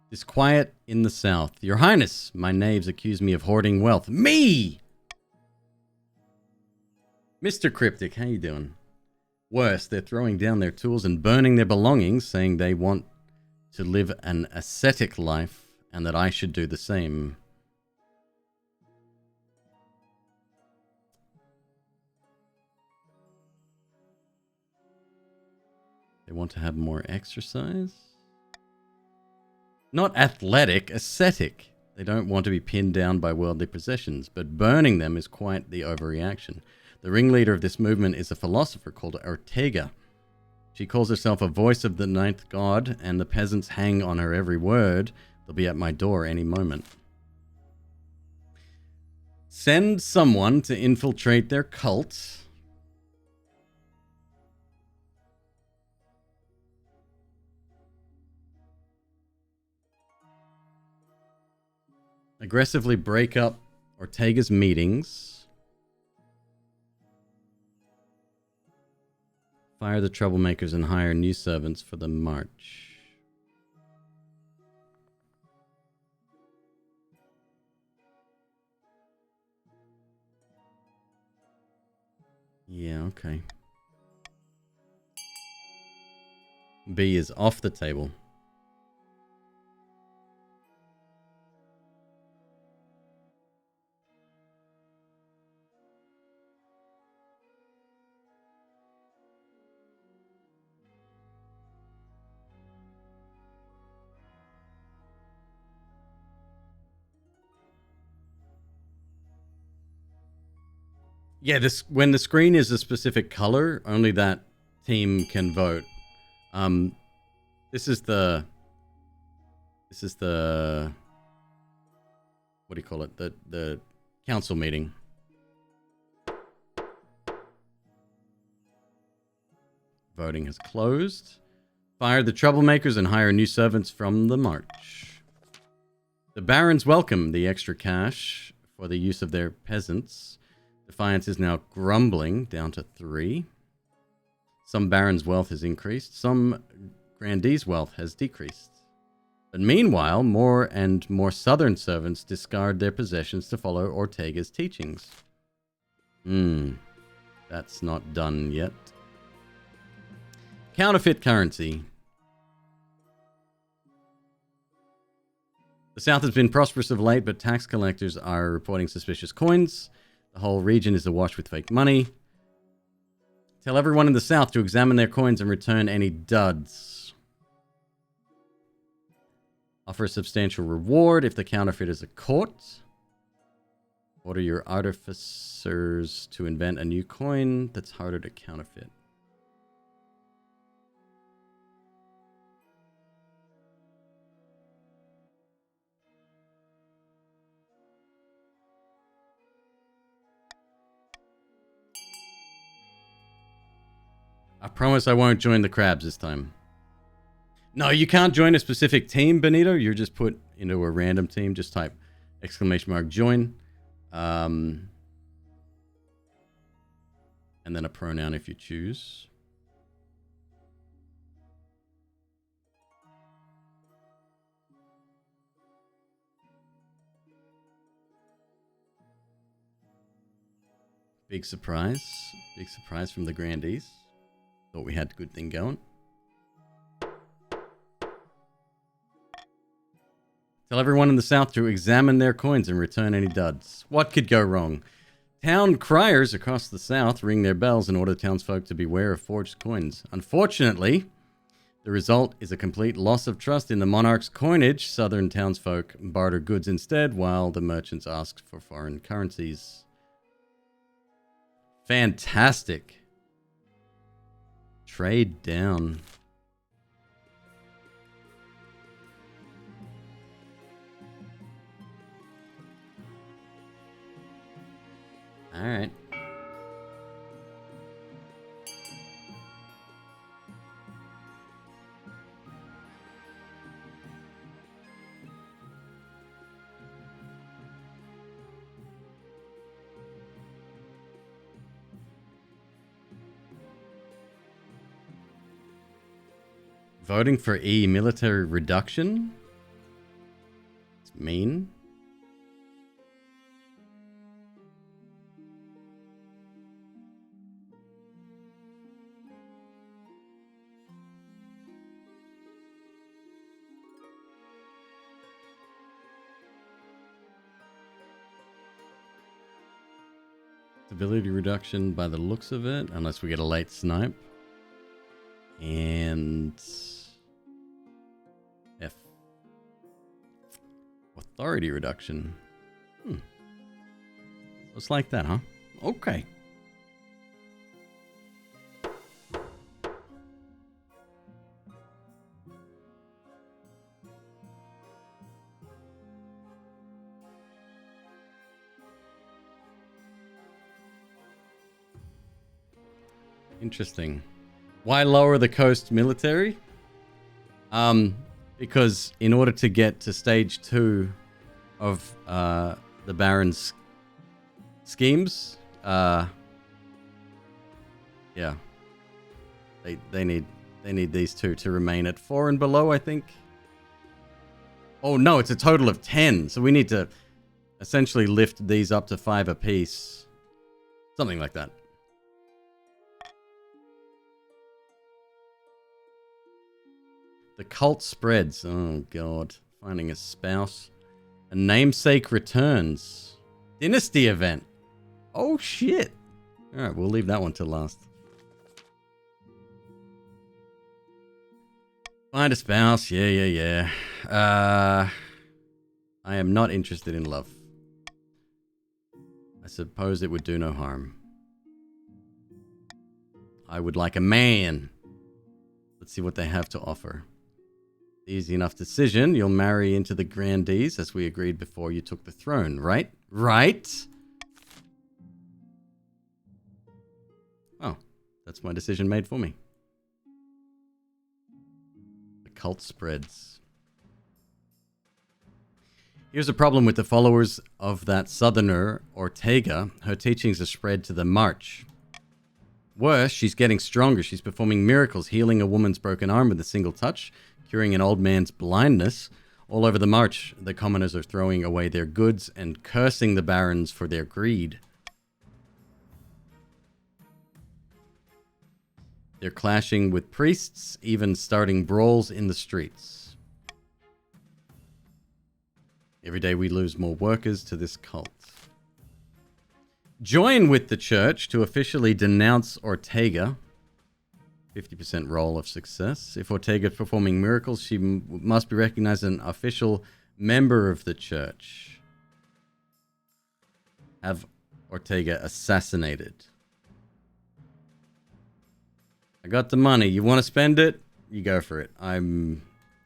Disquiet in the south. Your Highness, my knaves accuse me of hoarding wealth. Me! Mr. Cryptic, how you doing? Worse, they're throwing down their tools and burning their belongings, saying they want to live an ascetic life and that I should do the same. They want to have more exercise? Not athletic, ascetic. They don't want to be pinned down by worldly possessions, but burning them is quite the overreaction. The ringleader of this movement is a philosopher called Ortega. She calls herself a voice of the ninth god, and the peasants hang on her every word. They'll be at my door any moment. Send someone to infiltrate their cult. Aggressively break up Ortega's meetings. Fire the troublemakers and hire new servants for the march. Yeah, okay. B is off the table. Yeah, this when the screen is a specific color, only that team can vote. This is the what do you call it? The council meeting. Voting has closed. Fire the troublemakers and hire new servants from the march. The barons welcome the extra cash for the use of their peasants. Defiance is now grumbling, down to 3. Some barons' wealth has increased. Some grandees' wealth has decreased. But meanwhile, more and more southern servants discard their possessions to follow Ortega's teachings. That's not done yet. Counterfeit currency. The South has been prosperous of late, but tax collectors are reporting suspicious coins. The whole region is awash with fake money. Tell everyone in the South to examine their coins and return any duds. Offer a substantial reward if the counterfeit is caught. Order your artificers to invent a new coin that's harder to counterfeit. I promise I won't join the crabs this time. No, you can't join a specific team, Benito. You're just put into a random team. Just type !join. And then a pronoun if you choose. Big surprise. Big surprise from the grandees. Thought we had a good thing going. Tell everyone in the South to examine their coins and return any duds. What could go wrong? Town criers across the South ring their bells and order townsfolk to beware of forged coins. Unfortunately, the result is a complete loss of trust in the monarch's coinage. Southern townsfolk barter goods instead, while the merchants ask for foreign currencies. Fantastic. Trade down. All right. Voting for E, military reduction? It's mean. Stability reduction by the looks of it, unless we get a late snipe. And F. Authority reduction. It's like that, huh? Okay. Interesting. Why lower the coast military? Because in order to get to stage 2 of the Baron's schemes, yeah, they need these two to remain at 4 and below, I think. Oh no, it's a total of 10, so we need to essentially lift these up to 5 apiece, something like that. The cult spreads. Oh, God. Finding a spouse. A namesake returns. Dynasty event. Oh, shit. All right, we'll leave that one to last. Find a spouse. Yeah. I am not interested in love. I suppose it would do no harm. I would like a man. Let's see what they have to offer. Easy enough decision. You'll marry into the grandees, as we agreed before you took the throne, right? Right? Oh, that's my decision made for me. The cult spreads. Here's a problem with the followers of that southerner, Ortega. Her teachings are spread to the march. Worse, she's getting stronger. She's performing miracles, healing a woman's broken arm with a single touch, curing an old man's blindness. All over the march, the commoners are throwing away their goods and cursing the barons for their greed. They're clashing with priests, even starting brawls in the streets. Every day we lose more workers to this cult. Join with the church to officially denounce Ortega. 50% roll of success. If Ortega is performing miracles, she must be recognized as an official member of the church. Have Ortega assassinated. I got the money. You want to spend it? You go for it. I'm...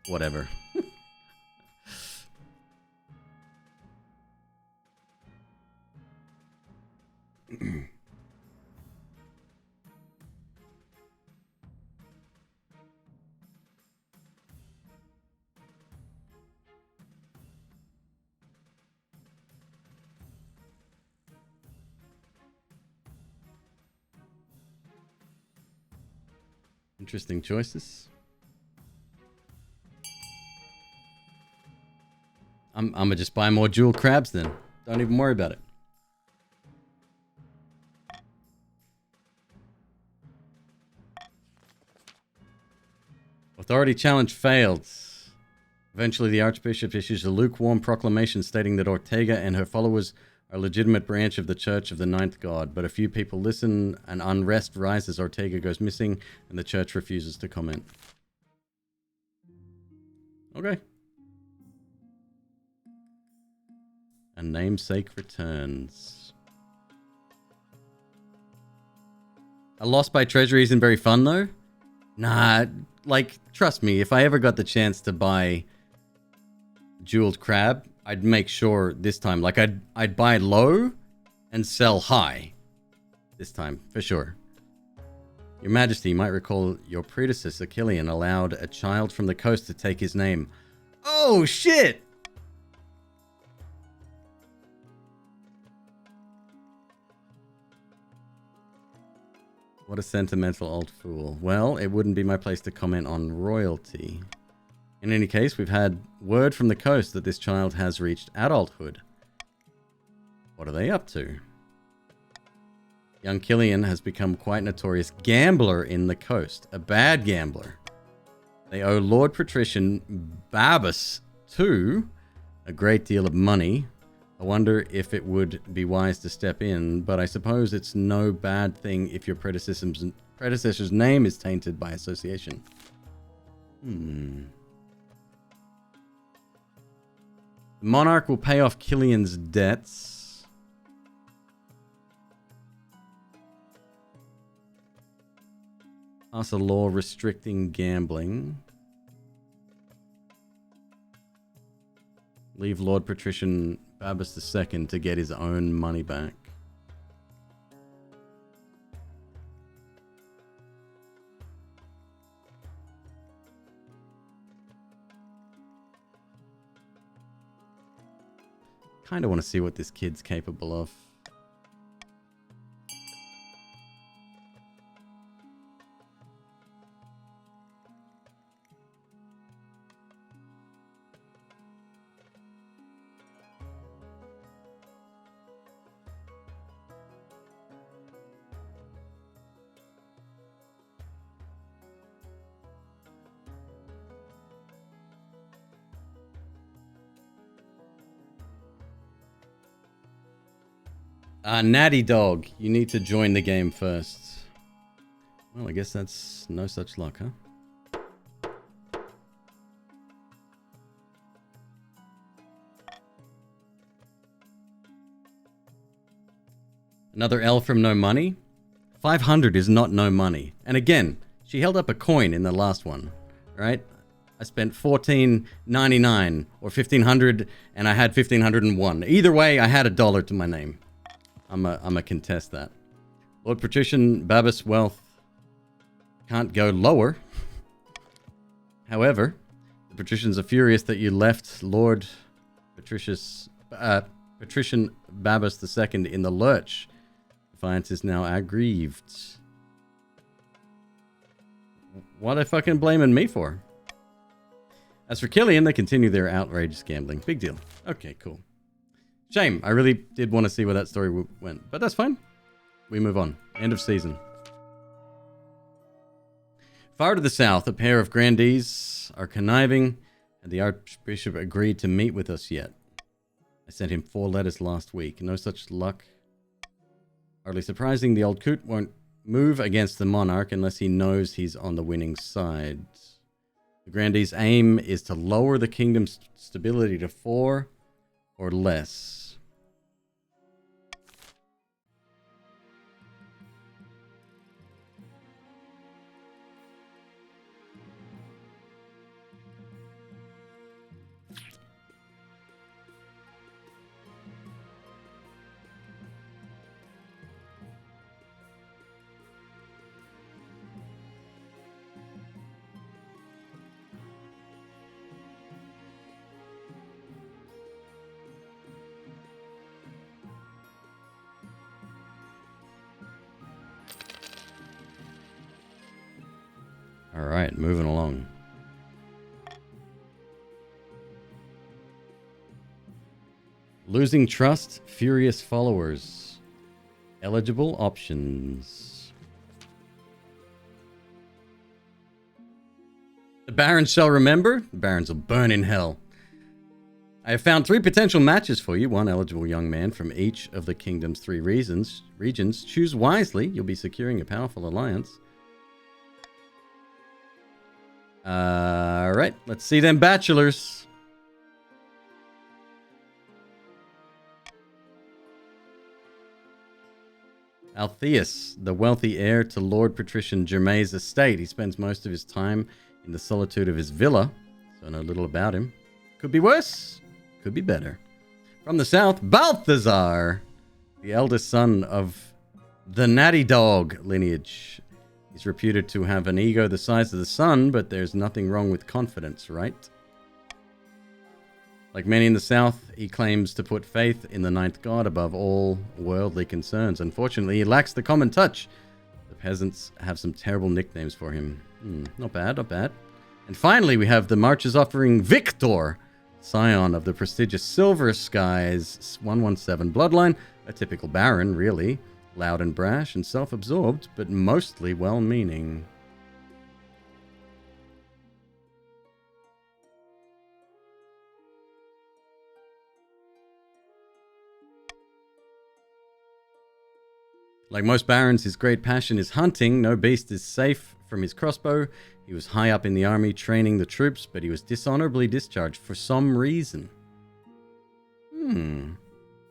whatever. Interesting choices. I'm gonna just buy more jewel crabs then. Don't even worry about it. Authority challenge failed. Eventually, the Archbishop issues a lukewarm proclamation stating that Ortega and her followers are a legitimate branch of the Church of the Ninth God. But a few people listen, and unrest rises. Ortega goes missing, and the church refuses to comment. Okay. A namesake returns. A loss by treasury isn't very fun, though. Nah, like, trust me, if I ever got the chance to buy jeweled crab, I'd make sure this time, like, I'd buy low and sell high this time, for sure. Your Majesty, you might recall your predecessor, Killian, allowed a child from the coast to take his name. Oh, shit! What a sentimental old fool. Well, it wouldn't be my place to comment on royalty. In any case, we've had word from the coast that this child has reached adulthood. What are they up to? Young Killian has become quite a notorious gambler in the coast. A bad gambler. They owe Lord Patrician Babus II a great deal of money. I wonder if it would be wise to step in, but I suppose it's no bad thing if your predecessor's name is tainted by association. The monarch will pay off Killian's debts. Pass a law restricting gambling. Leave Lord Patrician Babus II to get his own money back. Kind of want to see what this kid's capable of. Natty Dog, you need to join the game first. Well, I guess that's no such luck, huh? Another L from no money. 500 is not no money. And again, she held up a coin in the last one, right? I spent $14.99 or $1,500 and I had $1,501. Either way, I had $1 to my name. I'm a contest that. Lord Patrician Babas wealth can't go lower. However, the patricians are furious that you left Lord Patrician Babas II in the lurch. Defiance is now aggrieved. What are they fucking blaming me for? As for Killian, they continue their outrageous gambling. Big deal. Okay, cool. Shame. I really did want to see where that story went, but that's fine. We move on. End of season. Far to the south, a pair of grandees are conniving, and the Archbishop agreed to meet with us yet. I sent him 4 letters last week. No such luck. Hardly surprising, the old coot won't move against the monarch unless he knows he's on the winning side. The grandee's aim is to lower the kingdom's stability to 4 or less. All right, moving along. Losing trust, furious followers. Eligible options. The Barons shall remember. The Barons will burn in hell. I have found 3 potential matches for you. 1 eligible young man from each of the kingdom's 3 regions. Choose wisely. You'll be securing a powerful alliance. Alright, let's see them bachelors. Altheus, the wealthy heir to Lord Patrician Germain's estate. He spends most of his time in the solitude of his villa, so I know little about him. Could be worse, could be better. From the south, Balthazar, the eldest son of the Natty Dog lineage. He's reputed to have an ego the size of the sun, but there's nothing wrong with confidence, right? Like many in the south, he claims to put faith in the ninth god above all worldly concerns. Unfortunately, he lacks the common touch. The peasants have some terrible nicknames for him. Not bad, not bad. And finally, we have the marches offering Victor, scion of the prestigious Silver Skies 117 bloodline. A typical baron, really. Loud and brash and self-absorbed, but mostly well-meaning. Like most barons, his great passion is hunting. No beast is safe from his crossbow. He was high up in the army training the troops, but he was dishonorably discharged for some reason.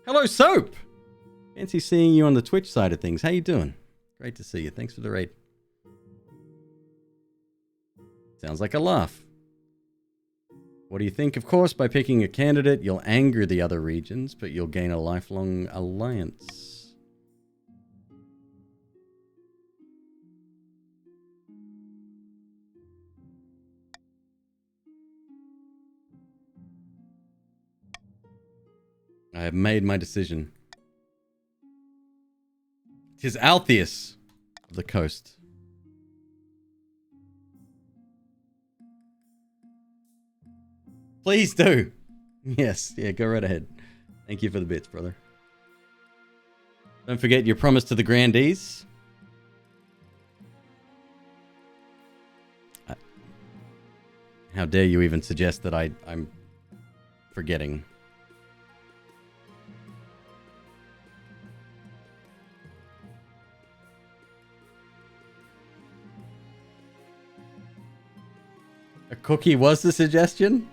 Hello, Soap! Fancy seeing you on the Twitch side of things. How you doing? Great to see you. Thanks for the raid. Sounds like a laugh. What do you think? Of course, by picking a candidate, you'll anger the other regions, but you'll gain a lifelong alliance. I have made my decision. 'Tis Altheus of the coast. Please do. Yes, yeah, go right ahead. Thank you for the bits, brother. Don't forget your promise to the grandees. How dare you even suggest that I'm forgetting. A cookie was the suggestion?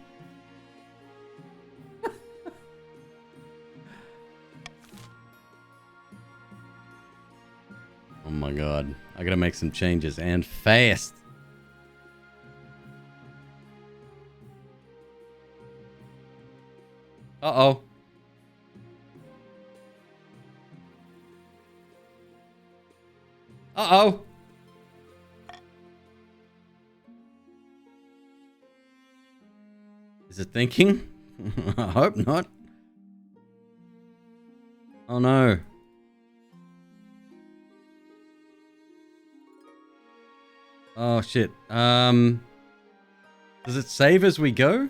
Oh my god. I gotta make some changes and fast. Uh-oh. Uh-oh. Is it thinking? I hope not. Oh no. Oh shit. Does it save as we go?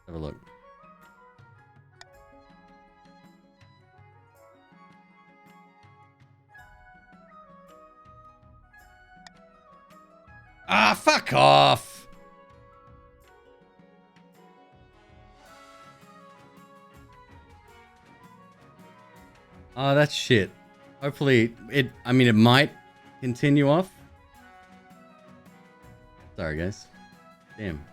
Have a look. Ah, fuck off. Oh, that's shit. Hopefully it might continue off. Sorry, guys. Damn.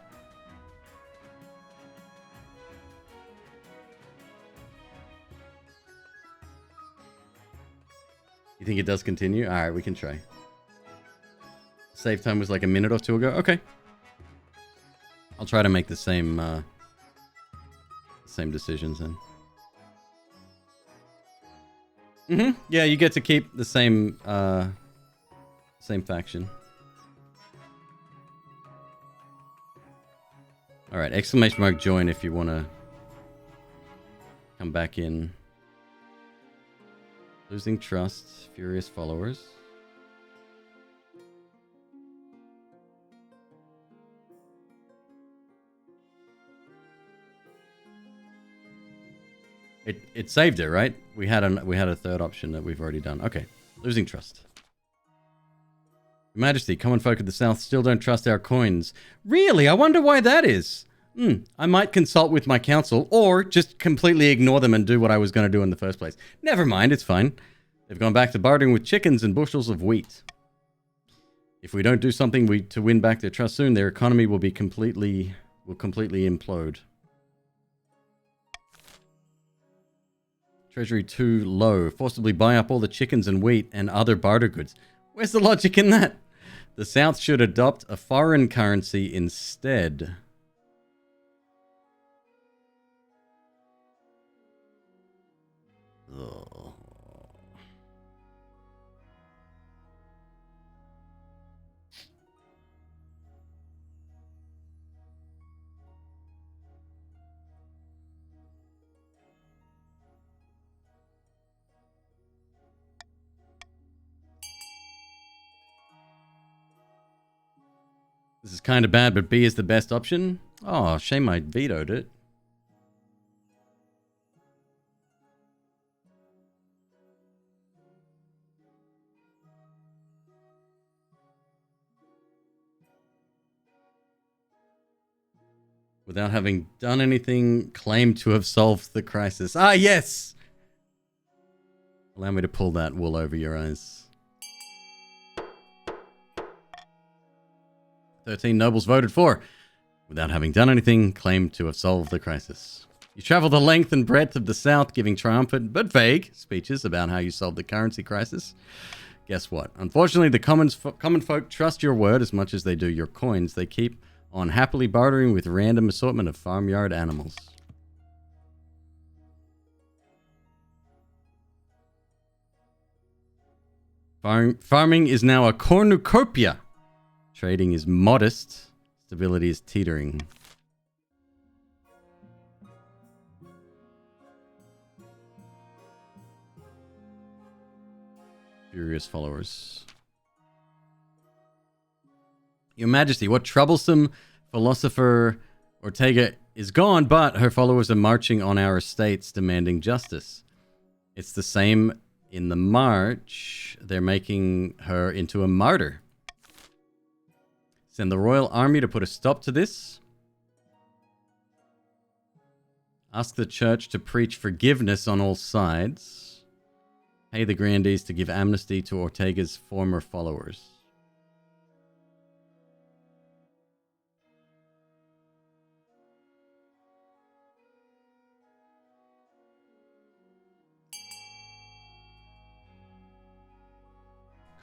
You think it does continue? All right, we can try. Save time was like a minute or two ago. Okay. I'll try to make the same decisions then. Mm-hmm. Yeah, you get to keep the same faction. All right, exclamation mark join if you want to come back in. Losing trust, furious followers. It saved it, right? We had a third option that we've already done. Okay, losing trust. Your Majesty, common folk of the South still don't trust our coins. Really? I wonder why that is. I might consult with my council, or just completely ignore them and do what I was going to do in the first place. Never mind, it's fine. They've gone back to bartering with chickens and bushels of wheat. If we don't do something to win back their trust soon, their economy will completely implode. Treasury too low. Forcibly buy up all the chickens and wheat and other barter goods. Where's the logic in that? The South should adopt a foreign currency instead. Ugh. This is kind of bad, but B is the best option. Oh, shame I vetoed it. Without having done anything, claim to have solved the crisis. Ah, yes! Allow me to pull that wool over your eyes. 13 nobles voted for. Without having done anything, claim to have solved the crisis. You travel the length and breadth of the South, giving triumphant but vague speeches about how you solved the currency crisis. Guess what? Unfortunately, the common folk trust your word as much as they do your coins. They keep on happily bartering with random assortment of farmyard animals. Farming is now a cornucopia. Trading is modest. Stability is teetering. Furious followers. Your Majesty, what troublesome philosopher Ortega is gone, but her followers are marching on our estates demanding justice. It's the same in the march. They're making her into a martyr. Send the royal army to put a stop to this. Ask the church to preach forgiveness on all sides. Pay the grandees to give amnesty to Ortega's former followers.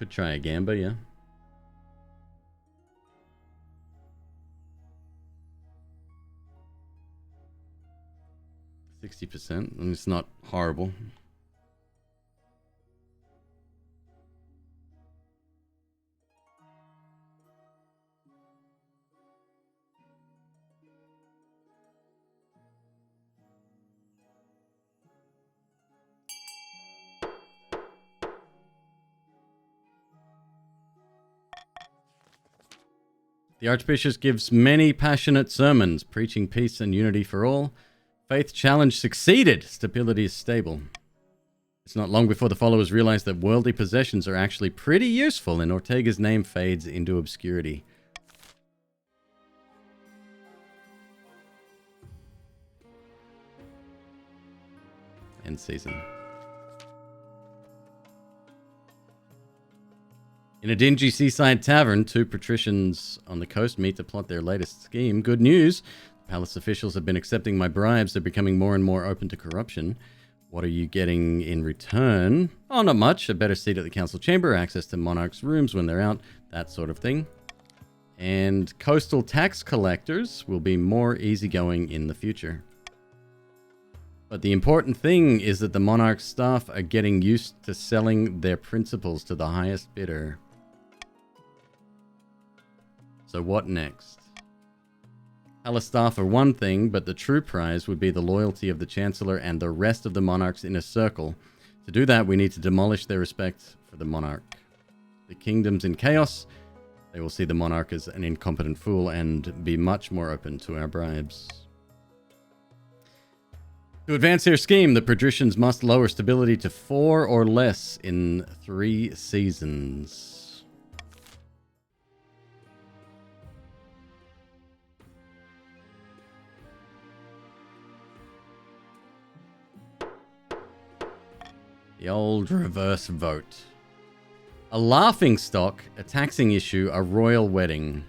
Could try a gamba, yeah. %, and it's not horrible. The Archbishop gives many passionate sermons, preaching peace and unity for all. Faith challenge succeeded. Stability is stable. It's not long before the followers realize that worldly possessions are actually pretty useful, and Ortega's name fades into obscurity. End season. In a dingy seaside tavern, two patricians on the coast meet to plot their latest scheme. Good news! Palace officials have been accepting my bribes. They're becoming more and more open to corruption. What are you getting in return? Oh, not much. A better seat at the council chamber, access to monarchs' rooms when they're out, that sort of thing. And coastal tax collectors will be more easygoing in the future. But the important thing is that the monarch's staff are getting used to selling their principles to the highest bidder. So what next? Palace staff are one thing, but the true prize would be the loyalty of the Chancellor and the rest of the monarch's inner circle. To do that, we need to demolish their respect for the monarch. The kingdom's in chaos. They will see the monarch as an incompetent fool and be much more open to our bribes. To advance their scheme, the patricians must lower stability to 4 or less in 3 seasons. The old reverse vote. A laughing stock, a taxing issue, a royal wedding.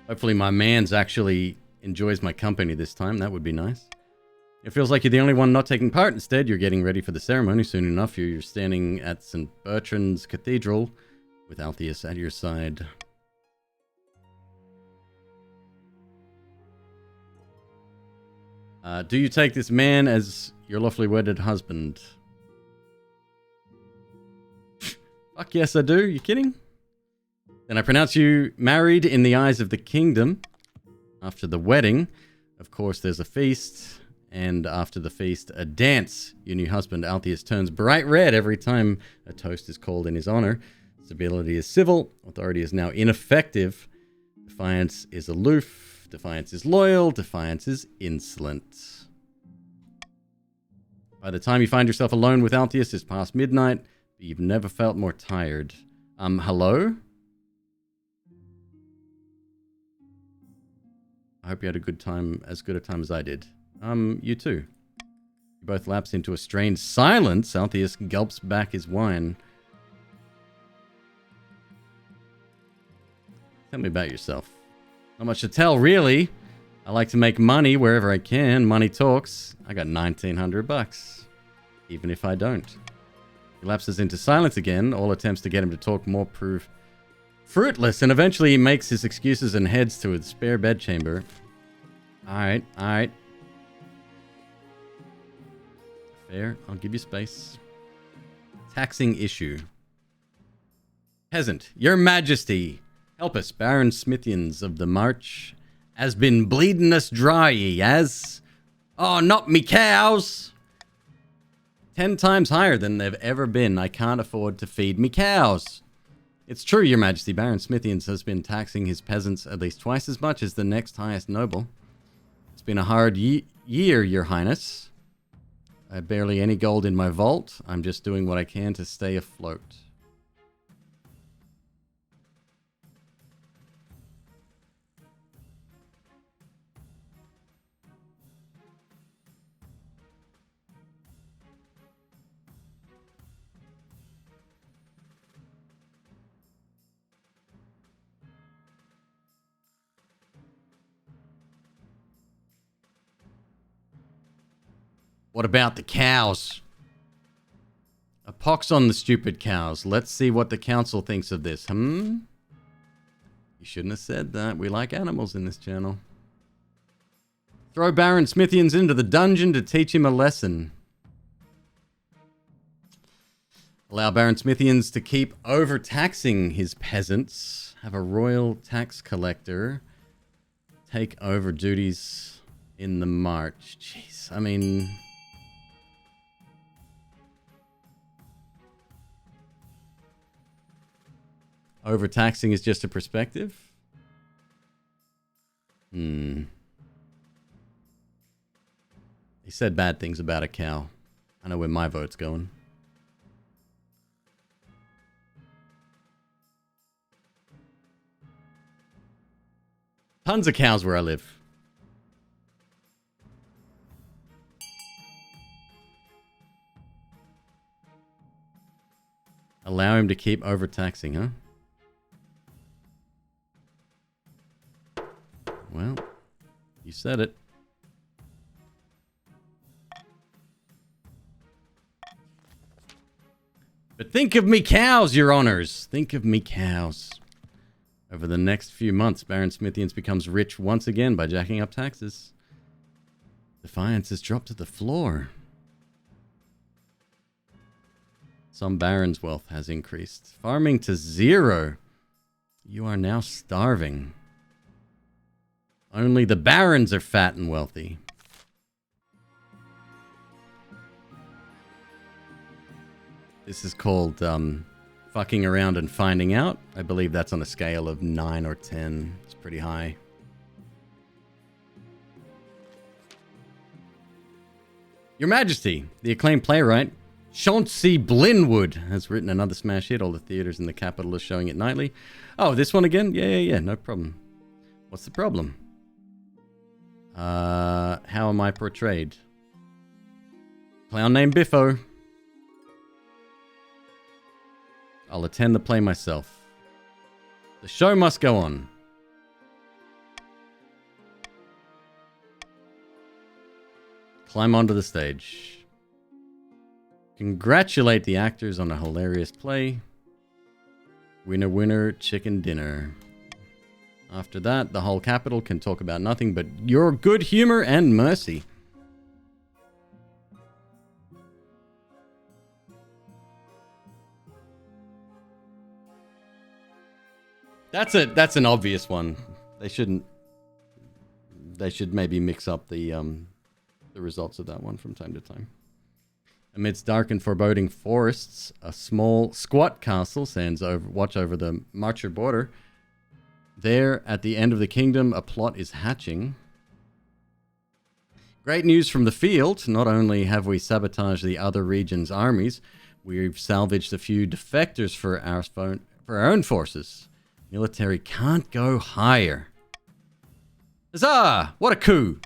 Hopefully my man's actually enjoys my company this time. That would be nice. It feels like you're the only one not taking part. Instead, you're getting ready for the ceremony. Soon enough, you're standing at St. Bertrand's Cathedral with Altheus at your side. Do you take this man as your lawfully wedded husband? Fuck yes, I do. You kidding? Then I pronounce you married in the eyes of the kingdom. After the wedding, of course, there's a feast. And after the feast, a dance. Your new husband, Altheus, turns bright red every time a toast is called in his honor. Stability is civil. Authority is now ineffective. Defiance is aloof. Defiance is loyal. Defiance is insolent. By the time you find yourself alone with Altheus, it's past midnight, but you've never felt more tired. Hello? I hope you had a good time, as good a time as I did. You too. You both lapse into a strange silence. Altheus gulps back his wine. Tell me about yourself. Not much to tell, really. I like to make money wherever I can. Money talks. I got $1,900. Even if I don't. He lapses into silence again. All attempts to get him to talk more prove fruitless, and eventually he makes his excuses and heads to his spare bedchamber. Alright. Fair. I'll give you space. Taxing issue. Peasant. Your Majesty. Help us, Baron Smithians of the March. Has been bleeding us dry, he has. Oh, not me cows. 10 times higher than they've ever been. I can't afford to feed me cows. It's true, Your Majesty. Baron Smithians has been taxing his peasants at least twice as much as the next highest noble. It's been a hard year, Your Highness. I have barely any gold in my vault. I'm just doing what I can to stay afloat. What about the cows? A Pox on the stupid cows. Let's see what the council thinks of this. You shouldn't have said that. We like animals in this channel. Throw Baron Smithians into the dungeon to teach him a lesson. Allow Baron Smithians to keep overtaxing his peasants. Have a royal tax collector take over duties in the march. Jeez, I mean... Overtaxing is just a perspective? He said bad things about a cow. I know where my vote's going. Tons of cows where I live. Allow him to keep overtaxing, huh? Well, you said it. But think of me cows, your honors. Think of me cows. Over the next few months, Baron Smithians becomes rich once again by jacking up taxes. Defiance has dropped to the floor. Some barons' wealth has increased. Farming to 0. You are now starving. Only the barons are fat and wealthy. This is called fucking around and finding out. I believe that's on a scale of 9 or 10. It's pretty high. Your Majesty, the acclaimed playwright Chauncey Blinwood has written another smash hit. All the theaters in the capital are showing it nightly. Oh, this one again? Yeah, no problem. What's the problem? How am I portrayed? Clown named Biffo. I'll attend the play myself. The show must go on. Climb onto the stage. Congratulate the actors on a hilarious play. Winner, winner, chicken dinner. After that, the whole capital can talk about nothing but your good humor and mercy. That's an obvious one. They shouldn't. They should maybe mix up the results of that one from time to time. Amidst dark and foreboding forests, a small, squat castle stands watch over the Marcher border. There, at the end of the kingdom, a plot is hatching. Great news from the field. Not only have we sabotaged the other region's armies, we've salvaged a few defectors for our own forces. Military can't go higher. Huzzah! What a coup!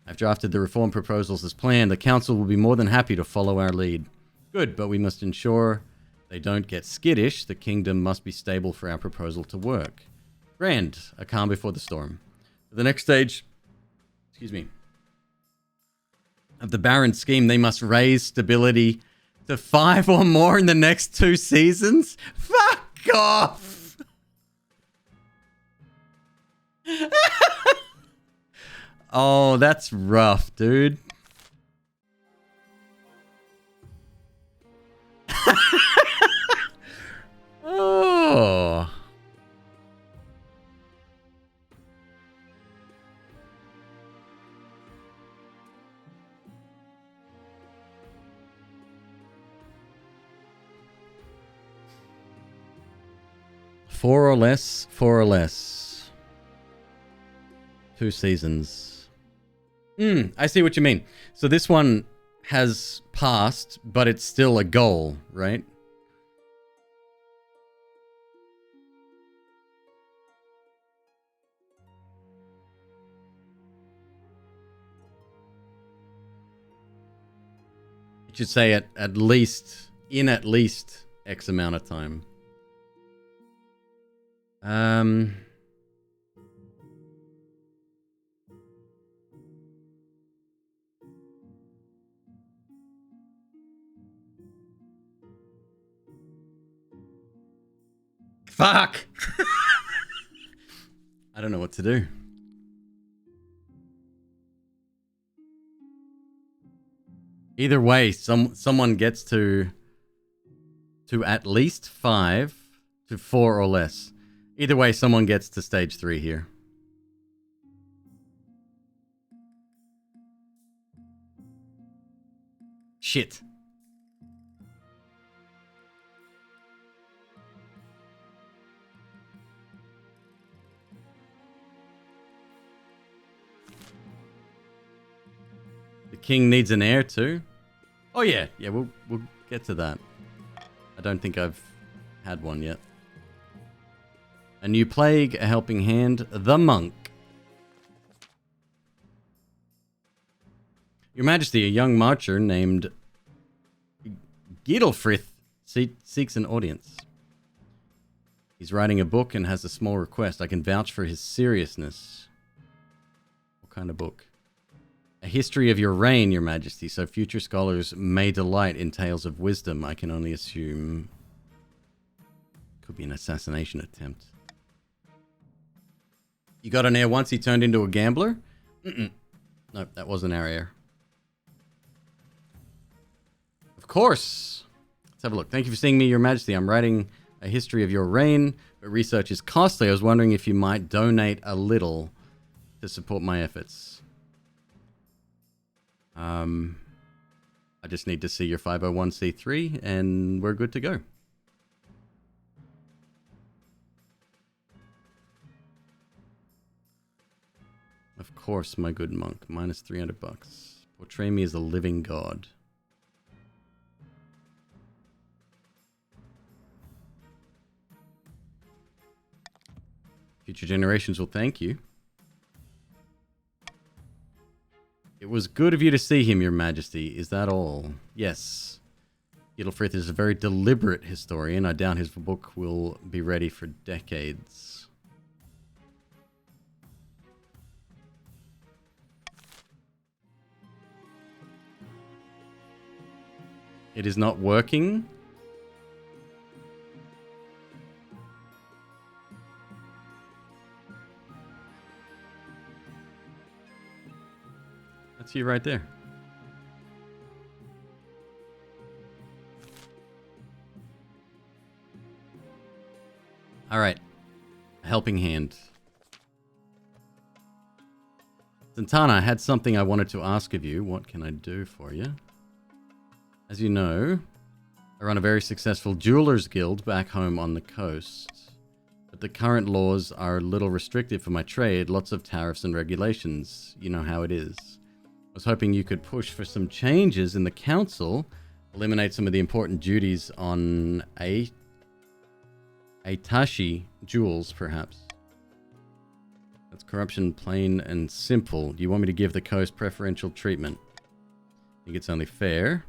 I've drafted the reform proposals as planned. The council will be more than happy to follow our lead. Good, but we must ensure they don't get skittish. The kingdom must be stable for our proposal to work. Grand, a calm before the storm. The next stage, of the Baron scheme, they must raise stability to 5 or more in the next 2 seasons? Fuck off! Oh, that's rough, dude. Oh. Four or less. 2 seasons. I see what you mean. So this one has passed, but it's still a goal, right? You should say at least X amount of time. Fuck! I don't know what to do. Either way, someone gets to at least 5 to 4 or less. Either way, someone gets to stage 3 here. Shit. The king needs an heir too. Oh yeah, we'll get to that. I don't think I've had one yet. A new plague, a helping hand, the monk. Your Majesty, a young marcher named Gidelfrith seeks an audience. He's writing a book and has a small request. I can vouch for his seriousness. What kind of book? A history of your reign, Your Majesty, so future scholars may delight in tales of wisdom. I can only assume could be an assassination attempt. You got an heir once he turned into a gambler? Nope, that wasn't our heir. Of course. Let's have a look. Thank you for seeing me, Your Majesty. I'm writing a history of your reign, but research is costly. I was wondering if you might donate a little to support my efforts. I just need to see your 501c3 and we're good to go. Of course, my good monk. Minus 300 bucks. Portray me as a living god. Future generations will thank you. It was good of you to see him, Your Majesty. Is that all? Yes. Gidelfrith is a very deliberate historian. I doubt his book will be ready for decades. It is not working. That's you right there. All right. A helping hand. Santana, I had something I wanted to ask of you. What can I do for you? As you know, I run a very successful jewelers guild back home on the coast. But the current laws are a little restrictive for my trade. Lots of tariffs and regulations. You know how it is. I was hoping you could push for some changes in the council. Eliminate some of the important duties on Aitashi jewels, perhaps. That's corruption, plain and simple. Do you want me to give the coast preferential treatment? I think it's only fair.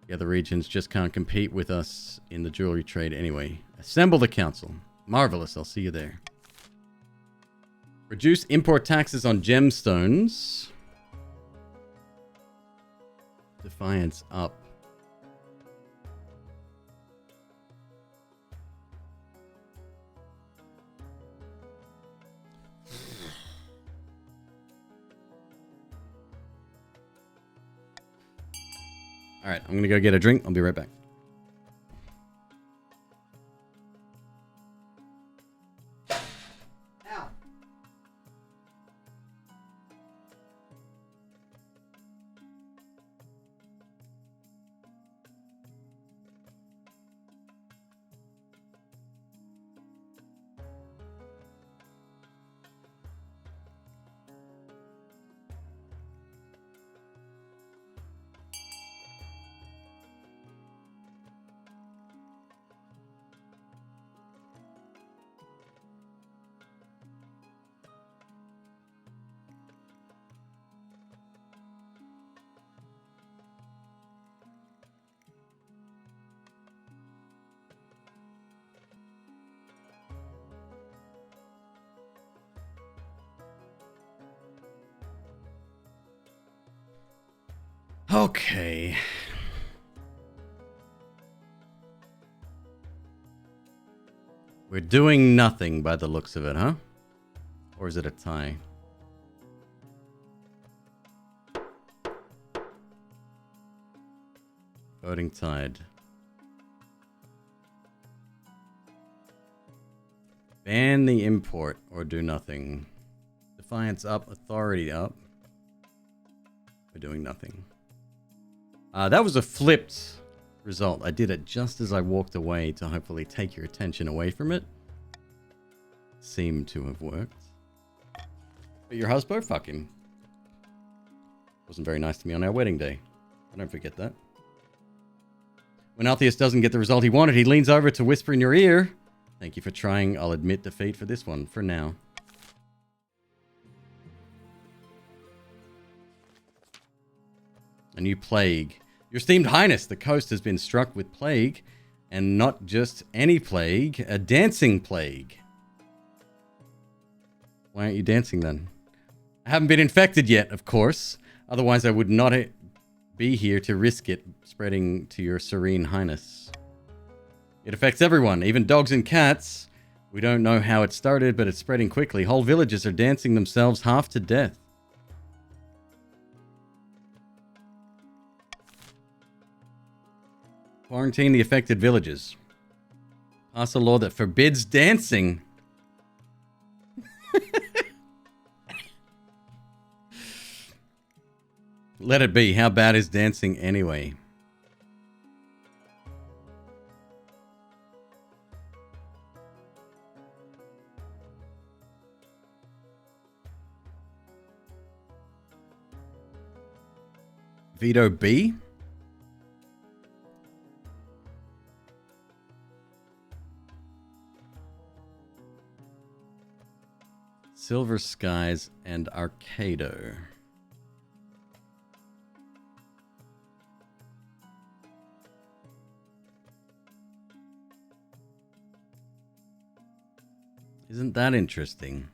The other regions just can't compete with us in the jewelry trade anyway. Assemble the council. Marvelous, I'll see you there. Reduce import taxes on gemstones. Defiance up. All right, I'm going to go get a drink. I'll be right back. Ow. Okay. We're doing nothing by the looks of it, huh? Or is it a tie? Voting tied. Ban the import or do nothing. Defiance up, authority up. We're doing nothing. That was a flipped result. I did it just as I walked away to hopefully take your attention away from it. Seemed to have worked. But your husband? Fuck him. Wasn't very nice to me on our wedding day. I don't forget that. When Altheus doesn't get the result he wanted, he leans over to whisper in your ear. Thank you for trying. I'll admit defeat for this one, for now. A new plague. Your esteemed highness, the coast has been struck with plague. And not just any plague, a dancing plague. Why aren't you dancing then? I haven't been infected yet, of course. Otherwise I would not be here to risk it spreading to your serene highness. It affects everyone, even dogs and cats. We don't know how it started, but it's spreading quickly. Whole villages are dancing themselves half to death. Quarantine the affected villages. Pass a law that forbids dancing. Let it be. How bad is dancing anyway? Veto B? Silver Skies and Arcado. Isn't that interesting?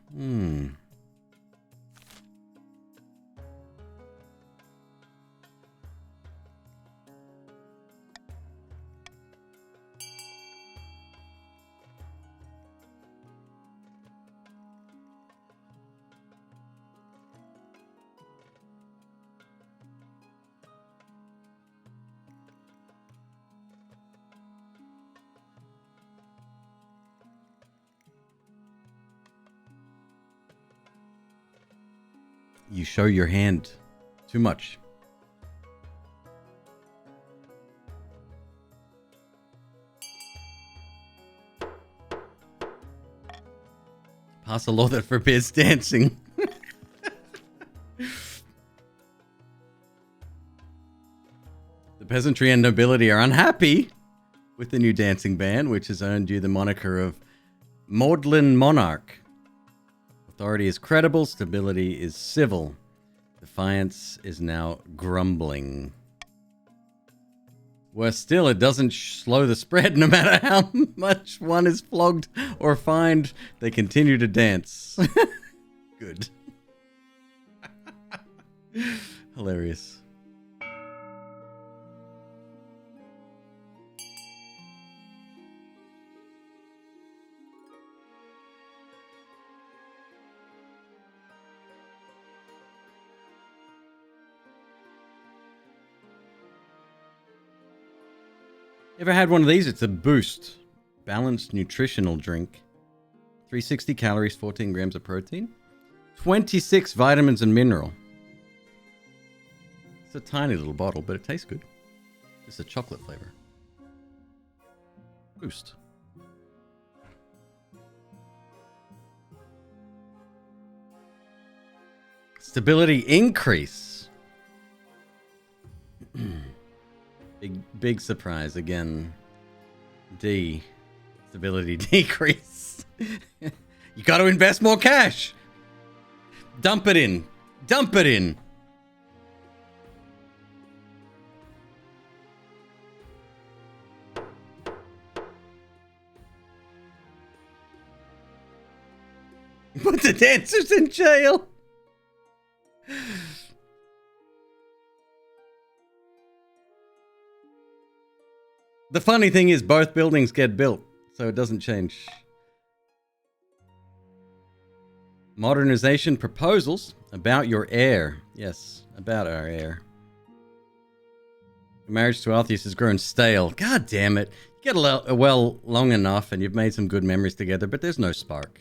You show your hand too much. Pass a law that forbids dancing. The peasantry and nobility are unhappy with the new dancing ban, which has earned you the moniker of Maudlin Monarch. Authority is credible, stability is civil. Defiance is now grumbling. Worse still, it doesn't slow the spread. No matter how much one is flogged or fined, they continue to dance. Good. Hilarious. Ever had one of these? It's a Boost. Balanced nutritional drink. 360 calories, 14 grams of protein. 26 vitamins and mineral. It's a tiny little bottle, but it tastes good. It's a chocolate flavor. Boost. Stability increase. Big surprise again. D. Stability decrease. You got to invest more cash. Dump it in. Dump it in. Put the dancers in jail. The funny thing is both buildings get built, so it doesn't change. Modernization proposals about your heir. Yes, about our heir. Your marriage to Altheus has grown stale. God damn it. You get well long enough and you've made some good memories together, but there's no spark.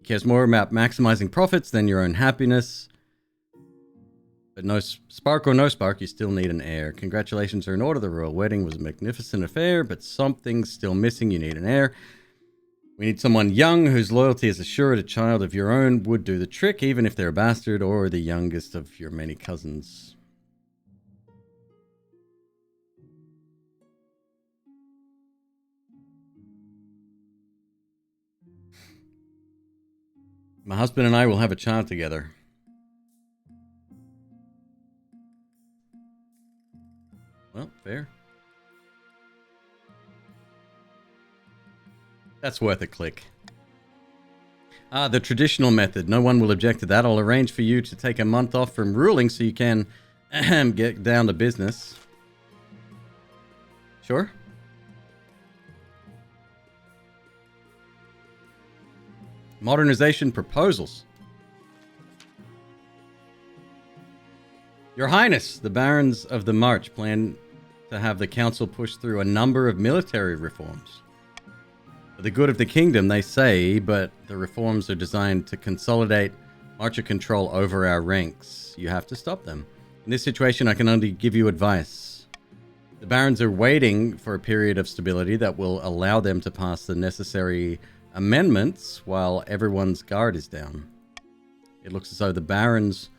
He cares more about maximizing profits than your own happiness. But no spark or no spark, you still need an heir. Congratulations are in order. The royal wedding was a magnificent affair, but something's still missing. You need an heir. We need someone young whose loyalty is assured. A child of your own would do the trick, even if they're a bastard or the youngest of your many cousins. My husband and I will have a child together. Well, fair. That's worth a click. The traditional method. No one will object to that. I'll arrange for you to take a month off from ruling so you can get down to business. Sure? Modernization proposals. Your Highness, the Barons of the March plan to have the council push through a number of military reforms. For the good of the kingdom, they say, but the reforms are designed to consolidate Marcher control over our ranks. You have to stop them. In this situation, I can only give you advice. The Barons are waiting for a period of stability that will allow them to pass the necessary amendments while everyone's guard is down. It looks as though the Barons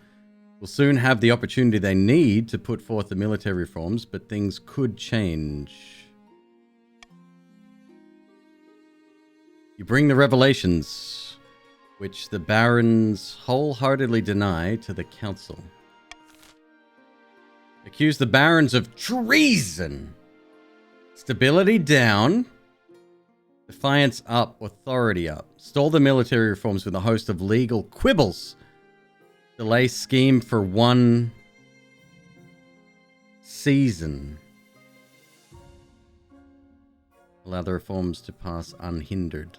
will soon have the opportunity they need to put forth the military reforms, but things could change. You bring the revelations, which the Barons wholeheartedly deny to the council. Accuse the Barons of treason. Stability down. Defiance up. Authority up. Stall the military reforms with a host of legal quibbles. Delay scheme for 1 season. Allow the reforms to pass unhindered.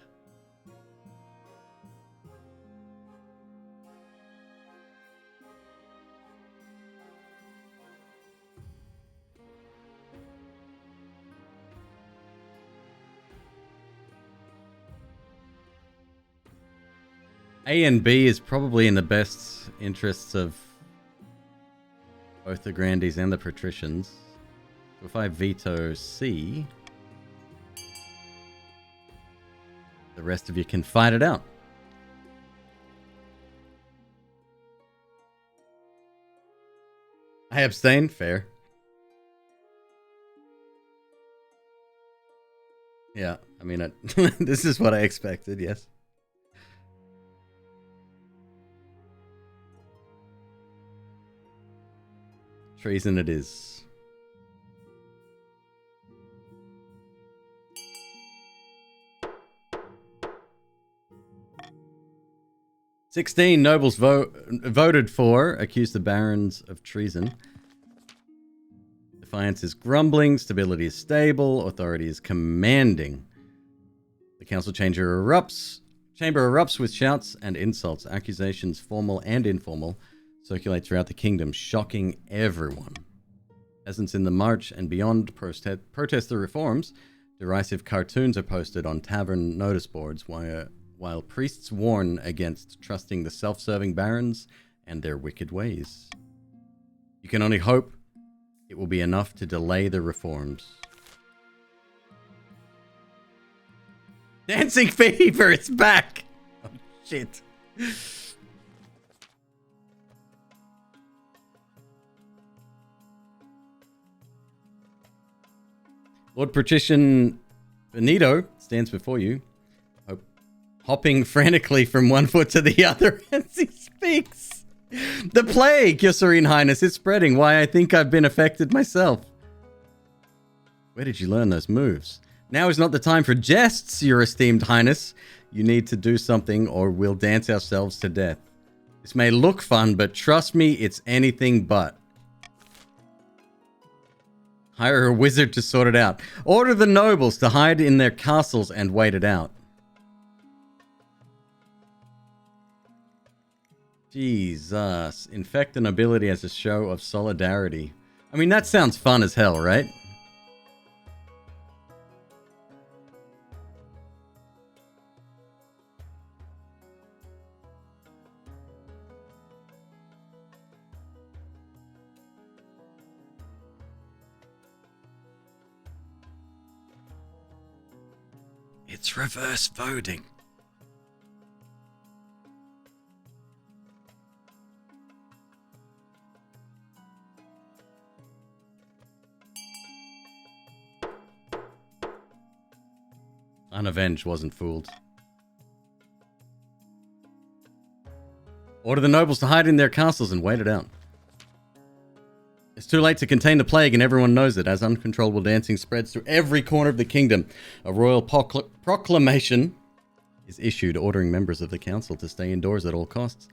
A and B is probably in the best interests of both the Grandees and the Patricians. So if I veto C, the rest of you can fight it out. I abstain. Fair. Yeah, I mean, this is what I expected, yes. Treason it is. "16 nobles voted for, accuse the Barons of treason. Defiance is grumbling, stability is stable, authority is commanding. The council chamber erupts with shouts and insults, accusations, formal and informal, circulate throughout the kingdom, shocking everyone. Peasants in the march and beyond protest the reforms. Derisive cartoons are posted on tavern notice boards, while priests warn against trusting the self-serving barons and their wicked ways. You can only hope it will be enough to delay the reforms." Dancing fever, it's back! Oh, shit. Lord Patrician Benito stands before you, hopping frantically from one foot to the other as he speaks. "The plague, Your Serene Highness, is spreading. Why, I think I've been affected myself." Where did you learn those moves? "Now is not the time for jests, Your Esteemed Highness. You need to do something or we'll dance ourselves to death. This may look fun, but trust me, it's anything but. Hire a wizard to sort it out. Order the nobles to hide in their castles and wait it out." Jesus. Infect the nobility as a show of solidarity. I mean, that sounds fun as hell, right? It's reverse voting. Unavenged wasn't fooled. Order the nobles to hide in their castles and wait it out. It's too late to contain the plague, and everyone knows it. As uncontrollable dancing spreads through every corner of the kingdom, a royal proclamation is issued ordering members of the council to stay indoors at all costs.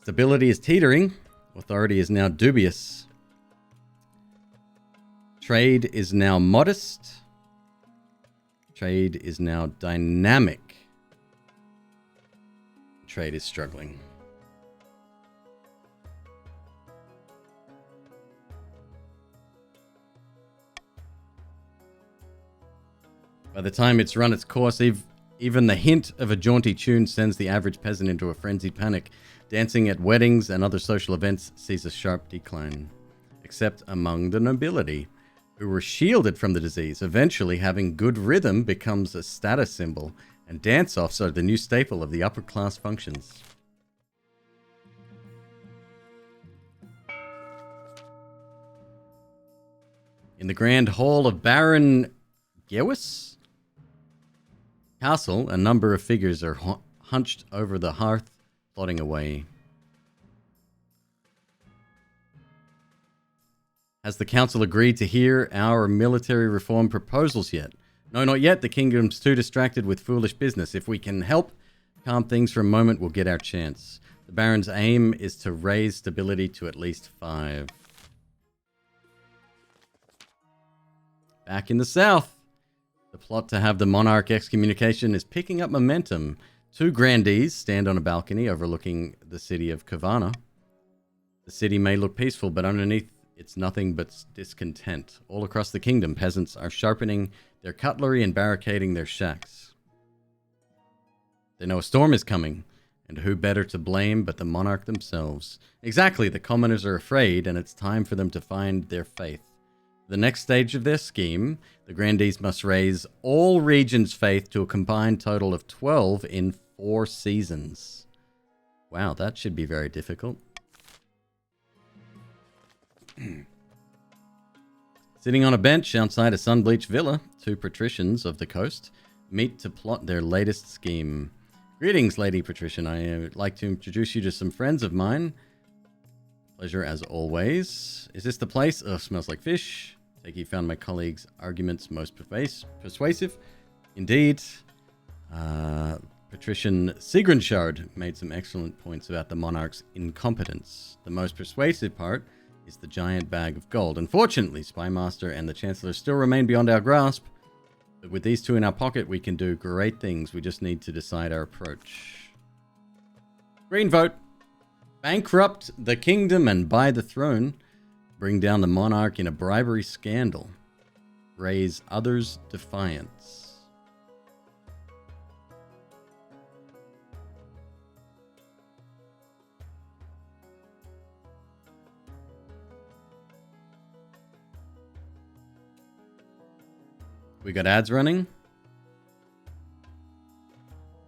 Stability is teetering. Authority is now dubious. Trade is now modest. Trade is now dynamic. Trade is struggling. By the time it's run its course, even the hint of a jaunty tune sends the average peasant into a frenzied panic. Dancing at weddings and other social events sees a sharp decline, except among the nobility, who were shielded from the disease. Eventually, having good rhythm becomes a status symbol, and dance-offs are the new staple of the upper-class functions. In the grand hall of Baron Gewis Castle, a number of figures are hunched over the hearth, plodding away. Has the council agreed to hear our military reform proposals yet? No, not yet. The kingdom's too distracted with foolish business. If we can help calm things for a moment, we'll get our chance. The Baron's aim is to raise stability to at least 5. Back in the south, the plot to have the monarch excommunication is picking up momentum. 2 grandees stand on a balcony overlooking the city of Kavana. The city may look peaceful, but underneath it's nothing but discontent. All across the kingdom, peasants are sharpening their cutlery and barricading their shacks. They know a storm is coming, and who better to blame but the monarch themselves? Exactly, the commoners are afraid, and it's time for them to find their faith. The next stage of their scheme, the grandees must raise all regions' faith to a combined total of 12 in 4 seasons. Wow, that should be very difficult. Sitting on a bench outside a sun-bleached villa, 2 patricians of the coast meet to plot their latest scheme. Greetings, Lady Patrician. I would like to introduce you to some friends of mine. Pleasure as always. Is this the place? Oh, smells like fish. Take you found my colleague's arguments most persuasive. Indeed. Patrician Sigrinshard made some excellent points about the monarch's incompetence. The most persuasive part is the giant bag of gold. Unfortunately, Spymaster and the Chancellor still remain beyond our grasp. But with these 2 in our pocket, we can do great things. We just need to decide our approach. Green vote. Bankrupt the kingdom and buy the throne. Bring down the monarch in a bribery scandal. Raise others' defiance. We got ads running.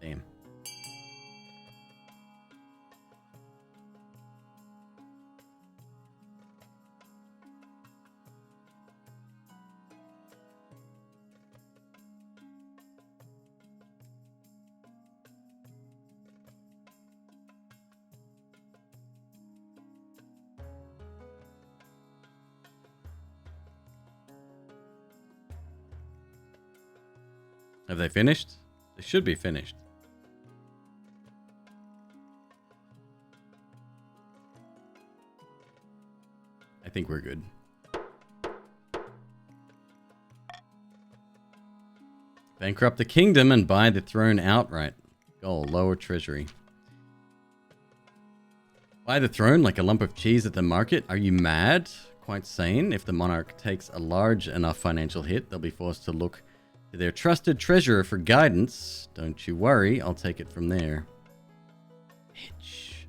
Damn. Have they finished? They should be finished. I think we're good. Bankrupt the kingdom and buy the throne outright. Goal, lower treasury. Buy the throne like a lump of cheese at the market? Are you mad? Quite sane. If the monarch takes a large enough financial hit, they'll be forced to look to their trusted treasurer for guidance. Don't you worry, I'll take it from there. Bitch.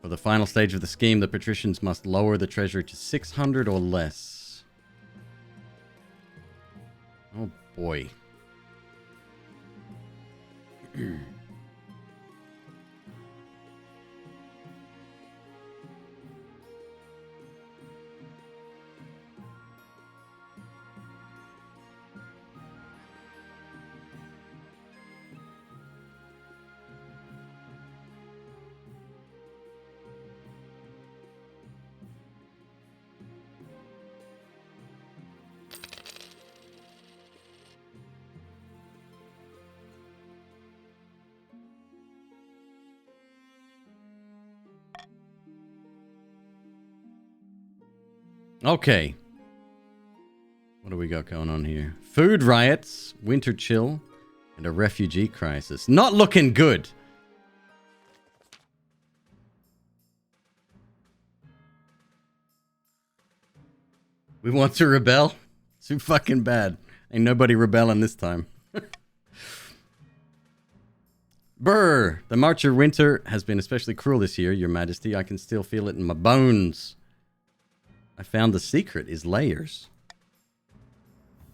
For the final stage of the scheme, the patricians must lower the treasury to 600 or less. Oh boy. Okay. What do we got going on here? Food riots, winter chill, and a refugee crisis. Not looking good. We want to rebel? Too fucking bad. Ain't nobody rebelling this time. Brr! The March of Winter has been especially cruel this year, Your Majesty. I can still feel it in my bones. I found the secret is layers.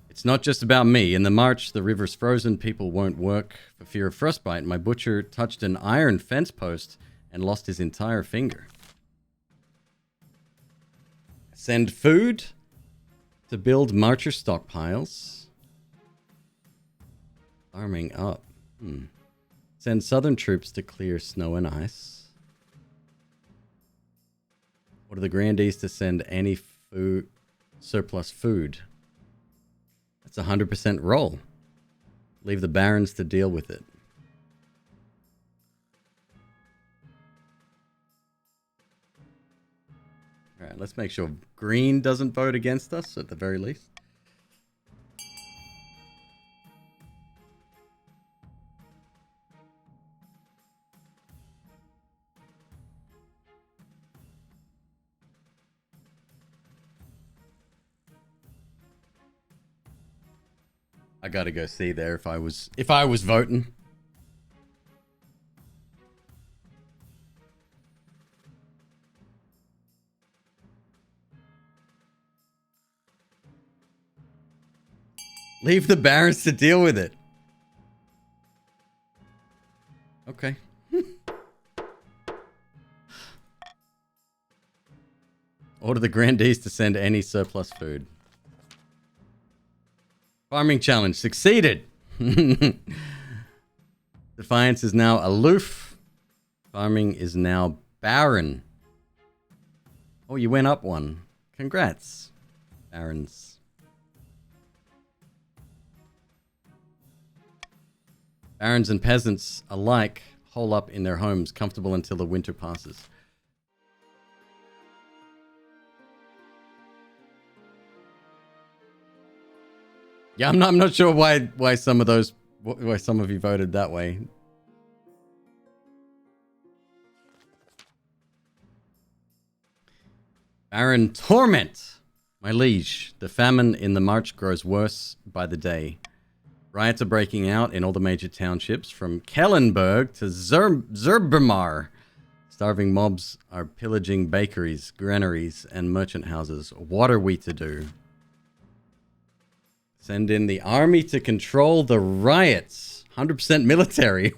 It's not just about me. In the March, the river's frozen. People won't work for fear of frostbite. My butcher touched an iron fence post and lost his entire finger. Send food to build Marcher stockpiles. Farming up. Send southern troops to clear snow and ice. Order the grandees to send any food, surplus food. That's 100% roll. Leave the barons to deal with it. All right, let's make sure green doesn't vote against us at the very least. I gotta go see there if I was voting. Leave the barons to deal with it. Okay. Order the grandees to send any surplus food. Farming challenge succeeded. Defiance is now aloof. Farming is now barren. Oh, you went up one. Congrats, barons. Barons and peasants alike hole up in their homes, comfortable until the winter passes. Yeah, I'm not sure why some of you voted that way. Baron Torment, my liege. The famine in the March grows worse by the day. Riots are breaking out in all the major townships, from Kellenberg to Zerbemar. Starving mobs are pillaging bakeries, granaries, and merchant houses. What are we to do? Send in the army to control the riots. 100% military.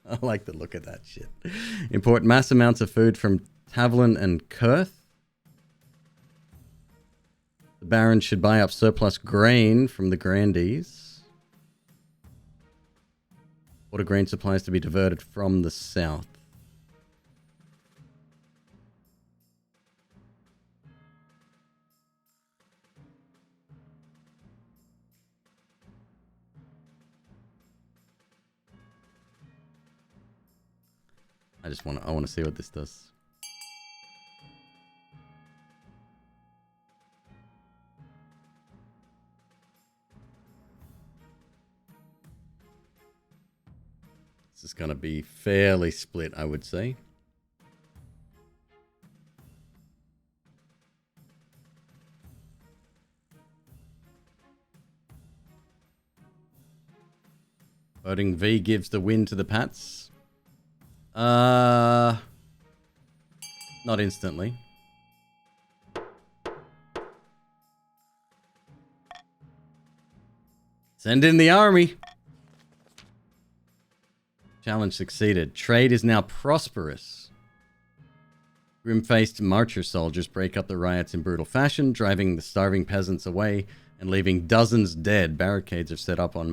I like the look of that shit. Import mass amounts of food from Tavlin and Kurth. The barons should buy up surplus grain from the grandees. Order grain supplies to be diverted from the south. I want to see what this does. This is going to be fairly split, I would say. Voting V gives the win to the Pats. Not instantly. Send in the army. Challenge succeeded. Trade is now prosperous. Grim-faced marcher soldiers break up the riots in brutal fashion, driving the starving peasants away and leaving dozens dead. Barricades are set up on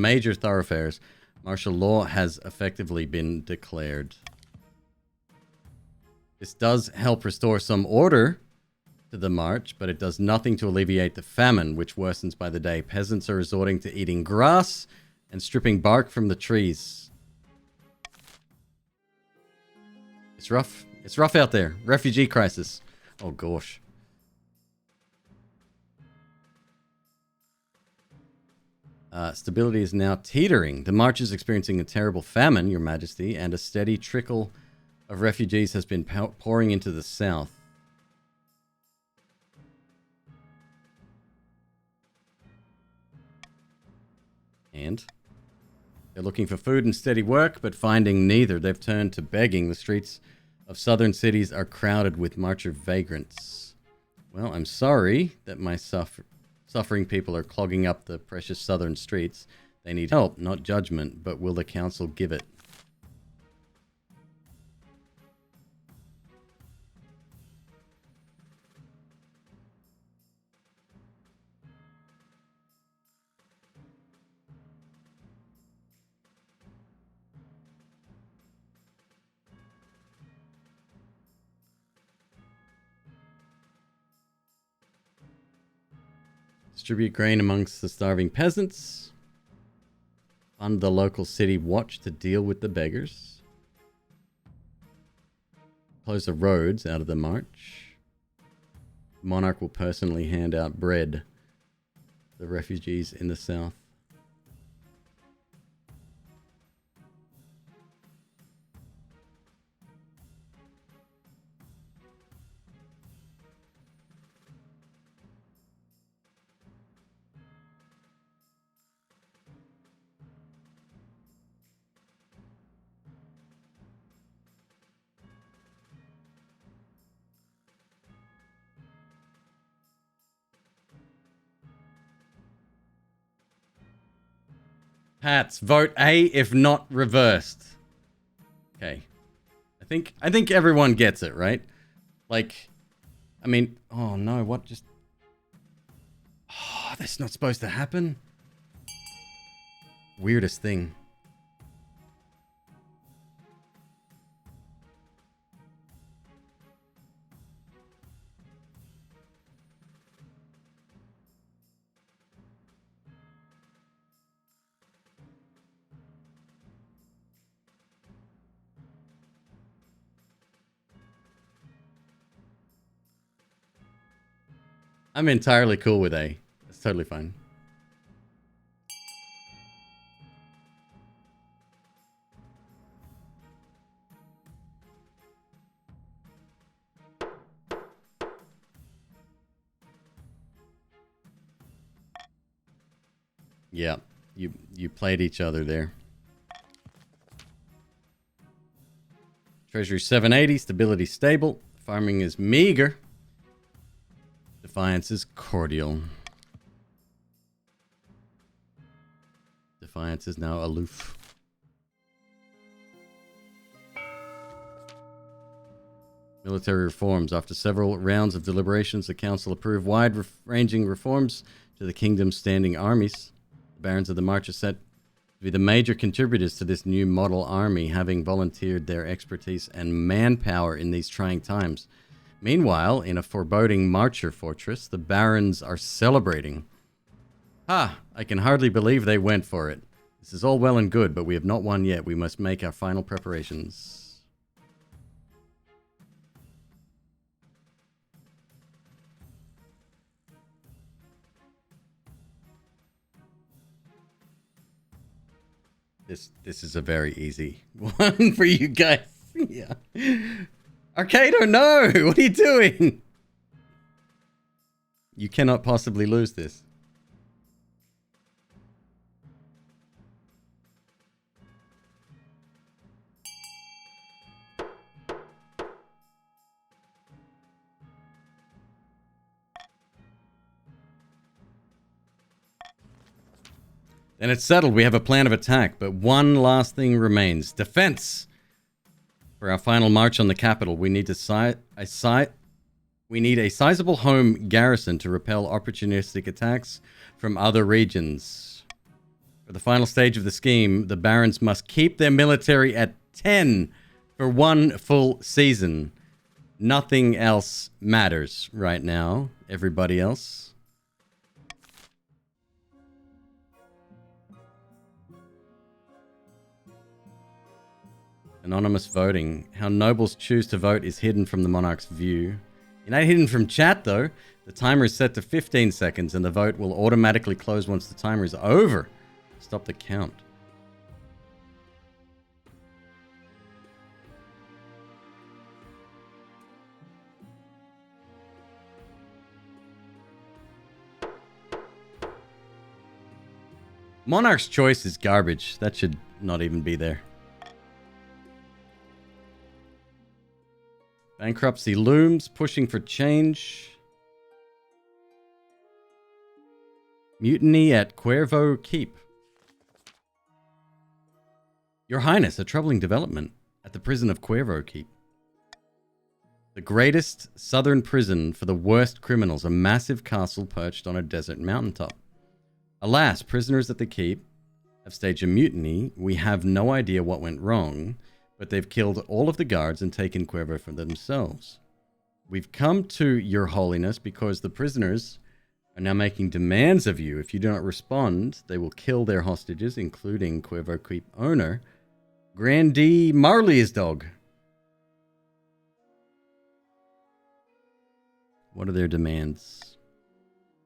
major thoroughfares. Martial law has effectively been declared. This does help restore some order to the march, but it does nothing to alleviate the famine, which worsens by the day. Peasants are resorting to eating grass and stripping bark from the trees. It's rough. It's rough out there. Refugee crisis. Oh, gosh. Stability is now teetering. The march is experiencing a terrible famine, Your Majesty, and a steady trickle of refugees has been pouring into the south. And they're looking for food and steady work, but finding neither. They've turned to begging. The streets of southern cities are crowded with marcher vagrants. Well, I'm sorry that my suffering people are clogging up the precious southern streets. They need help, not judgment, but will the council give it? Distribute grain amongst the starving peasants. Fund the local city watch to deal with the beggars. Close the roads out of the march. The monarch will personally hand out bread to the refugees in the south. Pats, vote A if not reversed. Okay. I think everyone gets it, right? Like, I mean, oh no, what just... Oh, that's not supposed to happen. Weirdest thing. I'm entirely cool with A. It's totally fine. Yeah, you played each other there. Treasury 780, stability stable. Farming is meager. Defiance is cordial. Defiance is now aloof. Military reforms. After several rounds of deliberations, the council approved wide-ranging reforms to the kingdom's standing armies. The barons of the march are set to be the major contributors to this new model army, having volunteered their expertise and manpower in these trying times. Meanwhile, in a foreboding marcher fortress, the barons are celebrating. Ah, I can hardly believe they went for it. This is all well and good, but we have not won yet. We must make our final preparations. This is a very easy one for you guys. Yeah. Arcado, no! What are you doing? You cannot possibly lose this. Then it's settled. We have a plan of attack, but one last thing remains. Defense! For our final march on the capital, we need a sizable home garrison to repel opportunistic attacks from other regions. For the final stage of the scheme, the barons must keep their military at 10 for one full season. Nothing else matters right now. Everybody else. Anonymous voting. How nobles choose to vote is hidden from the monarch's view. You're not hidden from chat, though. The timer is set to 15 seconds, and the vote will automatically close once the timer is over. Stop the count. Monarch's choice is garbage. That should not even be there. Bankruptcy looms, pushing for change. Mutiny at Cuervo Keep. Your Highness, a troubling development at the prison of Cuervo Keep. The greatest southern prison for the worst criminals, a massive castle perched on a desert mountaintop. Alas, prisoners at the keep have staged a mutiny. We have no idea what went wrong, but they've killed all of the guards and taken Cuervo for themselves. We've come to your holiness because the prisoners are now making demands of you. If you do not respond, they will kill their hostages, including Cuervo Keep owner, Grandee Marley's dog. What are their demands?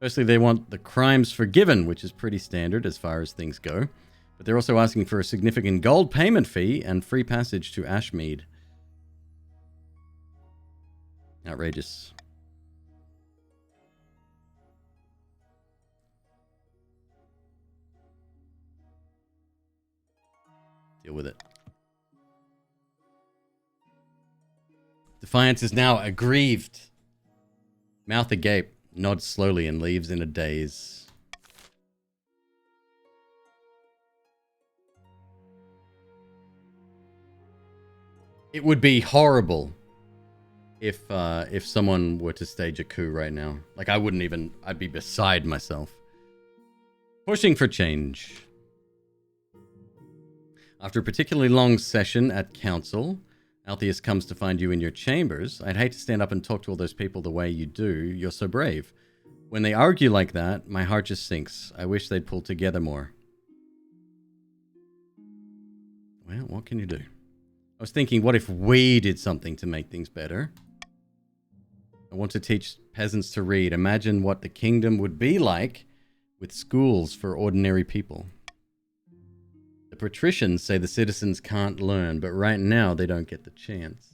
Firstly, they want the crimes forgiven, which is pretty standard as far as things go. But they're also asking for a significant gold payment fee and free passage to Ashmead. Outrageous. Deal with it. Defiance is now aggrieved. Mouth agape, nods slowly and leaves in a daze. It would be horrible if someone were to stage a coup right now. Like, I'd be beside myself. Pushing for change. After a particularly long session at council, Altheus comes to find you in your chambers. I'd hate to stand up and talk to all those people the way you do. You're so brave. When they argue like that, my heart just sinks. I wish they'd pull together more. Well, what can you do? I was thinking, what if we did something to make things better? I want to teach peasants to read. Imagine what the kingdom would be like with schools for ordinary people. The patricians say the citizens can't learn, but right now they don't get the chance.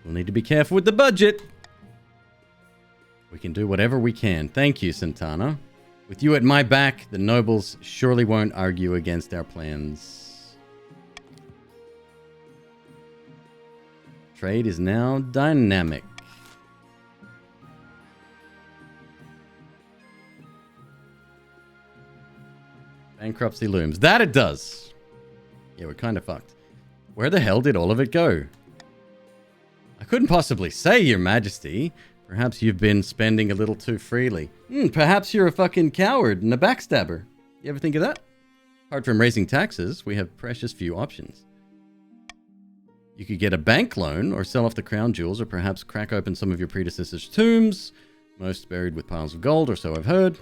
We'll need to be careful with the budget. We can do whatever we can. Thank you, Santana. With you at my back, the nobles surely won't argue against our plans. Trade is now dynamic. Bankruptcy looms. That it does. Yeah, we're kind of fucked. Where the hell did all of it go? I couldn't possibly say, Your Majesty. Perhaps you've been spending a little too freely. Perhaps you're a fucking coward and a backstabber. You ever think of that? Apart from raising taxes, we have precious few options. You could get a bank loan or sell off the crown jewels or perhaps crack open some of your predecessors' tombs, most buried with piles of gold, or so I've heard.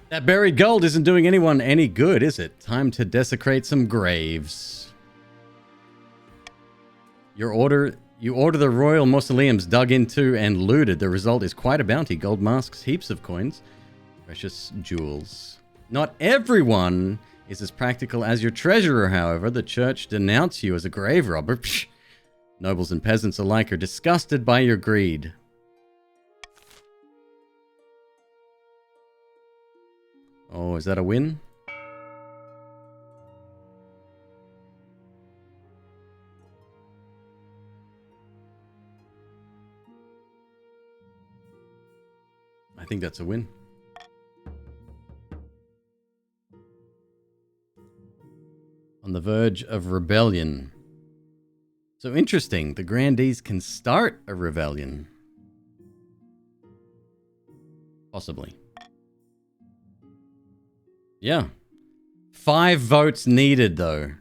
That buried gold isn't doing anyone any good, is it? Time to desecrate some graves. You order the royal mausoleums dug into and looted. The result is quite a bounty. Gold masks, heaps of coins, precious jewels. Not everyone is as practical as your treasurer, however. The church denounce you as a grave robber. Psh. Nobles and peasants alike are disgusted by your greed. Oh, is that a win? I think that's a win. On the verge of rebellion. So interesting. The grandees can start a rebellion. Possibly. Yeah. 5 votes needed, though.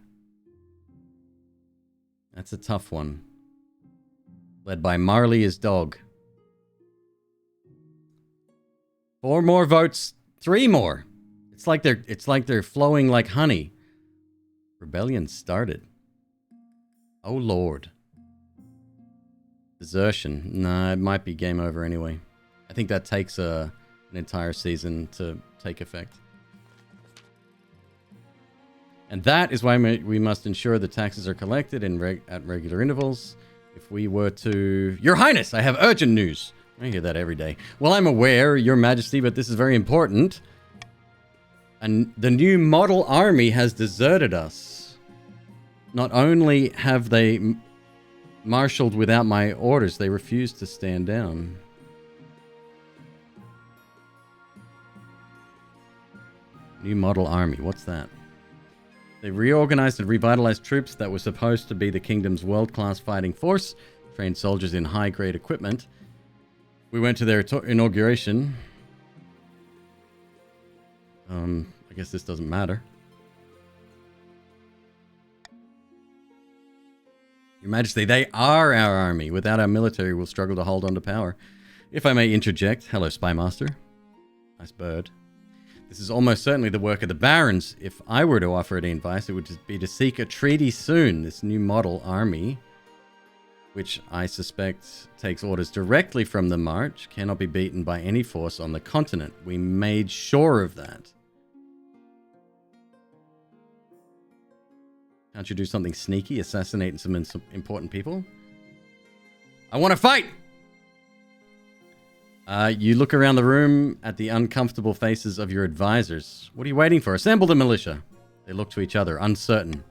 That's a tough one. Led by Marley his dog. 4 more votes. 3 more. It's like they're flowing like honey. Rebellion started. Oh Lord. Desertion. Nah, it might be game over anyway. I think that takes an entire season to take effect. And that is why we must ensure the taxes are collected at regular intervals. If we were to... Your Highness, I have urgent news. I hear that every day. Well, I'm aware, Your Majesty, but this is very important. And the new model army has deserted us. Not only have they marshaled without my orders, they refuse to stand down. New model army, what's that? They reorganized and revitalized troops that were supposed to be the kingdom's world-class fighting force, trained soldiers in high-grade equipment. We went to their inauguration. I guess this doesn't matter. Your Majesty, they are our army. Without our military, we'll struggle to hold on to power. If I may interject, hello, Spy Master. Nice bird. This is almost certainly the work of the barons. If I were to offer any advice, it would just be to seek a treaty soon. This new model army, which I suspect takes orders directly from the March, cannot be beaten by any force on the continent. We made sure of that. Can't you do something sneaky, assassinating some important people? I want to fight! You look around the room at the uncomfortable faces of your advisors. What are you waiting for? Assemble the militia. They look to each other, uncertain.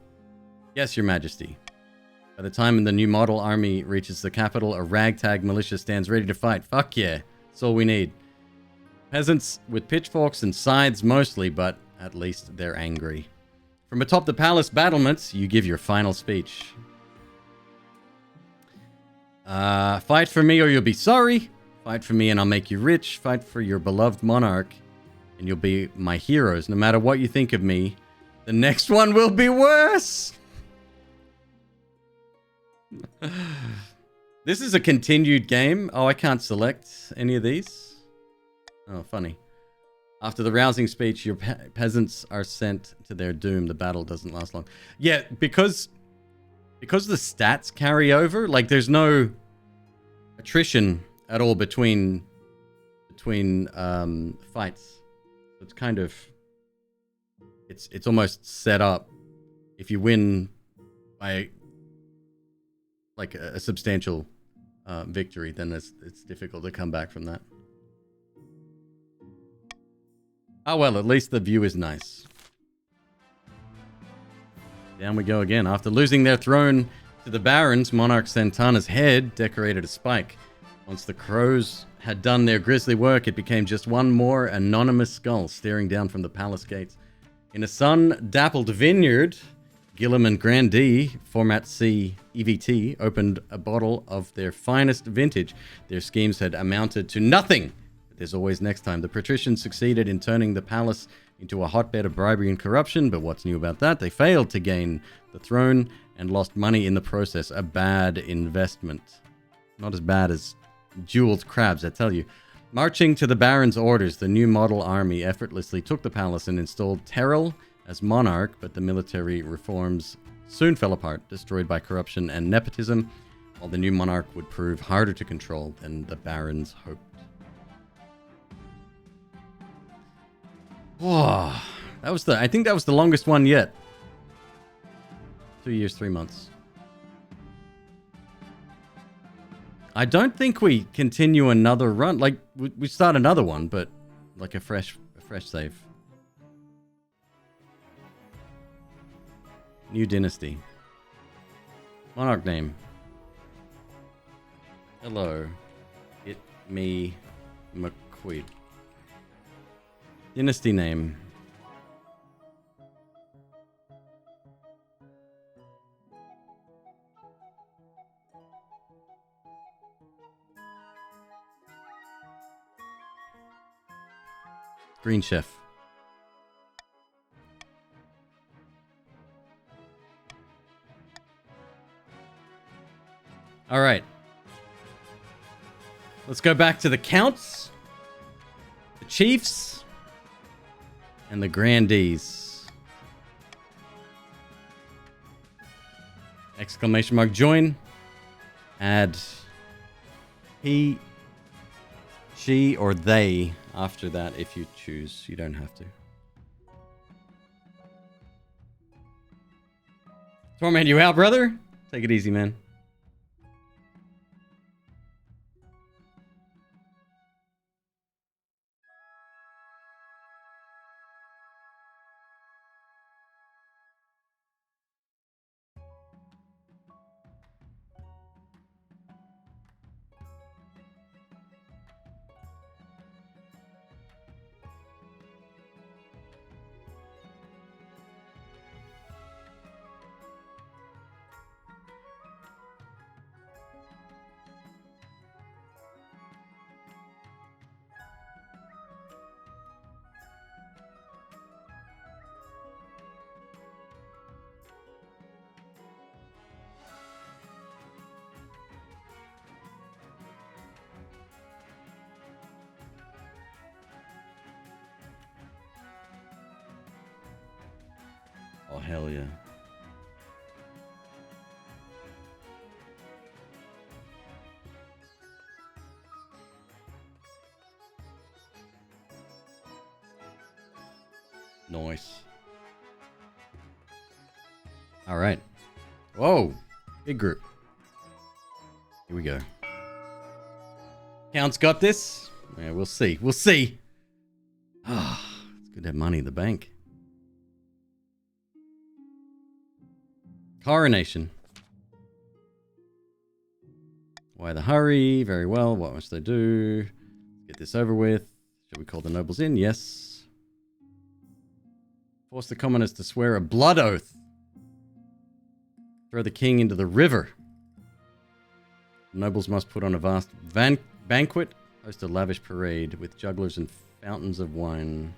Yes, Your Majesty. By the time the new model army reaches the capital, a ragtag militia stands ready to fight. Fuck yeah. That's all we need. Peasants with pitchforks and scythes mostly, but at least they're angry. From atop the palace battlements, you give your final speech. Fight for me or you'll be sorry. Fight for me and I'll make you rich. Fight for your beloved monarch and you'll be my heroes. No matter what you think of me, the next one will be worse. This is a continued game. Oh, I can't select any of these. Oh, funny. After the rousing speech, your peasants are sent to their doom. The battle doesn't last long. Yeah, because the stats carry over, like there's no attrition at all between fights. It's kind of it's almost set up. If you win by like a substantial victory, then it's difficult to come back from that. Oh well, at least the view is nice. Down we go again. After losing their throne to the barons, Monarch Santana's head decorated a spike. Once the crows had done their grisly work, it became just one more anonymous skull staring down from the palace gates. In a sun-dappled vineyard, Gilliam and Grandee, Format C EVT, opened a bottle of their finest vintage. Their schemes had amounted to nothing. But there's always next time. The patricians succeeded in turning the palace into a hotbed of bribery and corruption, but what's new about that? They failed to gain the throne and lost money in the process. A bad investment. Not as bad as jeweled crabs, I tell you. Marching to the Baron's orders, the new model army effortlessly took the palace and installed Terrell as monarch, but the military reforms soon fell apart, destroyed by corruption and nepotism, while the new monarch would prove harder to control than the Barons hoped. Whoa, I think that was the longest one yet. 2 years, 3 months. I don't think we continue another run. Like, we start another one, but like a fresh save. New dynasty. Monarch name. Hello. It me McQueeb. Dynasty name. Green Chef. All right. Let's go back to the Counts, the Chiefs, and the Grandees. Exclamation mark join. Add he, she, or they after that if you choose. You don't have to. Torment, you out, brother? Take it easy, man. Oh, hell yeah. Nice. All right. Whoa. Big group. Here we go. Count's got this. Yeah, we'll see. We'll see. Ah, it's good to have money in the bank. Coronation. Why the hurry? Very well. What must they do? Get this over with. Shall we call the nobles in? Yes. Force the commoners to swear a blood oath. Throw the king into the river. The nobles must put on a vast banquet. Host a lavish parade with jugglers and fountains of wine.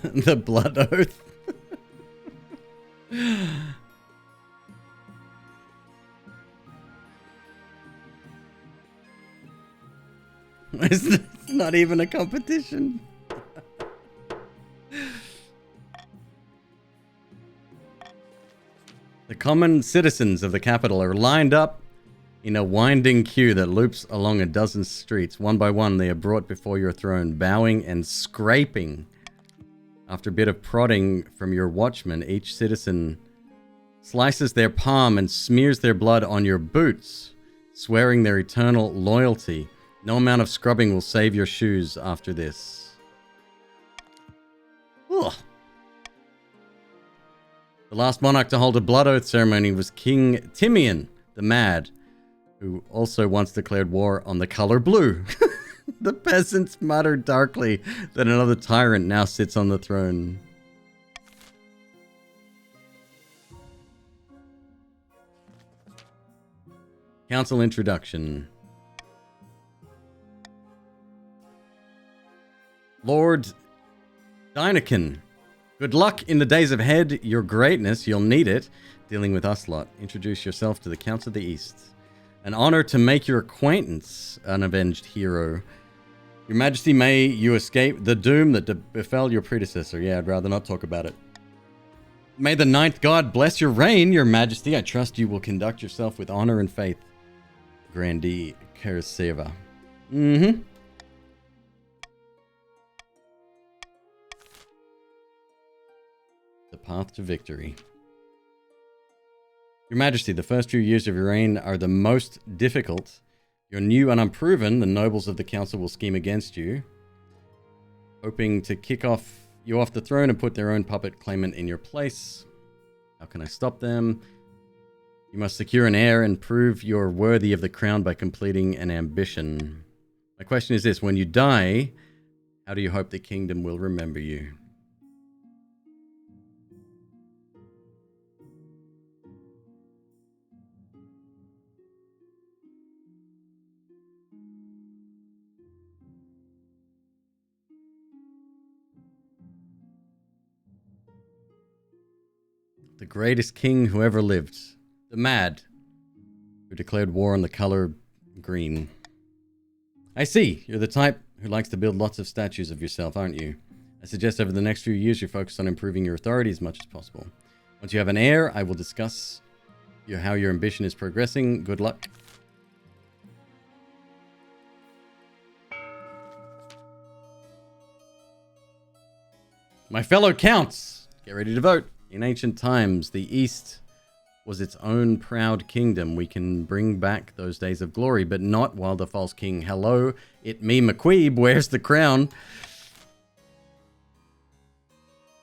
The blood oath. It's not even a competition. The common citizens of the capital are lined up in a winding queue that loops along a dozen streets. One by one, they are brought before your throne, bowing and scraping. After a bit of prodding from your watchman, each citizen slices their palm and smears their blood on your boots, swearing their eternal loyalty. No amount of scrubbing will save your shoes after this. Ugh. The last monarch to hold a blood oath ceremony was King Timian the Mad, who also once declared war on the color blue. The peasants muttered darkly that another tyrant now sits on the throne. Council introduction. Lord Dynakin, good luck in the days ahead. Your greatness, you'll need it. Dealing with us lot. Introduce yourself to the Council of the East. An honor to make your acquaintance, unavenged hero. Your Majesty, may you escape the doom that befell your predecessor. Yeah, I'd rather not talk about it. May the ninth god bless your reign, Your Majesty. I trust you will conduct yourself with honor and faith. Grandee Kariseva. Mm-hmm. The path to victory. Your Majesty, the first few years of your reign are the most difficult. You're new and unproven. The nobles of the council will scheme against you, hoping to kick you off the throne and put their own puppet claimant in your place. How can I stop them? You must secure an heir and prove you're worthy of the crown by completing an ambition. My question is this: when you die, how do you hope the kingdom will remember you? The greatest king who ever lived. The Mad, who declared war on the color green. I see. You're the type who likes to build lots of statues of yourself, aren't you? I suggest over the next few years you focus on improving your authority as much as possible. Once you have an heir, I will discuss how your ambition is progressing. Good luck. My fellow counts, get ready to vote. In ancient times, the East was its own proud kingdom. We can bring back those days of glory, but not while the false king. Hello, it me, McQueeb. Where's the crown?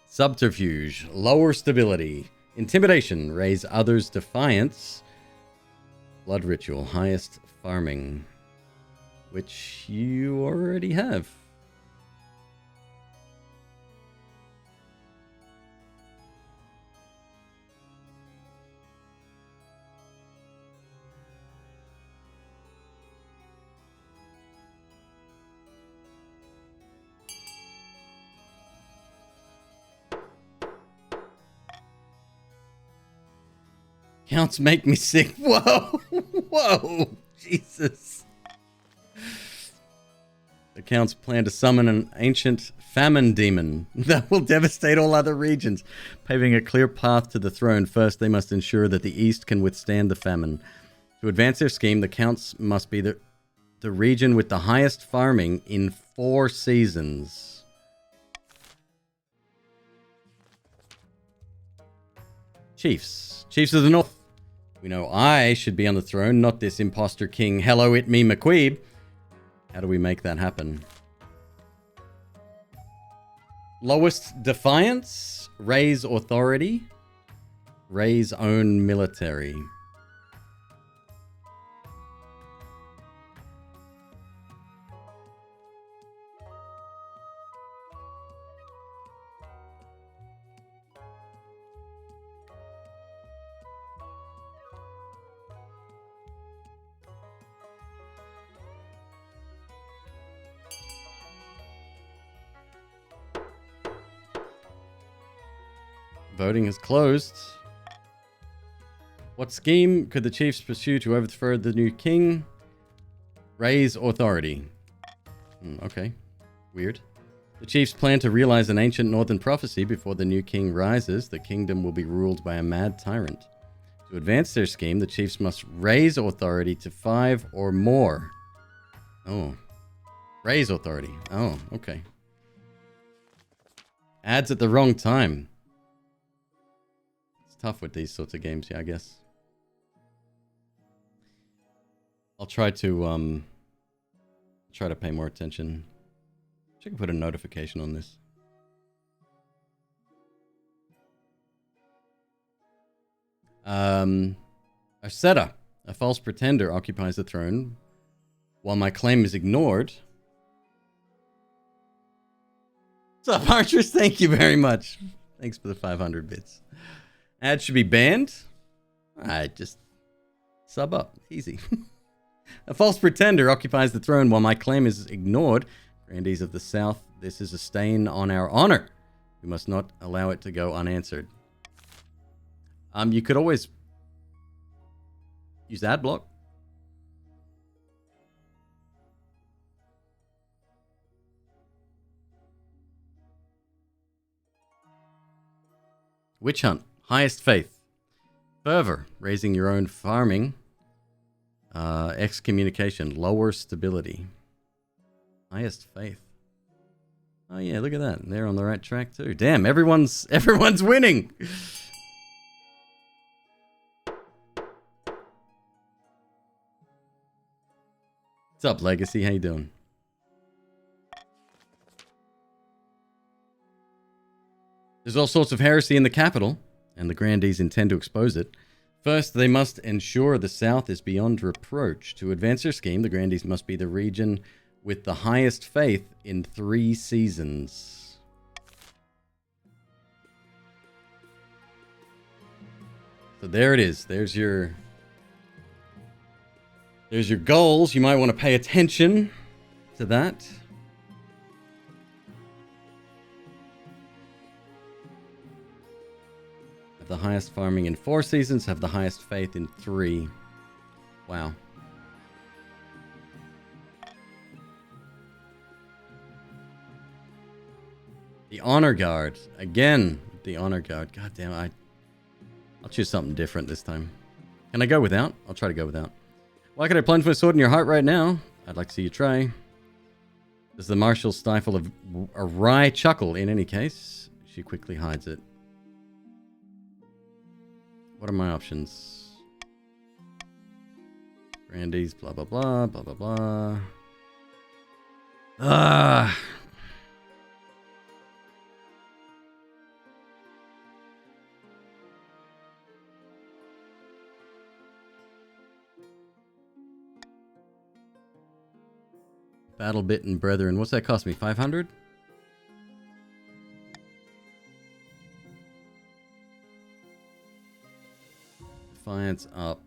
Subterfuge. Lower stability. Intimidation. Raise others' defiance. Blood ritual. Highest farming. Which you already have. Counts make me sick. Whoa. Whoa. Jesus. The counts plan to summon an ancient famine demon that will devastate all other regions, paving a clear path to the throne. First, they must ensure that the East can withstand the famine. To advance their scheme, the counts must be the region with the highest farming in 4 seasons. Chiefs. Chiefs of the North. We know I should be on the throne, not this imposter king. Hello, it me, McQueeb. How do we make that happen? Lowest defiance. Raise authority. Raise own military. Voting is closed. What scheme could the chiefs pursue to overthrow the new king? Raise authority. Okay. Weird. The chiefs plan to realize an ancient northern prophecy. Before the new king rises, the kingdom will be ruled by a mad tyrant. To advance their scheme, the chiefs must raise authority to 5 or more. Oh. Raise authority. Oh, okay. Adds at the wrong time. Tough with these sorts of games, yeah, I guess. I'll try to pay more attention. I can put a notification on this. Arceta, a false pretender, occupies the throne. While my claim is ignored. What's up, Archers? Thank you very much. Thanks for the 500 bits. Ads should be banned. Alright, just Sub up. Easy. A false pretender occupies the throne while my claim is ignored. Grandees of the South, this is a stain on our honor. We must not allow it to go unanswered. You could always use ad block. Witch hunt. Highest faith. Fervor. Raising your own farming. Excommunication. Lower stability. Highest faith. Oh yeah, look at that. They're on the right track too. Damn, everyone's winning. What's up, Legacy? How you doing? There's all sorts of heresy in the capital, and the grandees intend to expose it. First, they must ensure the South is beyond reproach. To advance their scheme, the grandees must be the region with the highest faith in 3 seasons. So there it is. There's your goals. You might want to pay attention to that. Have the highest farming in 4 seasons, have the highest faith in 3. Wow. The Honor Guard. Again, the Honor Guard. God damn, I'll choose something different this time. Can I go without? I'll try to go without. Why could I plunge my sword in your heart right now? I'd like to see you try. Does the marshal stifle a wry chuckle in any case? She quickly hides it. What are my options? Grandees, blah, blah, blah, blah, blah, blah. Ah. Battle Bitten Brethren. What's that cost me? 500? Defiance up.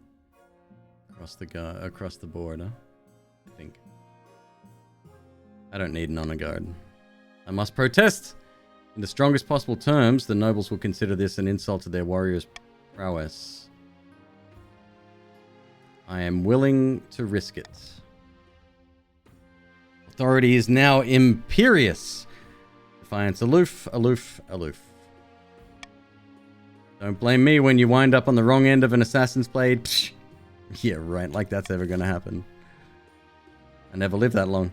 Across the board, huh? I think. I don't need an honor guard. I must protest! In the strongest possible terms, the nobles will consider this an insult to their warriors' prowess. I am willing to risk it. Authority is now imperious. Defiance aloof, aloof, aloof. Don't blame me when you wind up on the wrong end of an assassin's blade. Psh. Yeah, right, like that's ever gonna happen. I never lived that long.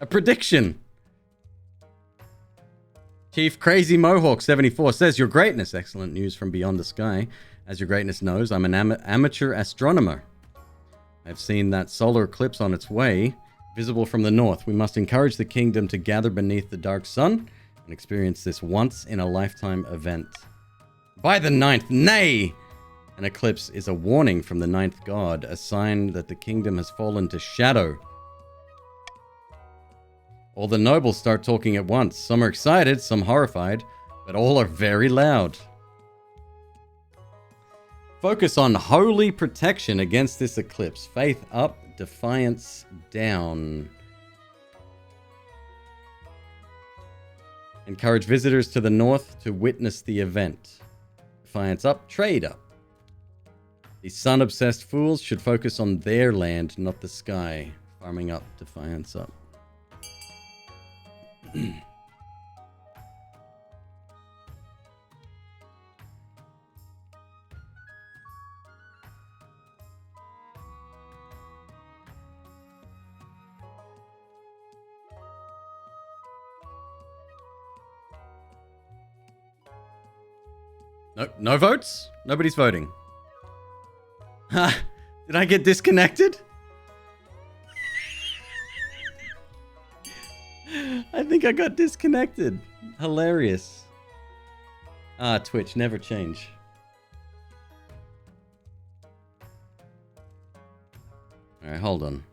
A prediction! Chief Crazy Mohawk 74 says, Your Greatness, excellent news from beyond the sky. As your greatness knows, I'm an amateur astronomer. I've seen that solar eclipse on its way. Visible from the north, we must encourage the kingdom to gather beneath the dark sun and experience this once-in-a-lifetime event. By the 9th, nay! An eclipse is a warning from the 9th god, a sign that the kingdom has fallen to shadow. All the nobles start talking at once. Some are excited, some horrified, but all are very loud. Focus on holy protection against this eclipse. Faith up. Defiance down. Encourage visitors to the north to witness the event. Defiance up, trade up. These sun-obsessed fools should focus on their land, not the sky. Farming up, defiance up. No votes? Nobody's voting. Did I get disconnected? I think I got disconnected. Hilarious. Twitch, never change. Alright, hold on.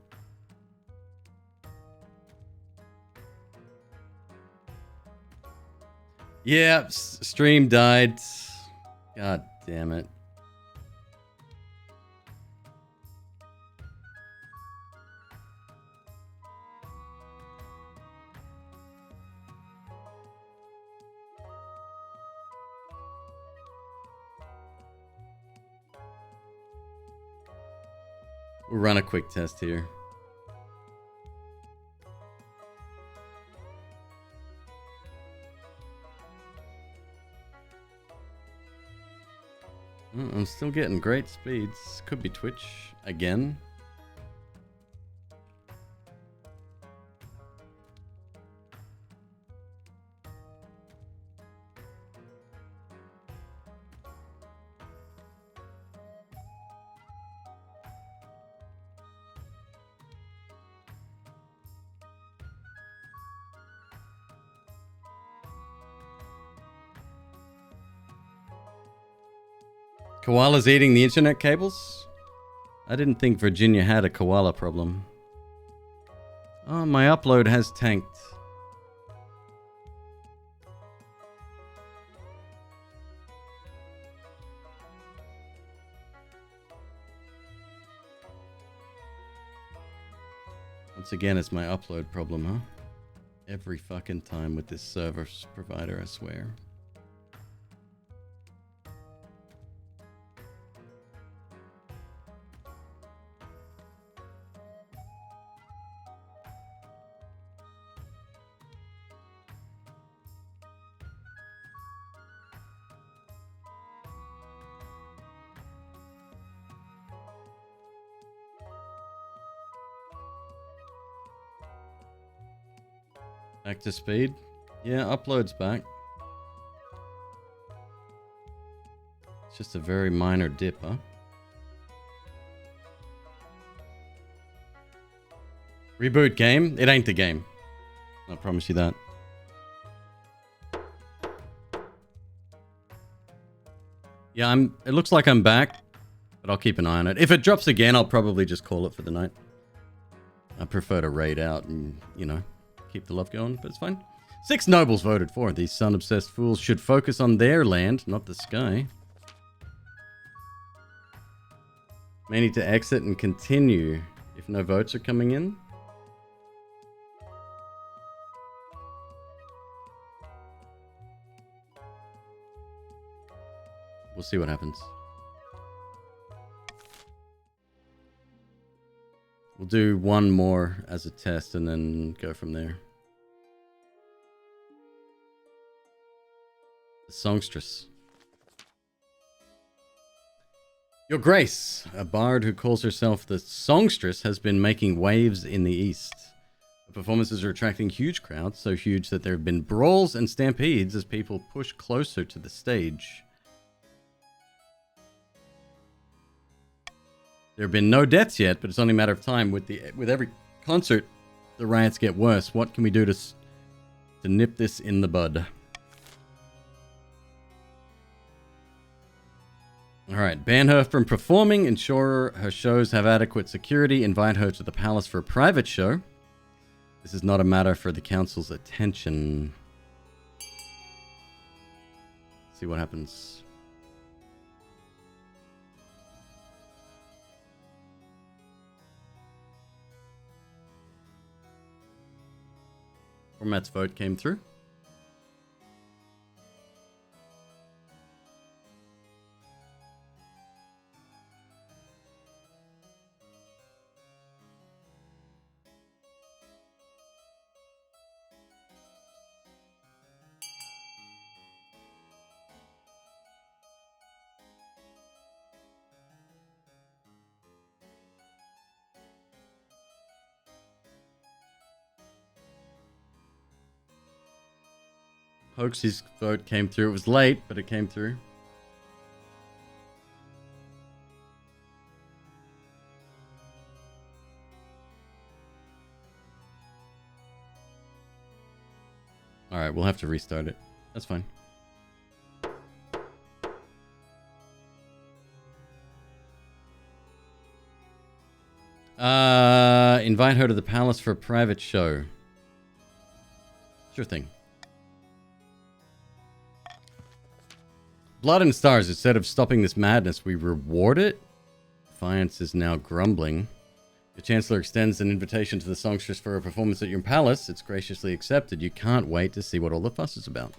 Yeah, stream died. God damn it. We'll run a quick test here. I'm still getting great speeds. Could be Twitch again. Koala's eating the internet cables? I didn't think Virginia had a koala problem. Oh, my upload has tanked. Once again, it's my upload problem, huh? Every fucking time with this service provider, I swear. Back to speed? Yeah, upload's back. It's just a very minor dip, huh? Reboot game? It ain't the game. I promise you that. Yeah, it looks like I'm back, but I'll keep an eye on it. If it drops again, I'll probably just call it for the night. I prefer to raid out and, you know, keep the love going, but it's fine. 6 nobles voted for it. These sun-obsessed fools should focus on their land, not the sky. May need to exit and continue if no votes are coming in. We'll see what happens. We'll do one more as a test and then go from there. The songstress. Your Grace, a bard who calls herself the songstress, has been making waves in the East. The performances are attracting huge crowds, so huge that there have been brawls and stampedes as people push closer to the stage. There have been no deaths yet, but it's only a matter of time. With every concert, the riots get worse. What can we do to nip this in the bud? Alright, ban her from performing, ensure her shows have adequate security, invite her to the palace for a private show. This is not a matter for the council's attention. Let's see what happens. Format's vote came through. Hoaxy's vote came through. It was late, but it came through. Alright, we'll have to restart it. That's fine. Invite her to the palace for a private show. Sure thing. Blood and Stars, instead of stopping this madness, we reward it. Defiance is now grumbling. The Chancellor extends an invitation to the songstress for a performance at your palace. It's graciously accepted. You can't wait to see what all the fuss is about.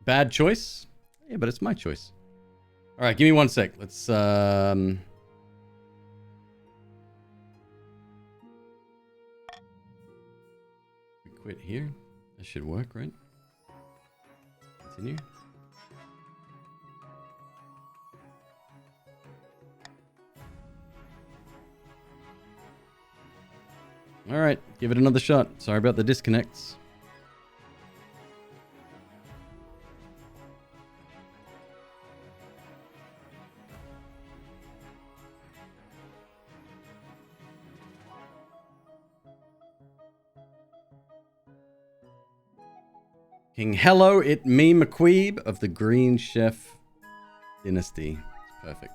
Bad choice? Yeah, but it's my choice. Alright, give me 1 sec. Let's, quit here. That should work, right? Continue. All right, give it another shot. Sorry about the disconnects. King, hello, it me, McQueeb of the Green Chef Dynasty. Perfect.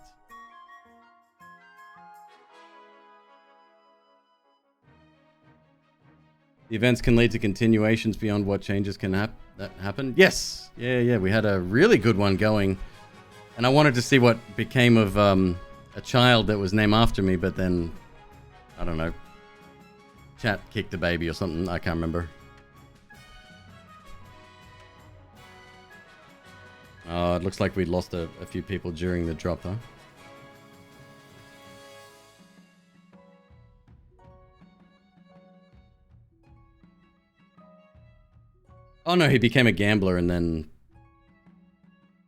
The events can lead to continuations beyond what changes can happen. Yes, yeah. We had a really good one going, and I wanted to see what became of a child that was named after me, but then I don't know. Chat kicked a baby or something. I can't remember. Oh, it looks like we lost a few people during the drop, huh? Oh no, he became a gambler and then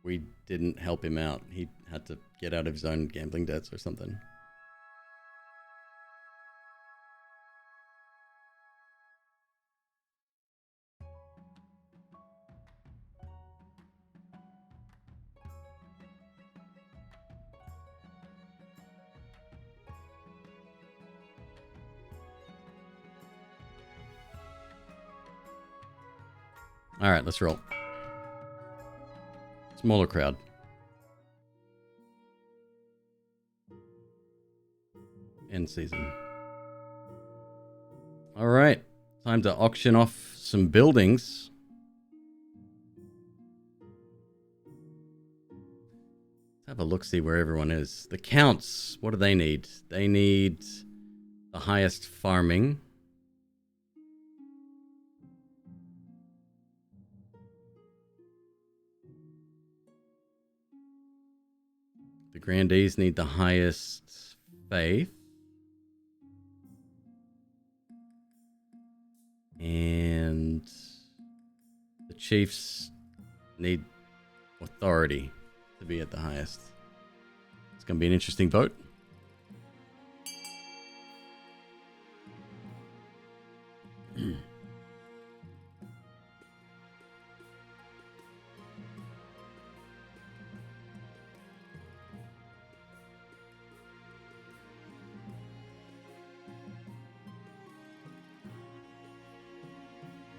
we didn't help him out. He had to get out of his own gambling debts or something. All right, let's roll. Smaller crowd. End season. All right, time to auction off some buildings. Let's have a look, see where everyone is. The counts, what do they need? They need the highest farming. The grandees need the highest faith. And the chiefs need authority to be at the highest. It's going to be an interesting vote.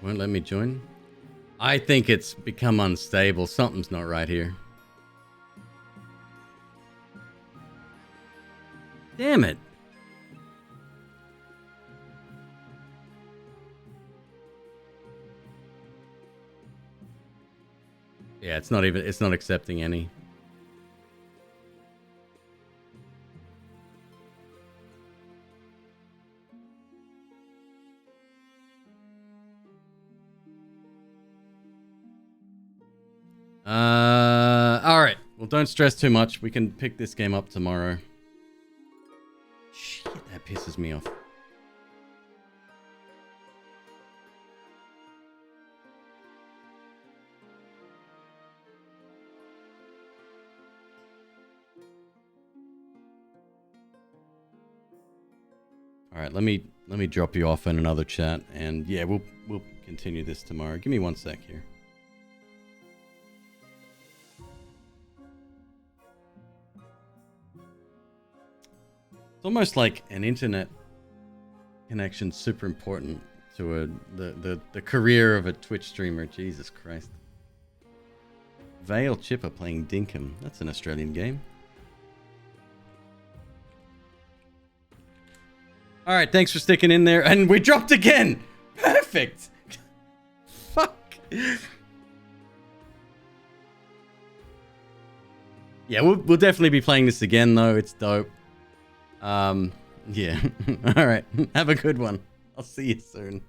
Won't let me join. I think it's become unstable. Something's not right here. Damn it. Yeah, it's not accepting any. All right. Well, don't stress too much. We can pick this game up tomorrow. Shit, that pisses me off. All right, let me drop you off in another chat, and yeah, we'll continue this tomorrow. Give me 1 sec here. It's almost like an internet connection super important to the career of a Twitch streamer. Jesus Christ. Vale Chipper playing Dinkum. That's an Australian game. All right, thanks for sticking in there. And we dropped again. Perfect. Fuck. Yeah, we'll definitely be playing this again, though. It's dope. Yeah. All right. Have a good one. I'll see you soon.